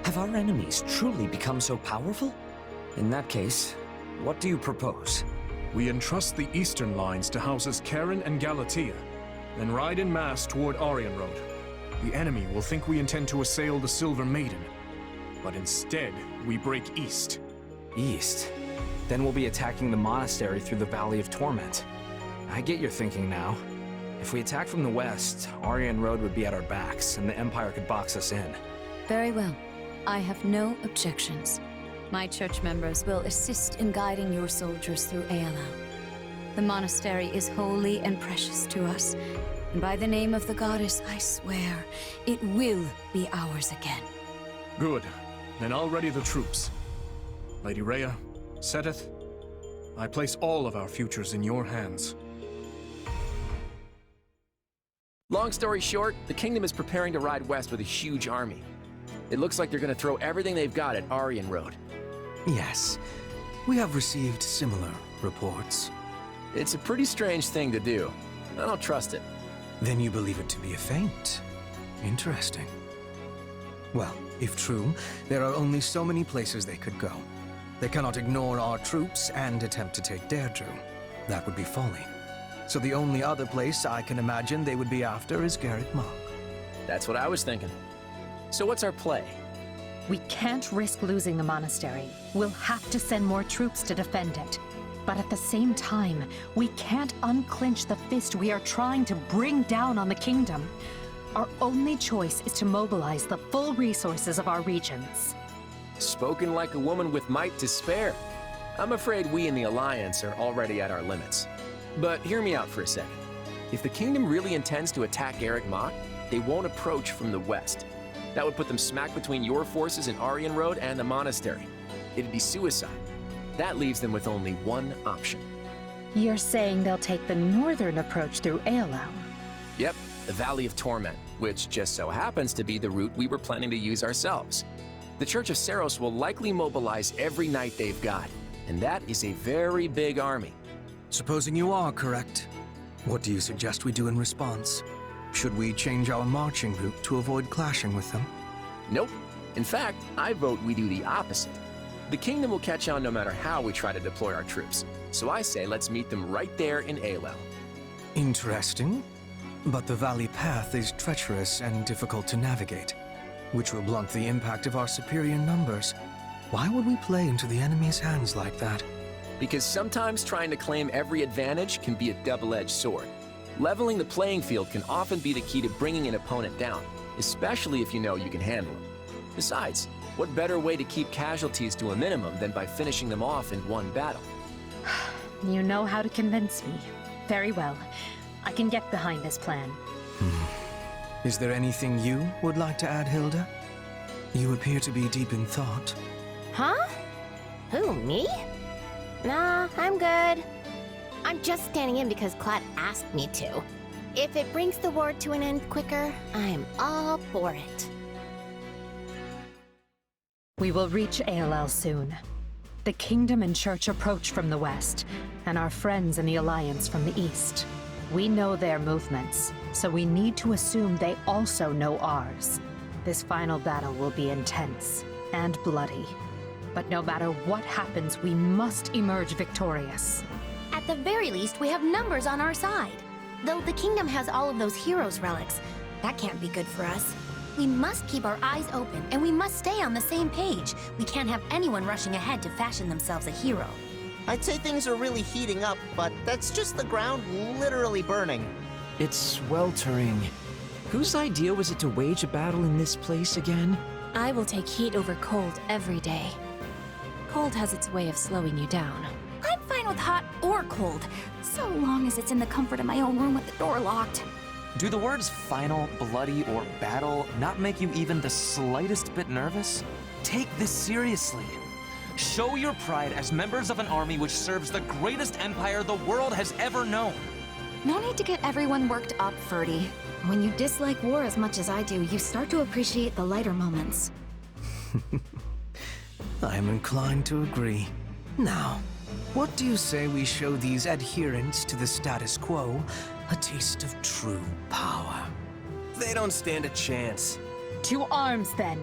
have our enemies truly become so powerful? In that case, what do you propose? We entrust the eastern lines to houses Karen and Galatea, then ride en masse toward Aryan Road. The enemy will think we intend to assail the Silver Maiden, but instead, we break east. East? Then we'll be attacking the monastery through the Valley of Torment. I get your thinking now. If we attack from the west, Aryan Road would be at our backs, and the Empire could box us in. Very well. I have no objections. My church members will assist in guiding your soldiers through Eala. The monastery is holy and precious to us, And by the name of the goddess, I swear, it will be ours again. Good. Then I'll ready the troops. Lady Rhea, Seteth, I place all of our futures in your hands. Long story short, the Kingdom is preparing to ride west with a huge army. It looks like they're gonna throw everything they've got at Aryan Road. Yes, we have received similar reports. It's a pretty strange thing to do. I don't trust it. Then you believe it to be a feint. Interesting. Well, if true, there are only so many places they could go. They cannot ignore our troops and attempt to take Deirdre. That would be folly. So the only other place I can imagine they would be after is Garrett Mach. That's what I was thinking. So what's our play? We can't risk losing the monastery. We'll have to send more troops to defend it. But at the same time, we can't unclench the fist we are trying to bring down on the Kingdom. Our only choice is to mobilize the full resources of our regions. Spoken like a woman with might to spare. I'm afraid we in the Alliance are already at our limits. But hear me out for a second. If the Kingdom really intends to attack Garrett Mach, they won't approach from the west. That would put them smack between your forces in Aryan Road and the monastery. It'd be suicide. That leaves them with only one option. You're saying they'll take the northern approach through Aelel? Yep, the Valley of Torment, which just so happens to be the route we were planning to use ourselves. The Church of Seiros will likely mobilize every knight they've got, and that is a very big army. Supposing you are correct, what do you suggest we do in response? Should we change our marching route to avoid clashing with them? Nope. In fact, I vote we do the opposite. The Kingdom will catch on no matter how we try to deploy our troops, so I say let's meet them right there in Aelel. Interesting. But the valley path is treacherous and difficult to navigate, which will blunt the impact of our superior numbers. Why would we play into the enemy's hands like that? Because sometimes trying to claim every advantage can be a double-edged sword. Leveling the playing field can often be the key to bringing an opponent down, especially if you know you can handle them. Besides, what better way to keep casualties to a minimum than by finishing them off in one battle? You know how to convince me. Very well. I can get behind this plan. Is there anything you would like to add, Hilda? You appear to be deep in thought. Huh? Who, me? Nah, I'm good. I'm just standing in because Clad asked me to. If it brings the war to an end quicker, I'm all for it. We will reach Aelel soon. The Kingdom and Church approach from the west, and our friends in the Alliance from the east. We know their movements, so we need to assume they also know ours. This final battle will be intense and bloody. But no matter what happens, we must emerge victorious. At the very least, we have numbers on our side. Though the Kingdom has all of those heroes' relics, that can't be good for us. We must keep our eyes open, and we must stay on the same page. We can't have anyone rushing ahead to fashion themselves a hero. I'd say things are really heating up, but that's just the ground literally burning. It's sweltering. Whose idea was it to wage a battle in this place again? I will take heat over cold every day. Cold has its way of slowing you down. I'm fine with hot or cold, so long as it's in the comfort of my own room with the door locked. Do the words final, bloody, or battle not make you even the slightest bit nervous? Take this seriously. Show your pride as members of an army which serves the greatest empire the world has ever known. No need to get everyone worked up, Ferdy. When you dislike war as much as I do, you start to appreciate the lighter moments. I am inclined to agree. Now, what do you say we show these adherents to the status quo a taste of true power? They don't stand a chance. To arms, then.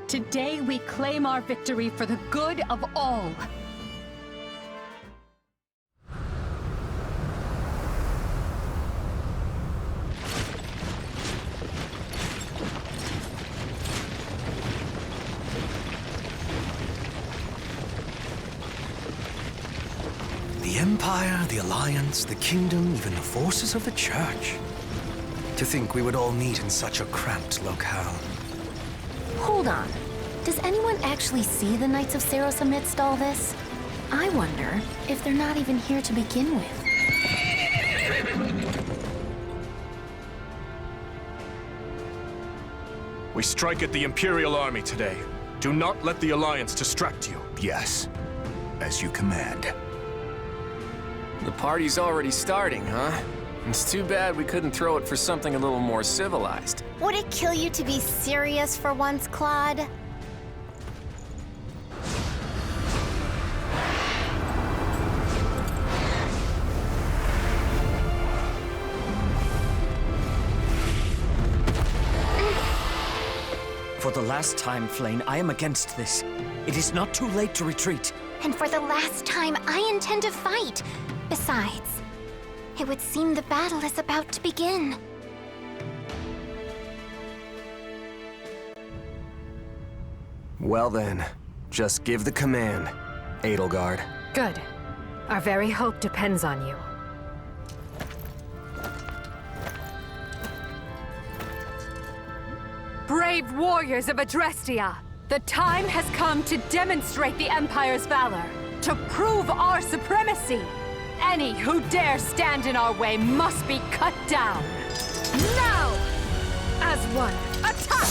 Today we claim our victory for the good of all. The Empire, the Alliance, the Kingdom, even the forces of the Church. To think we would all meet in such a cramped locale. Hold on. Does anyone actually see the Knights of Seiros amidst all this? I wonder if they're not even here to begin with. We strike at the Imperial Army today. Do not let the Alliance distract you. Yes, as you command. The party's already starting, huh? It's too bad we couldn't throw it for something a little more civilized. Would it kill you to be serious for once, Claude? For the last time, Flane, I am against this. It is not too late to retreat. And for the last time, I intend to fight. Besides, it would seem the battle is about to begin. Well then, just give the command, Edelgard. Good. Our very hope depends on you. Brave warriors of Adrestia! The time has come to demonstrate the Empire's valor, to prove our supremacy! Any who dare stand in our way must be cut down! Now! As one, attack!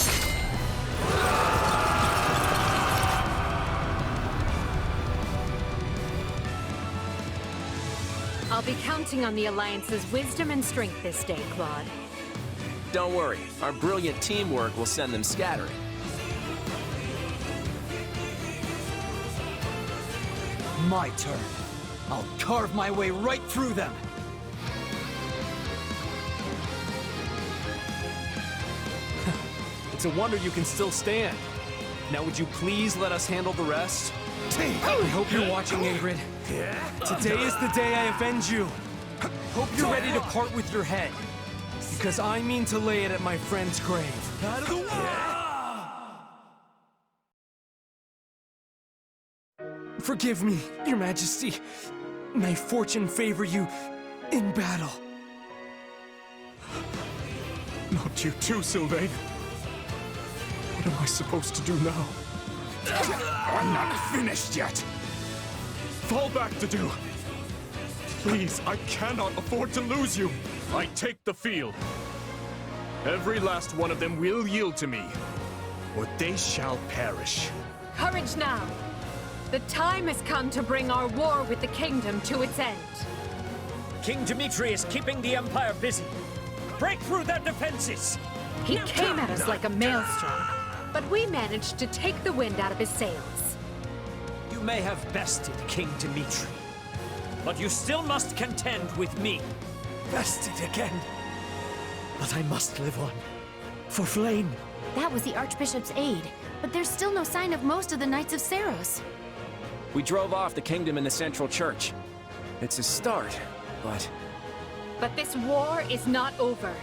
I'll be counting on the Alliance's wisdom and strength this day, Claude. Don't worry, our brilliant teamwork will send them scattering. My turn. I'll carve my way right through them. It's a wonder you can still stand. Now would you please let us handle the rest? I hope you're watching, Ingrid. Today is the day I avenge you. Hope you're ready to part with your head. Because I mean to lay it at my friend's grave. Out of the way! Forgive me, Your Majesty. May fortune favor you in battle. Not you too, Sylvain. What am I supposed to do now? I'm not finished yet. Fall back to do. Please, I cannot afford to lose you. I take the field. Every last one of them will yield to me, or they shall perish. Courage now! The time has come to bring our war with the kingdom to its end. King Dimitri is keeping the Empire busy. Break through their defenses! He came at us like a maelstrom, but we managed to take the wind out of his sails. You may have bested King Dimitri, but you still must contend with me. Bested again. But I must live on. For Flane. That was the Archbishop's aide, but there's still no sign of most of the Knights of Seiros. We drove off the kingdom in the Central Church. It's a start, but... But this war is not over.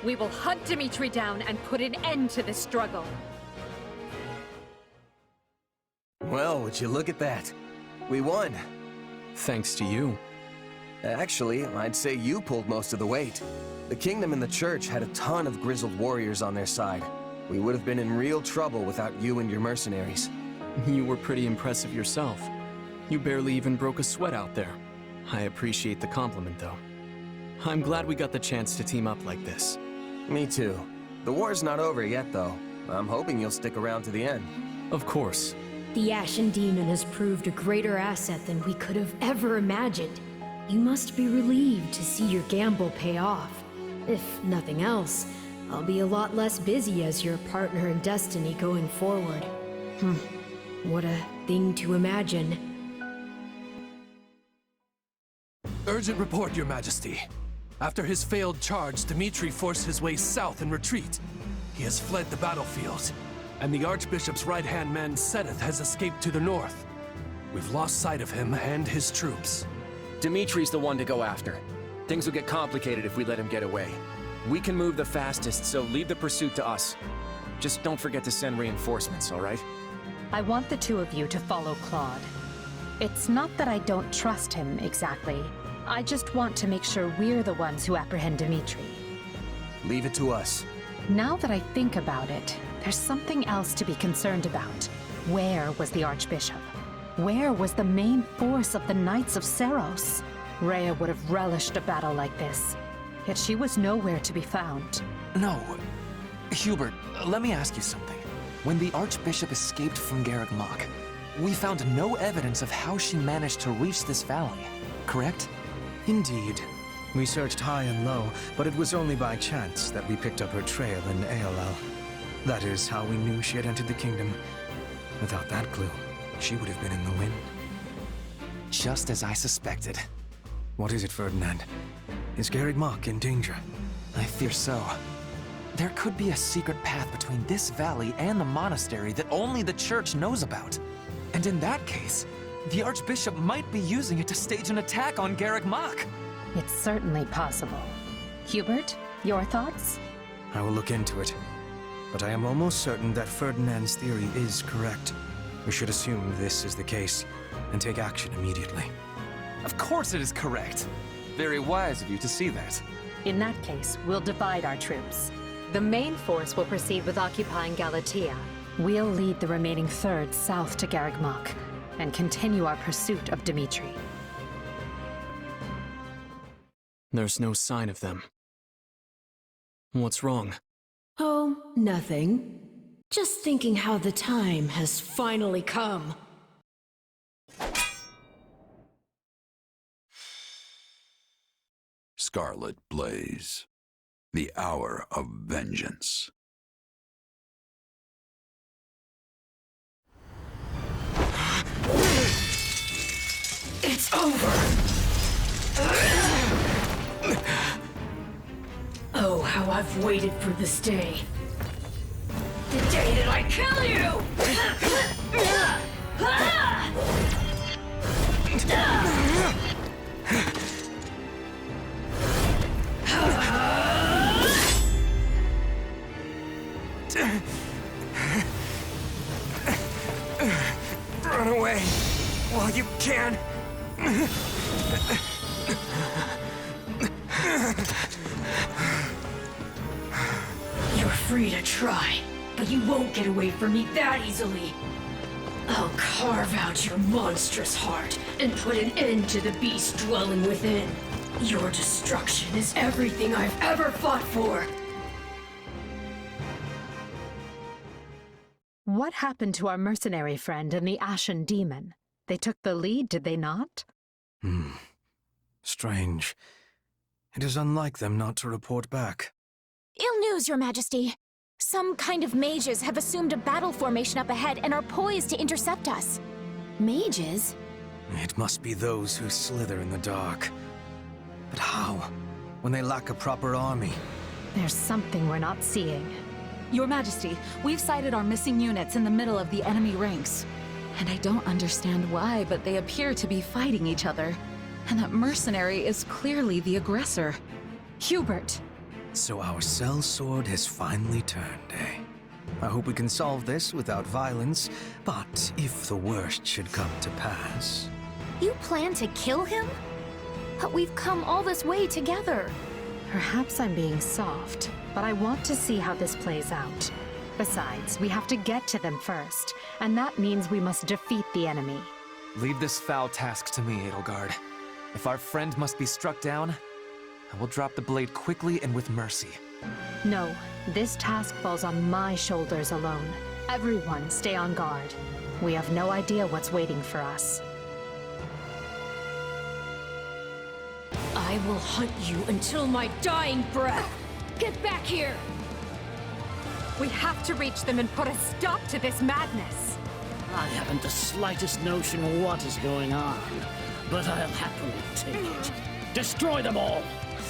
We will hunt Dimitri down and put an end to this struggle. Well, would you look at that? We won. Thanks to you. Actually, I'd say you pulled most of the weight. The kingdom and the church had a ton of grizzled warriors on their side. We would have been in real trouble without you and your mercenaries. You were pretty impressive yourself. You barely even broke a sweat out there. I appreciate the compliment, though. I'm glad we got the chance to team up like this. Me too. The war's not over yet, though. I'm hoping you'll stick around to the end. Of course. The Ashen Demon has proved a greater asset than we could have ever imagined. You must be relieved to see your gamble pay off. If nothing else, I'll be a lot less busy as your partner in destiny going forward. What a thing to imagine. Urgent report, Your Majesty. After his failed charge, Dimitri forced his way south in retreat. He has fled the battlefield, and the Archbishop's right-hand man, Seteth, has escaped to the north. We've lost sight of him and his troops. Dimitri's the one to go after. Things will get complicated if we let him get away. We can move the fastest, so leave the pursuit to us. Just don't forget to send reinforcements, all right? I want the two of you to follow Claude. It's not that I don't trust him, exactly. I just want to make sure we're the ones who apprehend Dimitri. Leave it to us. Now that I think about it, there's something else to be concerned about. Where was the Archbishop? Where was the main force of the Knights of Seiros? Rhea would have relished a battle like this, yet she was nowhere to be found. No, Hubert, let me ask you something. When the Archbishop escaped from Garreg Mach, we found no evidence of how she managed to reach this valley, correct? Indeed. We searched high and low, but it was only by chance that we picked up her trail in Aolel. That is how we knew she had entered the kingdom. Without that clue, she would have been in the wind. Just as I suspected. What is it, Ferdinand? Is Garreg Mach in danger? I fear so. There could be a secret path between this valley and the monastery that only the Church knows about. And in that case, the Archbishop might be using it to stage an attack on Garreg Mach. It's certainly possible. Hubert, your thoughts? I will look into it. But I am almost certain that Ferdinand's theory is correct. We should assume this is the case, and take action immediately. Of course it is correct. Very wise of you to see that. In that case, we'll divide our troops. The main force will proceed with occupying Galatea. We'll lead the remaining third south to Garreg Mach, and continue our pursuit of Dimitri. There's no sign of them. What's wrong? Oh, nothing. Just thinking how the time has finally come. Scarlet Blaze. The hour of vengeance. It's over! Oh, how I've waited for this day. The day that I kill you! Run away while you can. You're free to try, but you won't get away from me that easily. I'll carve out your monstrous heart and put an end to the beast dwelling within. Your destruction is everything I've ever fought for. What happened to our mercenary friend and the Ashen Demon? They took the lead, did they not? Strange. It is unlike them not to report back. Ill news, Your Majesty. Some kind of mages have assumed a battle formation up ahead and are poised to intercept us. Mages? It must be those who slither in the dark. But how? When they lack a proper army? There's something we're not seeing. Your Majesty, we've sighted our missing units in the middle of the enemy ranks. And I don't understand why, but they appear to be fighting each other. And that mercenary is clearly the aggressor. Hubert! So our sellsword has finally turned, eh? I hope we can solve this without violence, but if the worst should come to pass... You plan to kill him? But we've come all this way together. Perhaps I'm being soft, but I want to see how this plays out. Besides, we have to get to them first, and that means we must defeat the enemy. Leave this foul task to me, Edelgard. If our friend must be struck down, I will drop the blade quickly and with mercy. No, this task falls on my shoulders alone. Everyone stay on guard. We have no idea what's waiting for us. I will hunt you until my dying breath. Get back here! We have to reach them and put a stop to this madness. I haven't the slightest notion what is going on, but I'll happily take it. Destroy them all!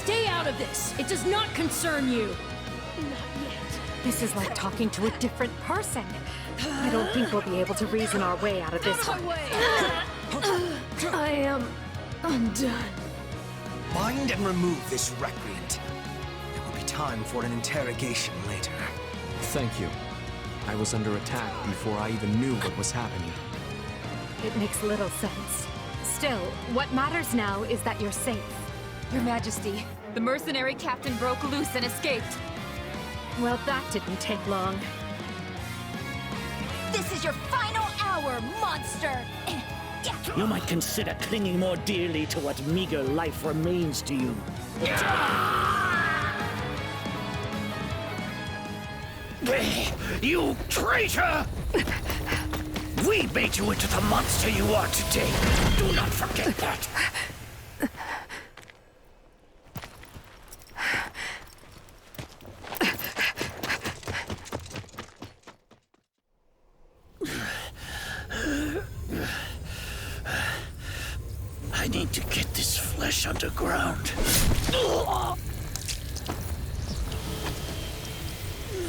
Stay out of this! It does not concern you! Not yet. This is like talking to a different person. I don't think we'll be able to reason our way out of this one. I am undone. Bind and remove this recreant. There will be time for an interrogation later. Thank you. I was under attack before I even knew what was happening. It makes little sense. Still, what matters now is that you're safe. Your Majesty, the mercenary captain broke loose and escaped. Well, that didn't take long. This is your final hour, monster! You might consider clinging more dearly to what meager life remains to you. You traitor! We made you into the monster you are today. Do not forget that. I need to get this flesh underground.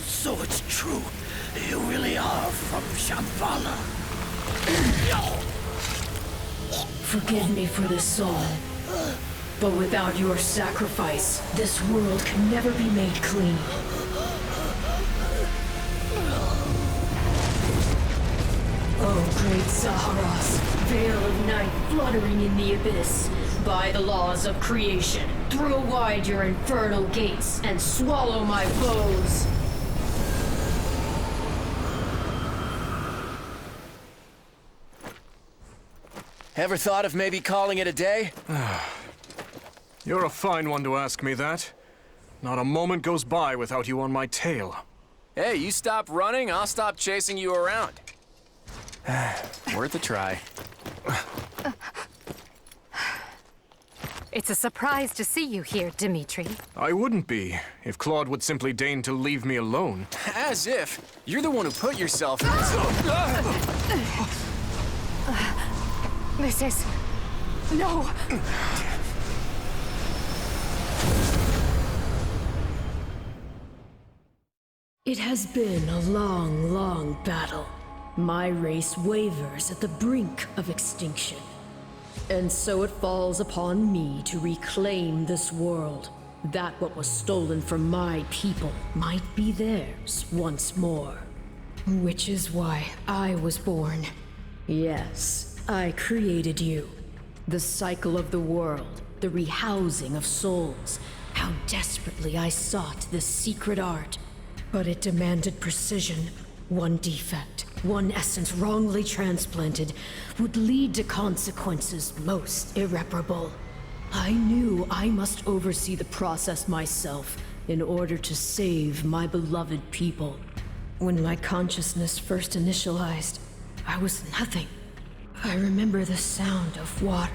So it's true. You really are from Valor. Forgive me for this soul, but without your sacrifice, this world can never be made clean. Oh, great Zaharas, veil of night fluttering in the abyss. By the laws of creation, throw wide your infernal gates and swallow my foes. Ever thought of maybe calling it a day? You're a fine one to ask me that. Not a moment goes by without you on my tail. Hey, you stop running, I'll stop chasing you around. Worth a try. It's a surprise to see you here, Dimitri. I wouldn't be, if Claude would simply deign to leave me alone. As if. You're the one who put yourself in this is... No! It has been a long, long battle. My race wavers at the brink of extinction. And so it falls upon me to reclaim this world, that what was stolen from my people might be theirs once more. Which is why I was born. Yes, I created you. The cycle of the world, the rehousing of souls. How desperately I sought this secret art. But it demanded precision. One defect, one essence wrongly transplanted, would lead to consequences most irreparable. I knew I must oversee the process myself in order to save my beloved people. When my consciousness first initialized, I was nothing. I remember the sound of water,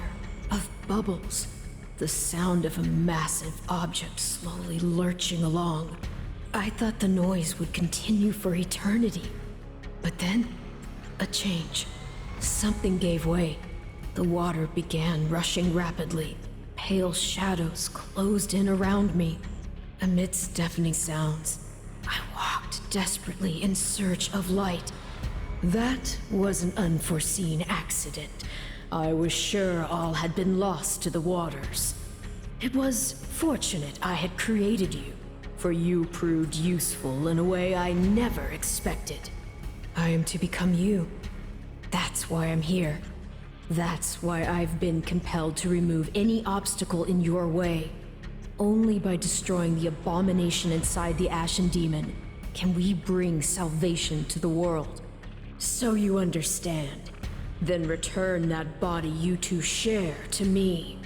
of bubbles, the sound of a massive object slowly lurching along. I thought the noise would continue for eternity. But then, a change. Something gave way. The water began rushing rapidly. Pale shadows closed in around me. Amidst deafening sounds, I walked desperately in search of light. That was an unforeseen accident. I was sure all had been lost to the waters. It was fortunate I had created you, for you proved useful in a way I never expected. I am to become you. That's why I'm here. That's why I've been compelled to remove any obstacle in your way. Only by destroying the abomination inside the Ashen Demon can we bring salvation to the world. So you understand. Then return that body you two share to me.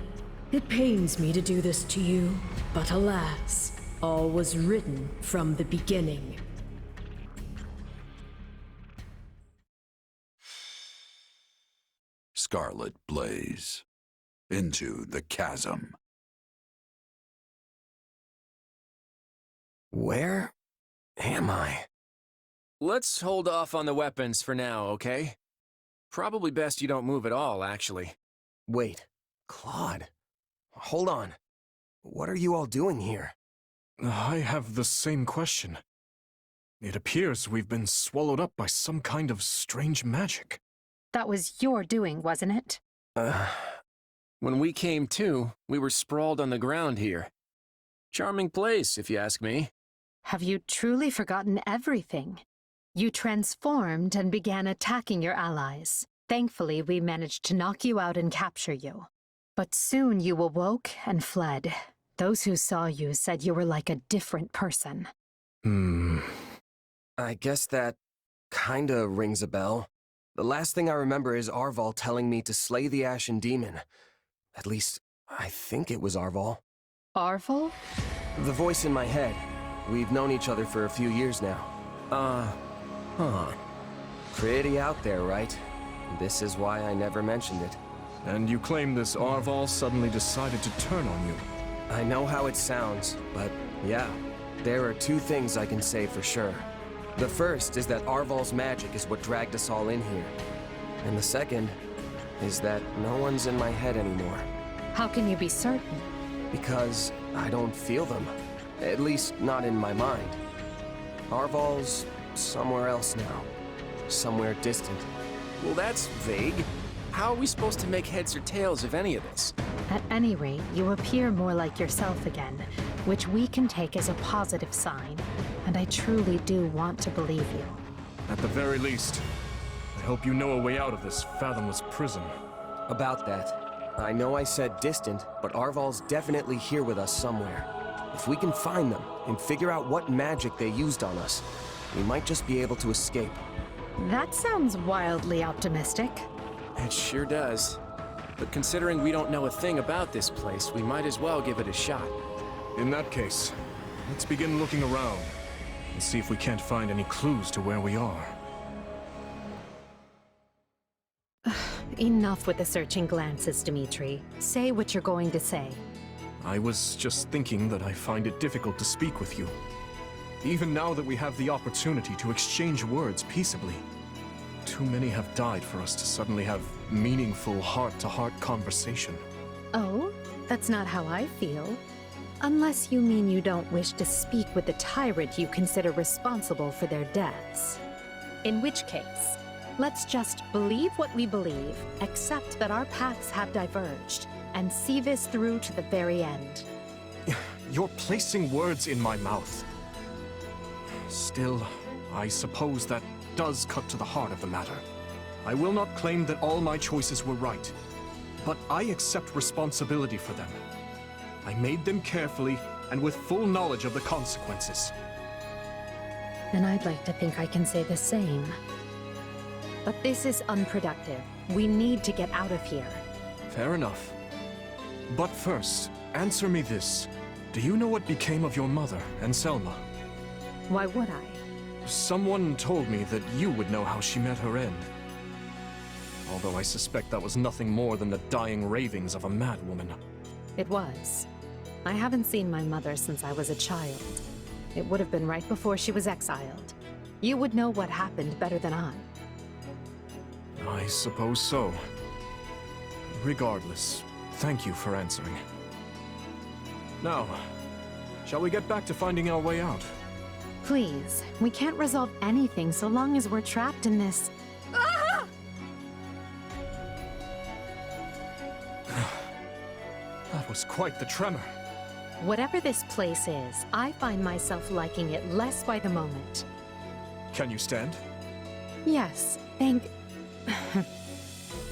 It pains me to do this to you, but alas, all was written from the beginning. Scarlet Blaze. Into the Chasm. Where am I? Let's hold off on the weapons for now, okay? Probably best you don't move at all, actually. Wait, Claude. Hold on. What are you all doing here? I have the same question. It appears we've been swallowed up by some kind of strange magic. That was your doing, wasn't it? When we came to, we were sprawled on the ground here. Charming place, if you ask me. Have you truly forgotten everything? You transformed and began attacking your allies. Thankfully, we managed to knock you out and capture you. But soon you awoke and fled. Those who saw you said you were like a different person. I guess that kinda rings a bell. The last thing I remember is Arval telling me to slay the Ashen Demon. At least, I think it was Arval. Arval? The voice in my head. We've known each other for a few years now. Huh. Pretty out there, right? This is why I never mentioned it. And you claim this Arval suddenly decided to turn on you. I know how it sounds, but yeah. There are two things I can say for sure. The first is that Arval's magic is what dragged us all in here. And the second is that no one's in my head anymore. How can you be certain? Because I don't feel them. At least not in my mind. Arval's somewhere else now. Somewhere distant. Well, that's vague. How are we supposed to make heads or tails of any of this? At any rate, you appear more like yourself again, which we can take as a positive sign, and I truly do want to believe you. At the very least, I hope you know a way out of this fathomless prison. About that, I know I said distant, but Arval's definitely here with us somewhere. If we can find them and figure out what magic they used on us, we might just be able to escape. That sounds wildly optimistic. It sure does. But considering we don't know a thing about this place, we might as well give it a shot. In that case, let's begin looking around and see if we can't find any clues to where we are. Enough with the searching glances, Dimitri. Say what you're going to say. I was just thinking that I find it difficult to speak with you. Even now that we have the opportunity to exchange words peaceably. Too many have died for us to suddenly have meaningful heart-to-heart conversation. Oh, that's not how I feel. Unless you mean you don't wish to speak with the tyrant you consider responsible for their deaths. In which case, let's just believe what we believe, accept that our paths have diverged, and see this through to the very end. You're placing words in my mouth. Still, I suppose that does cut to the heart of the matter. I will not claim that all my choices were right, but I accept responsibility for them. I made them carefully and with full knowledge of the consequences. And I'd like to think I can say the same. But this is unproductive. We need to get out of here. Fair enough. But first, answer me this. Do you know what became of your mother and Selma? Why would I? Someone told me that you would know how she met her end. Although I suspect that was nothing more than the dying ravings of a madwoman. It was. I haven't seen my mother since I was a child. It would have been right before she was exiled. You would know what happened better than I. I suppose so. Regardless, thank you for answering. Now, shall we get back to finding our way out? Please, we can't resolve anything so long as we're trapped in this. That was quite the tremor. Whatever this place is, I find myself liking it less by the moment. Can you stand? Yes, thank...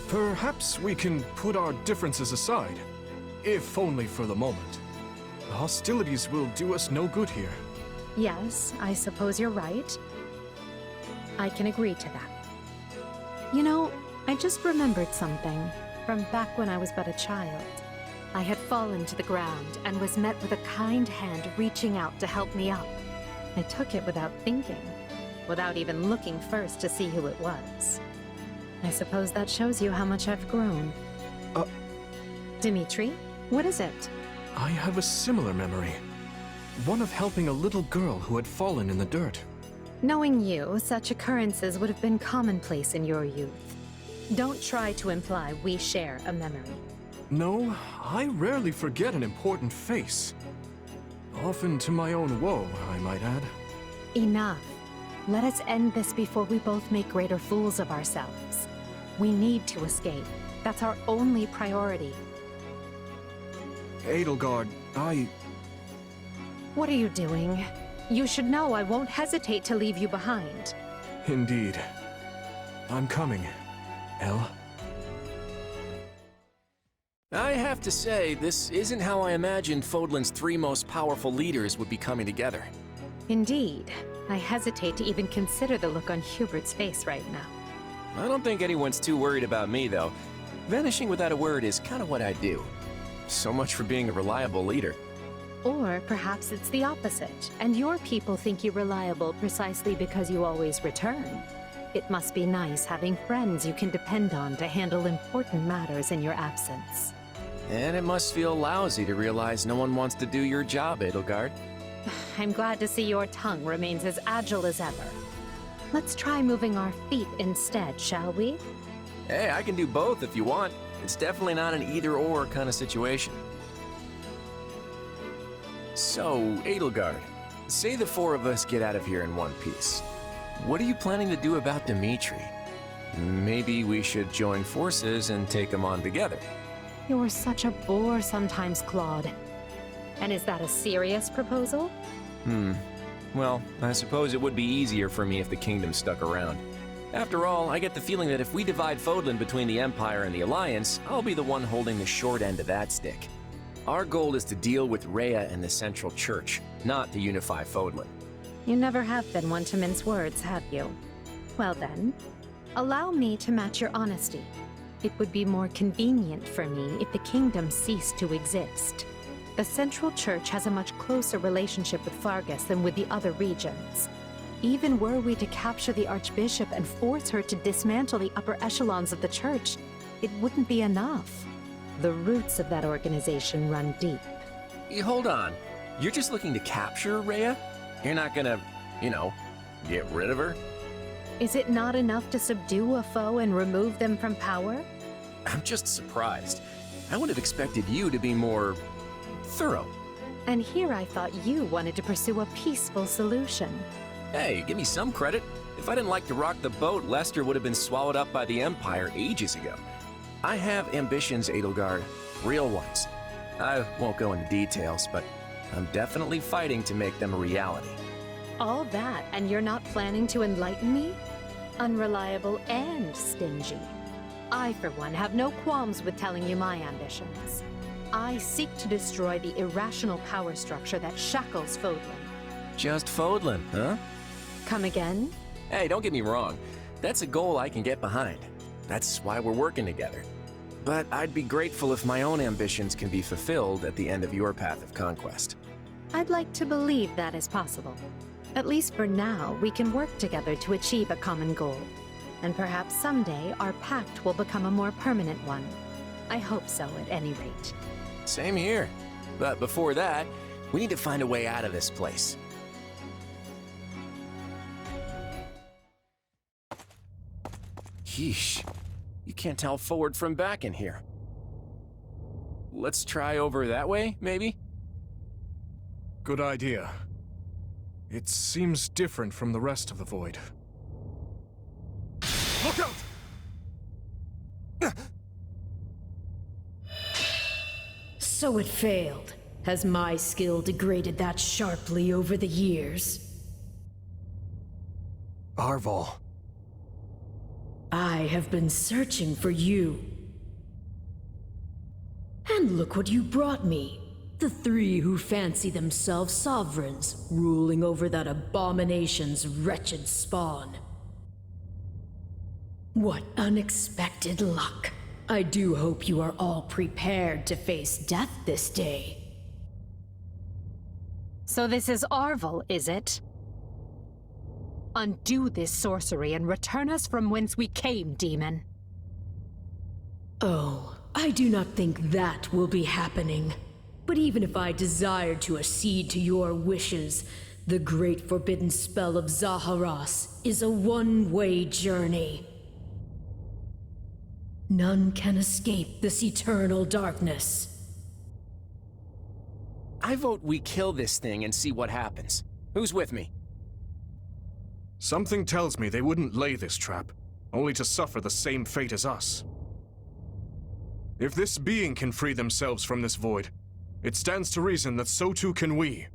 Perhaps we can put our differences aside, if only for the moment. The hostilities will do us no good here. Yes, I suppose you're right. I can agree to that. You know, I just remembered something from back when I was but a child. I had fallen to the ground and was met with a kind hand reaching out to help me up. I took it without thinking, without even looking first to see who it was. I suppose that shows you how much I've grown. Dimitri, what is it? I have a similar memory. One of helping a little girl who had fallen in the dirt. Knowing you, such occurrences would have been commonplace in your youth. Don't try to imply we share a memory. No, I rarely forget an important face. Often to my own woe, I might add. Enough. Let us end this before we both make greater fools of ourselves. We need to escape. That's our only priority. Edelgard, What are you doing? You should know I won't hesitate to leave you behind. Indeed. I'm coming, Elle. I have to say, this isn't how I imagined Fodlan's 3 most powerful leaders would be coming together. Indeed. I hesitate to even consider the look on Hubert's face right now. I don't think anyone's too worried about me, though. Vanishing without a word is kind of what I do. So much for being a reliable leader. Or perhaps it's the opposite, and your people think you reliable precisely because you always return. It must be nice having friends you can depend on to handle important matters in your absence. And it must feel lousy to realize no one wants to do your job, Edelgard. I'm glad to see your tongue remains as agile as ever. Let's try moving our feet instead, shall we? Hey, I can do both if you want. It's definitely not an either-or kind of situation. So, Edelgard, say the four of us get out of here in one piece. What are you planning to do about Dimitri? Maybe we should join forces and take him on together. You're such a bore sometimes, Claude. And is that a serious proposal? Well, I suppose it would be easier for me if the kingdom stuck around. After all, I get the feeling that if we divide Fodlan between the Empire and the Alliance, I'll be the one holding the short end of that stick. Our goal is to deal with Rhea and the Central Church, not to unify Fodlan. You never have been one to mince words, have you? Well then, allow me to match your honesty. It would be more convenient for me if the kingdom ceased to exist. The Central Church has a much closer relationship with Fargus than with the other regions. Even were we to capture the Archbishop and force her to dismantle the upper echelons of the Church, it wouldn't be enough. The roots of that organization run deep. Hold on. You're just looking to capture Rhea? You're not gonna, get rid of her? Is it not enough to subdue a foe and remove them from power? I'm just surprised. I would have expected you to be more thorough. And here I thought you wanted to pursue a peaceful solution. Hey, give me some credit. If I didn't like to rock the boat, Lester would have been swallowed up by the Empire ages ago. I have ambitions, Edelgard. Real ones. I won't go into details, but I'm definitely fighting to make them a reality. All that, and you're not planning to enlighten me? Unreliable and stingy. I, for one, have no qualms with telling you my ambitions. I seek to destroy the irrational power structure that shackles Fodlan. Just Fodlan, huh? Come again? Hey, don't get me wrong. That's a goal I can get behind. That's why we're working together. But I'd be grateful if my own ambitions can be fulfilled at the end of your path of conquest. I'd like to believe that is possible. At least for now, we can work together to achieve a common goal. And perhaps someday, our pact will become a more permanent one. I hope so, at any rate. Same here. But before that, we need to find a way out of this place. Yeesh. You can't tell forward from back in here. Let's try over that way, maybe? Good idea. It seems different from the rest of the Void. Look out! So it failed. Has my skill degraded that sharply over the years? Arval. I have been searching for you. And look what you brought me. The three who fancy themselves sovereigns, ruling over that abomination's wretched spawn. What unexpected luck. I do hope you are all prepared to face death this day. So this is Arval, is it? Undo this sorcery and return us from whence we came, demon. Oh, I do not think that will be happening. But even if I desired to accede to your wishes, the great forbidden spell of Zaharas is a one-way journey. None can escape this eternal darkness. I vote we kill this thing and see what happens. Who's with me? Something tells me they wouldn't lay this trap, only to suffer the same fate as us. If this being can free themselves from this void, it stands to reason that so too can we.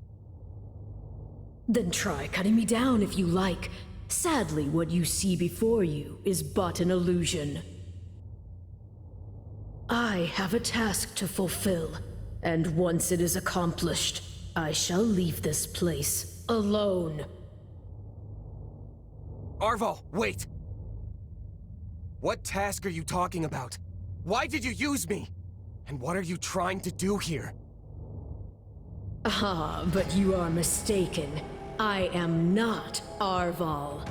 Then try cutting me down if you like. Sadly, what you see before you is but an illusion. I have a task to fulfill, and once it is accomplished, I shall leave this place alone. Arval, wait! What task are you talking about? Why did you use me? And what are you trying to do here? Ah, but you are mistaken. I am not Arval.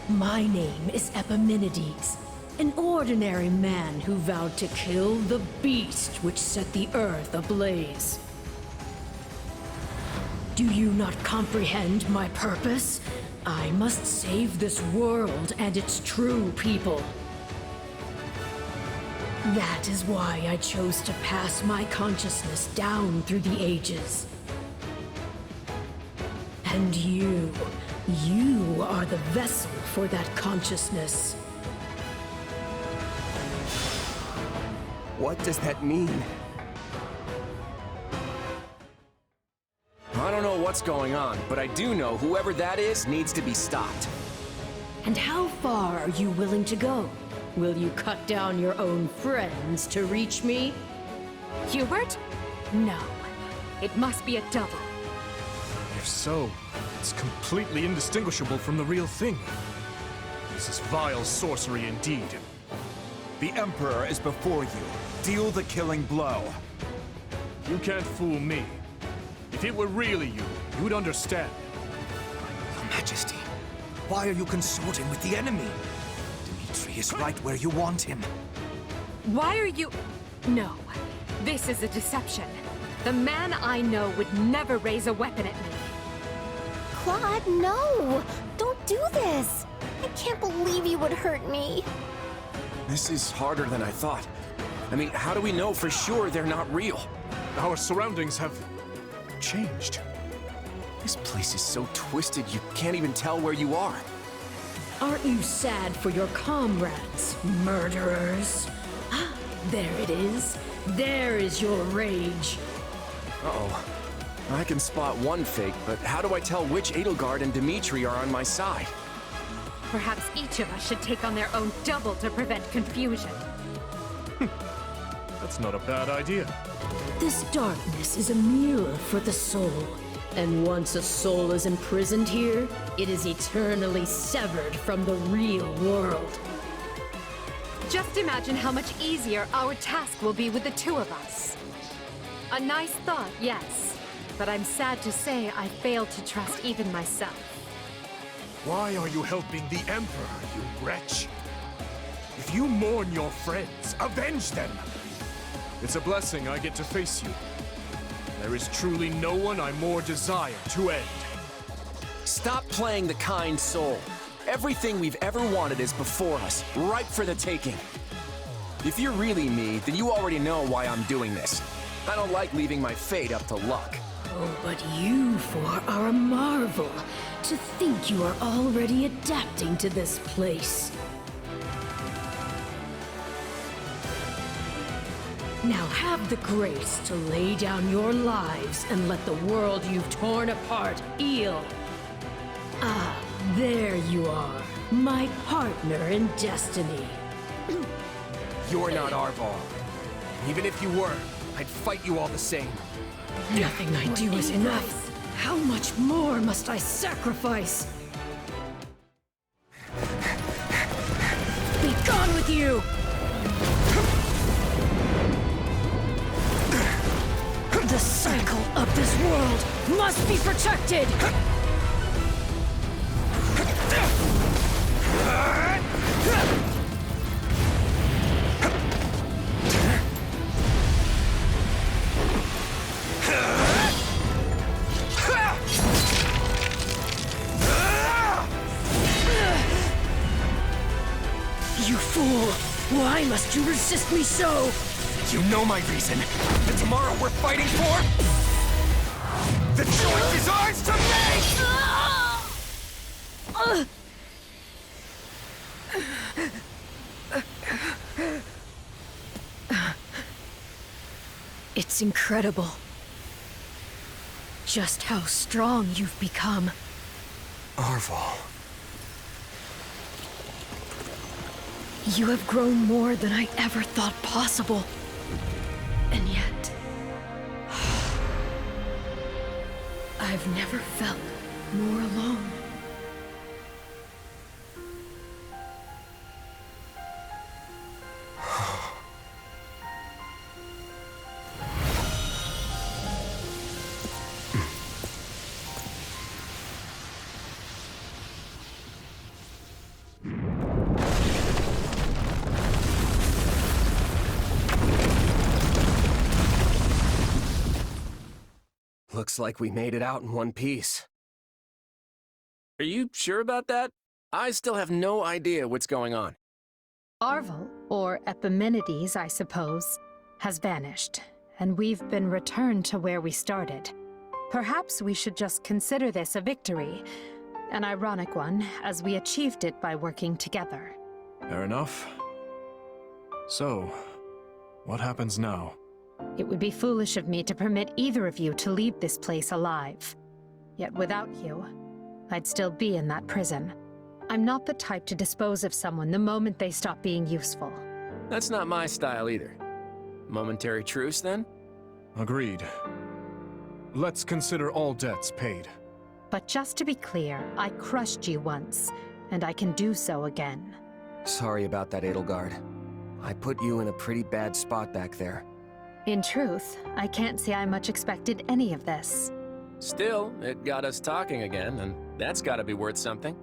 My name is Epimenides, an ordinary man who vowed to kill the beast which set the earth ablaze. Do you not comprehend my purpose? I must save this world and its true people. That is why I chose to pass my consciousness down through the ages. And you are the vessel for that consciousness. What does that mean? I don't know what's going on, but I do know whoever that is needs to be stopped. And how far are you willing to go? Will you cut down your own friends to reach me? Hubert? No. It must be a double. If so, it's completely indistinguishable from the real thing. This is vile sorcery indeed. The Emperor is before you. Deal the killing blow. You can't fool me. If it were really you, you would understand. Your Majesty, why are you consorting with the enemy? Dimitri is right where you want him. Why are you... No. This is a deception. The man I know would never raise a weapon at me. Claude, no! Don't do this! I can't believe you would hurt me. This is harder than I thought. I mean, how do we know for sure they're not real? Our surroundings have changed. This place is so twisted, you can't even tell where you are. Aren't you sad for your comrades, murderers? Ah, there it is. There is your rage. Uh-oh. I can spot one fake, but how do I tell which Edelgard and Dimitri are on my side? Perhaps each of us should take on their own double to prevent confusion. That's not a bad idea. This darkness is a mirror for the soul. And once a soul is imprisoned here, it is eternally severed from the real world. Just imagine how much easier our task will be with the two of us. A nice thought, yes. But I'm sad to say I failed to trust even myself. Why are you helping the Emperor, you wretch? If you mourn your friends, avenge them! It's a blessing I get to face you. There is truly no one I more desire to end. Stop playing the kind soul. Everything we've ever wanted is before us, ripe for the taking. If you're really me, then you already know why I'm doing this. I don't like leaving my fate up to luck. Oh, but you four are a marvel. To think you are already adapting to this place. Now have the grace to lay down your lives and let the world you've torn apart heal. Ah, there you are, my partner in destiny. You're not Arval. Even if you were, I'd fight you all the same. Nothing I do is enough. How much more must I sacrifice? Be gone with you! The cycle of this world must be protected! You fool! Why must you resist me so? You know my reason. The tomorrow we're fighting for? The choice is ours to make! It's incredible. Just how strong you've become. Arval. You have grown more than I ever thought possible. And yet... I've never felt more alone. Looks like we made it out in one piece. Are you sure about that? I still have no idea what's going on. Arvel, or Epimenides, I suppose, has vanished, and we've been returned to where we started. Perhaps we should just consider this a victory, an ironic one, as we achieved it by working together. Fair enough. So, what happens now? It would be foolish of me to permit either of you to leave this place alive. Yet without you, I'd still be in that prison. I'm not the type to dispose of someone the moment they stop being useful. That's not my style either. Momentary truce, then? Agreed. Let's consider all debts paid. But just to be clear, I crushed you once, and I can do so again. Sorry about that, Edelgard. I put you in a pretty bad spot back there. In truth, I can't say I much expected any of this. Still, it got us talking again, and that's gotta be worth something.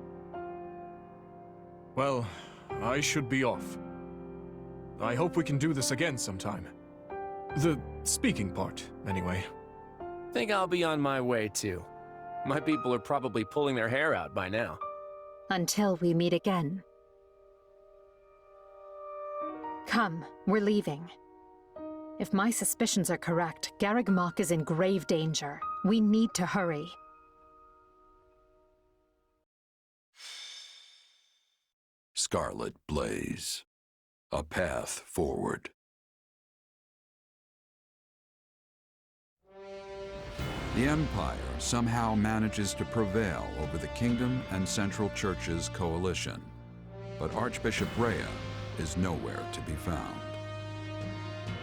Well, I should be off. I hope we can do this again sometime. The speaking part, anyway. Think I'll be on my way, too. My people are probably pulling their hair out by now. Until we meet again. Come, we're leaving. If my suspicions are correct, Garreg Mach is in grave danger. We need to hurry. Scarlet Blaze. A path forward. The Empire somehow manages to prevail over the Kingdom and Central Church's coalition, but Archbishop Rhea is nowhere to be found.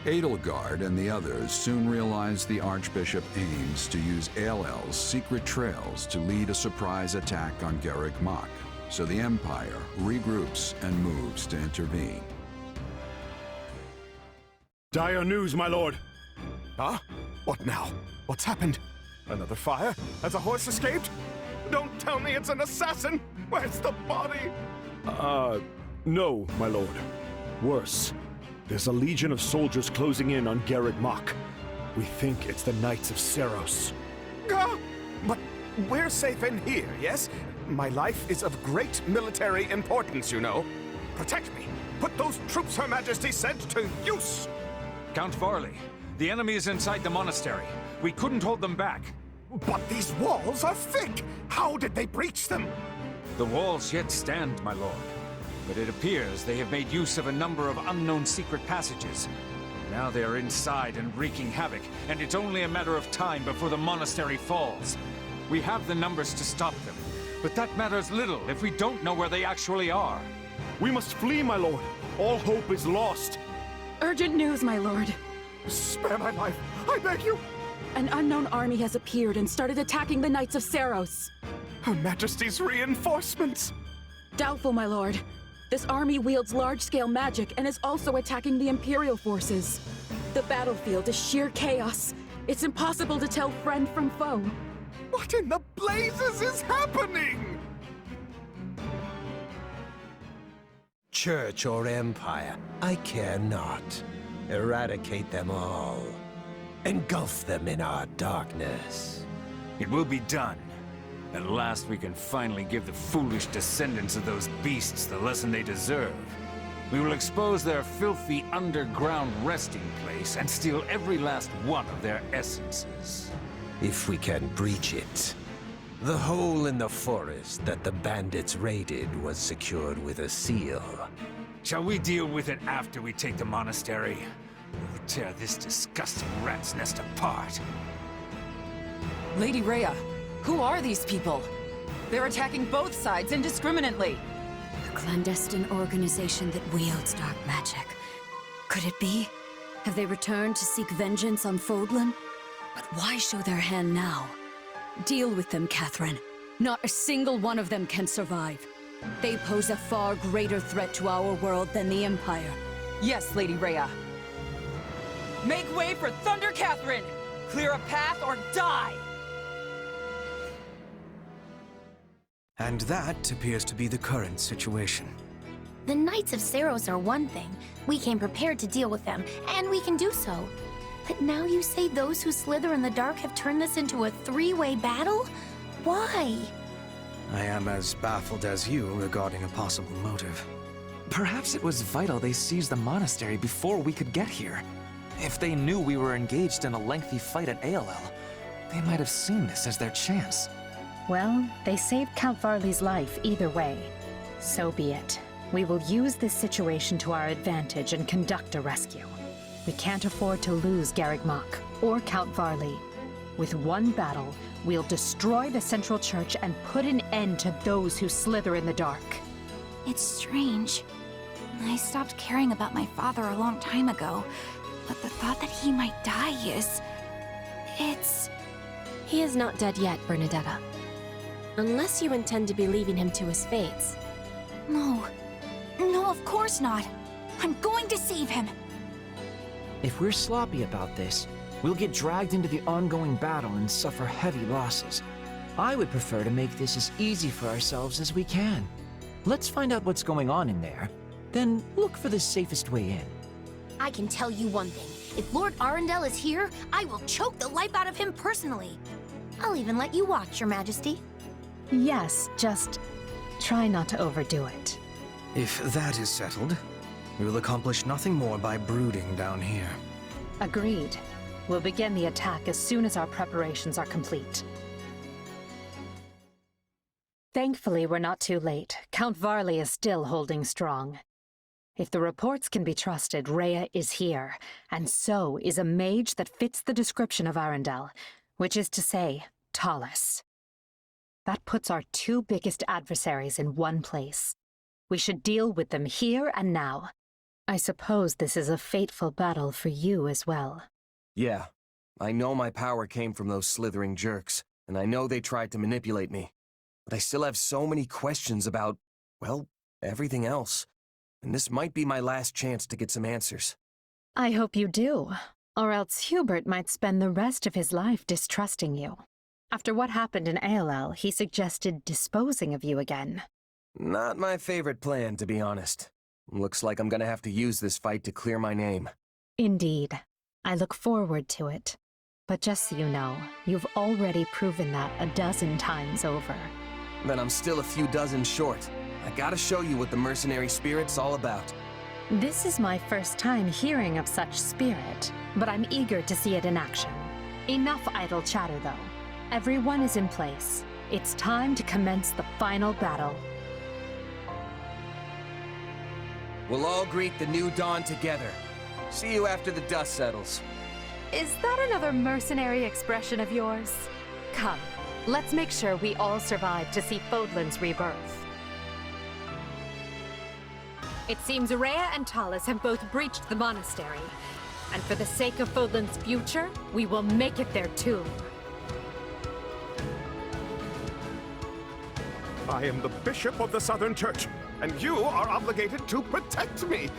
Edelgard and the others soon realize the Archbishop aims to use Aelel's secret trails to lead a surprise attack on Garreg Mach, so the Empire regroups and moves to intervene. Dire news, my lord. Huh? What now? What's happened? Another fire? Has a horse escaped? Don't tell me it's an assassin! Where's the body? No, my lord. Worse. There's a legion of soldiers closing in on Garreg Mach. We think it's the Knights of Seiros. But we're safe in here, yes? My life is of great military importance, you know. Protect me. Put those troops Her Majesty sent to use! Count Varley, the enemy is inside the monastery. We couldn't hold them back. But these walls are thick! How did they breach them? The walls yet stand, my lord. But it appears they have made use of a number of unknown secret passages. Now they are inside and wreaking havoc, and it's only a matter of time before the monastery falls. We have the numbers to stop them, but that matters little if we don't know where they actually are. We must flee, my lord. All hope is lost. Urgent news, my lord. Spare my life, I beg you. An unknown army has appeared and started attacking the Knights of Seiros. Her Majesty's reinforcements. Doubtful, my lord. This army wields large-scale magic and is also attacking the Imperial forces. The battlefield is sheer chaos. It's impossible to tell friend from foe. What in the blazes is happening? Church or Empire, I care not. Eradicate them all. Engulf them in our darkness. It will be done. At last we can finally give the foolish descendants of those beasts the lesson they deserve. We will expose their filthy underground resting place and steal every last one of their essences. If we can breach it. The hole in the forest that the bandits raided was secured with a seal. Shall we deal with it after we take the monastery? We'll tear this disgusting rat's nest apart. Lady Rhea, who are these people? They're attacking both sides indiscriminately. A clandestine organization that wields dark magic. Could it be? Have they returned to seek vengeance on Fodlan? But why show their hand now? Deal with them, Catherine. Not a single one of them can survive. They pose a far greater threat to our world than the Empire. Yes, Lady Rhea. Make way for Thunder Catherine! Clear a path or die! And that appears to be the current situation. The Knights of Seiros are one thing. We came prepared to deal with them, and we can do so. But now you say those who slither in the dark have turned this into a three-way battle? Why? I am as baffled as you regarding a possible motive. Perhaps it was vital they seized the monastery before we could get here. If they knew we were engaged in a lengthy fight at ALL, they might have seen this as their chance. Well, they saved Count Varley's life either way. So be it. We will use this situation to our advantage and conduct a rescue. We can't afford to lose Garreg Mach or Count Varley. With one battle, we'll destroy the Central Church and put an end to those who slither in the dark. It's strange. I stopped caring about my father a long time ago, but the thought that he might die is... He is not dead yet, Bernadetta. Unless you intend to be leaving him to his fates. No. No, of course not. I'm going to save him. If we're sloppy about this, we'll get dragged into the ongoing battle and suffer heavy losses. I would prefer to make this as easy for ourselves as we can. Let's find out what's going on in there, then look for the safest way in. I can tell you one thing. If Lord Arundel is here, I will choke the life out of him personally. I'll even let you watch, Your Majesty. Yes, just try not to overdo it. If that is settled, we will accomplish nothing more by brooding down here. Agreed. We'll begin the attack as soon as our preparations are complete. Thankfully, we're not too late. Count Varley is still holding strong. If the reports can be trusted, Rhea is here, and so is a mage that fits the description of Arundel, which is to say, Tallis. That puts our two biggest adversaries in one place. We should deal with them here and now. I suppose this is a fateful battle for you as well. Yeah, I know my power came from those slithering jerks, and I know they tried to manipulate me. But I still have so many questions about, well, everything else. And this might be my last chance to get some answers. I hope you do, or else Hubert might spend the rest of his life distrusting you. After what happened in ALL, he suggested disposing of you again. Not my favorite plan, to be honest. Looks like I'm gonna have to use this fight to clear my name. Indeed. I look forward to it. But just so you know, you've already proven that a dozen times over. Then I'm still a few dozen short. I gotta show you what the mercenary spirit's all about. This is my first time hearing of such spirit, but I'm eager to see it in action. Enough idle chatter, though. Everyone is in place. It's time to commence the final battle. We'll all greet the new dawn together. See you after the dust settles. Is that another mercenary expression of yours? Come, let's make sure we all survive to see Fodlan's rebirth. It seems Rhea and Tallis have both breached the monastery. And for the sake of Fodlan's future, we will make it their tomb. I am the Bishop of the Southern Church, and you are obligated to protect me.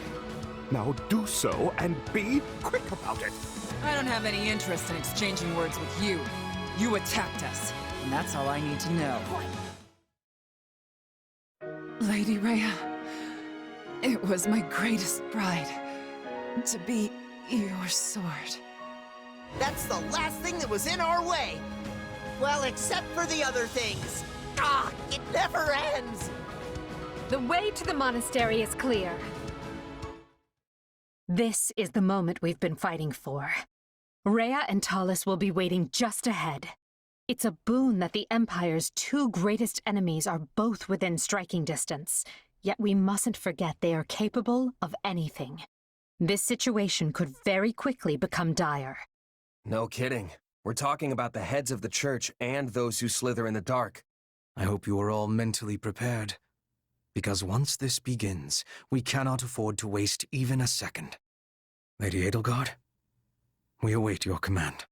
Now do so and be quick about it. I don't have any interest in exchanging words with you. You attacked us, and that's all I need to know. Lady Rhea, it was my greatest pride to be your sword. That's the last thing that was in our way. Well, except for the other things. Ah, it never ends! The way to the monastery is clear. This is the moment we've been fighting for. Rhea and Tallis will be waiting just ahead. It's a boon that the Empire's two greatest enemies are both within striking distance, yet we mustn't forget they are capable of anything. This situation could very quickly become dire. No kidding. We're talking about the heads of the church and those who slither in the dark. I hope you are all mentally prepared. Because once this begins, we cannot afford to waste even a second. Lady Edelgard, we await your command.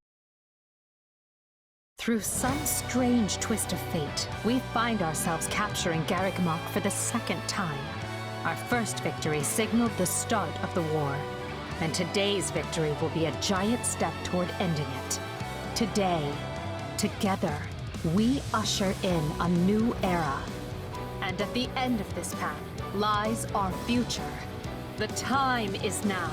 Through some strange twist of fate, we find ourselves capturing Garreg Mach for the second time. Our first victory signaled the start of the war, and today's victory will be a giant step toward ending it. Today, together, we usher in a new era. And at the end of this path lies our future. The time is now.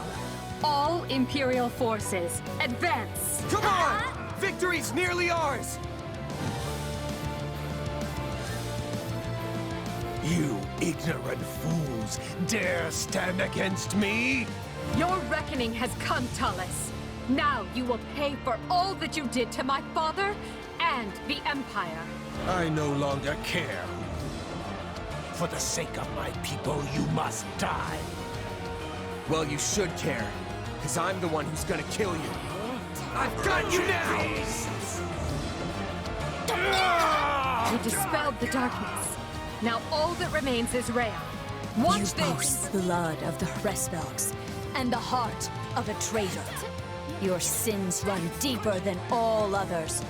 All Imperial forces, advance! Come on! Victory's nearly ours! You ignorant fools dare stand against me? Your reckoning has come, Tullus. Now you will pay for all that you did to my father and the Empire. I no longer care. For the sake of my people, you must die. Well, you should care, because I'm the one who's gonna kill you. I've got you now! You dispelled the darkness. Now all that remains is Rhea. Watch you this! boast blood of the Hresvelgs and the heart of a traitor. Your sins run deeper than all others.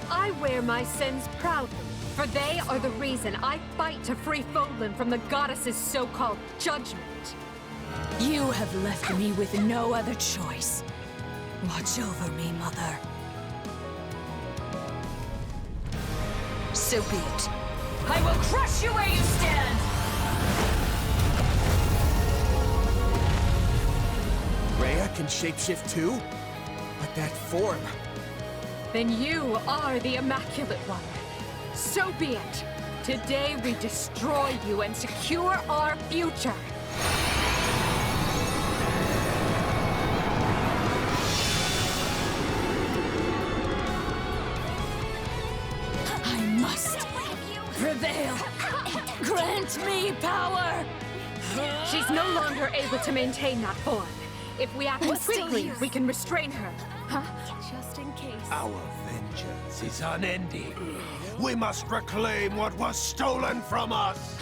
I wear my sins proudly, for they are the reason I fight to free Fodlan from the goddess's so-called judgment. You have left me with no other choice. Watch over me, Mother. So be it. I will crush you where you stand! Rhea can shapeshift too? But that form... Then you are the Immaculate One. So be it. Today we destroy you and secure our future. I must prevail. Grant me power! She's no longer able to maintain that form. If we act I'm still quickly, here. we can restrain her. Huh? Just in case. Our vengeance is unending. We must reclaim what was stolen from us.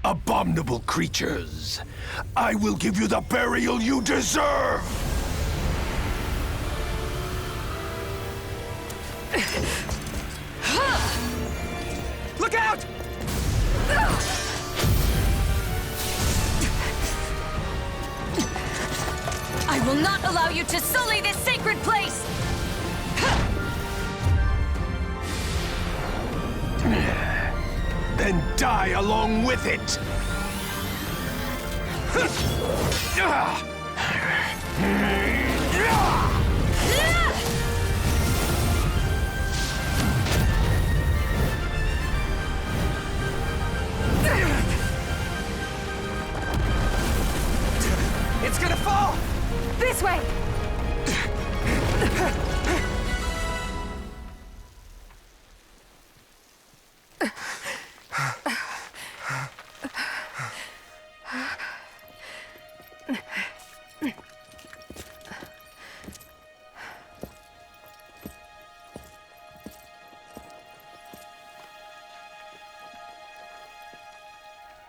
Abominable creatures! I will give you the burial you deserve! Look out! I will not allow you to sully this sacred place! Then die along with it! It's gonna fall! This way!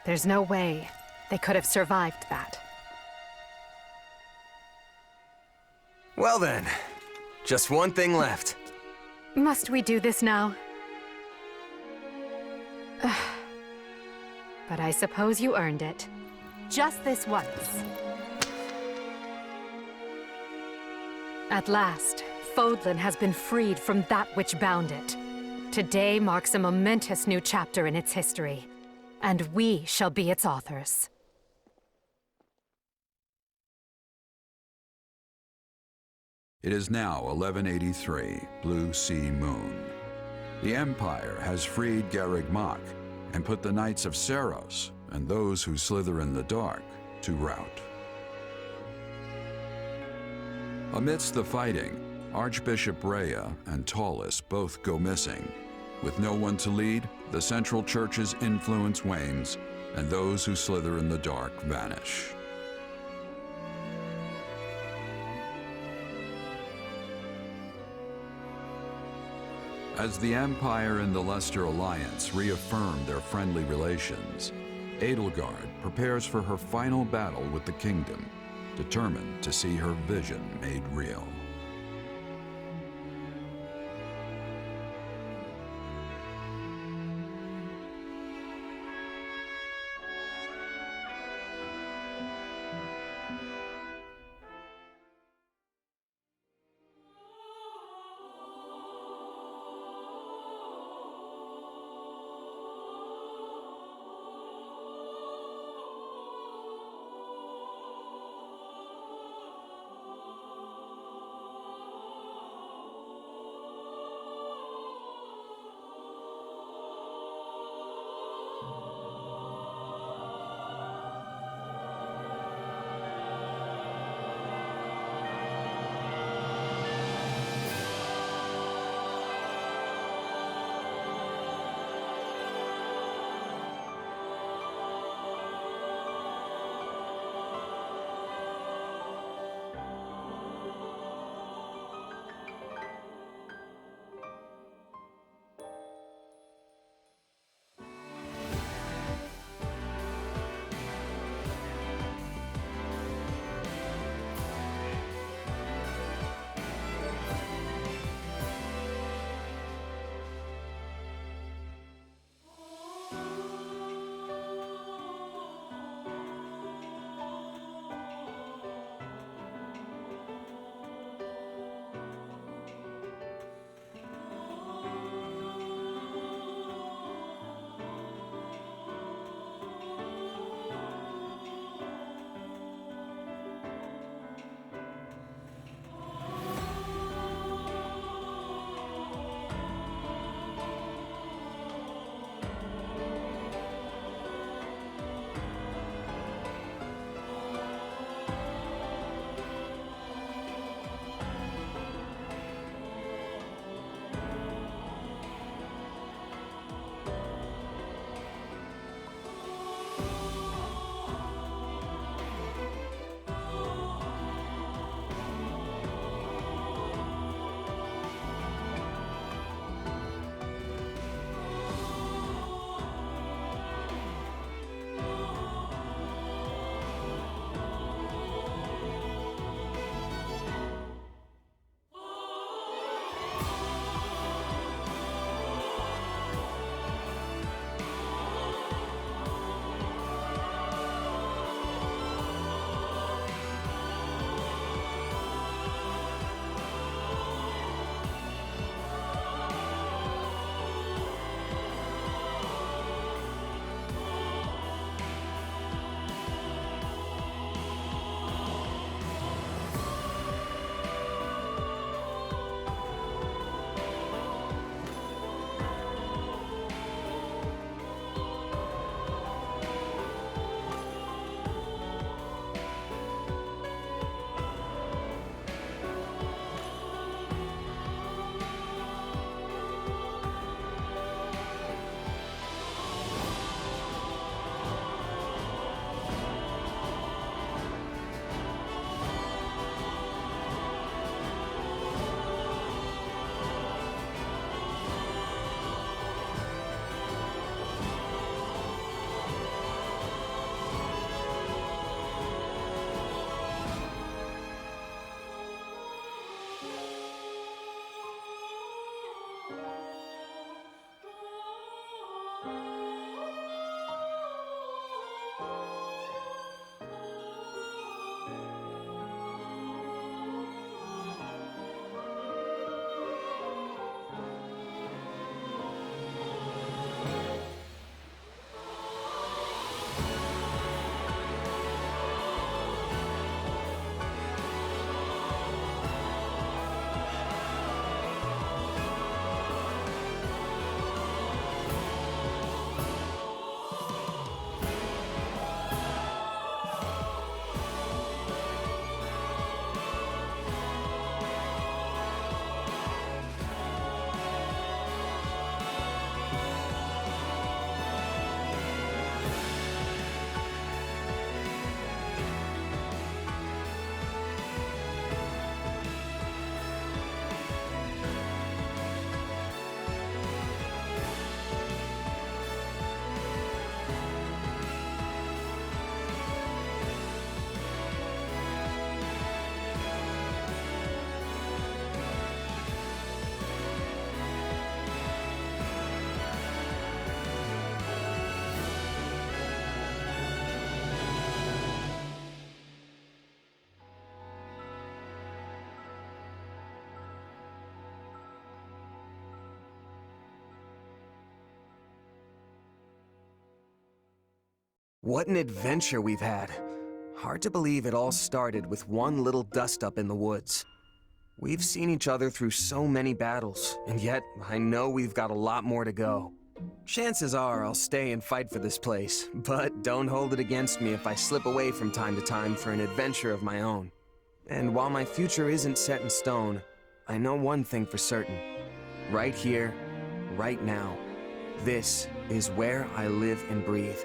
There's no way they could have survived that. Well then, just one thing left. Must we do this now? But I suppose you earned it. Just this once. At last, Fodlan has been freed from that which bound it. Today marks a momentous new chapter in its history, and we shall be its authors. It is now 1183, Blue Sea Moon. The Empire has freed Garreg Mach and put the Knights of Seiros and those who slither in the dark to rout. Amidst the fighting, Archbishop Rhea and Tullus both go missing. With no one to lead, the Central Church's influence wanes, and those who slither in the dark vanish. As the Empire and the Leicester Alliance reaffirm their friendly relations, Edelgard prepares for her final battle with the Kingdom, determined to see her vision made real. What an adventure we've had. Hard to believe it all started with one little dust-up in the woods. We've seen each other through so many battles, and yet I know we've got a lot more to go. Chances are I'll stay and fight for this place, but don't hold it against me if I slip away from time to time for an adventure of my own. And while my future isn't set in stone, I know one thing for certain. Right here, right now, this is where I live and breathe.